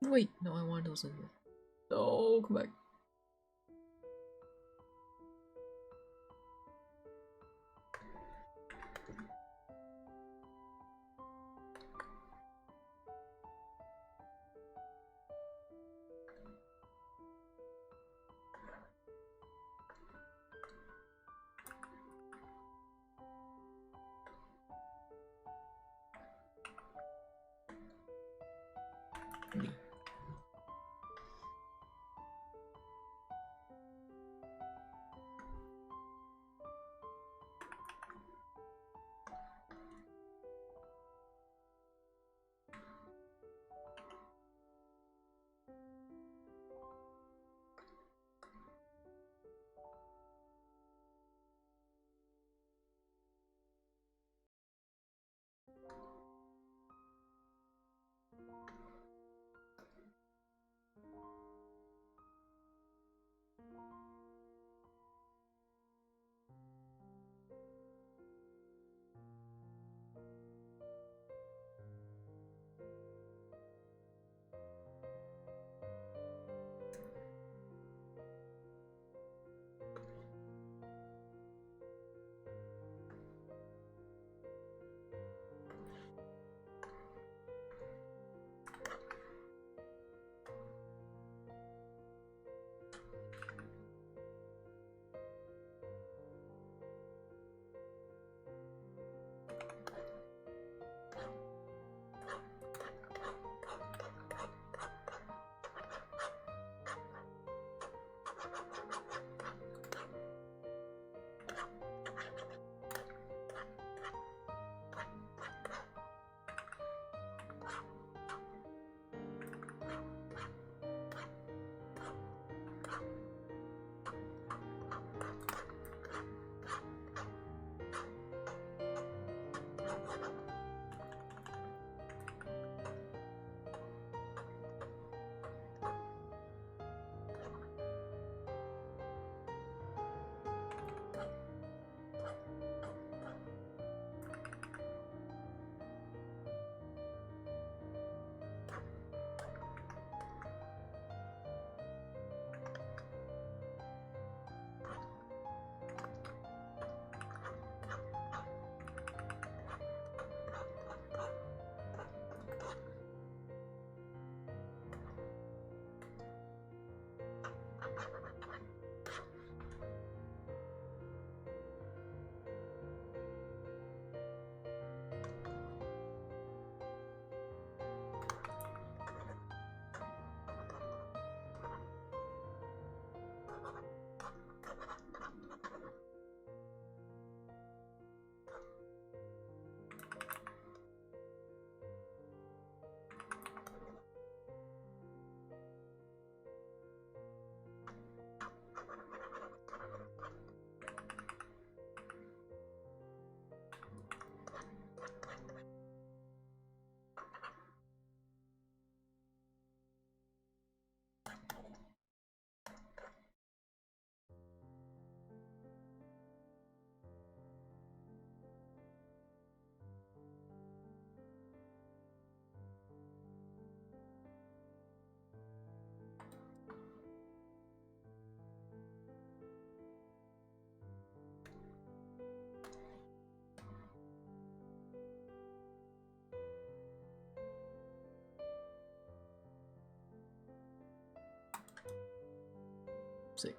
Wait, no, I wanted to listen to this. No, come back. Sick.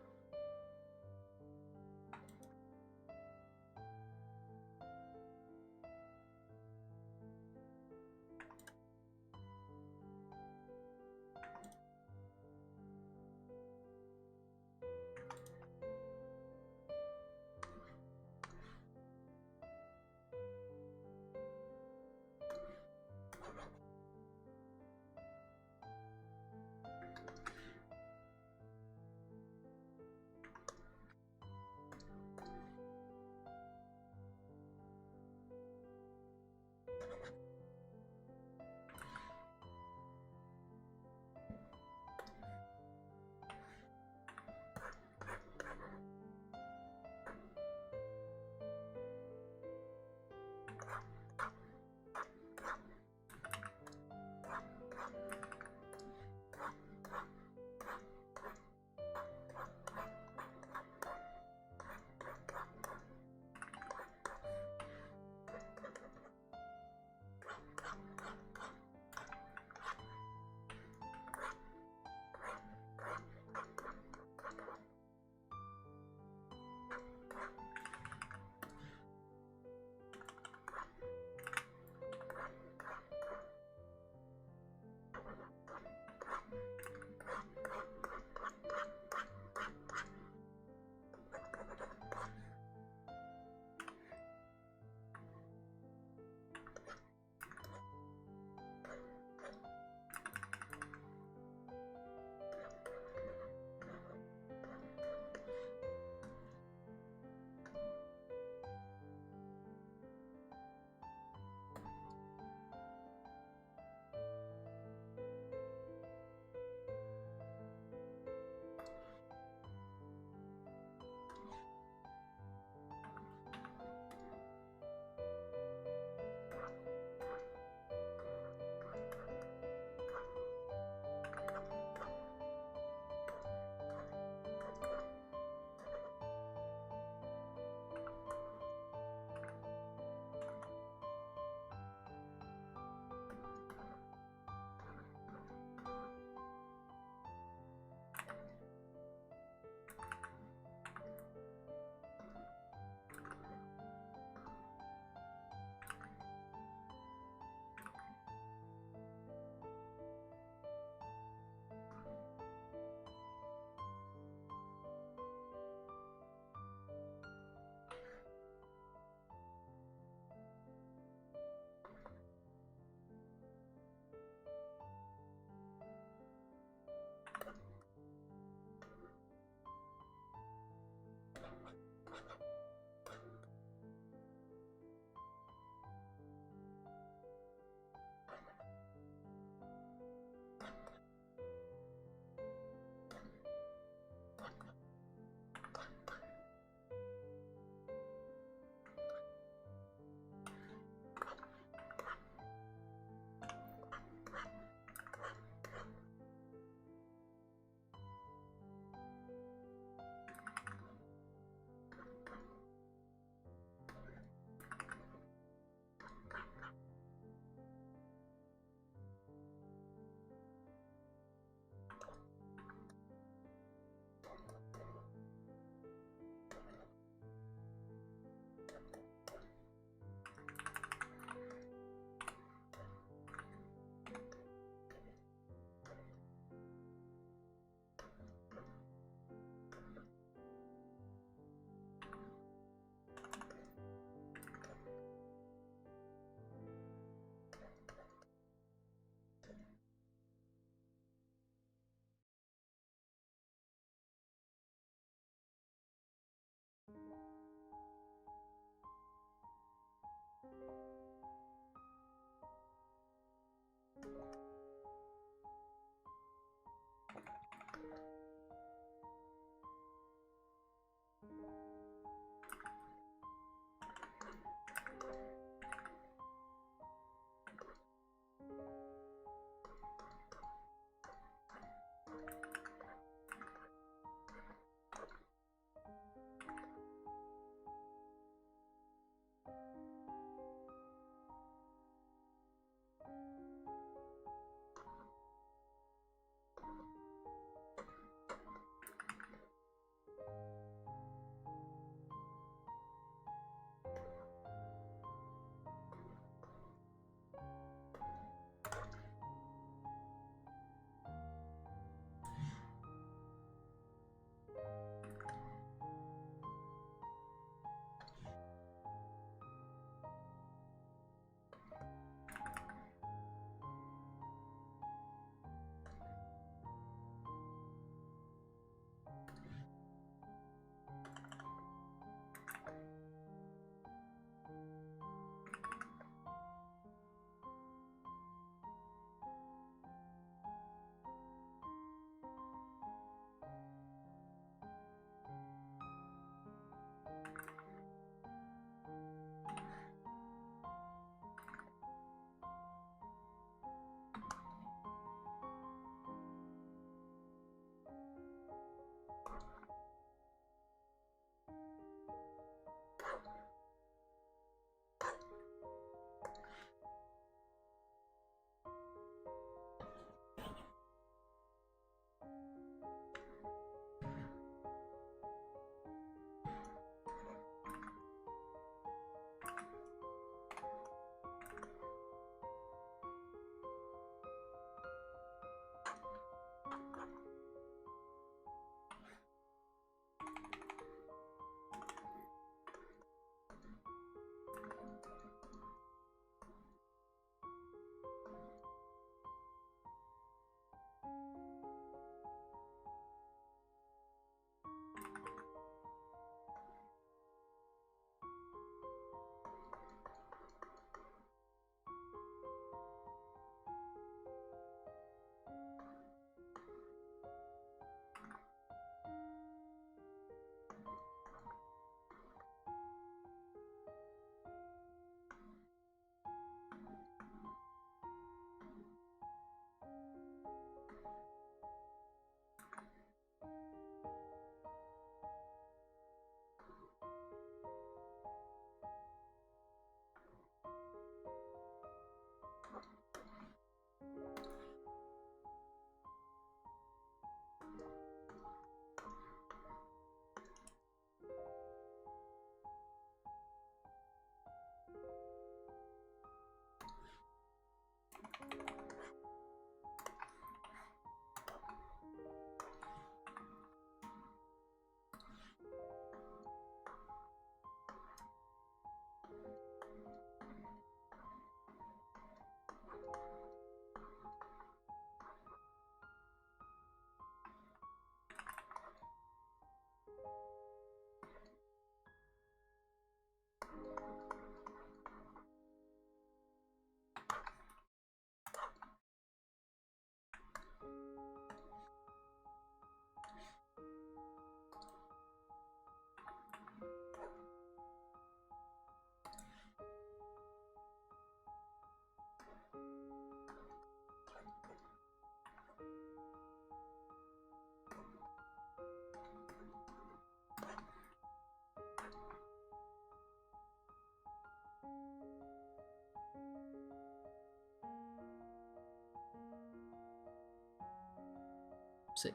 Sick.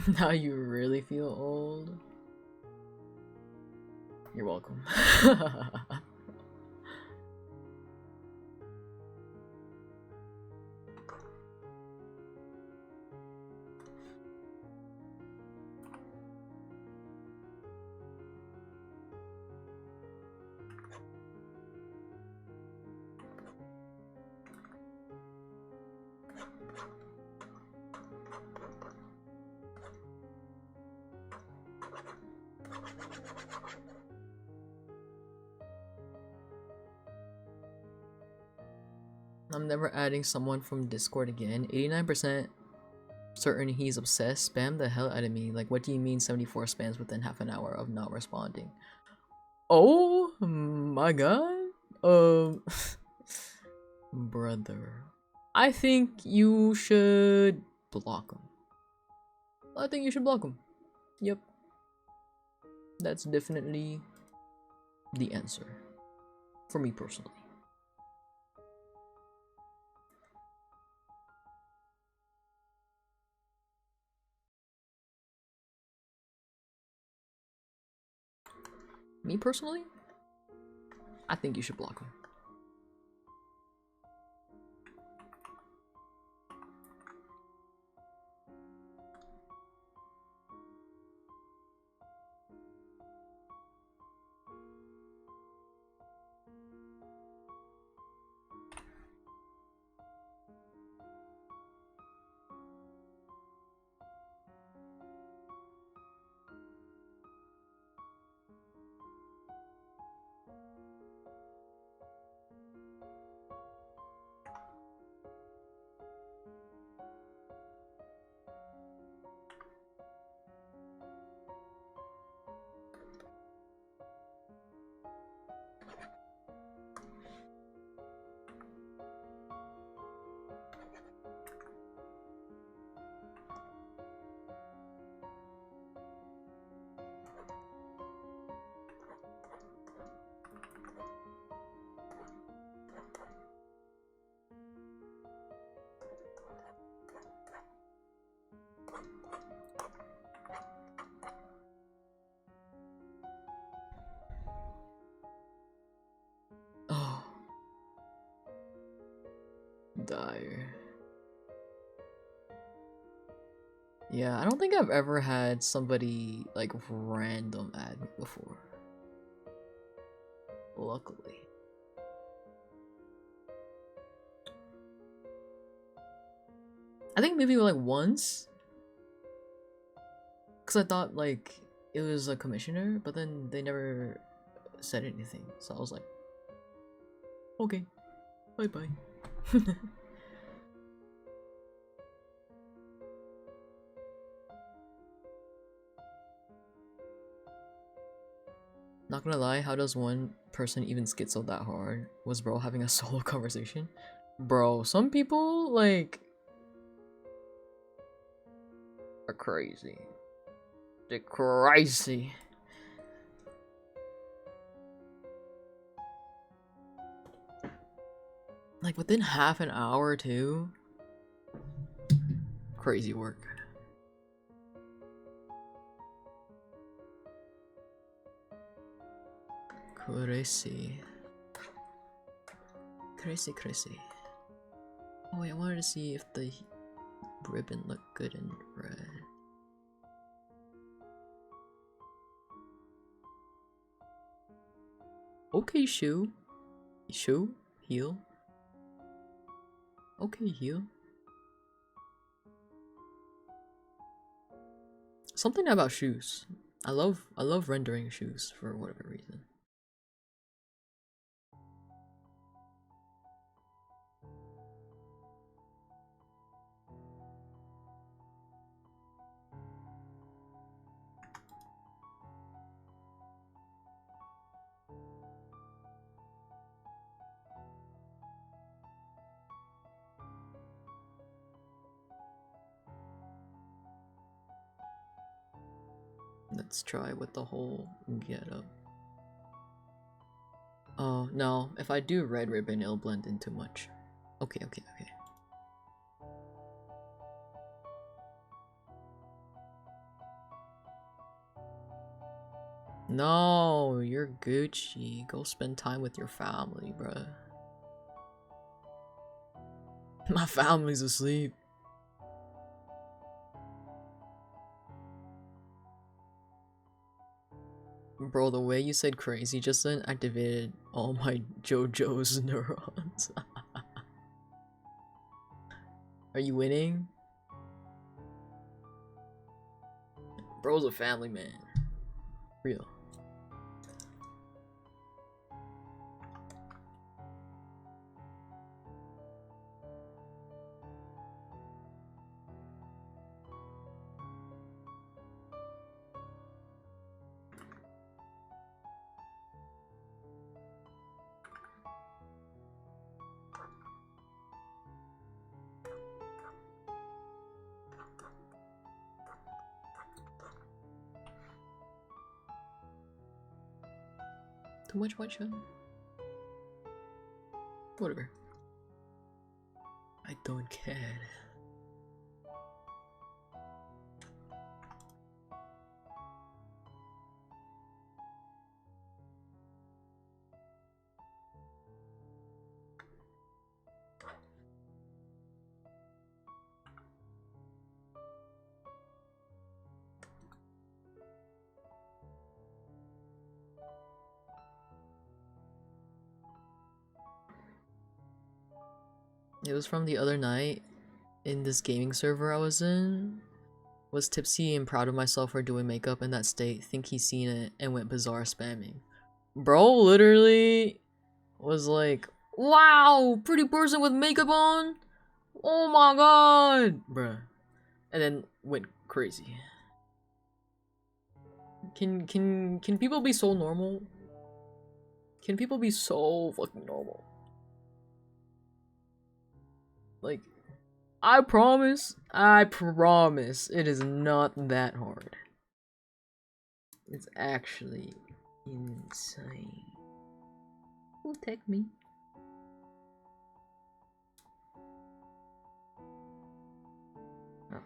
Now you really feel old? You're welcome. I'm never adding someone from Discord again. 89% certain he's obsessed. Spam the hell out of me. Like, what do you mean 74 spams within half an hour of not responding? Oh my god. Brother. I think you should block him. I think you should block him. Yep. That's definitely the answer. For me personally. Me personally? I think you should block him. Oh. Dire. Yeah, I don't think I've ever had somebody like random add me before. Luckily. I think maybe like once. Cause I thought like it was a commissioner, but then they never said anything. So I was like, okay, bye bye. Not gonna lie, how does one person even schizo that hard? Was bro having a solo conversation? Bro, some people like are crazy. They're crazy. Like within half an hour too. Crazy work. Crazy. Crazy, crazy. Oh wait, I wanted to see if the ribbon looked good in red. Okay, shoe. Shoe? Heel? Okay, heel. Something about shoes. I love rendering shoes for whatever reason. Let's try with the whole getup. Oh, no. If I do red ribbon, it'll blend in too much. Okay, okay, okay. No, you're Gucci. Go spend time with your family, bruh. My family's asleep. Bro, the way you said crazy just then activated all my JoJo's neurons. Are you winning? Bro's a family man. Real. Too much white shot? Whatever. I don't care. It was from the other night in this gaming server I was in. Was tipsy and proud of myself for doing makeup in that state. Think he's seen it and went bizarre spamming. Bro literally was like, wow, pretty person with makeup on? Oh my god, bruh. And then went crazy. Can people be so normal? Can people be so fucking normal? Like, I promise, it is not that hard. It's actually insane. Who'll take me? Oh.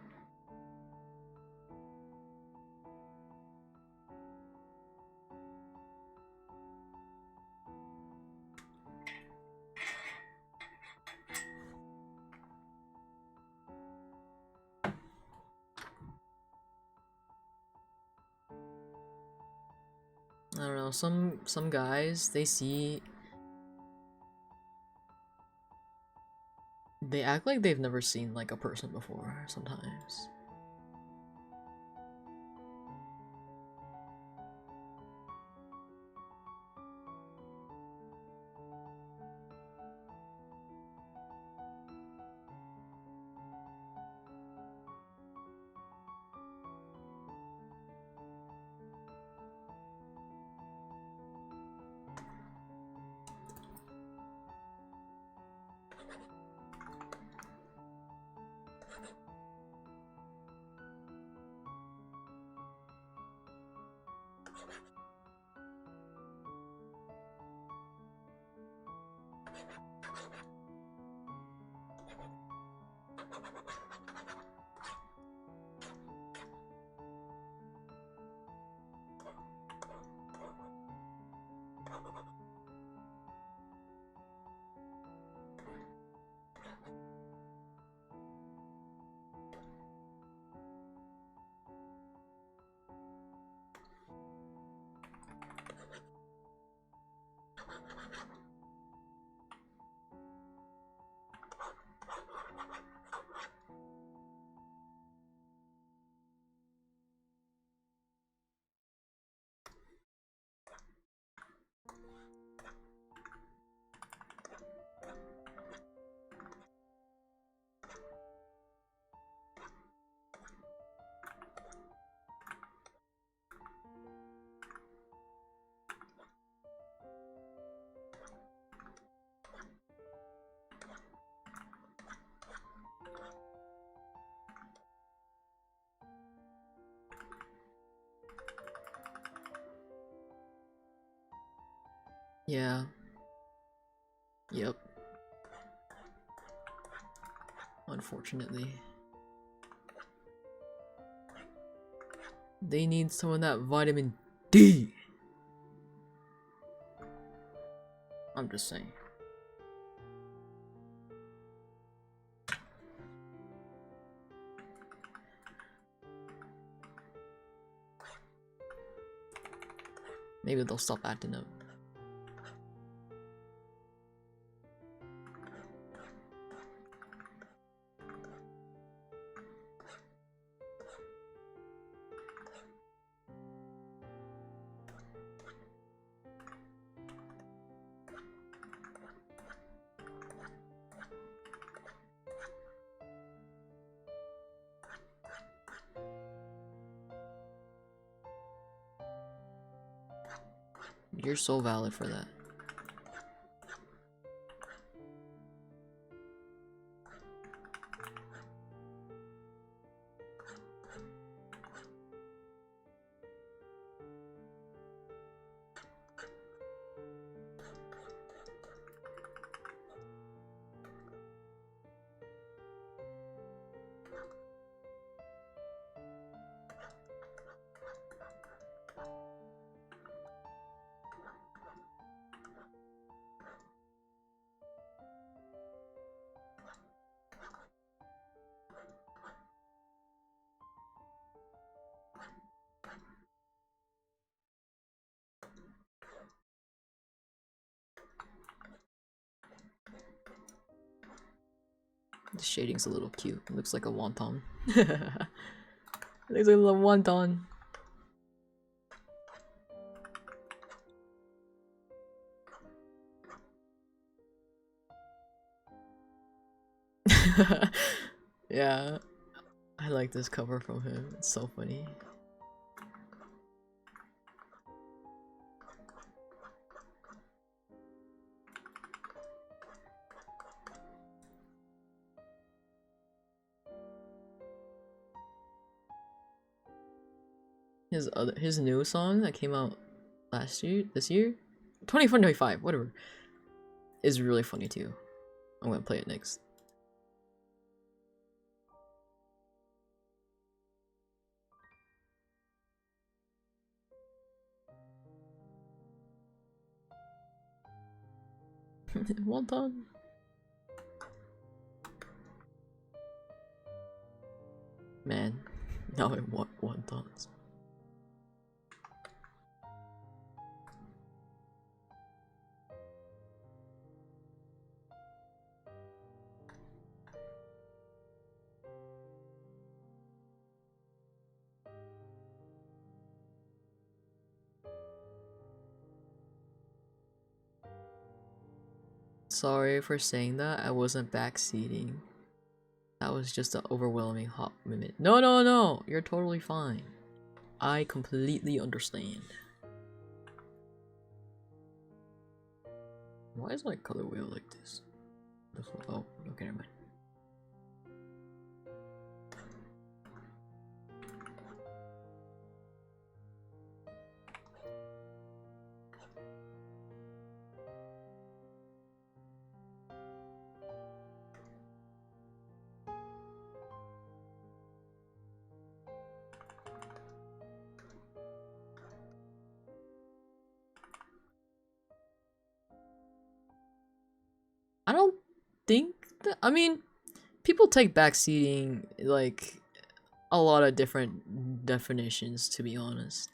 I don't know, some guys, they act like they've never seen like a person before sometimes. Yeah. Yep. Unfortunately. They need some of that vitamin D. I'm just saying. Maybe they'll stop acting up. You're so valid for that. The shading's a little cute. It looks like a wonton. It looks like a little wonton. Yeah, I like this cover from him. It's so funny. His new song that came out this year, 2025, whatever, is really funny too. I'm gonna play it next. Wonton. Man, now I want wontons. Sorry for saying that. I wasn't backseating. That was just an overwhelming hot minute. No, no, no! You're totally fine. I completely understand. Why is my color wheel like this? Oh, okay, never mind. I don't think that, I mean, people take backseating like a lot of different definitions, to be honest.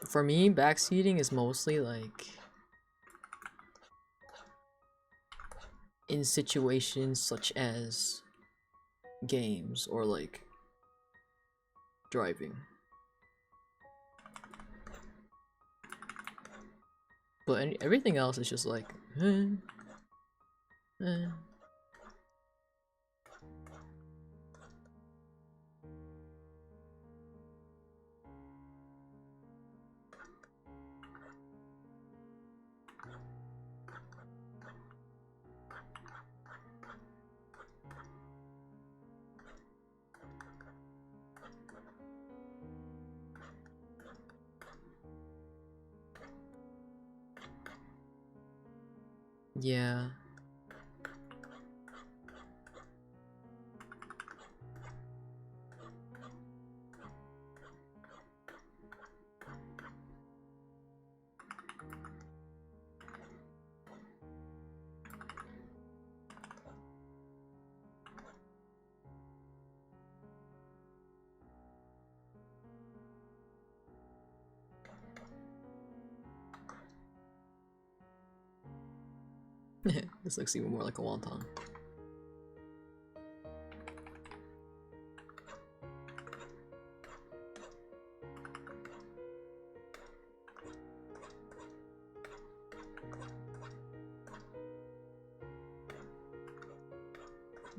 For me, backseating is mostly like in situations such as games or like driving. But everything else is just like, eh. Yeah. This looks even more like a wonton.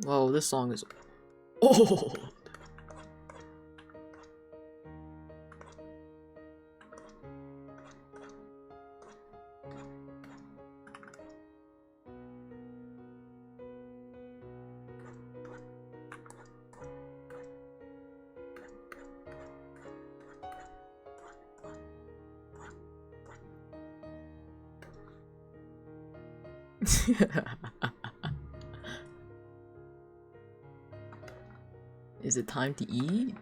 Whoa, this song is oh. Is it time to eat?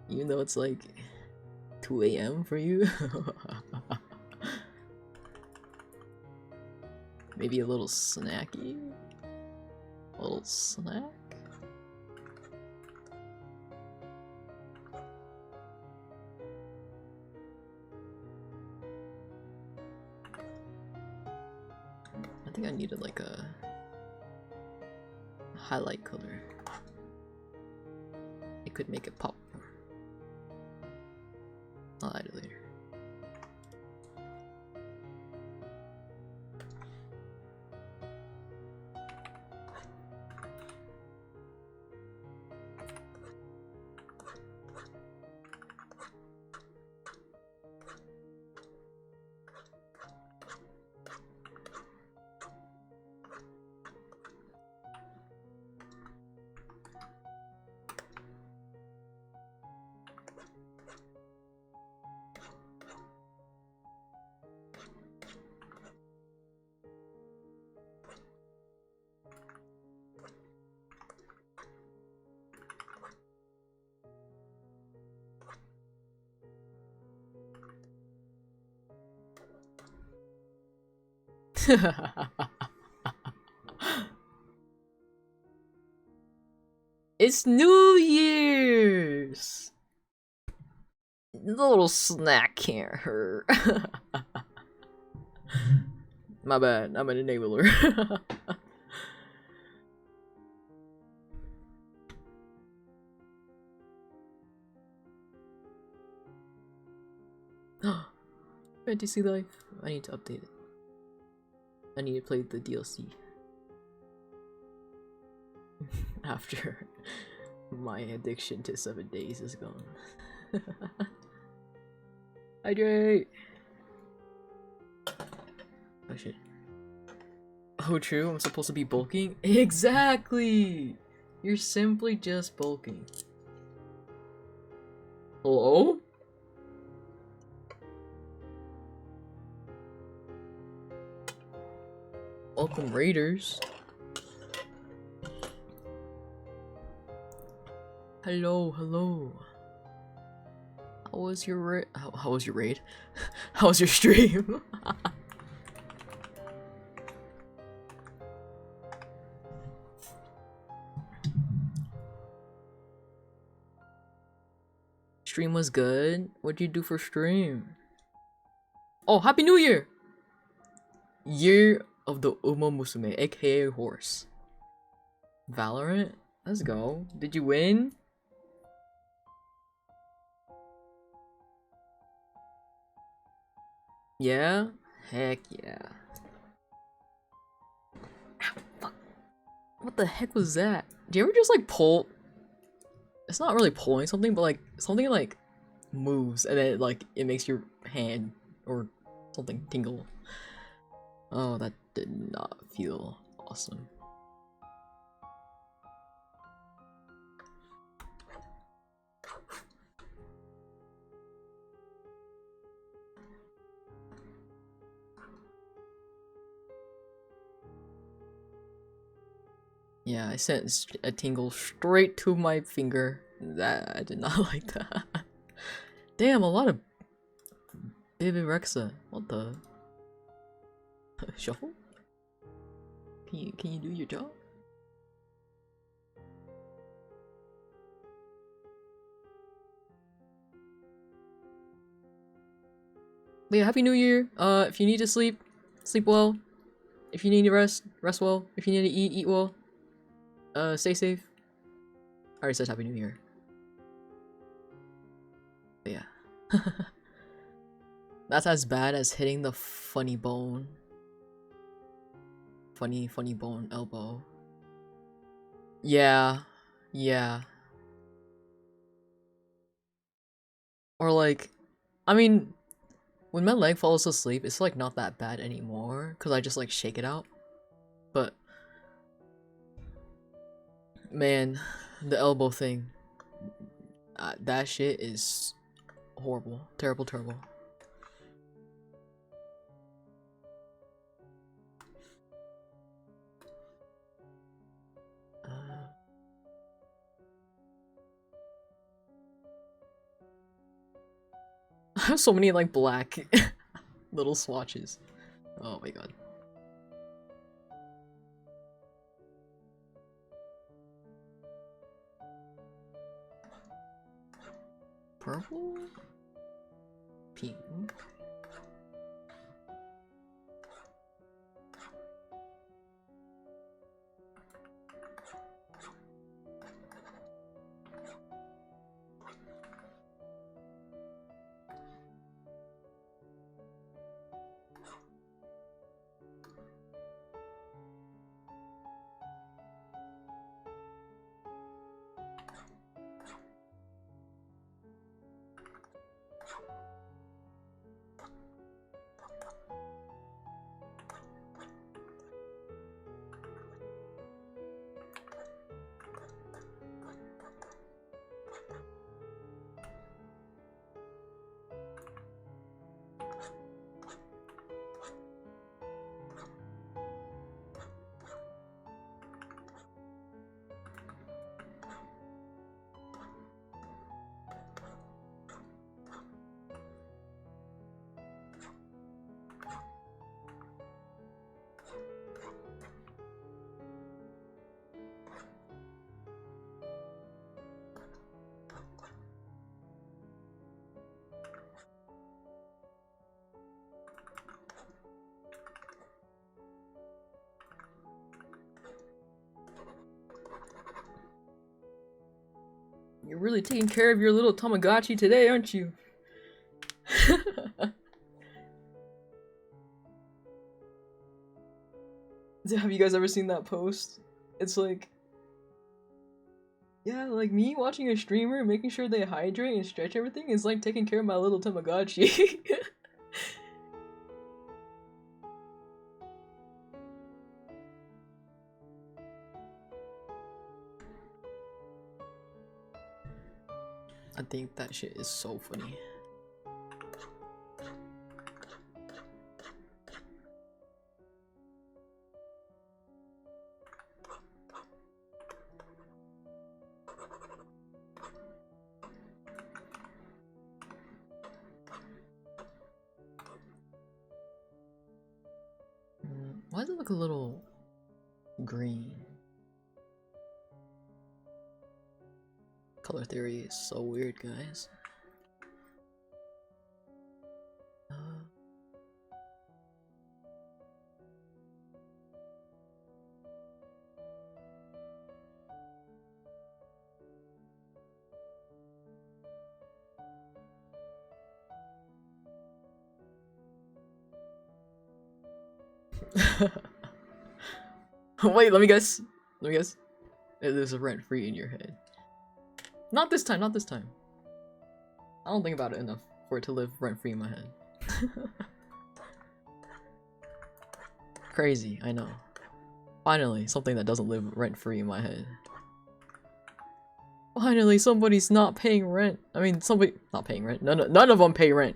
Even though it's like 2 a.m. for you? Maybe a little snacky? A little snack? I think I needed like a highlight color. It could make it pop. I'll add it later. It's New Year's! The little snack can't hurt. My bad, I'm an enabler. Fantasy Life. I need to update it. I need to play the DLC. After my addiction to 7 days is gone. Hydrate! Oh shit. Oh true, I'm supposed to be bulking? Exactly! You're simply just bulking. Hello? Welcome Raiders. Hello, hello. How was your how was your raid? How was your stream? Stream was good. What'd you do for stream? Oh, Happy New Year! Year of the UMAMUSAME, aka horse. Valorant? Let's go. Did you win? Yeah? Heck yeah. Ow, fuck. What the heck was that? Do you ever just like pull? It's not really pulling something, but like something like moves and then like it makes your hand or something tingle. Oh, that did not feel awesome. Yeah, I sent a tingle straight to my finger. That I did not like that. Damn, a lot of Baby Rexa. What the? Shuffle? Can you do your job? But yeah, Happy New Year. If you need to sleep, sleep well. If you need to rest, rest well. If you need to eat, eat well. Stay safe. I already said Happy New Year. But yeah. That's as bad as hitting the funny bone. Funny bone elbow. Yeah. Yeah. Or like, I mean, when my leg falls asleep, it's like not that bad anymore because I just like shake it out. But man, the elbow thing, that shit is horrible. Terrible, terrible. I have so many like black little swatches. Oh my god. Purple? Pink? You're really taking care of your little Tamagotchi today, aren't you? Have you guys ever seen that post? It's like, yeah, like me watching a streamer, making sure they hydrate and stretch everything is like taking care of my little Tamagotchi. I think that shit is so funny. Why does it look a little green? Color theory is so weird, guys. Wait, let me guess. Let me guess. It lives rent-free in your head. Not this time, not this time. I don't think about it enough for it to live rent-free in my head. Crazy, I know. Finally, something that doesn't live rent-free in my head. Finally, somebody's not paying rent. I mean, somebody not paying rent. None of them pay rent.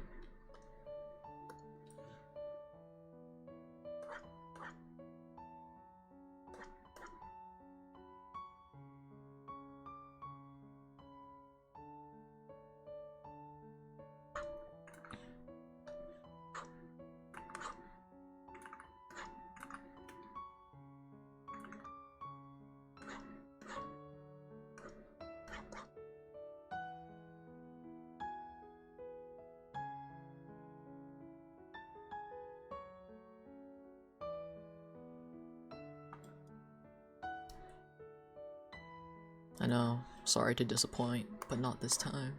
I know, sorry to disappoint, but not this time.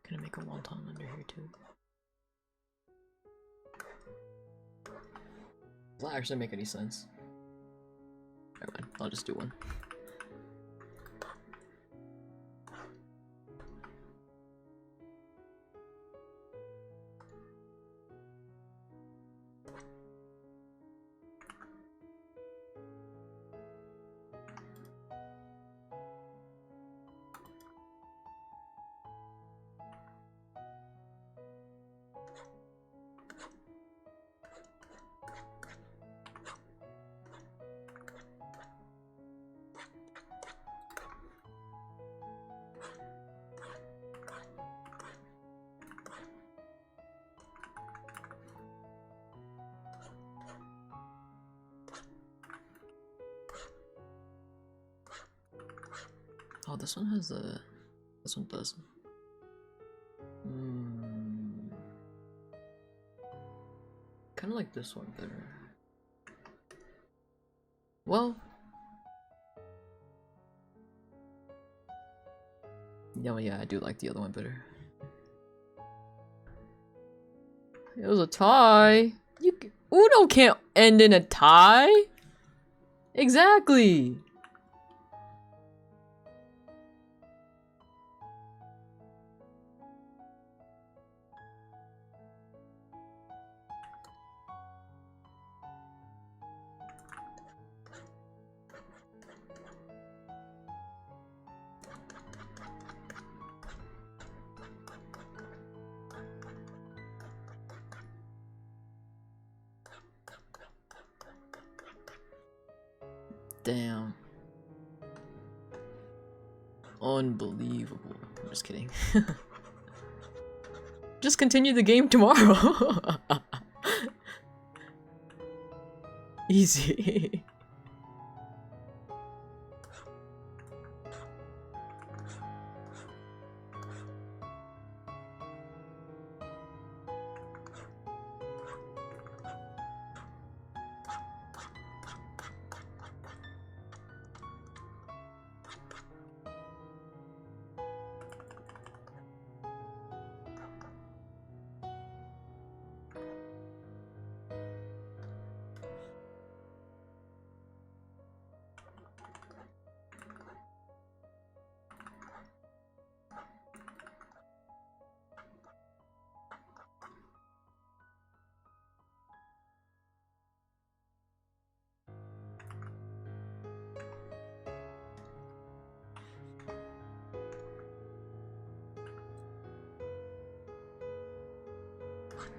Gonna make a wonton under here too. Does that actually make any sense? Never mind, I'll just do one. Oh, this one has a... This one doesn't. Kind of like this one better. Well... Yeah, I do like the other one better. It was a tie! Uno can't end in a tie! Exactly! Damn. Unbelievable. I'm just kidding. Just continue the game tomorrow. Easy.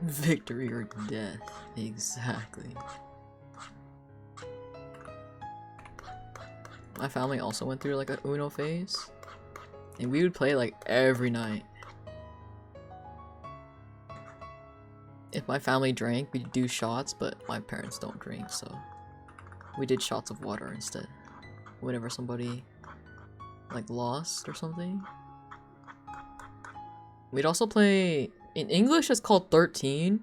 Victory or death. Exactly. My family also went through like a Uno phase. And we would play like every night. If my family drank, we'd do shots, but my parents don't drink, so we did shots of water instead. Whenever somebody like lost or something. We'd also play, in English it's called 13,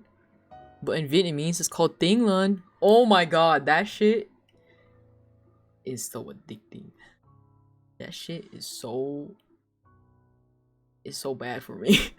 but in Vietnamese it's called Tinh Lân. Oh my god, that shit is so addicting. That shit is so bad for me.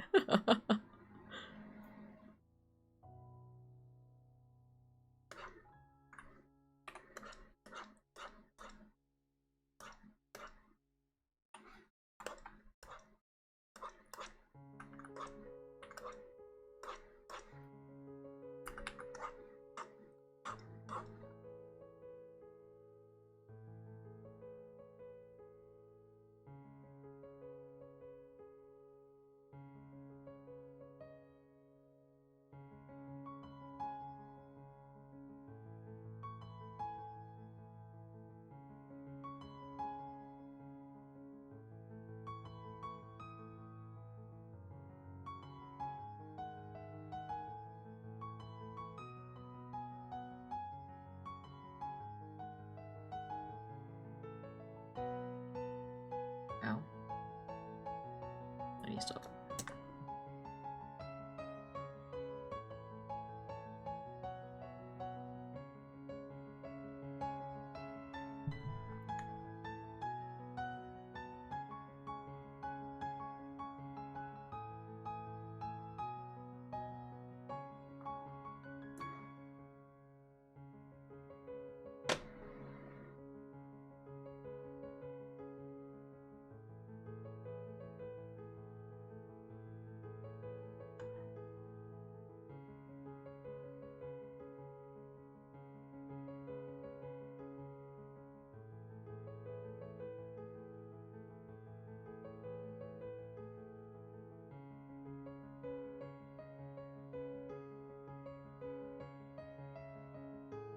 stuff.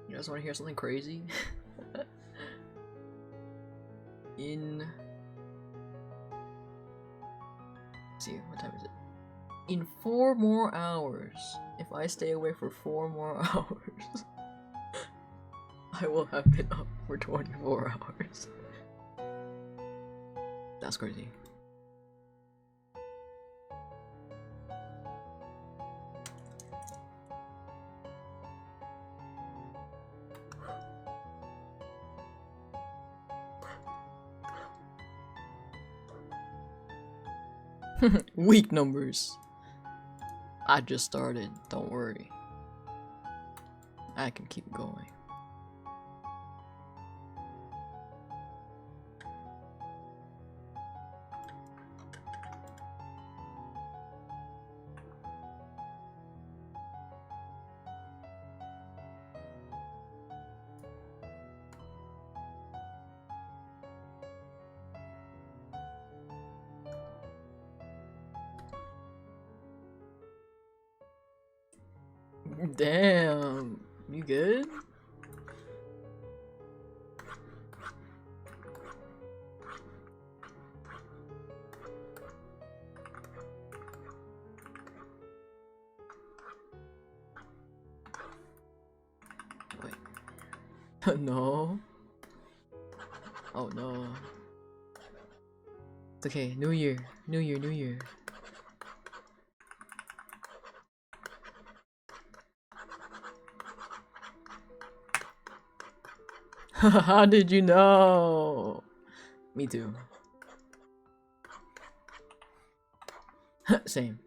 You guys want to hear something crazy? Let's see, what time is it? In 4 more hours, if I stay away for 4 more hours, I will have been up for 24 hours. That's crazy. Weak numbers. I just started, don't worry. I can keep going. Damn, you good? Wait. No. Oh no. It's okay, new year, new year, new year. How did you know? Me too. Same.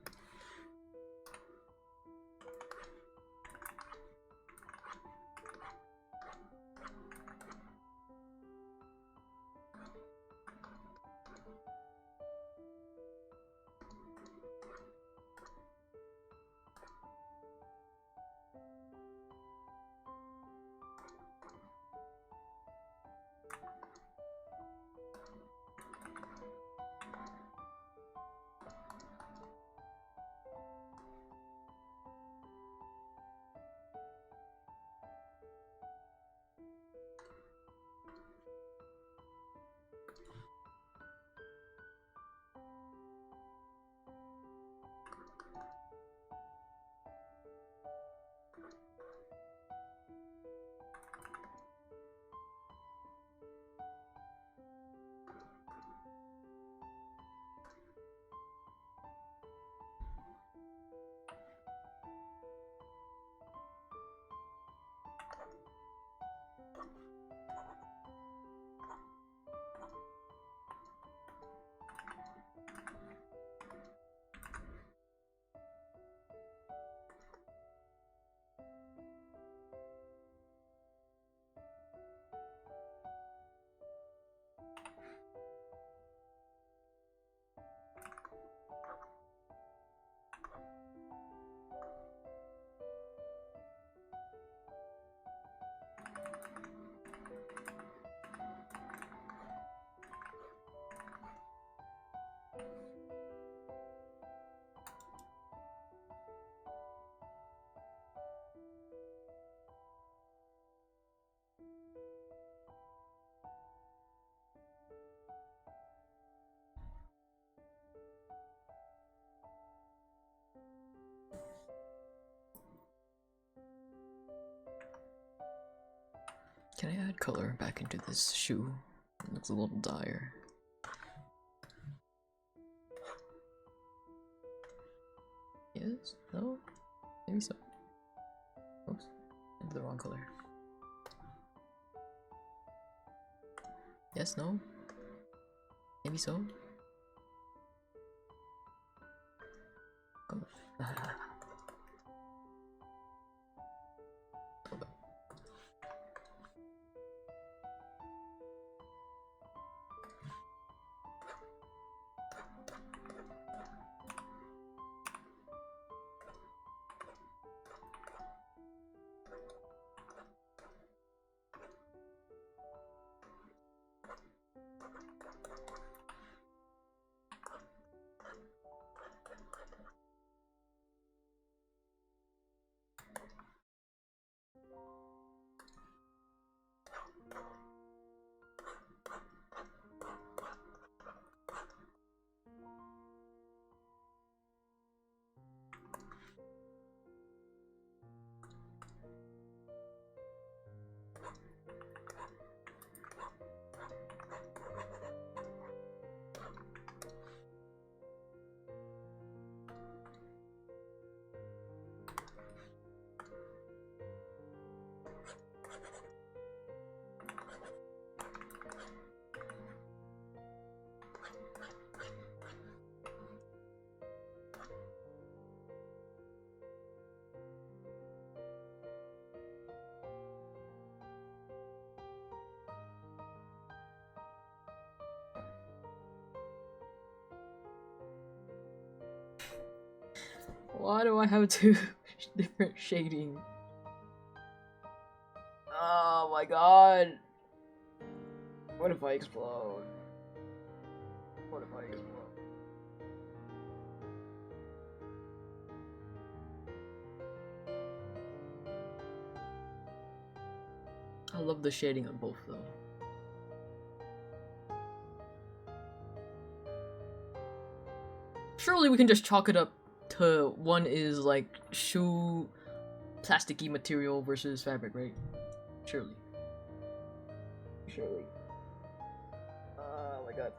Can I add color back into this shoe? It looks a little dire. Yes? No? Maybe so. Oops. Into the wrong color. Yes? No? Maybe so? Come on. Why do I have two different shading? Oh my god. What if I explode? What if I explode? I love the shading on both though. Surely we can just chalk it up to one is like shoe plasticky material versus fabric, right? Surely. Surely. Oh my god.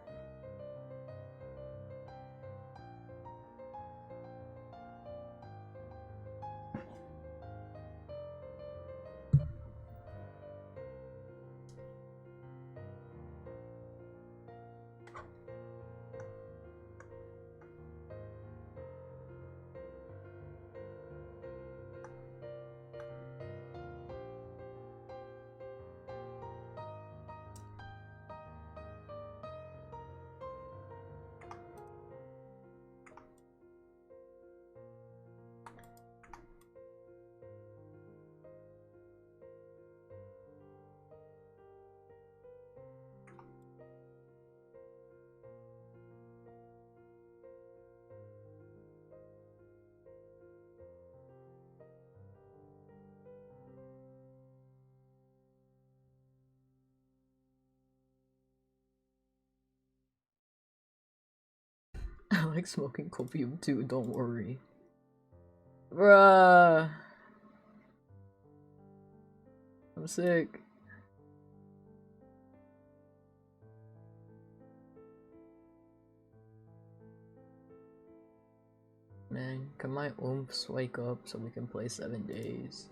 I like smoking copium too, don't worry. Bruh. I'm sick. Man, can my oomphs wake up so we can play 7 days?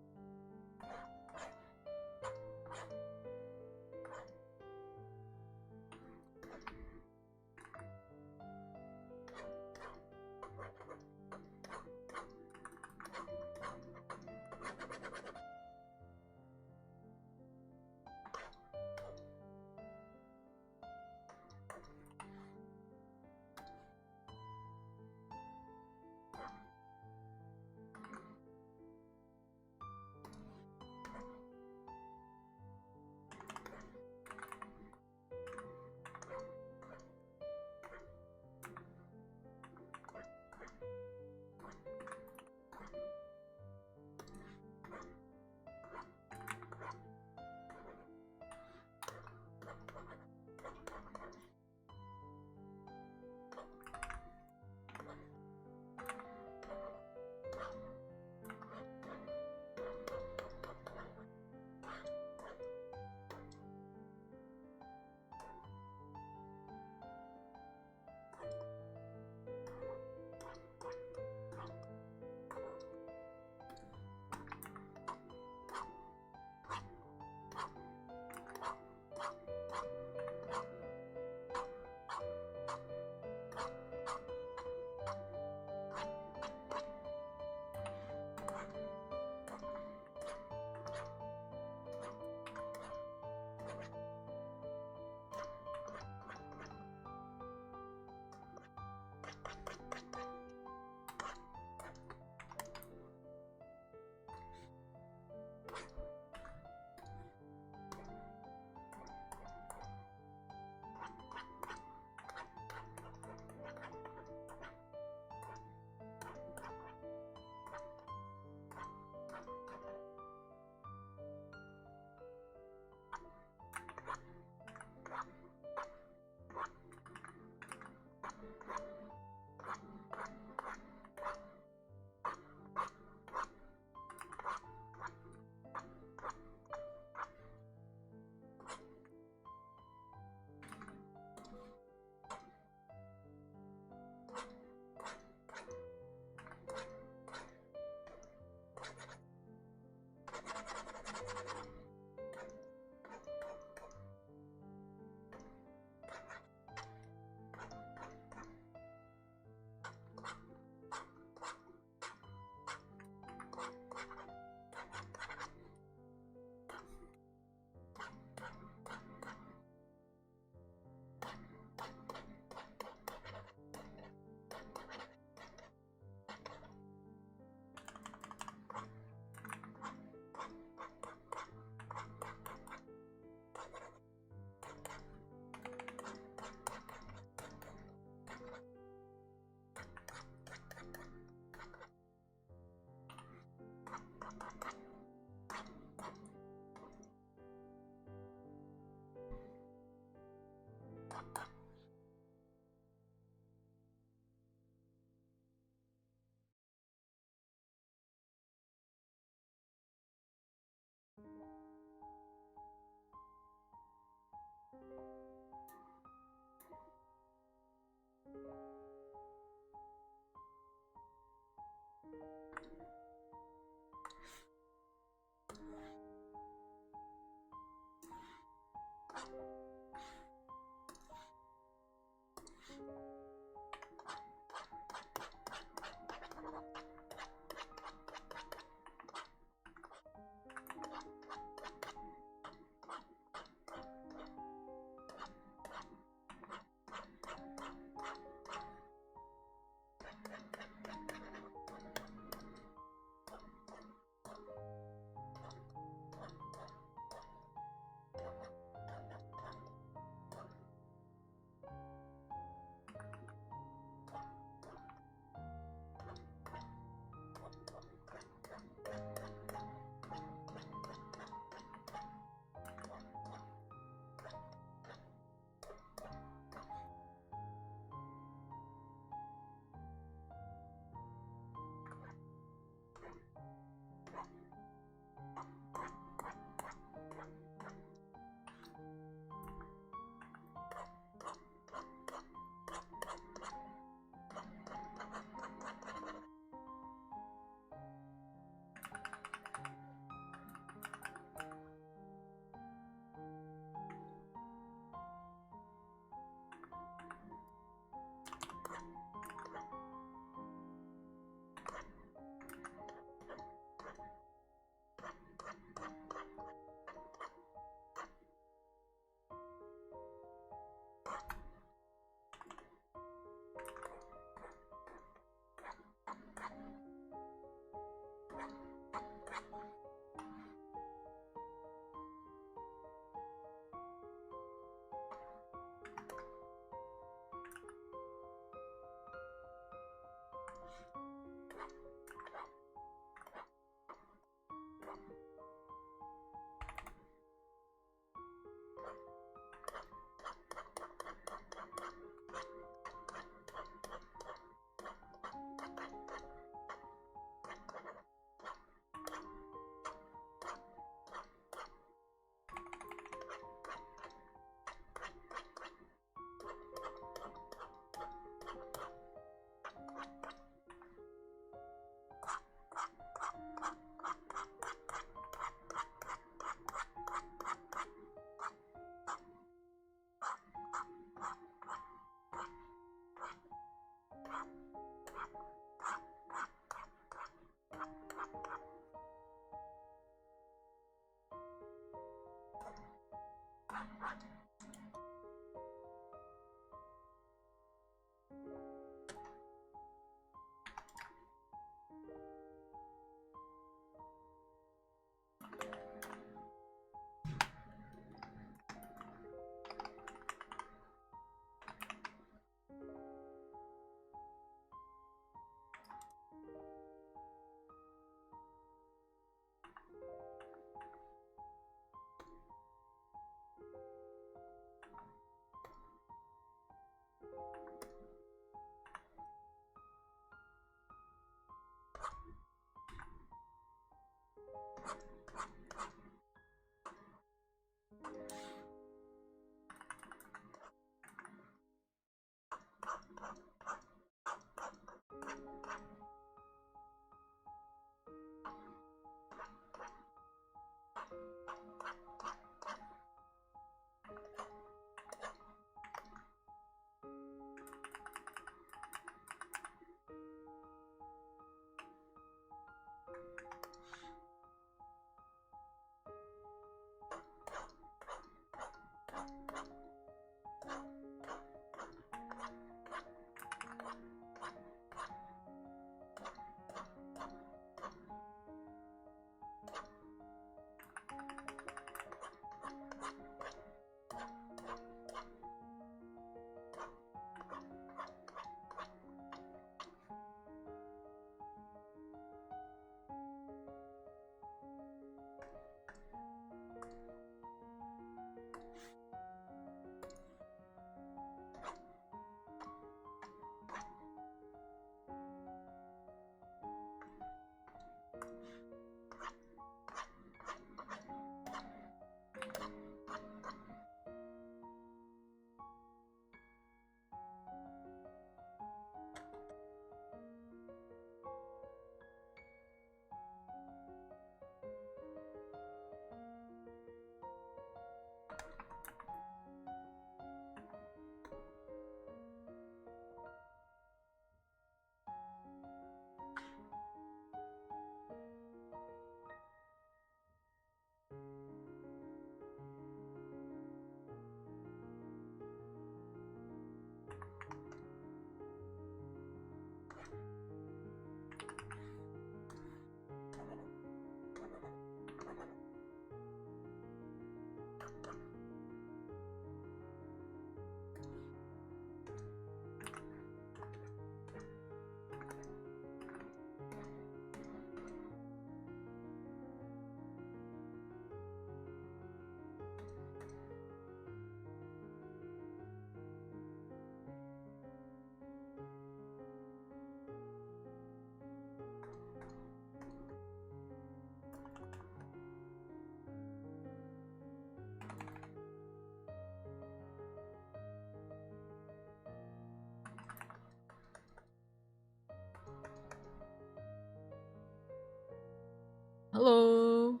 Hello!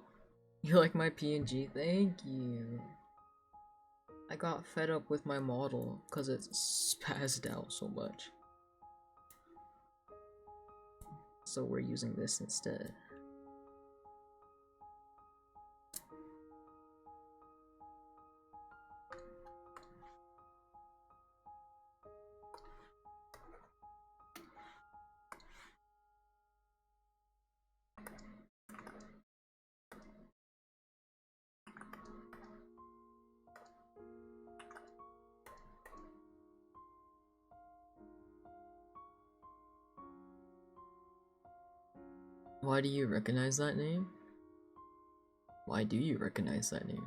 You like my PNG? Thank you. I got fed up with my model because it spazzed out so much. So we're using this instead. Why do you recognize that name? Why do you recognize that name?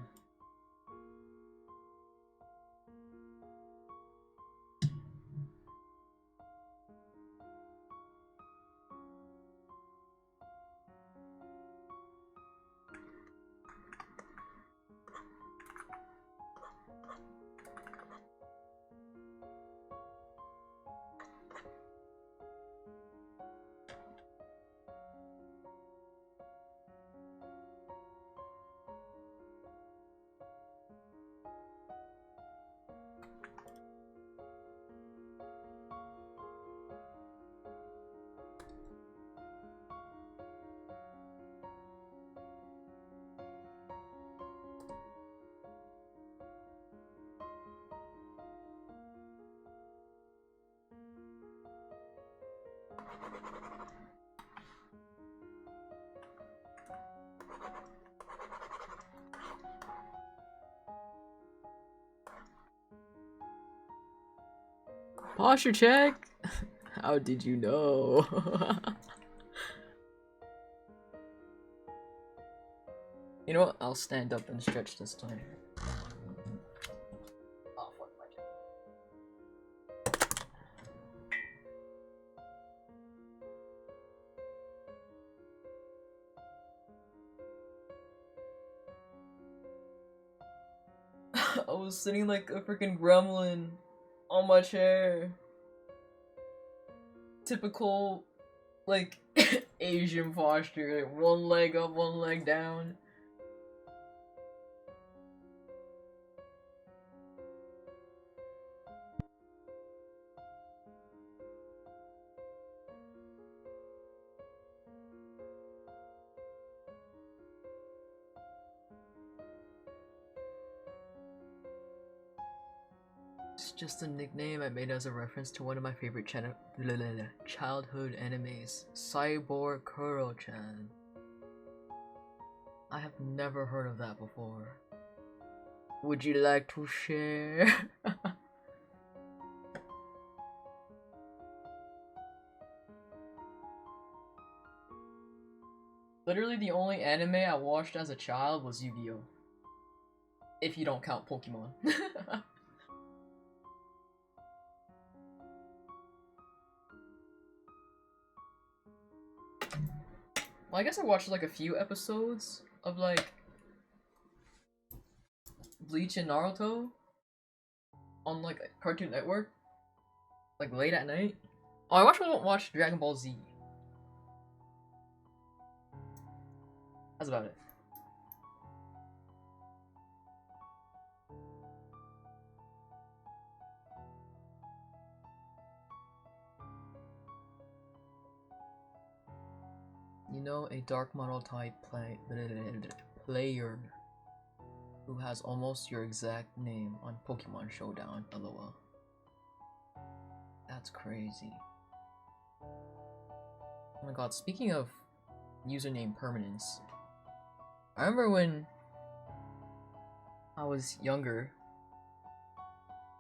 Posture check? How did you know? You know what? I'll stand up and stretch this time. Oh, fuck my chair. I was sitting like a freaking gremlin on my chair. Typical, like, Asian posture. Like, one leg up, one leg down. It's just a nickname I made as a reference to one of my favorite childhood animes, Cyborg Kuro-chan. I have never heard of that before. Would you like to share? Literally the only anime I watched as a child was Yu-Gi-Oh! If you don't count Pokemon. Well, I guess I watched like a few episodes of like Bleach and Naruto on like Cartoon Network, like late at night. Oh, I watched Dragon Ball Z. That's about it. You know, a dark model type player who has almost your exact name on Pokemon Showdown, lol. That's crazy. Oh my god, speaking of username permanence, I remember when I was younger,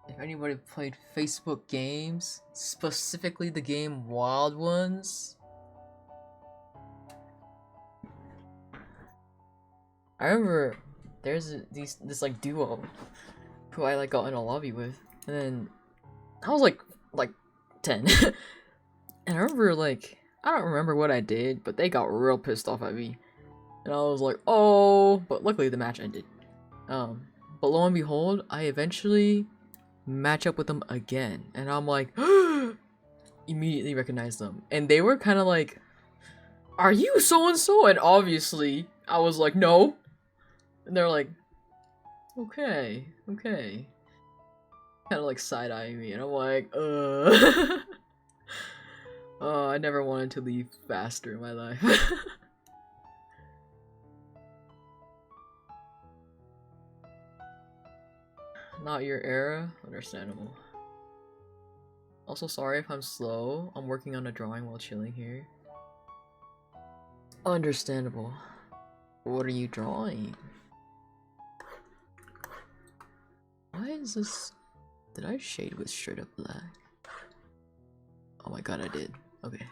if anybody played Facebook games, specifically the game Wild Ones, I remember there's this like duo who I like got in a lobby with, and then I was like 10, and I remember like I don't remember what I did, but they got real pissed off at me, and I was like, oh, but luckily the match ended. But lo and behold, I eventually match up with them again, and I'm like, immediately recognize them, and they were kind of like are you so and so? And obviously, I was like, no. And they're like, okay, okay. Kind of like side eyeing me, and I'm like, Oh, I never wanted to leave faster in my life. Not your era? Understandable. Also, sorry if I'm slow. I'm working on a drawing while chilling here. Understandable. What are you drawing? Why is this? Did I shade with straight up black? Oh my god, I did. Okay.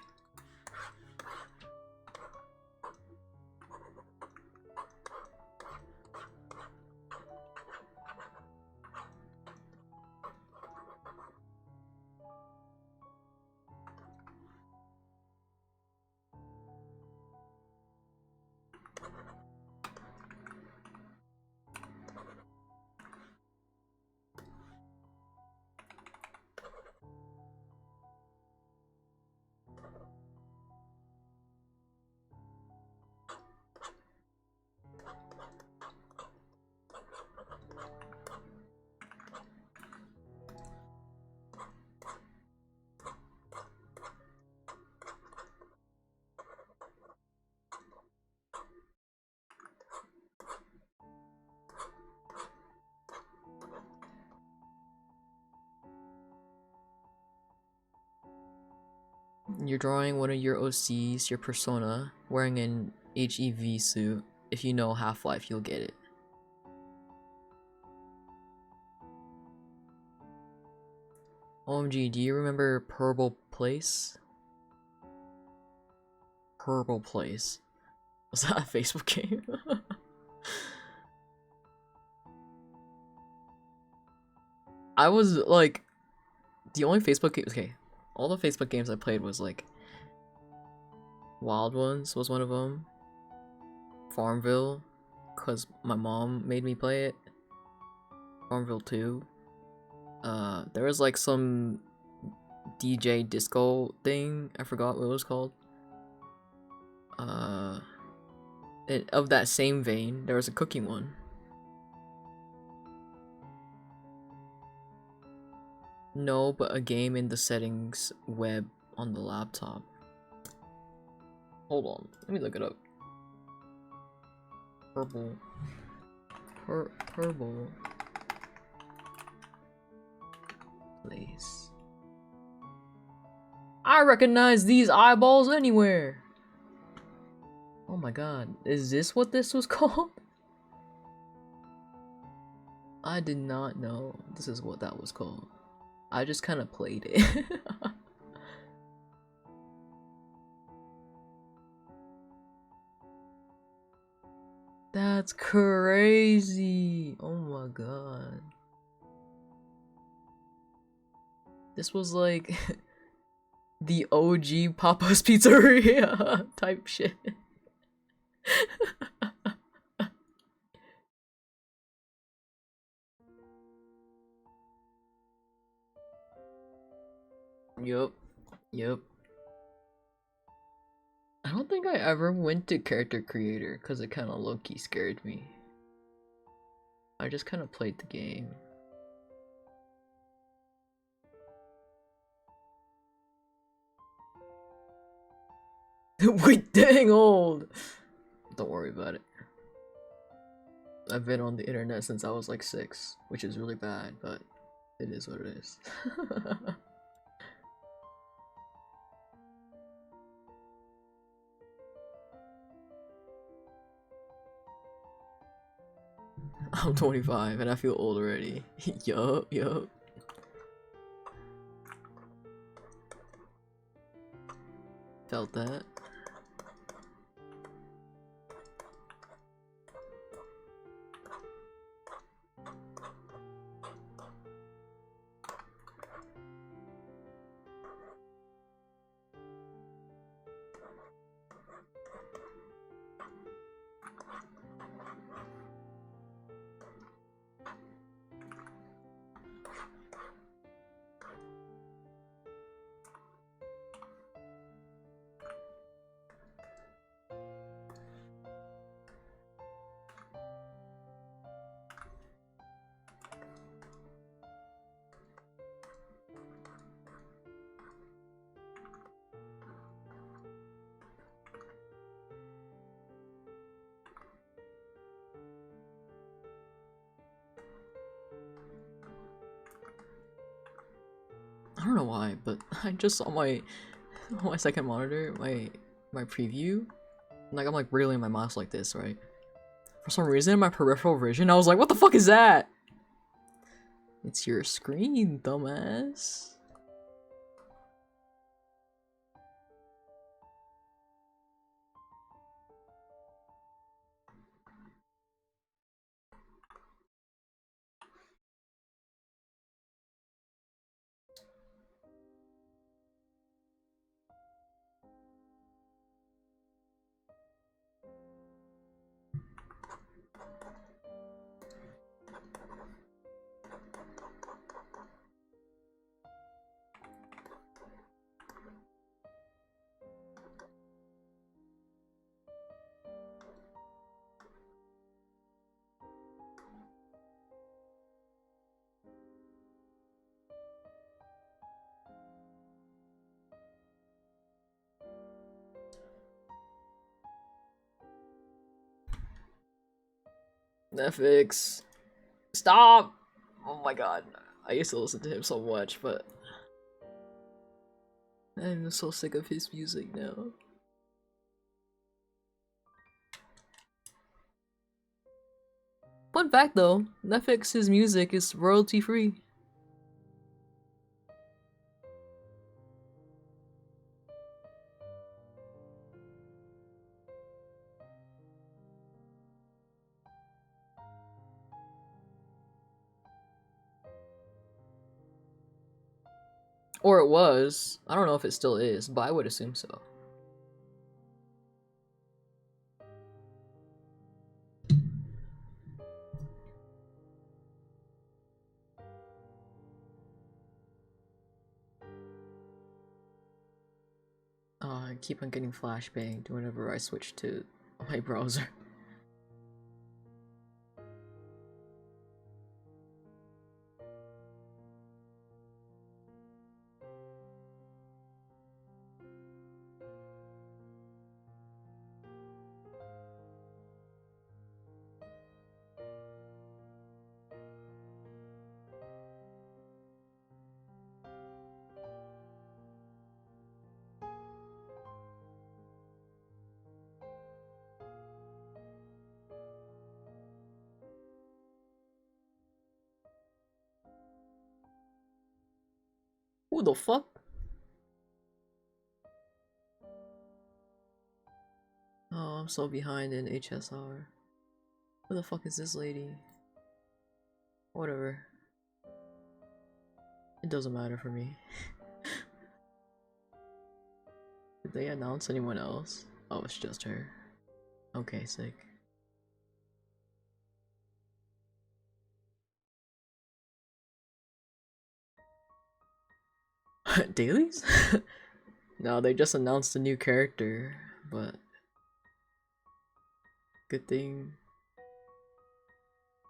You're drawing one of your OCs, your persona, wearing an HEV suit. If you know Half-Life, you'll get it. OMG, do you remember Purple Place? Purple Place. Was that a Facebook game? I was like, the only Facebook game. Okay, all the Facebook games I played was like Wild Ones was one of them. Farmville, cause my mom made me play it. Farmville 2. There was like some DJ disco thing. I forgot what it was called. Of that same vein, there was a cooking one. No, but a game in the settings web on the laptop. Hold on, let me look it up. Purple. Purple. Place. I recognize these eyeballs anywhere. Oh my god, is this what this was called? I did not know this is what that was called. I just kind of played it. That's crazy. Oh my god. This was like the OG Papa's Pizzeria type shit. Yup. Yup. I don't think I ever went to character creator because it kind of low-key scared me. I just kind of played the game. We dang old! Don't worry about it. I've been on the internet since I was like 6, which is really bad, but it is what it is. I'm 25 and I feel old already. Yup, yup. Felt that. I don't know why, but I just saw my on my second monitor, my preview. Like I'm like wriggling my mouse like this, right? For some reason, my peripheral vision, I was like, what the fuck is that? It's your screen, dumbass. Netflix. Stop! Oh my god. I used to listen to him so much, but I'm so sick of his music now. Fun fact though, Netflix's music is royalty free. Or it was. I don't know if it still is, but I would assume so. I keep on getting flashbanged whenever I switch to my browser. Who the fuck? Oh, I'm so behind in HSR. Who the fuck is this lady? Whatever. It doesn't matter for me. Did they announce anyone else? Oh, it's just her. Okay, sick. Dailies? No, they just announced a new character, but good thing.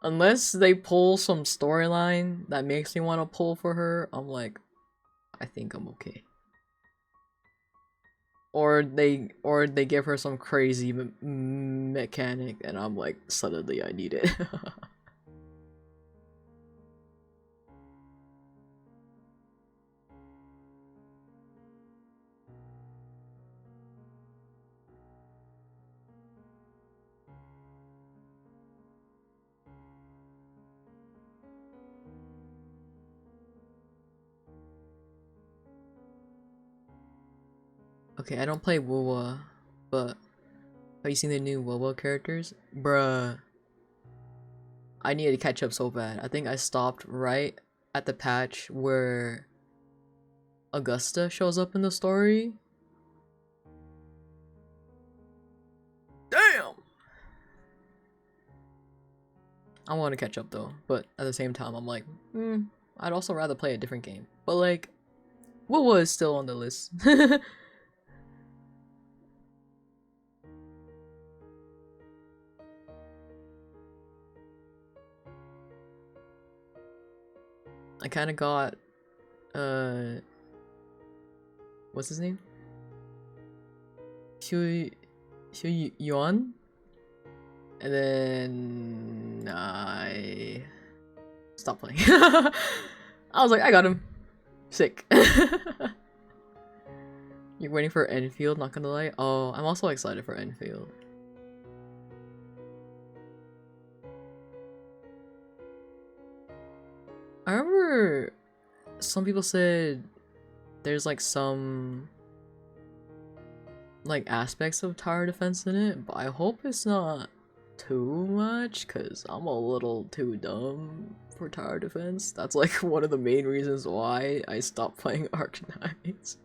Unless they pull some storyline that makes me want to pull for her, I'm like, I think I'm okay. Or they give her some crazy mechanic, and I'm like, suddenly I need it. Okay, I don't play WoWa, but have you seen the new WoWa characters? Bruh. I need to catch up so bad. I think I stopped right at the patch where Augusta shows up in the story. Damn! I want to catch up though, but at the same time I'm like, I'd also rather play a different game. But like, WoWa is still on the list. I kind of got, what's his name? Xu Yuan? And then I stopped playing. I was like, I got him. Sick. You're waiting for Enfield, not gonna lie. Oh, I'm also excited for Enfield. I remember some people said there's like some like aspects of tower defense in it, but I hope it's not too much because I'm a little too dumb for tower defense. That's like one of the main reasons why I stopped playing Arknights.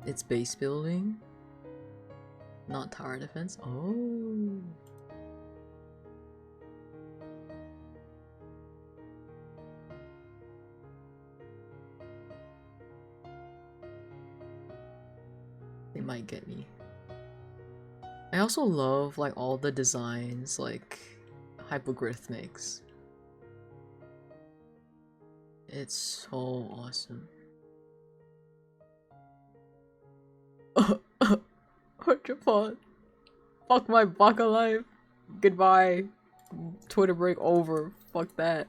It's base building, not tower defense. Oh. They might get me. I also love like all the designs, like hypogryphics. It's so awesome. What your fault? Fuck my baka life. Goodbye. Twitter break over. Fuck that.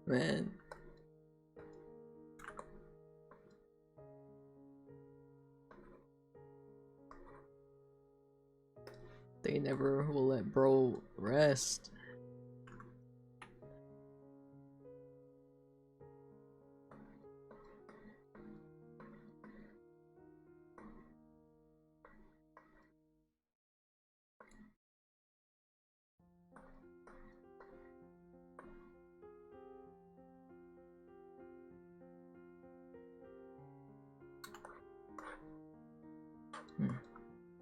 Man. They never will let bro rest.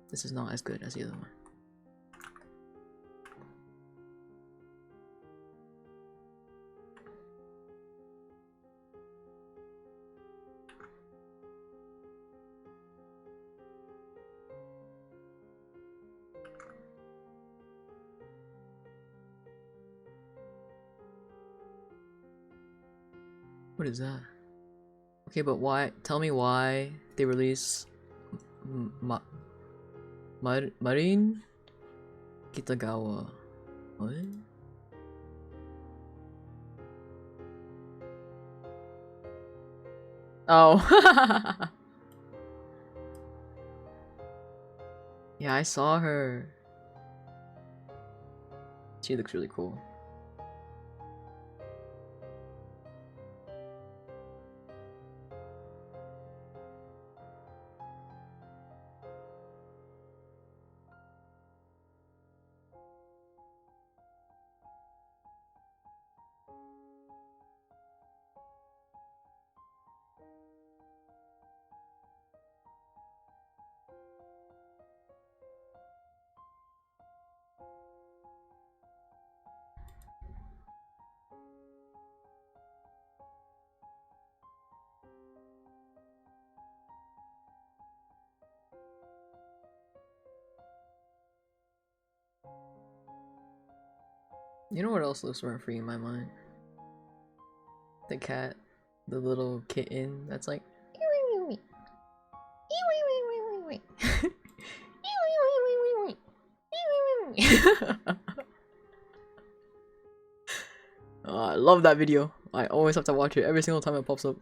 This is not as good as the other one. What is that? Okay, but why? Tell me why they release Marin Kitagawa. What? Oh. Yeah, I saw her. She looks really cool. You know what else looks rent free in my mind? The cat, the little kitten that's like. Oh, I love that video. I always have to watch it every single time it pops up.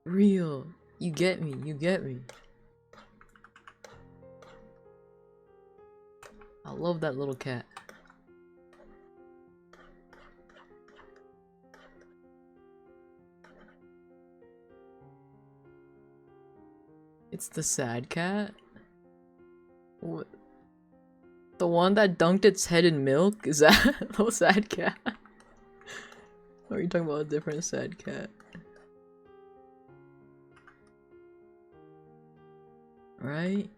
Real. You get me. You get me. I love that little cat. It's the sad cat? What? The one that dunked its head in milk? Is that a little sad cat? Or are you talking about a different sad cat? Right?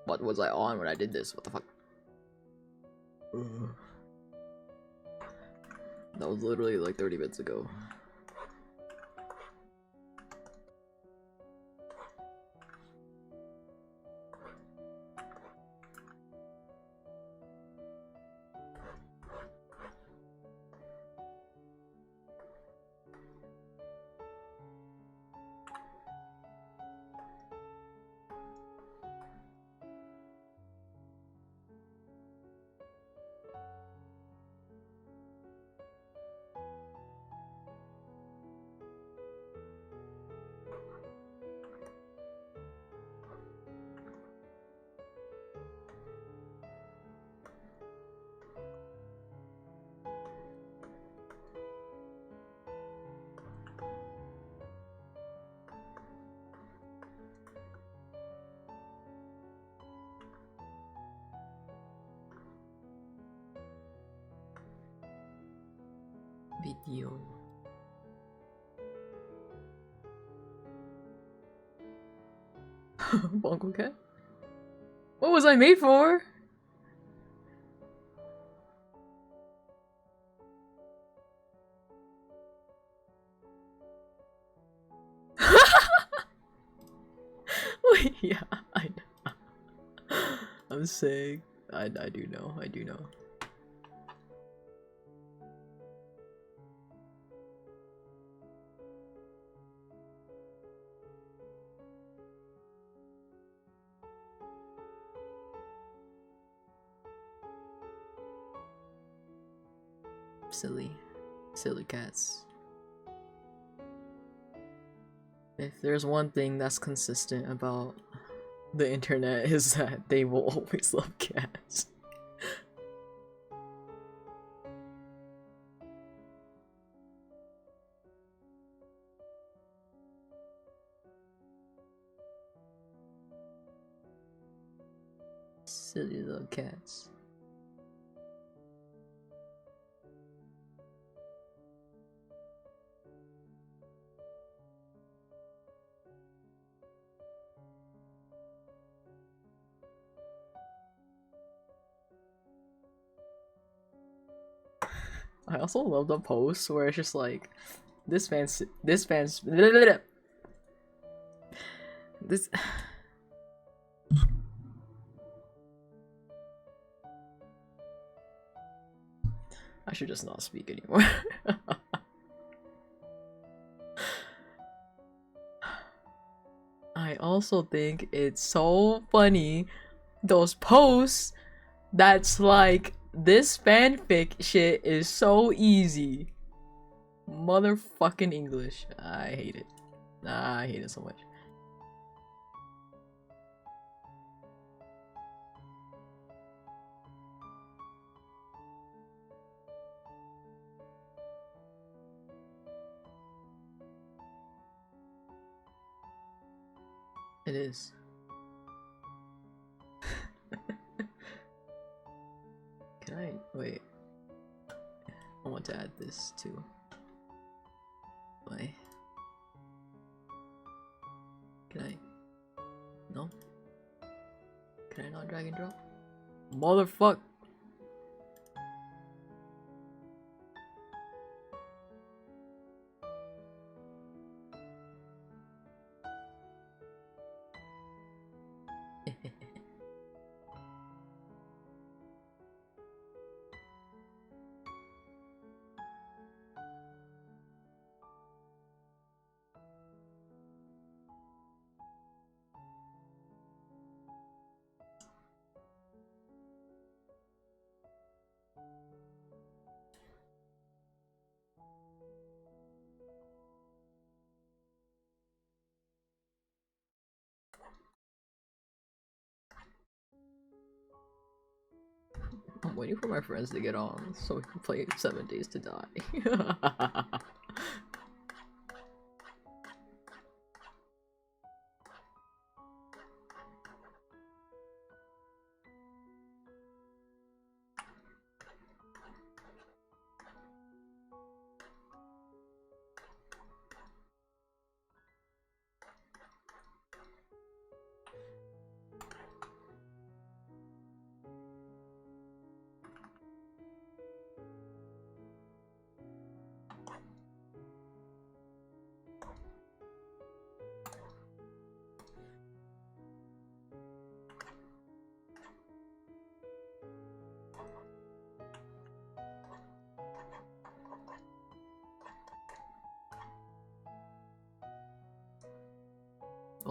What was I on when I did this? What the fuck? That was literally like 30 minutes ago. Video. Bongo cat? What was I made for? Wait, yeah, I know. I'm sick. I do know. I do know. Silly cats. If there's one thing that's consistent about the internet is that they will always love cats. Silly little cats. I also love the posts where it's just like, this fan's this. I should just not speak anymore. I also think it's so funny, those posts that's like, this fanfic shit is so easy. Motherfucking English. I hate it. I hate it so much. It is. Can I wait? I want to add this too. Why? Can I? No? Can I not drag and drop? Motherfuck! I'm waiting for my friends to get on so we can play 7 Days to Die.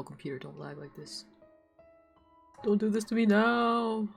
computer, don't lag like this. Don't do this to me now!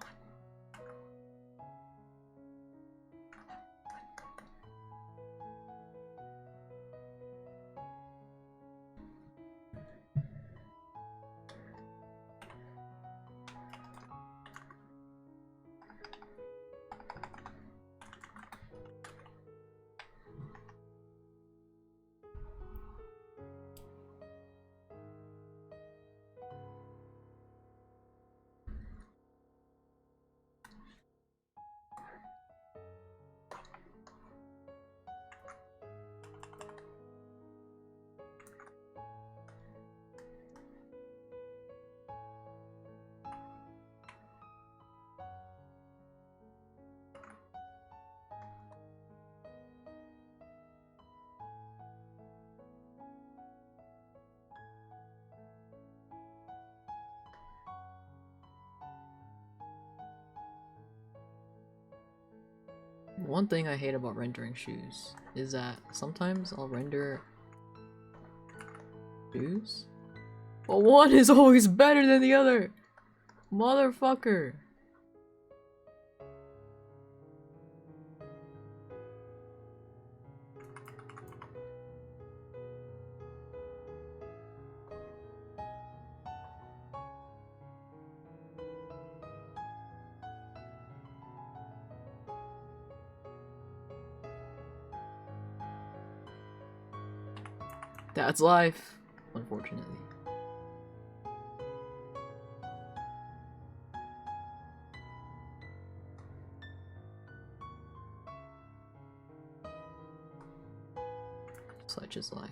One thing I hate about rendering shoes is that sometimes I'll render shoes, but one is always better than the other! Motherfucker! That's life, unfortunately. Such is life.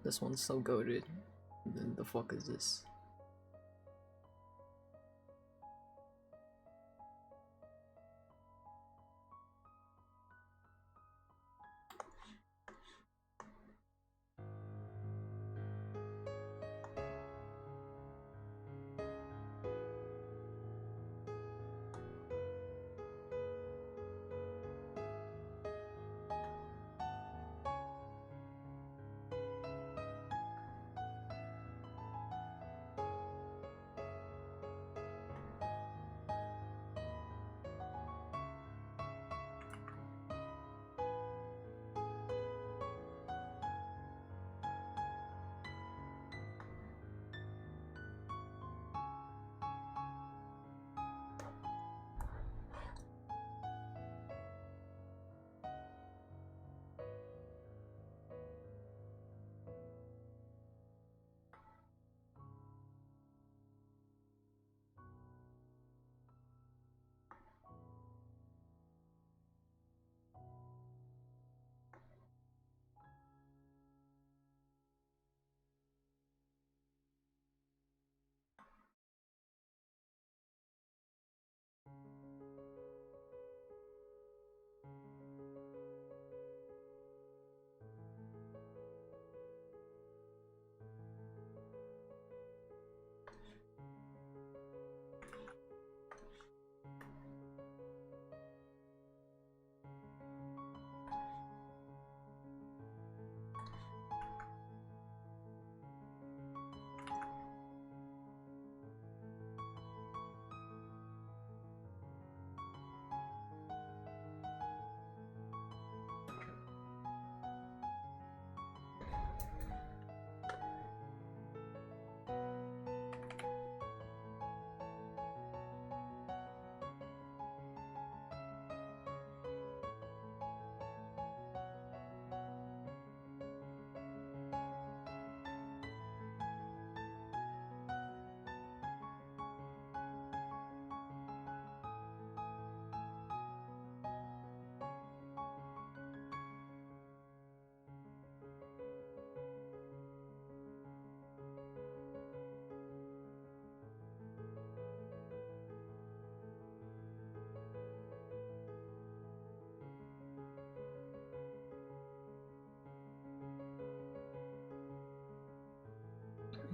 This one's so goated. The fuck is this?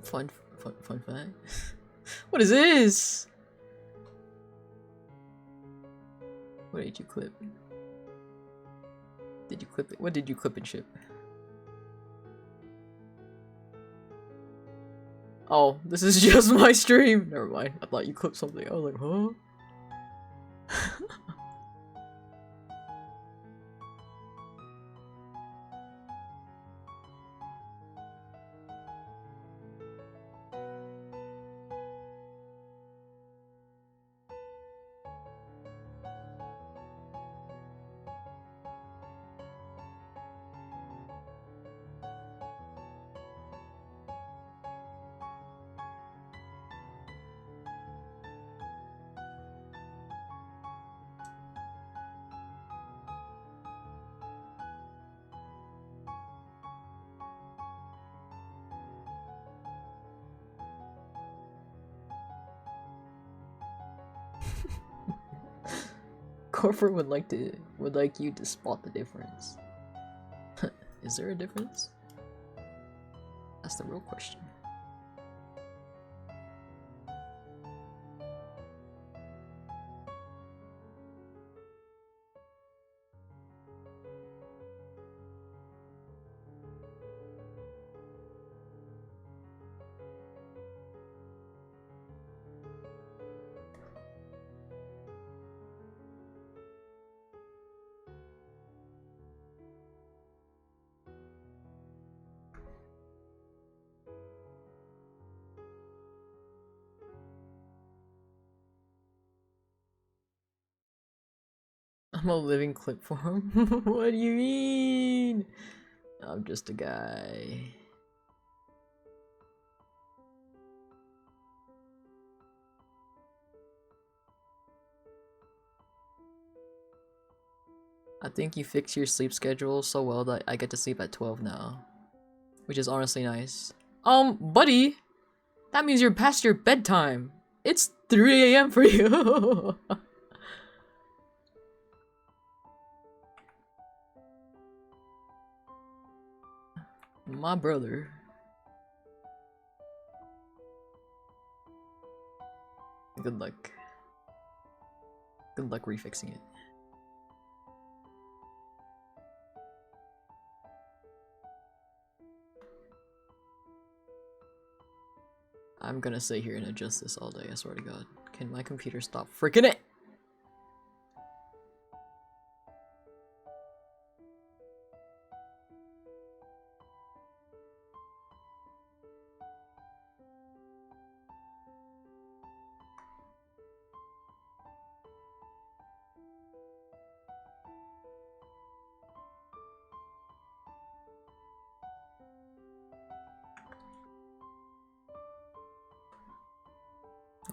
Fun fact. What is this? What did you clip? Did you clip it? What did you clip and ship? Oh, this is just my stream. Never mind. I thought you clipped something. I was like, huh? Corporate would like you to spot the difference. Is there a difference? That's the real question. I'm a living clip form. What do you mean? I'm just a guy. I think you fix your sleep schedule so well that I get to sleep at 12 now. Which is honestly nice. Buddy! That means you're past your bedtime. It's 3 AM for you. My brother. Good luck. Good luck refixing it. I'm gonna sit here and adjust this all day, I swear to God. Can my computer stop freaking it?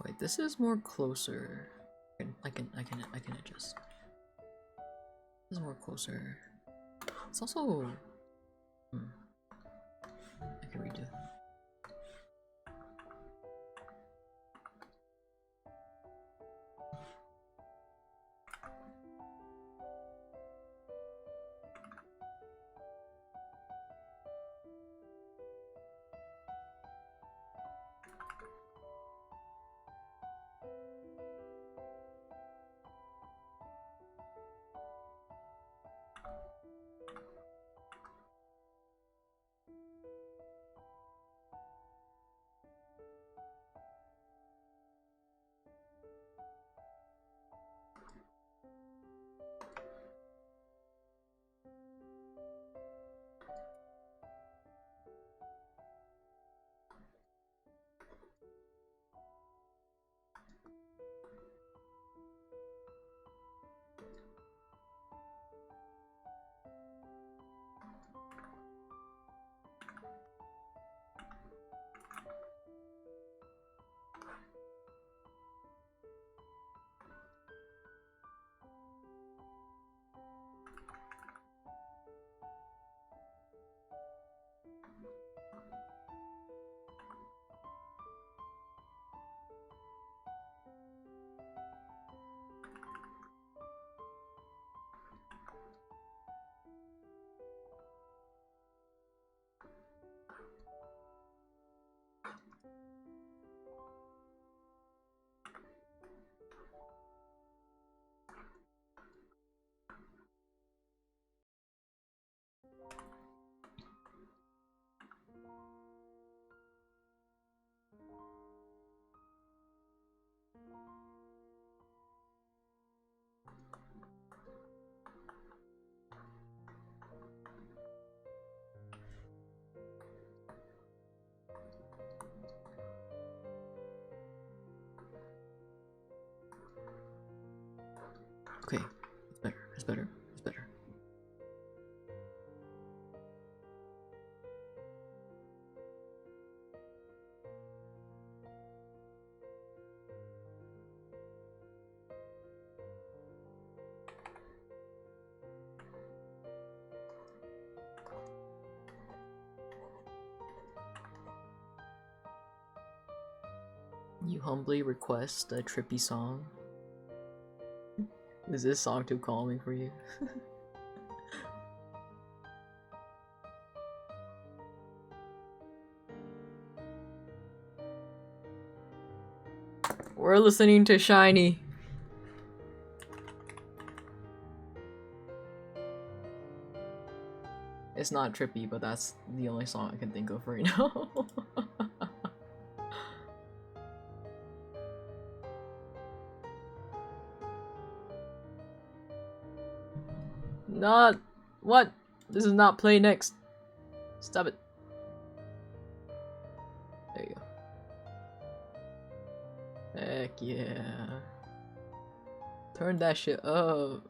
Wait, this is more closer. I can adjust. This is more closer. It's also I can redo. Okay, it's better. It's better. It's better. You humbly request a trippy song. Is this song too calming for you? We're listening to Shiny. It's not trippy, but that's the only song I can think of right now. Not what? This is not play next. Stop it. There you go. Heck yeah. Turn that shit up.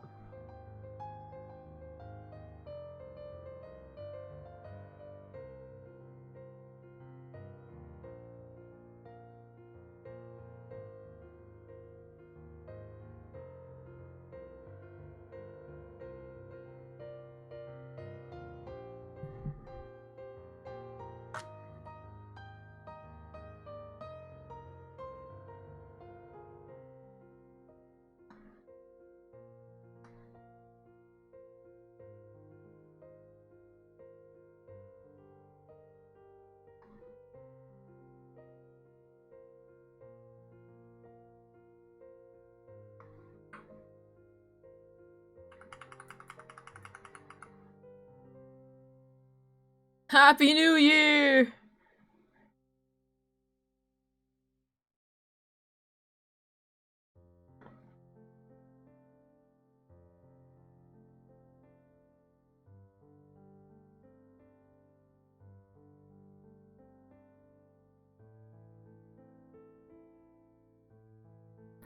Happy New Year!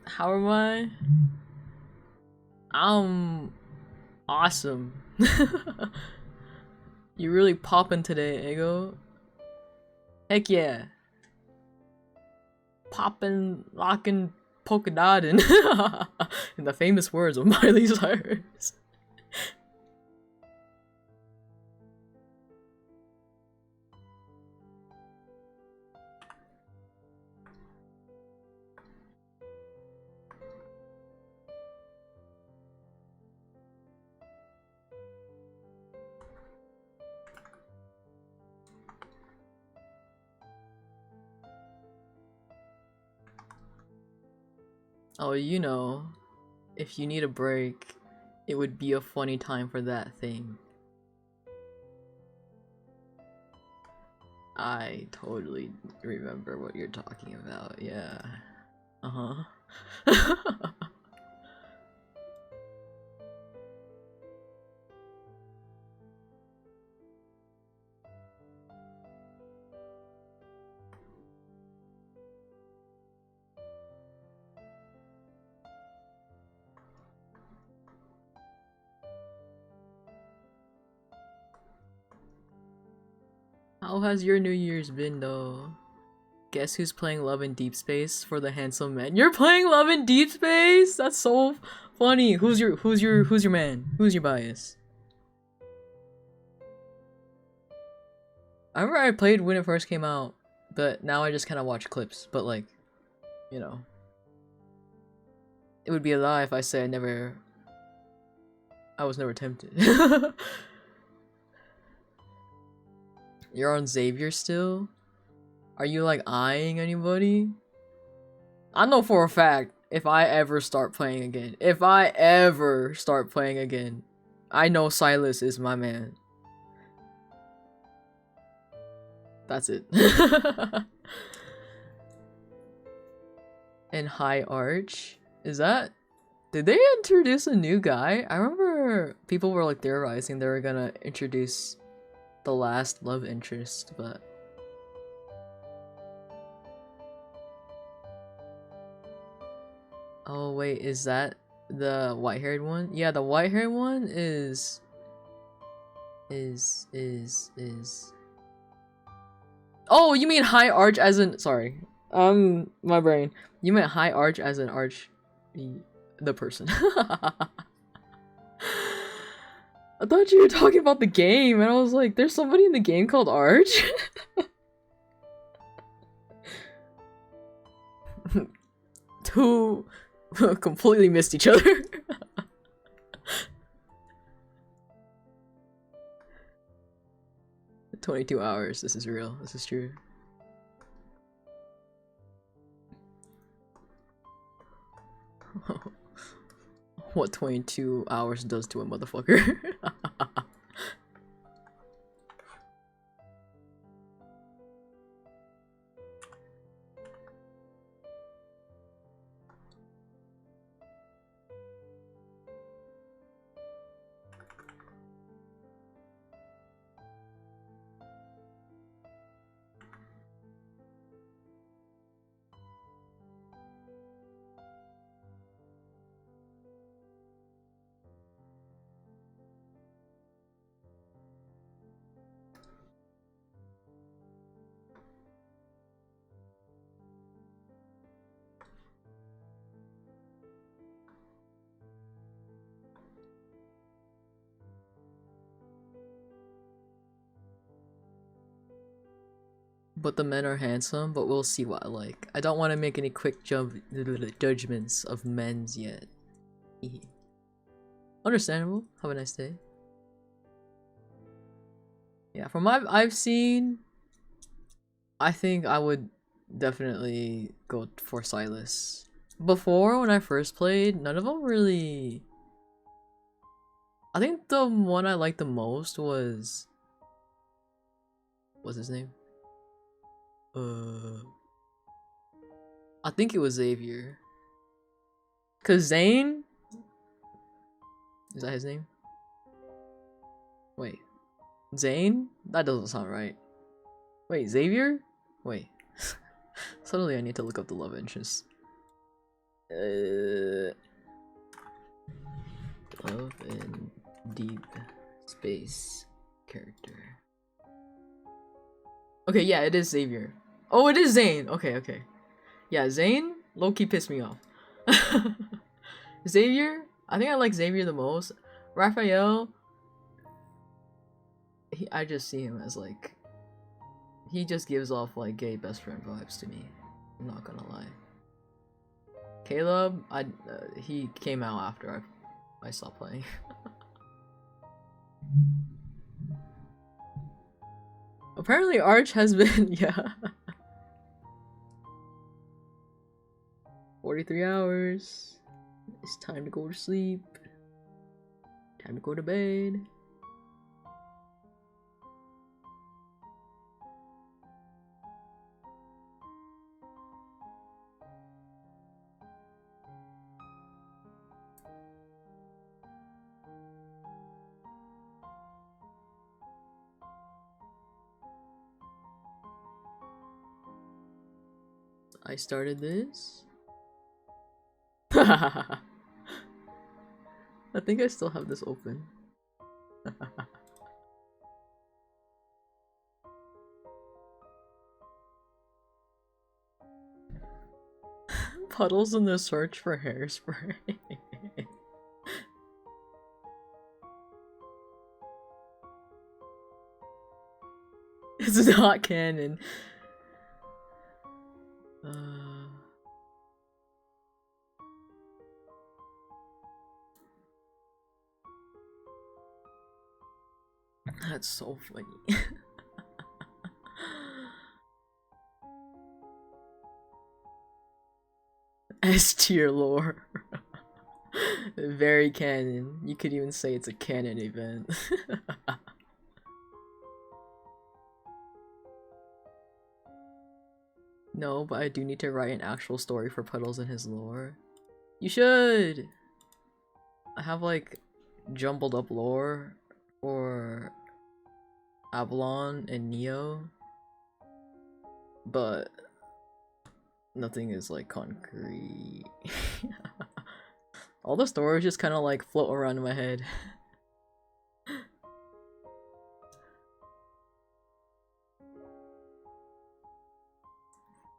How am I? I'm awesome. You really poppin' today, Ego. Heck yeah. Poppin', lockin', polka dottin'. In the famous words of Miley Cyrus. Oh, you know, if you need a break, it would be a funny time for that thing. I totally remember what you're talking about, yeah. Uh-huh. How has your New Year's been though? Guess who's playing Love in Deep Space for the handsome man? You're playing Love in Deep Space? That's so funny. Who's your man? Who's your bias? I remember I played when it first came out, but now I just kind of watch clips. But like, you know, it would be a lie if I say I was never tempted. You're on Xavier still? Are you like eyeing anybody? I know for a fact if I ever start playing again, I know Silas is my man. That's it. And High Arch? Did they introduce a new guy? I remember people were like theorizing they were gonna introduce the last love interest, but oh wait, is that The white-haired one? Yeah, the white-haired one is... Oh, you mean high arch as in... Sorry. My brain. You meant high arch as in arch... The person. I thought you were talking about the game, and I was like, there's somebody in the game called Arch? Two completely missed each other. 22 hours, this is real, this is true. What 22 hours does to a motherfucker. But the men are handsome, but we'll see what I like. I don't want to make any quick judgments of men's yet. Understandable. Have a nice day. Yeah, from what I've seen, I think I would definitely go for Silas. Before, when I first played, none of them really... I think the one I liked the most was... What's his name? I think it was Xavier. Cause Zane? Is that his name? Wait. Zane? That doesn't sound right. Wait, Xavier? Wait. Suddenly I need to look up the love interest. Love and deep space character. Okay, yeah, it is Xavier. Oh, it is Zane. Okay, okay. Yeah, Zane low-key pissed me off. Xavier, I think I like Xavier the most. Raphael, I just see him as like, he just gives off like gay best friend vibes to me. I'm not gonna lie. Caleb, he came out after I stopped playing. Apparently Arch has been, yeah. 43 hours. It's time to go to sleep. Time to go to bed. I started this. I think I still have this open. Puddles in the search for hairspray. It's not canon. That's so funny. S tier lore. Very canon. You could even say it's a canon event. No, but I do need to write an actual story for Puddles and his lore. You should! I have like jumbled up lore for Avalon and Neo, but nothing is like concrete. All the stories just kind of like float around in my head.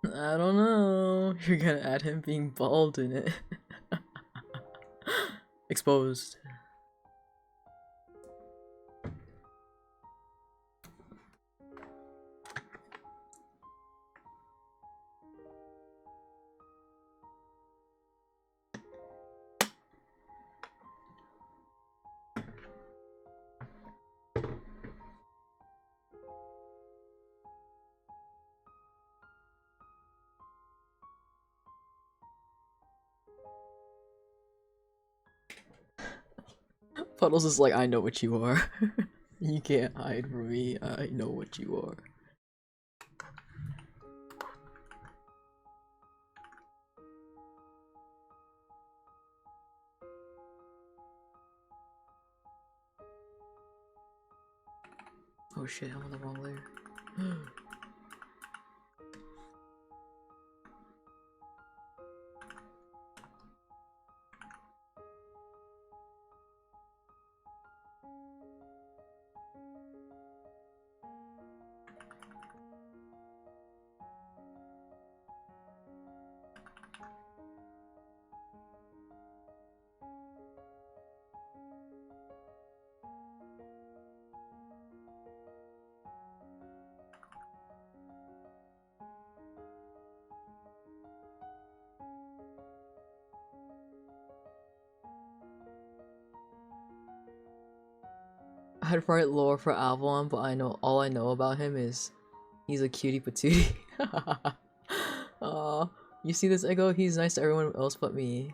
I don't know. You're gonna add him being bald in it. Exposed. Puddles is like, I know what you are. You can't hide from me. I know what you are. Oh shit, I'm on the wrong layer. I'd write lore for Avalon, but all I know about him is he's a cutie patootie. Aw, you see this Echo? He's nice to everyone else but me.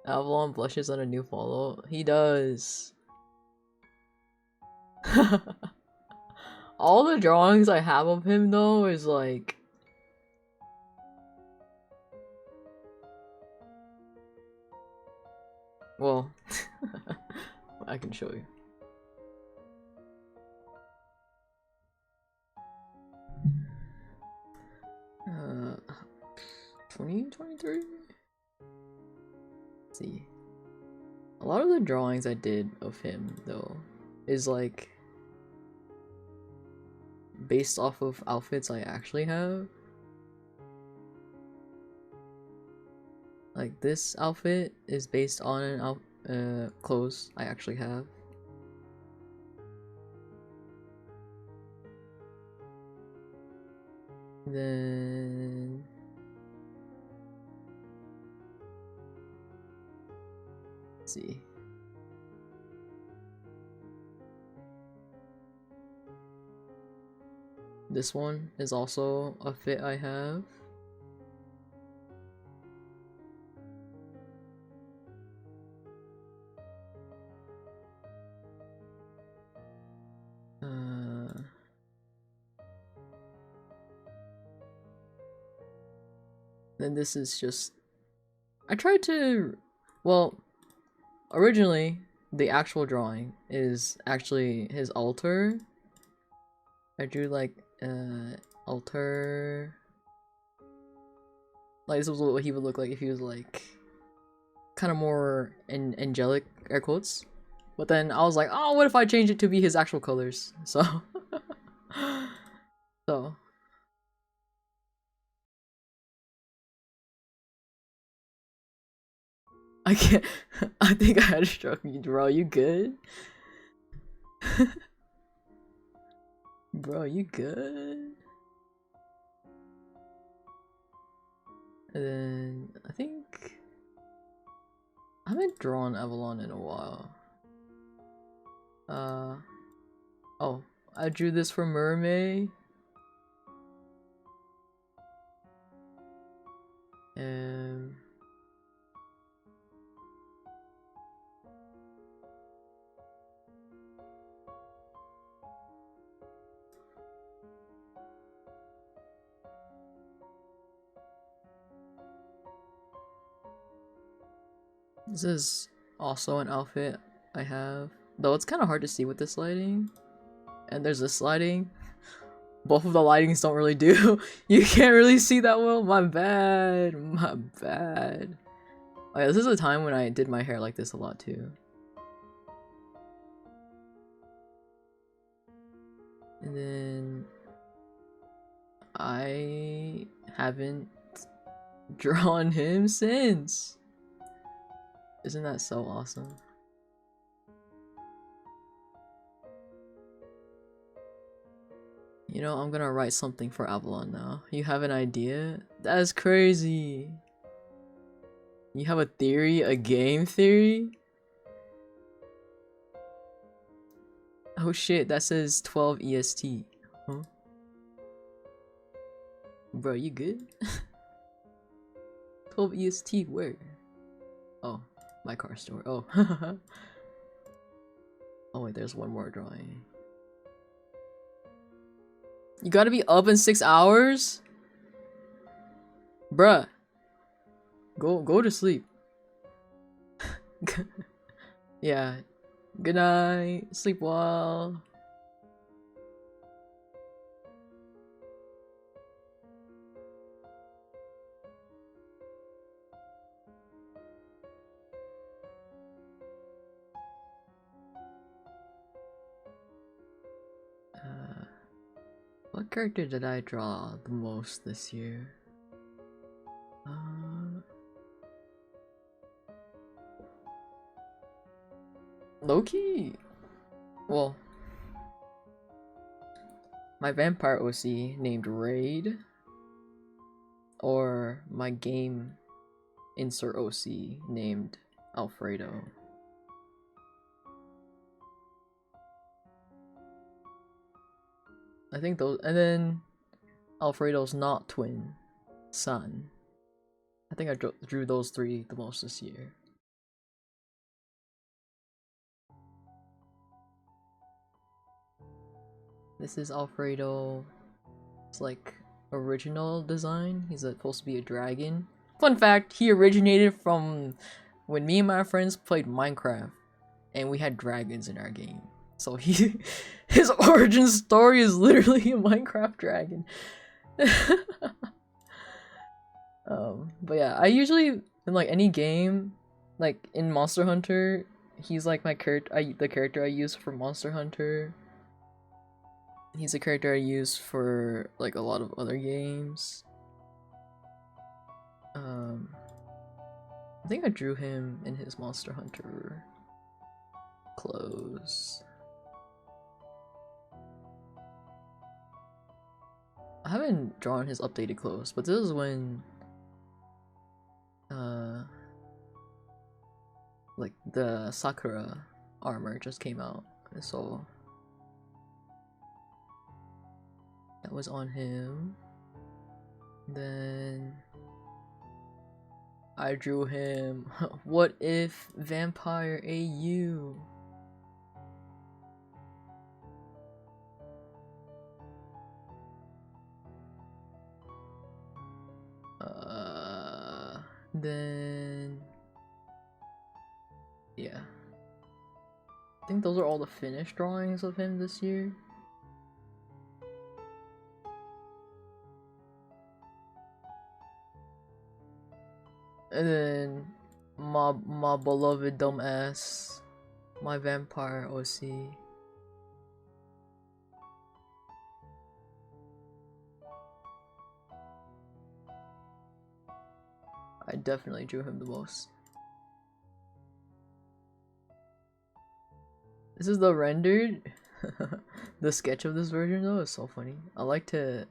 Avalon blushes on a new follow. He does. All the drawings I have of him though is like, well, I can show you. 2023? Let's see. A lot of the drawings I did of him though is like based off of outfits I actually have. Like this outfit is based on an clothes I actually have. Then let's see. This one is also a fit I have. Then this is just, I tried to, well, originally the actual drawing is actually his altar. I drew like altar, like this was what he would look like if he was like kind of more angelic, air quotes. But then I was like, oh, what if I change it to be his actual colors? So so I can't. I think I had a stroke. Bro, you good? Bro, you good? And then I think I haven't drawn Avalon in a while. Oh, I drew this for Mermaid. This is also an outfit I have, though it's kind of hard to see with this lighting. And there's this lighting, both of the lightings don't really do. You can't really see that well. My bad. My bad. Oh yeah, this is a time when I did my hair like this a lot too. And then I haven't drawn him since. Isn't that so awesome? You know, I'm gonna write something for Avalon now. You have an idea? That's crazy. You have a theory? A game theory? Oh shit, that says 12 EST. Huh? Bro, you good? 12 EST, where? Oh, my car store. Oh. Oh wait, there's one more drawing. You gotta be up in 6 hours? Bruh. Go to sleep. Yeah. Good night. Sleep well. What character did I draw the most this year? Loki? Well, my vampire OC named Raid, or my game insert OC named Alfredo. I think those, and then Alfredo's not twin son. I think I drew those three the most this year. This is Alfredo. It's like original design. He's supposed to be a dragon. Fun fact, he originated from when me and my friends played Minecraft and we had dragons in our game. So his origin story is literally a Minecraft dragon. But yeah, I usually in like any game, like in Monster Hunter, he's like my the character I use for Monster Hunter. He's a character I use for like a lot of other games. I think I drew him in his Monster Hunter clothes. I haven't drawn his updated clothes, but this is when like the Sakura armor just came out, so that was on him. Then I drew him What If Vampire AU. Then yeah, I think those are all the finished drawings of him this year. And then my beloved dumbass, my vampire OC. I definitely drew him the most. This is the rendered. The sketch of this version though is so funny. I like to.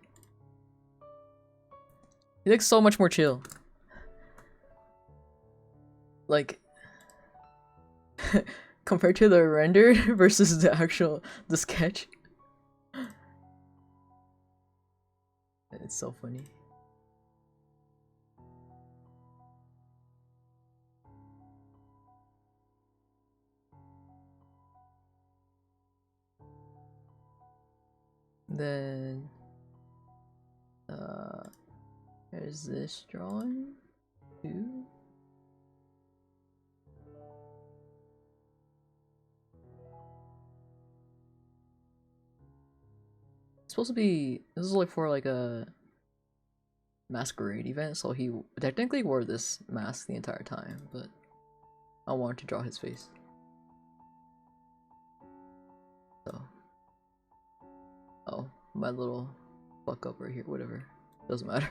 He looks so much more chill. Like compared to the render versus the sketch. It's so funny. Then there's this drawing too. This supposed to be. This is like for like a masquerade event, so he technically wore this mask the entire time, but I wanted to draw his face. So, oh, my little fuck up right here. Whatever, doesn't matter.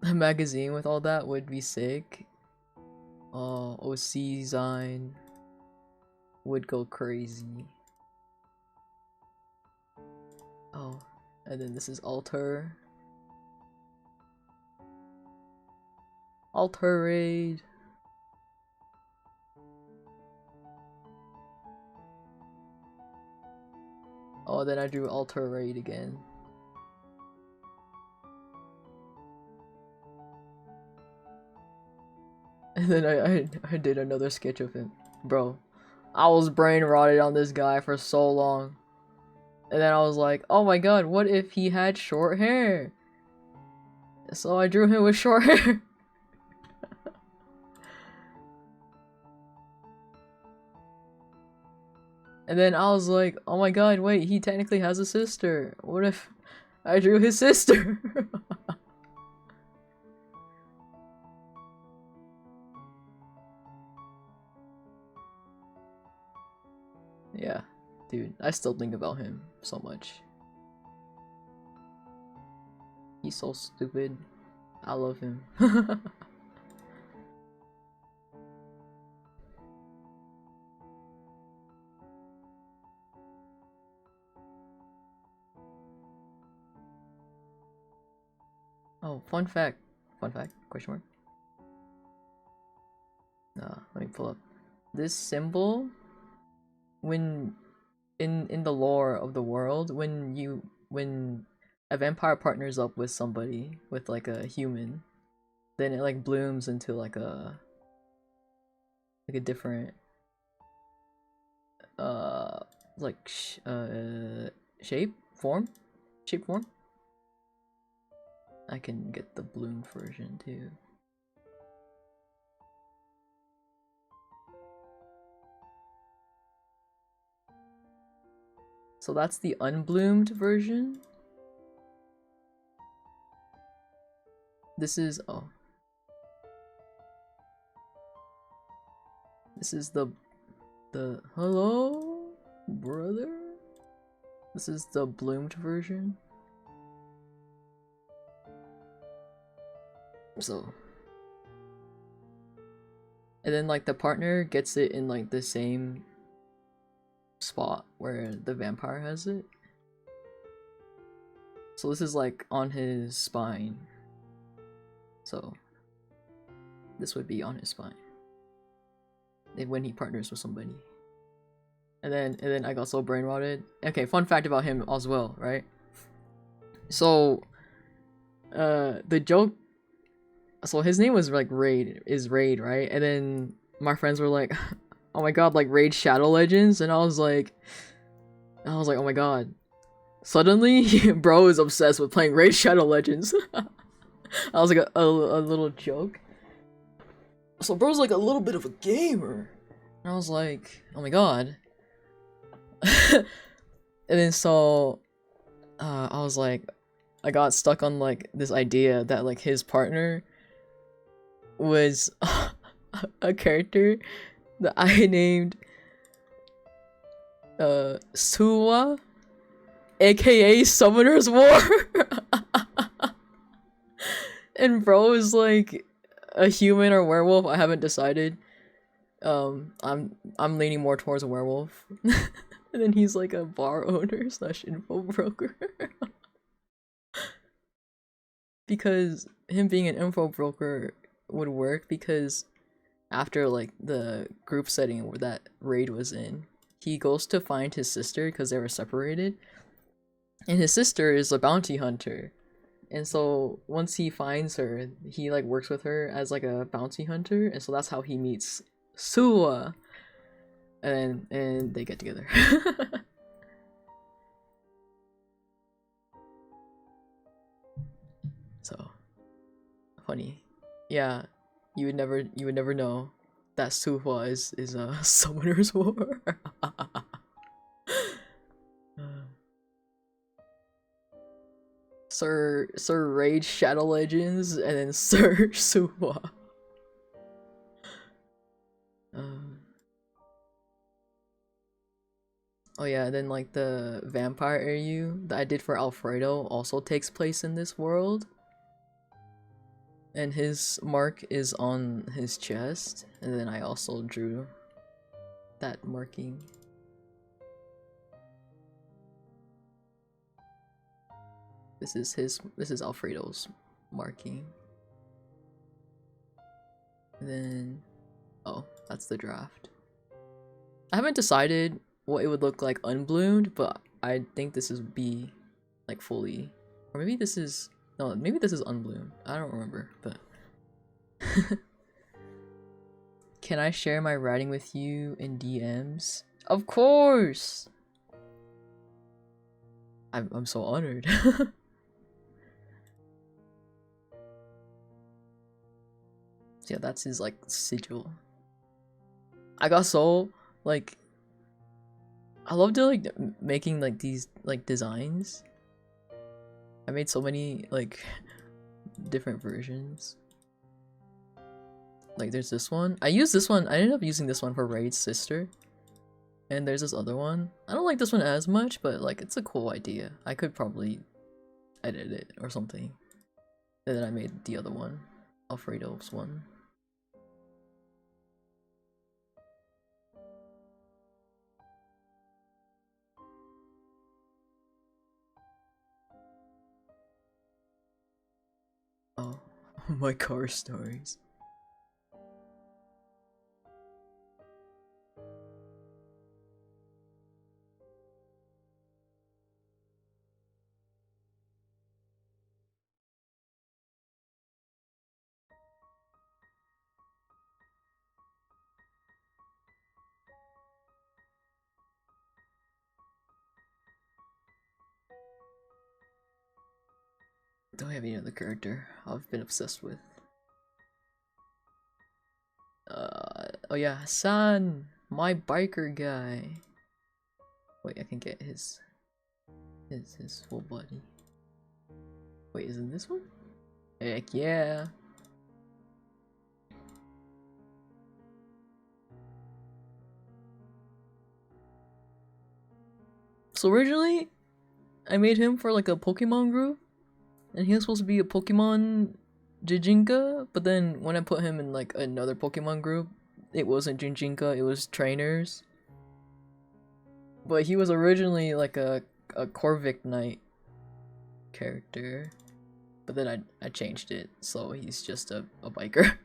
A magazine with all that would be sick. Oh, OC Zine would go crazy. Oh, and then this is Alter. Alter Raid. Oh, then I drew Alter Raid again. And then I did another sketch of him. Bro, I was brain rotted on this guy for so long. And then I was like, oh my god, what if he had short hair? So I drew him with short hair. And then I was like, oh my god, wait, he technically has a sister. What if I drew his sister? Yeah, dude, I still think about him so much. He's so stupid. I love him. Oh, fun fact, question mark. Let me pull up. This symbol, when in the lore of the world, when a vampire partners up with somebody, with like a human, then it like blooms into like a different shape form. I can get the bloom version too. So that's the unbloomed version. This is this is the hello, brother. This is the bloomed version. So, and then like the partner gets it in like the same spot where the vampire has it. So this is like on his spine. So this would be on his spine when he partners with somebody. And then I got so brain rotted. Okay, fun fact about him as well, right? So the joke, so his name was like Raid, right? And then my friends were like, oh my god, like Raid Shadow Legends, and I was like, oh my god. Suddenly, bro is obsessed with playing Raid Shadow Legends. I was like a little joke. So bro's like a little bit of a gamer. And I was like, oh my god. And then so I was like, I got stuck on like this idea that like his partner was a character that I named Suwa, aka Summoner's War. And bro is like a human or werewolf, I haven't decided. I'm leaning more towards a werewolf. And then he's like a bar owner / info broker. Because him being an info broker would work because after like the group setting where that Raid was in, he goes to find his sister because they were separated. And his sister is a bounty hunter. And so once he finds her, he like works with her as like a bounty hunter, and so that's how he meets Suwa. And they get together. So funny. Yeah, you would never know. that Suhua is a Summoner's War. Sir Rage Shadow Legends and then Sir Suhua. Oh yeah, then like the vampire area that I did for Alfredo also takes place in this world. And his mark is on his chest, and then I also drew that marking. This is Alfredo's marking. And then oh, that's the draft. I haven't decided what it would look like unbloomed, but I think this is B, like fully, or maybe this is no, maybe this is unbloomed. I don't remember, but can I share my writing with you in DMs? Of course. I'm so honored. So yeah, that's his like sigil. I got so like I love to like making like these like designs. I made so many like different versions. Like there's this one. I used this one. I ended up using this one for Raid's sister. And there's this other one. I don't like this one as much, but like it's a cool idea. I could probably edit it or something. And then I made the other one, Alfredo's one. Oh, my car stories. Don't have any other character I've been obsessed with. Oh yeah, Hassan, my biker guy. Wait, I can get his full body. Wait, isn't this one? Heck yeah. So originally, I made him for like a Pokemon group, and he was supposed to be a Pokemon Jijinka, but then when I put him in like another Pokemon group, it wasn't Jijinka, it was trainers. But he was originally like a Corvic Knight character, but then I changed it, so he's just a biker.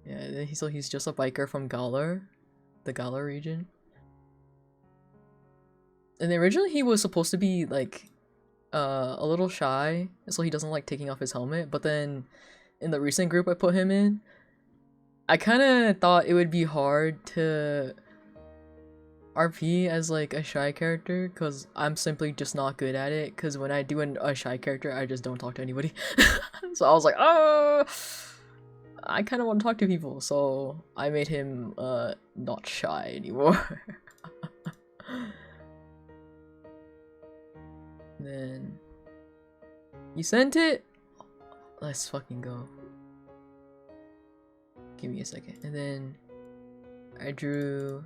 Yeah, so he's just a biker from Galar, the Galar region. And originally he was supposed to be like a little shy, so he doesn't like taking off his helmet, but then in the recent group I put him in, I kind of thought it would be hard to RP as like a shy character because I'm simply just not good at it, because when I do a shy character I just don't talk to anybody. So I was like, oh, I kind of want to talk to people, so I made him not shy anymore. Then you sent it? Let's fucking go. Give me a second. And then I drew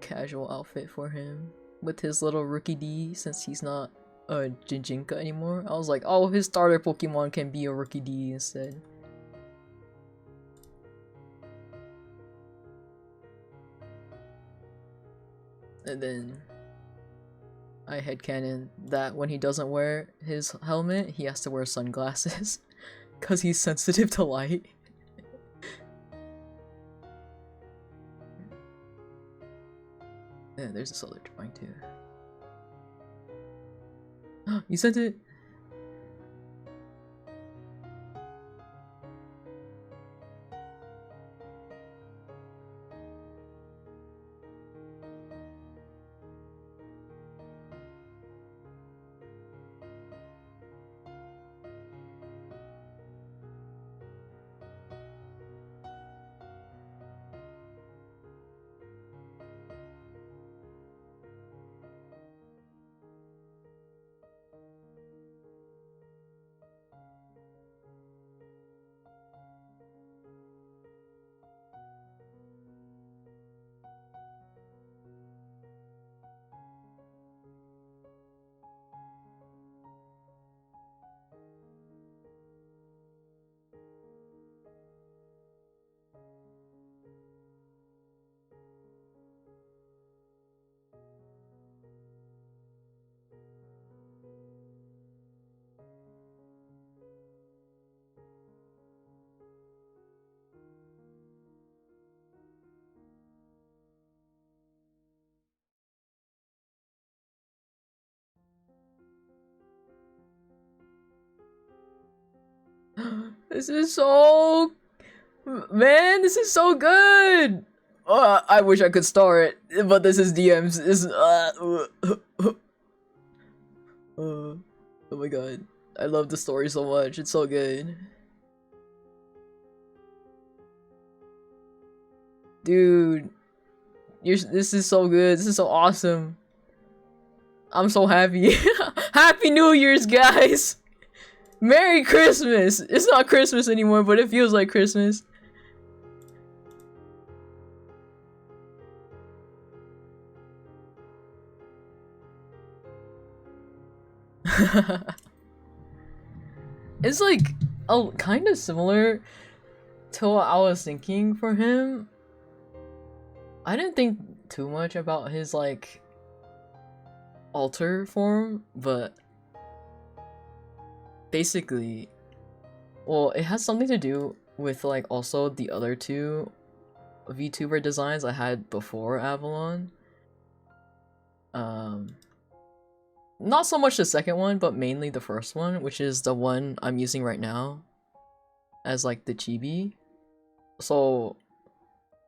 casual outfit for him with his little rookie D, since he's not a Jinjinka anymore. I was like, oh, his starter Pokemon can be a rookie D instead. And then I headcanon that when he doesn't wear his helmet, he has to wear sunglasses because he's sensitive to light. Yeah, there's this other drawing too. You sent it? This is so... Man, this is so good! I wish I could star it, but this is DMs. Oh my god. I love the story so much. It's so good. Dude. This is so good. This is so awesome. I'm so happy. Happy New Year's, guys! Merry Christmas! It's not Christmas anymore, but it feels like Christmas. It's like kind of similar to what I was thinking for him. I didn't think too much about his like alter form, but basically, well, it has something to do with like also the other two VTuber designs I had before Avalon. Not so much the second one, but mainly the first one, which is the one I'm using right now as like the chibi. So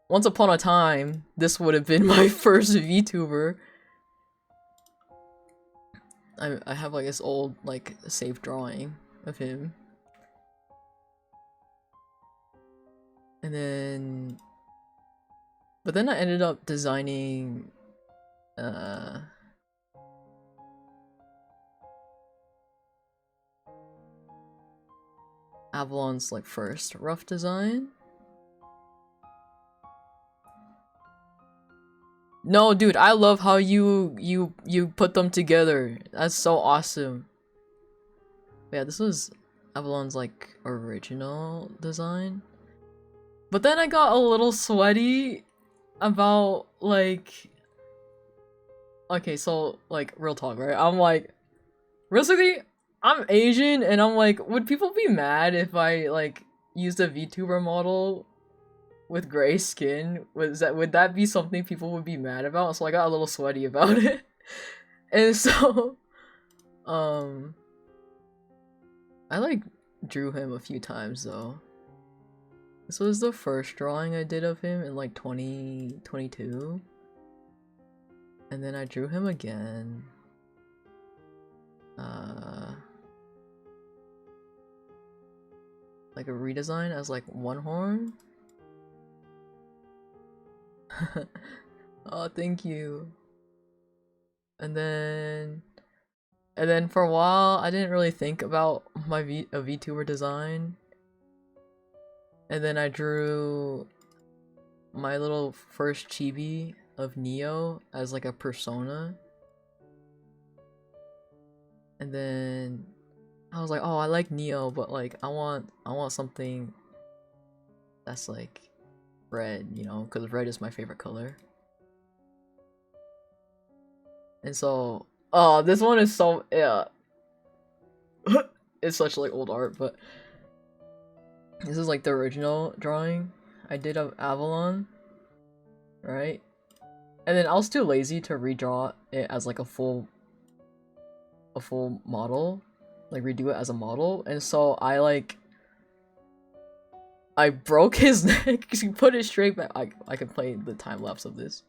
once upon a time, this would have been my first VTuber. I have like this old like safe drawing of him. And then but then I ended up designing Avalon's like first rough design. No, dude, I love how you put them together. That's so awesome. Yeah, this was Avalon's like original design. But then I got a little sweaty about like okay, so like real talk, right? I'm like realistically I'm Asian and I'm like, would people be mad if I like used a VTuber model with gray skin? Would that be something people would be mad about? So I got a little sweaty about it. And so I like drew him a few times though. This was the first drawing I did of him in like 2022. And then I drew him again. Like a redesign as like one horn. Oh, thank you. And then for a while I didn't really think about my VTuber design. And then I drew my little first chibi of Neo as like a persona. And then I was like, oh, I like Neo, but like I want something that's like red, you know, because red is my favorite color. And so, oh, this one is so, yeah. It's such like old art, but this is like the original drawing I did of Avalon, right? And then I was too lazy to redraw it as like a full model, like redo it as a model, and so I broke his neck. Put it straight back. I could play the time lapse of this.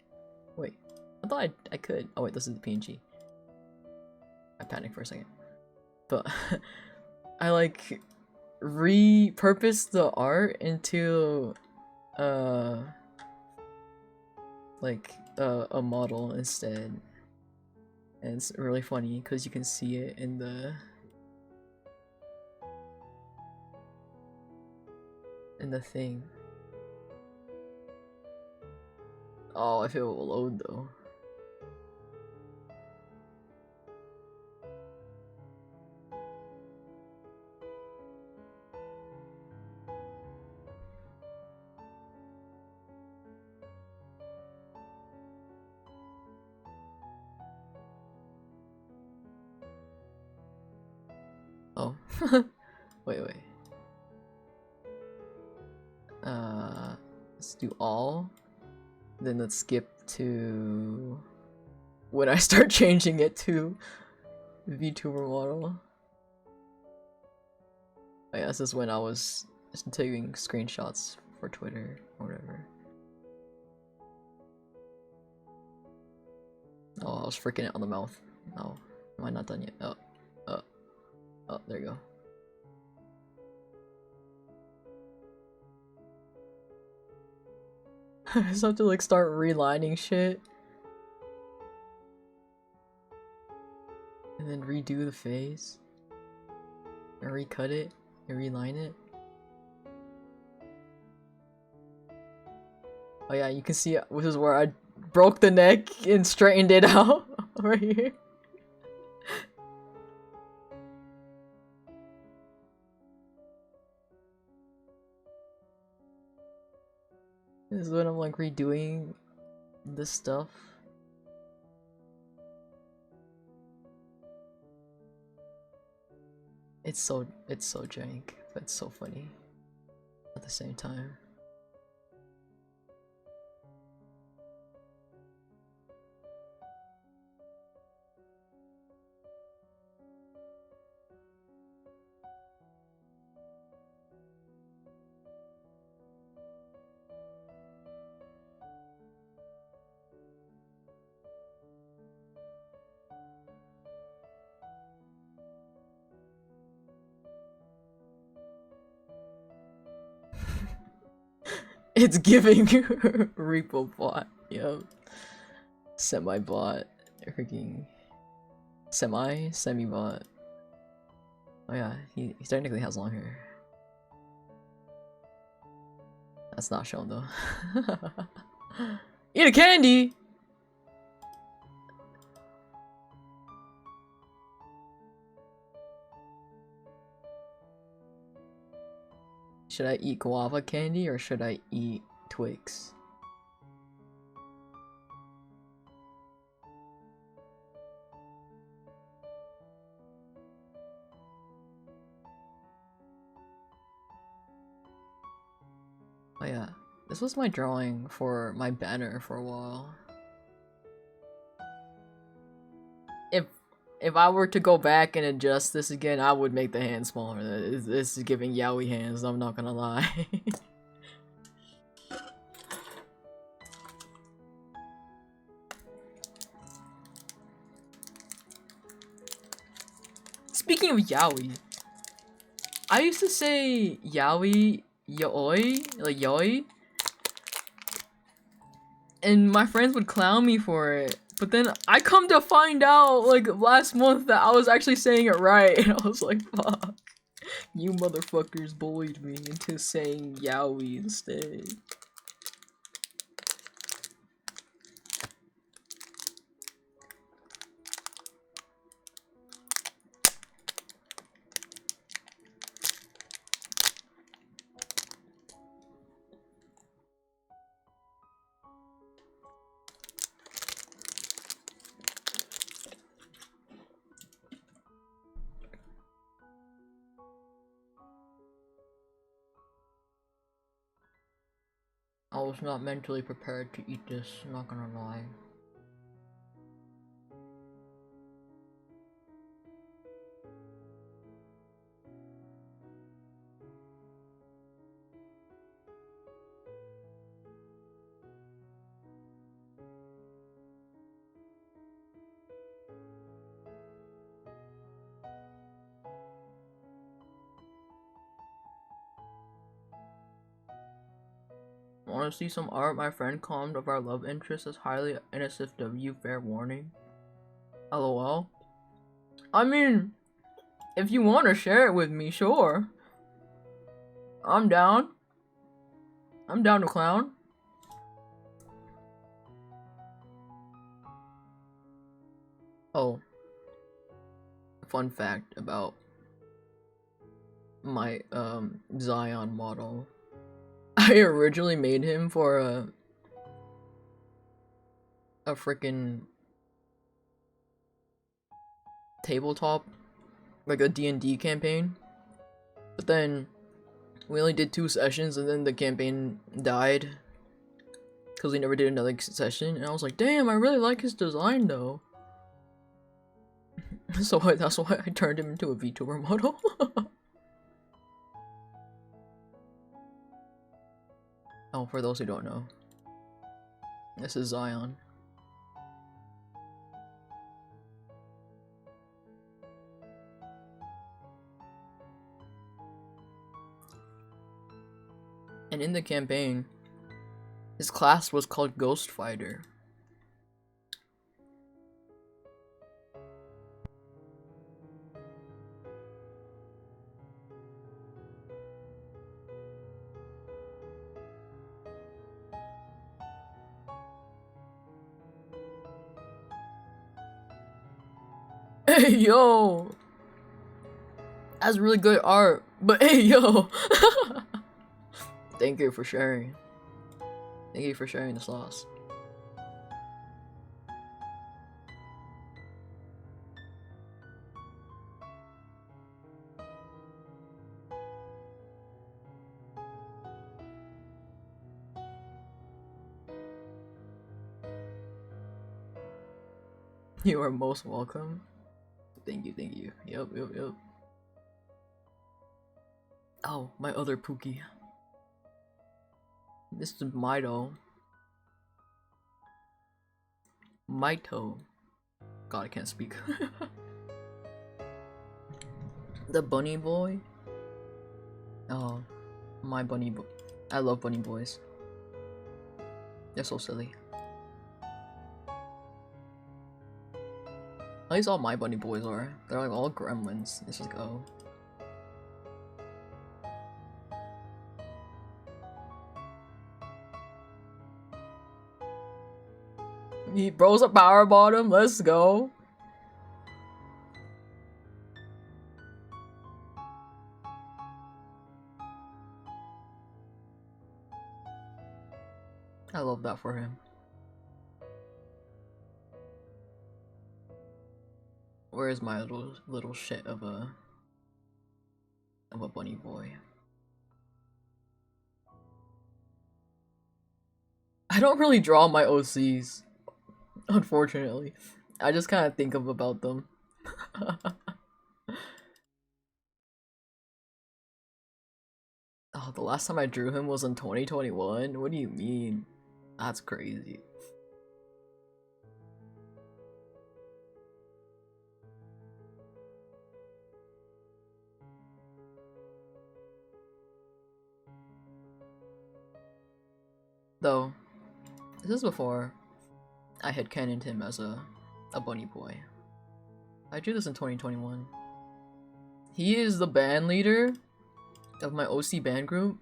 Wait, I thought I could. Oh wait, this is the PNG. I panicked for a second, but I like repurposed the art into like a model instead. And it's really funny because you can see it in the thing. Oh, if it will load though. Oh. wait. Let's do all. Then let's skip to when I start changing it to VTuber model. I guess this is when I was Just taking screenshots for Twitter or whatever. Oh, I was freaking it on the mouth. Oh, am I not done yet? Oh, there you go. I just have to like start relining shit. And then redo the face. And recut it. And reline it. Oh yeah, you can see this is where I broke the neck and straightened it out. Right here. This is when I'm like redoing this stuff. It's so jank, but it's so funny at the same time. It's giving repo bot, yo. Semi-bot, freaking semi-bot. Oh yeah, he technically has long hair. That's not shown though. Eat a candy! Should I eat guava candy or should I eat Twix? Oh yeah, this was my drawing for my banner for a while. If I were to go back and adjust this again, I would make the hand smaller. This is giving yaoi hands, I'm not gonna lie. Speaking of yaoi, I used to say yaoi, yaoi, like yaoi, and my friends would clown me for it. But then I come to find out, like, last month that I was actually saying it right, and I was like, fuck. You motherfuckers bullied me into saying yaoi instead. I was not mentally prepared to eat this, not gonna lie. Want to see some art? My friend calmed of our love interest as highly NSFW, fair warning. LOL. I mean, if you want to share it with me, sure. I'm down. I'm down to clown. Oh. Fun fact about my Zion model. I originally made him for a freaking tabletop, like a D&D campaign. But then we only did 2 sessions and then the campaign died because we never did another session. And I was like, damn, I really like his design though. So that's why I turned him into a VTuber model. Oh, for those who don't know, this is Zion. And in the campaign, his class was called Ghost Fighter. Hey yo! That's really good art, but hey yo! Thank you for sharing. Thank you for sharing the sauce. You are most welcome. Thank you, thank you. Yep. Oh, my other Pookie. This is Mito. God, I can't speak. The bunny boy. Oh, my bunny boy. I love bunny boys. They're so silly. At least all my bunny boys are. They're like all gremlins. It's just like, oh. He bros a power bottom. Let's go. I love that for him. Where is my little shit of a bunny boy? I don't really draw my OCs, unfortunately. I just kind of think about them. Oh, the last time I drew him was in 2021? What do you mean? That's crazy. Though, this is before I had canoned him as a bunny boy. I drew this in 2021. He is the band leader of my OC band group.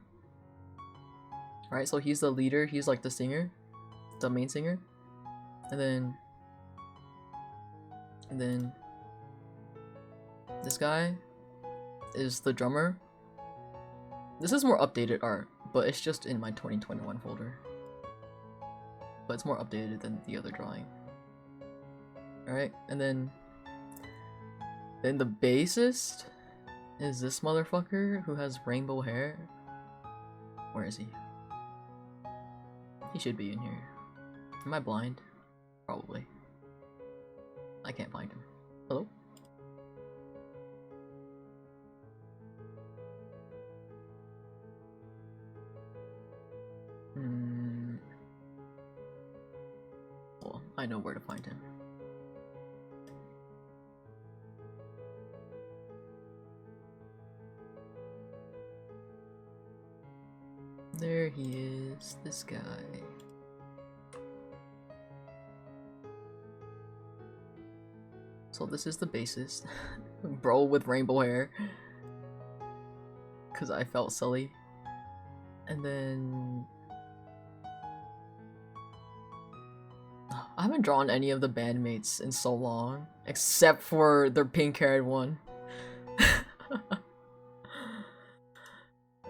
Right, so he's the leader, he's like the singer, the main singer. And then this guy is the drummer. This is more updated art, but it's just in my 2021 folder. But it's more updated than the other drawing. Alright, and then the bassist is this motherfucker who has rainbow hair. Where is he? He should be in here. Am I blind? Probably. I can't find him. Hello? Well, I know where to find him. There he is, this guy. So this is the bassist. Bro with rainbow hair. Cause I felt silly. And then I haven't drawn any of the bandmates in so long. Except for their pink haired one.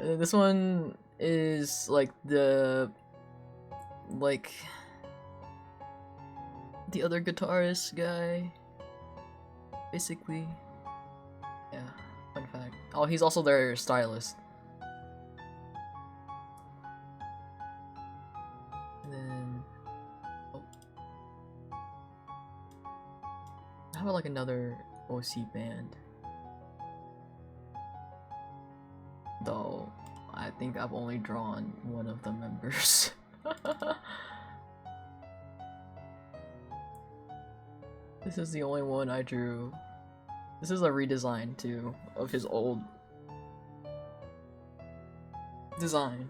And then this one is like the other guitarist guy, basically. Yeah, fun fact. Oh, he's also their stylist. And then how about like another OC band? Though think I've only drawn one of the members. This is the only one I drew. This is a redesign too of his old design.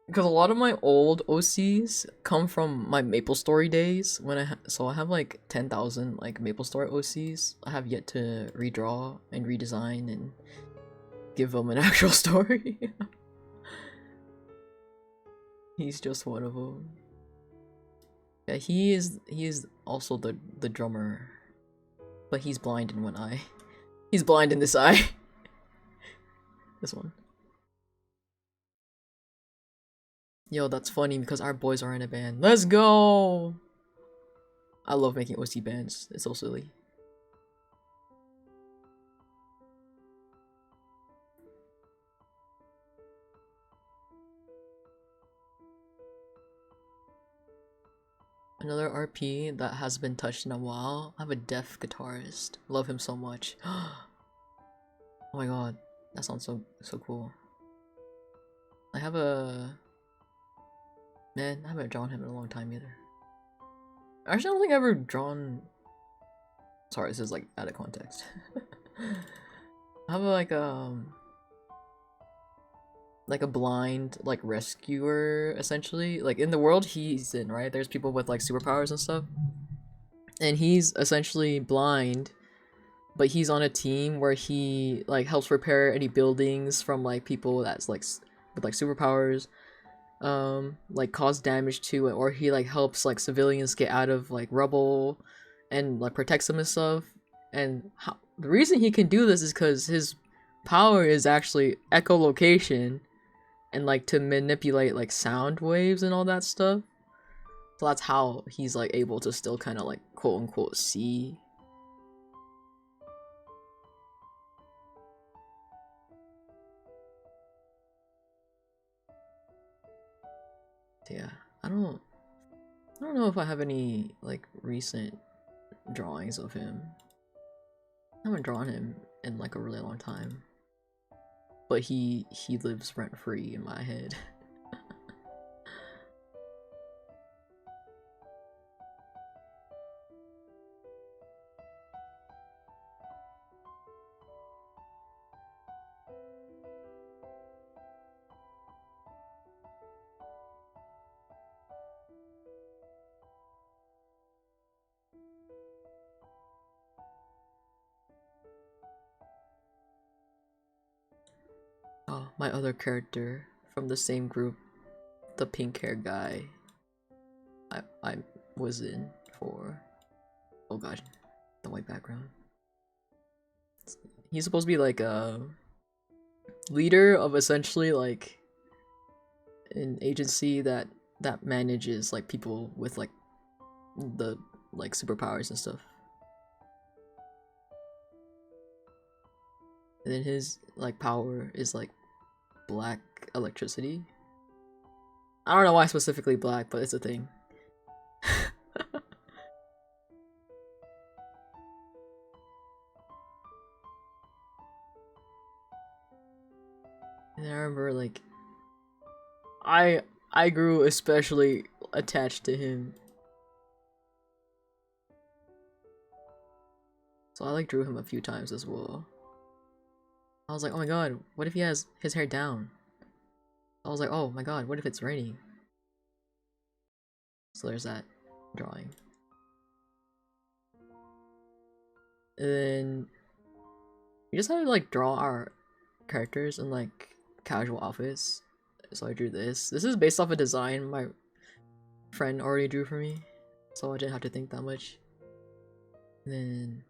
Because a lot of my old OCs come from my MapleStory days when I have like 10,000 like MapleStory OCs I have yet to redraw and redesign and give them an actual story. He's just one of them. Yeah, he is also the drummer, but he's blind in one eye. He's blind in this eye. This one. Yo, that's funny because our boys are in a band. Let's go! I love making OC bands. It's so silly. Another RP that has been touched in a while. I have a deaf guitarist. Love him so much. Oh my god, that sounds so cool. I have a... Man, I haven't drawn him in a long time either. Actually, I don't think I've ever drawn... Sorry, this is like out of context. I have like a blind like rescuer essentially. Like in the world he's in, right? There's people with like superpowers and stuff. And he's essentially blind, but he's on a team where he like helps repair any buildings from like people that's like with like superpowers. Like cause damage to it, or he like helps like civilians get out of like rubble and like protects them and stuff. And the reason he can do this is because his power is actually echolocation and like to manipulate like sound waves and all that stuff. So that's how he's like able to still kind of like quote unquote see. Yeah, I don't know if I have any like recent drawings of him. I haven't drawn him in like a really long time, but he lives rent free in my head. Oh, my other character from the same group, the pink hair guy I was in for. Oh god, the white background. He's supposed to be like a leader of essentially like an agency that manages like people with like the like superpowers and stuff. And then his like power is like black electricity. I don't know why specifically black, but it's a thing. And I remember like I grew especially attached to him. So I like drew him a few times as well. I was like, oh my god, what if he has his hair down? I was like, oh my god, what if it's raining? So there's that drawing. And then we just had to like draw our characters in like casual outfits. So I drew this. This is based off a design my friend already drew for me, so I didn't have to think that much. And then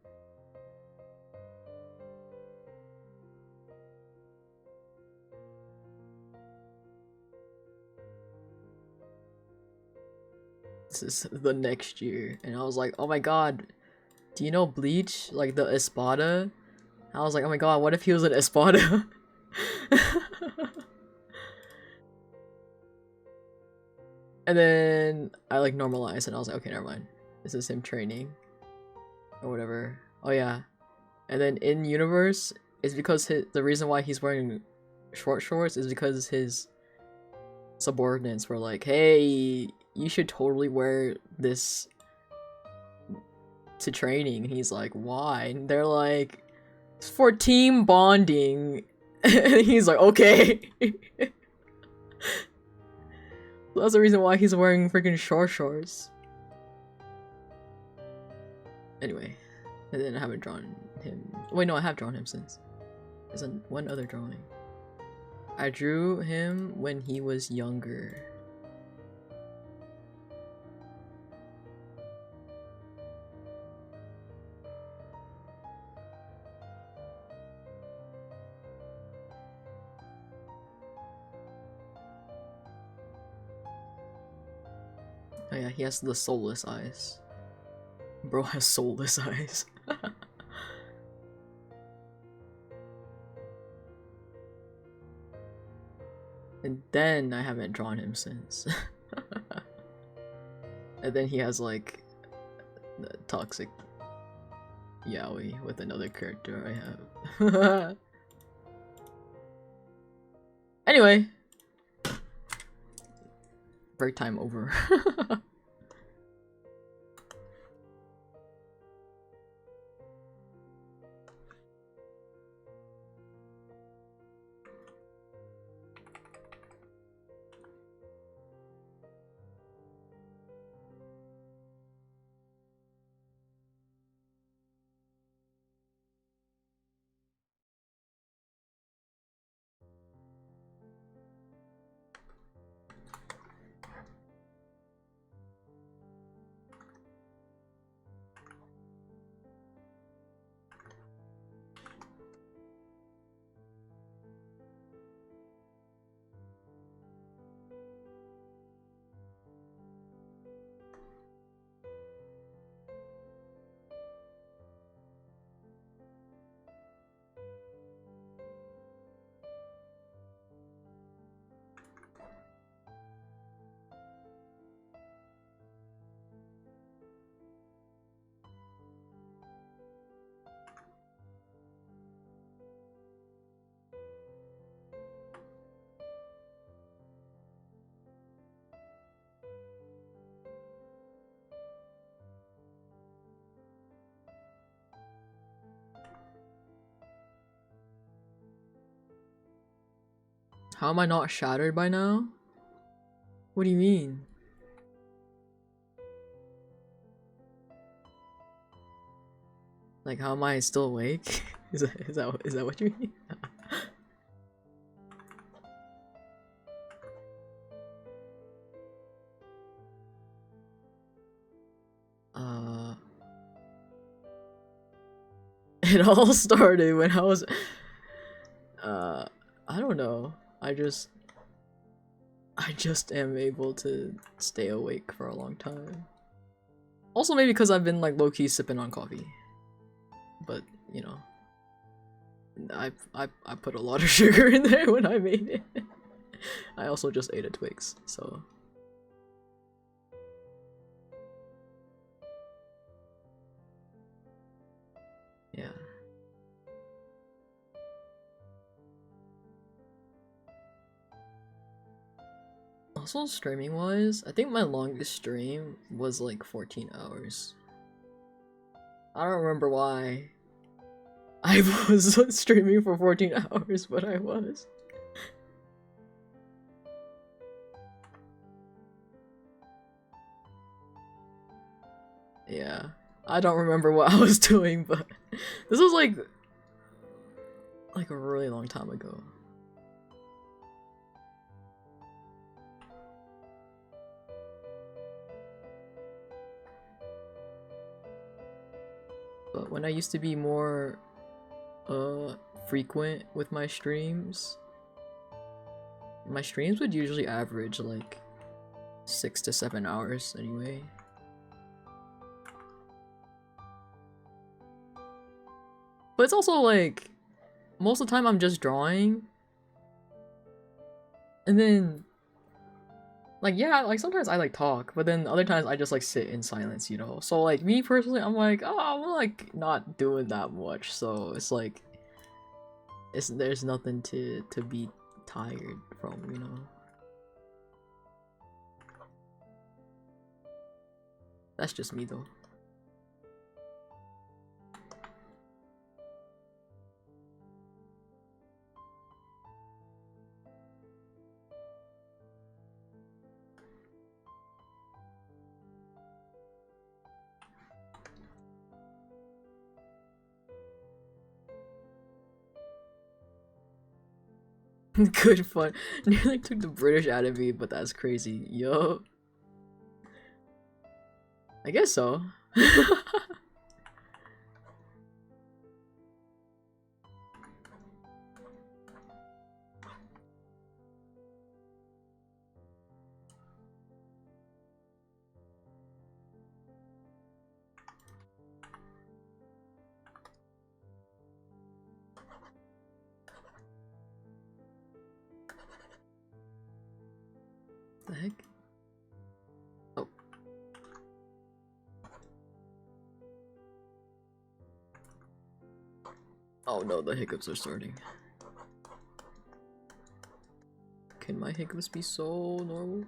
this is the next year, and I was like, oh my god, do you know Bleach? Like the Espada? I was like, oh my god, what if he was an Espada? And then I like normalized and I was like, okay, never mind. This is him training. Or whatever. Oh yeah. And then in universe, it's because the reason why he's wearing short shorts is because his subordinates were like, hey, you should totally wear this to training. And he's like, why? And they're like, it's for team bonding. And he's like, okay. That's the reason why he's wearing freaking short shorts. Anyway, and then I haven't drawn him. Wait, no, I have drawn him since. There's one other drawing. I drew him when he was younger. Oh yeah, he has the soulless eyes. Bro has soulless eyes. And then I haven't drawn him since. And then he has like the toxic yaoi with another character I have. Anyway. Break time over. How am I not shattered by now? What do you mean? Like, how am I still awake? Is that what you mean? It all started when I was I don't know. I just am able to stay awake for a long time. Also maybe because I've been like low-key sipping on coffee. But, you know, I put a lot of sugar in there when I made it. I also just ate a Twix, so yeah. Also, streaming wise, I think my longest stream was like 14 hours. I don't remember why I was streaming for 14 hours, but I was. Yeah, I don't remember what I was doing, but this was like a really long time ago. But when I used to be more frequent with my streams would usually average like 6 to 7 hours anyway. But it's also like most of the time I'm just drawing, and then like, yeah, like sometimes I like talk, but then other times I just like sit in silence, you know? So like me personally, I'm like, oh, I'm like not doing that much, so it's like there's nothing to be tired from, you know. That's just me though. Good fun. Nearly took the British out of me, but that's crazy. Yo. I guess so. The heck? Oh. Oh no, the hiccups are starting. Can my hiccups be so normal?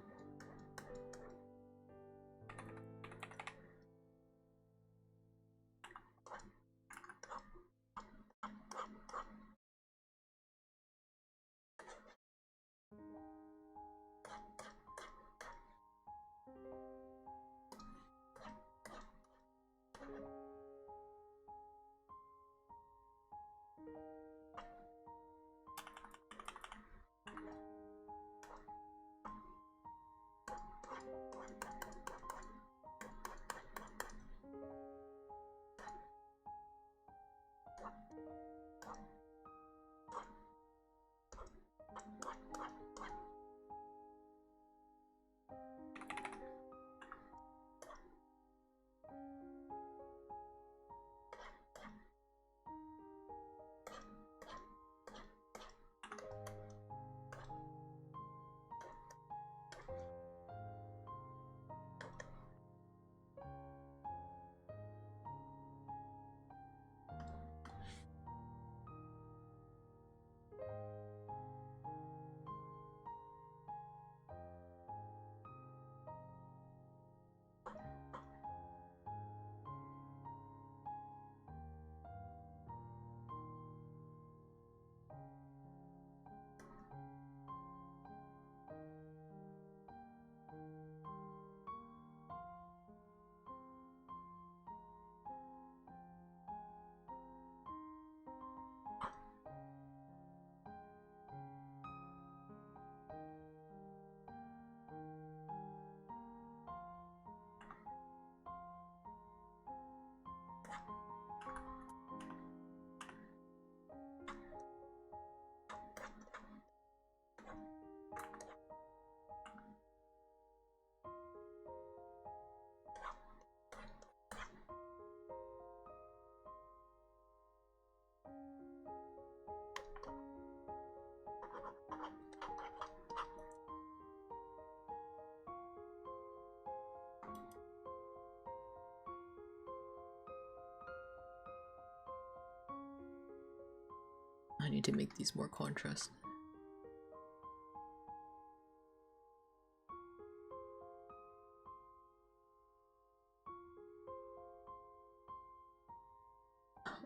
I need to make these more contrast.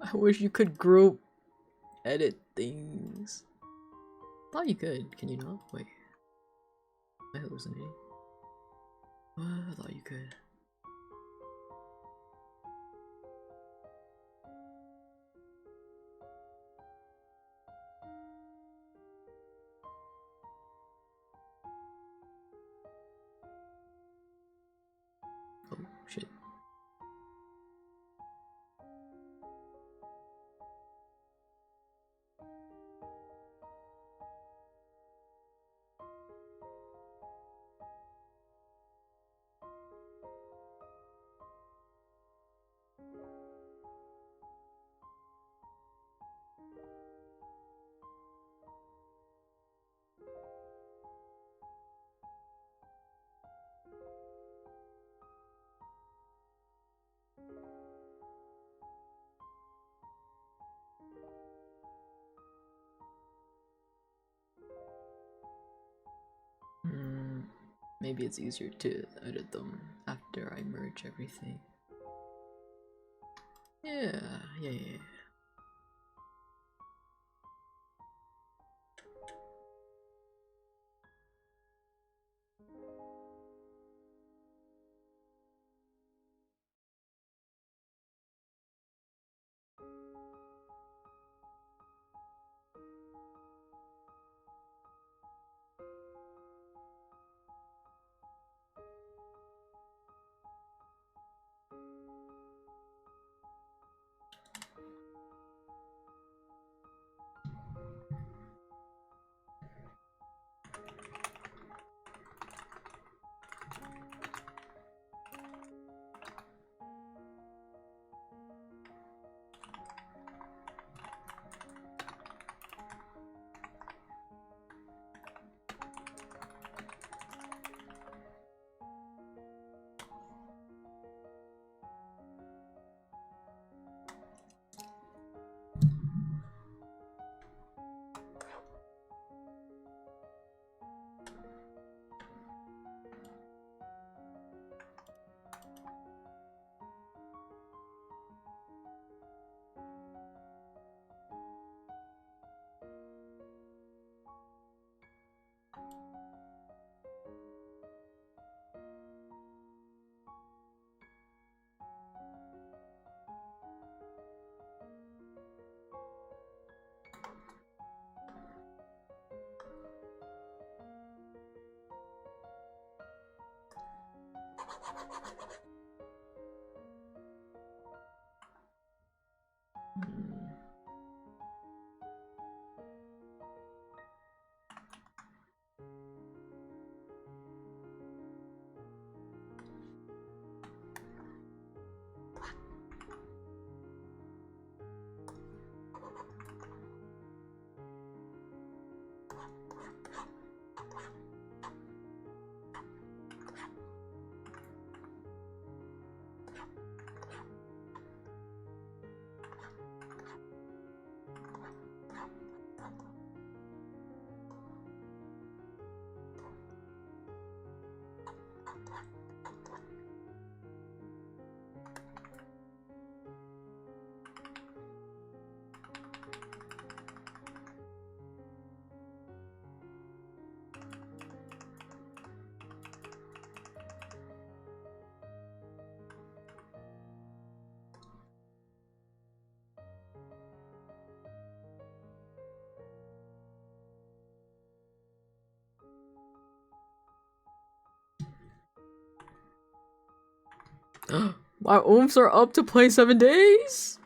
I wish you could group edit things. Thought you could. Can you not? Wait. Am I hallucinating? What? I thought you could. Oh shit. maybe it's easier to edit them after I merge everything. Yeah. My ohms are up to play 7 days?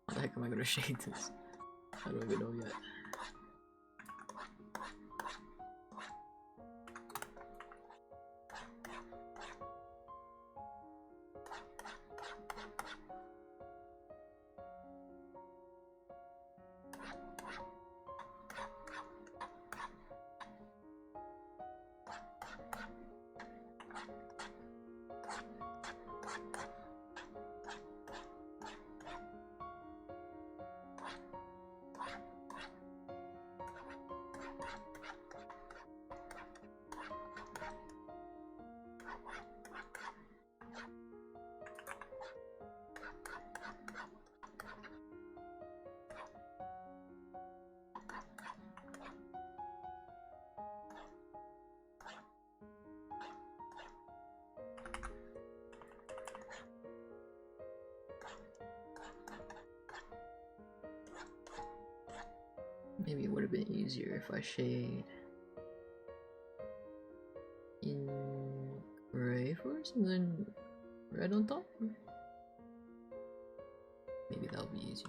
How the heck am I gonna shade this? I don't even know yet. Maybe it would have been easier if I shade colors and then red on top? Maybe that'll be easier.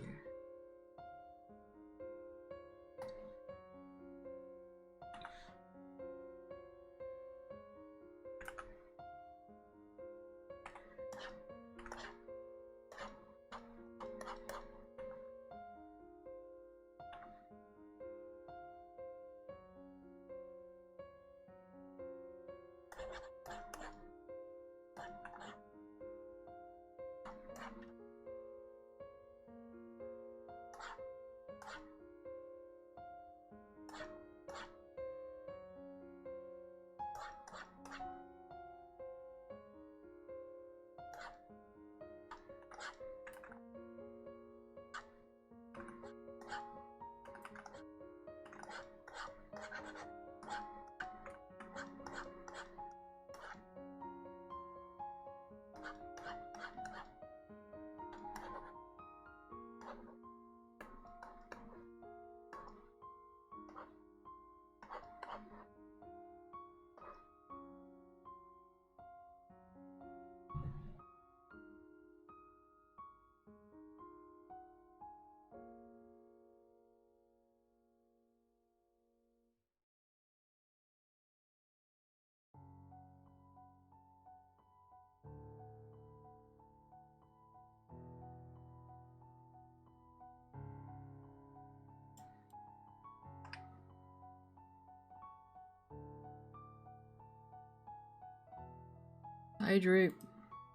Hydrate,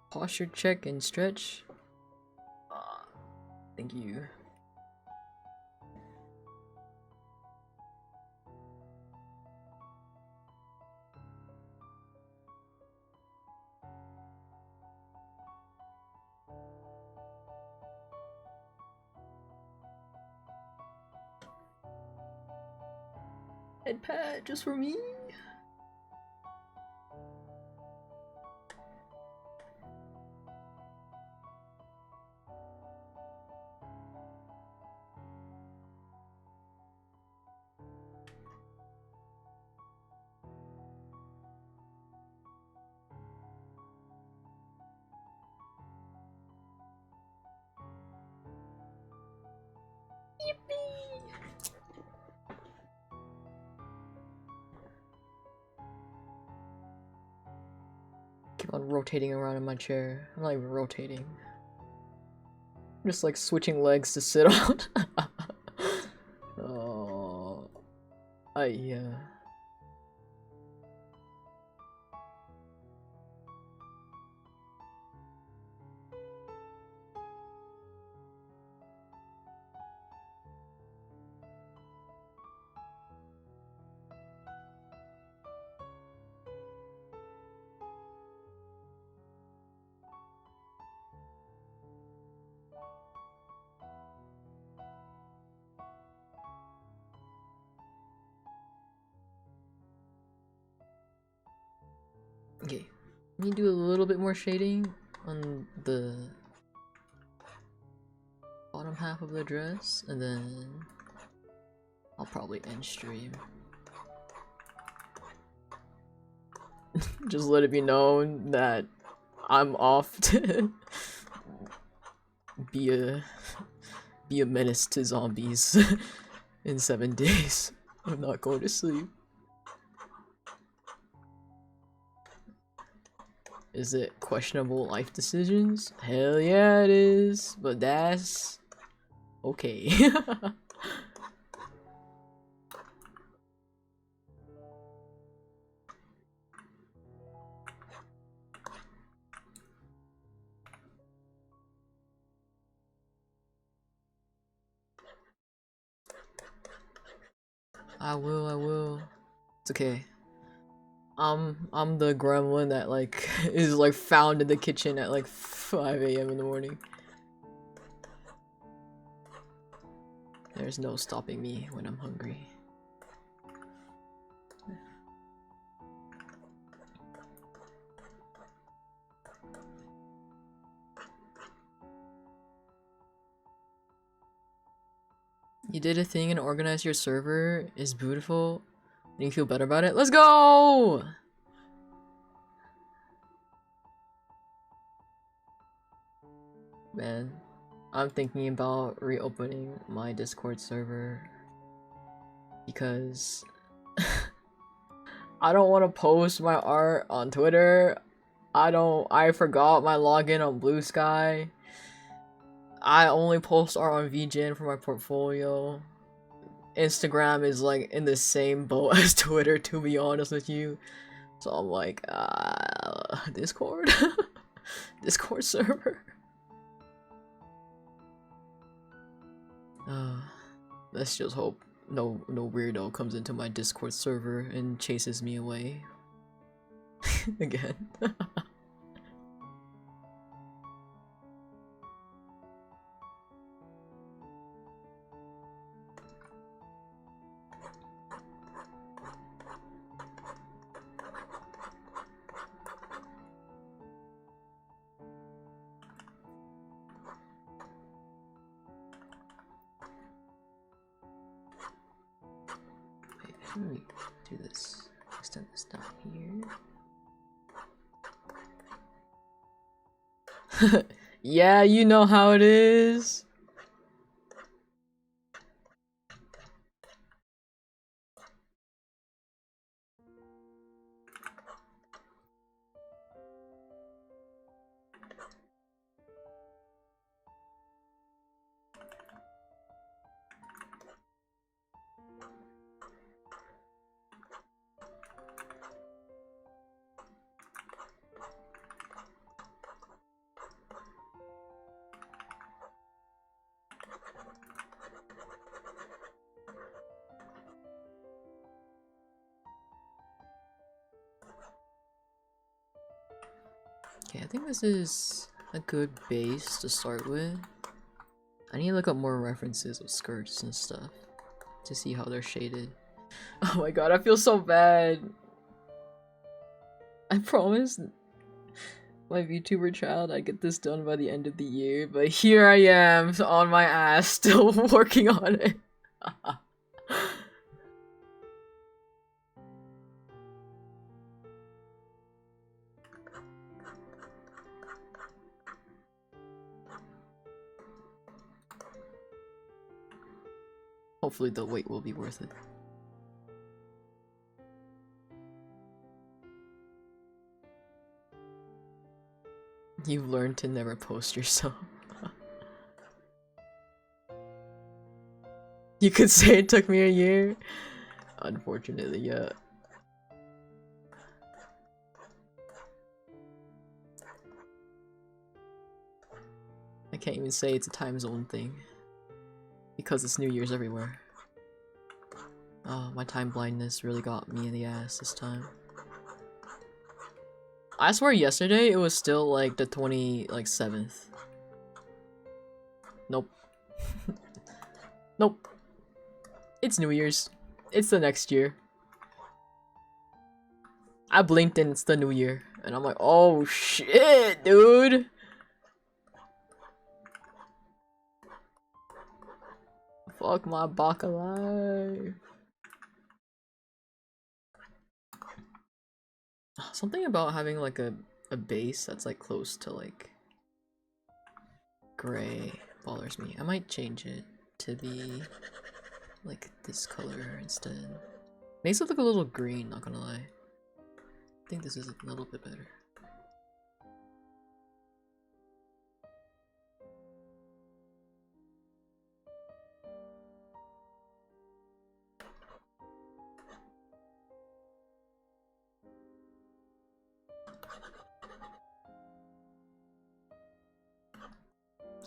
posture check, and stretch. Thank you. Head pad just for me. Keep on rotating around in my chair. I'm not even rotating. I'm just like switching legs to sit on. Oh, yeah. Okay, let me do a little bit more shading on the bottom half of the dress, and then I'll probably end stream. Just let it be known that I'm off to be a menace to zombies in 7 days. I'm not going to sleep. Is it questionable life decisions? Hell yeah it is, but that's okay. I will. It's okay. I'm the gremlin that like is like found in the kitchen at like 5 AM in the morning. There's no stopping me when I'm hungry. You did a thing and organized your server is beautiful. Do you feel better about it? Let's go! Man, I'm thinking about reopening my Discord server because I don't want to post my art on Twitter. I forgot my login on Blue Sky. I only post art on VGen for my portfolio. Instagram is like in the same boat as Twitter, to be honest with you. So I'm like, Discord? Discord server? Let's just hope no weirdo comes into my Discord server and chases me away. Again. Let me do this. Extend this down here. Yeah, you know how it is. Okay, I think this is a good base to start with. I need to look up more references of skirts and stuff to see how they're shaded. Oh my god, I feel so bad. I promised my VTuber child I'd get this done by the end of the year, but here I am on my ass still working on it. Hopefully the wait will be worth it. You've learned to never post yourself. You could say it took me a year. Unfortunately, yeah. I can't even say it's a time zone thing. Because it's New Year's everywhere. Oh, my time blindness really got me in the ass this time. I swear yesterday it was still like the 27th. Nope. Nope. It's New Year's. It's the next year. I blinked and it's the new year. And I'm like, oh shit, dude. Fuck my baka life. Something about having like a base that's like close to like gray bothers me. I might change it to be like this color instead. Makes it look a little green, not gonna lie. I think this is a little bit better.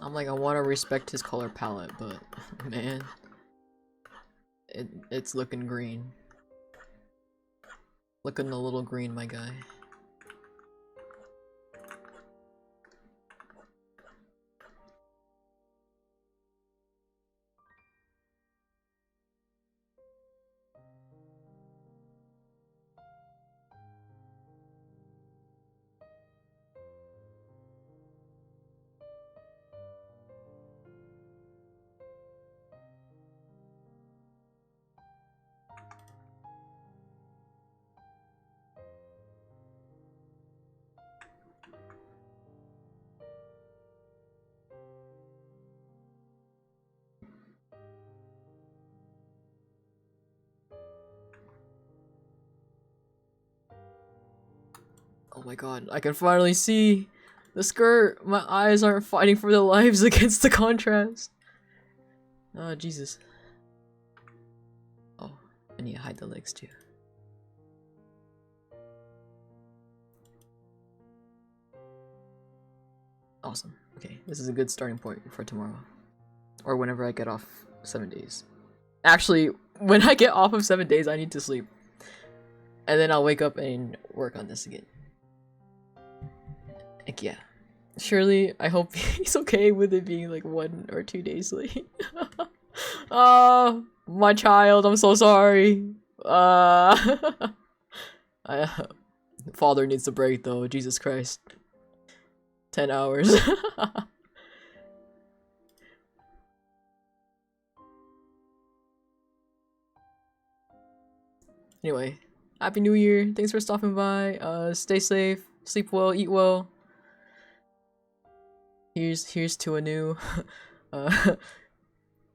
I'm like, I want to respect his color palette, but man, it's looking green. Looking a little green, my guy. Oh my god, I can finally see the skirt. My eyes aren't fighting for their lives against the contrast. Oh, Jesus. Oh, I need to hide the legs too. Awesome. Okay, this is a good starting point for tomorrow. Or whenever I get off 7 days. Actually, when I get off of 7 days, I need to sleep. And then I'll wake up and work on this again. Like, yeah. Surely, I hope he's okay with it being like 1 or 2 days late. Oh, my child, I'm so sorry. Father needs a break though, Jesus Christ. 10 hours. Anyway, Happy New Year. Thanks for stopping by. Stay safe, sleep well, eat well. Here's to a new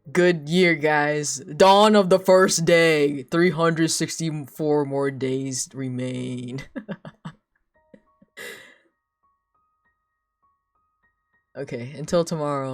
good year, guys. Dawn of the first day. 364 more days remain. Okay, until tomorrow.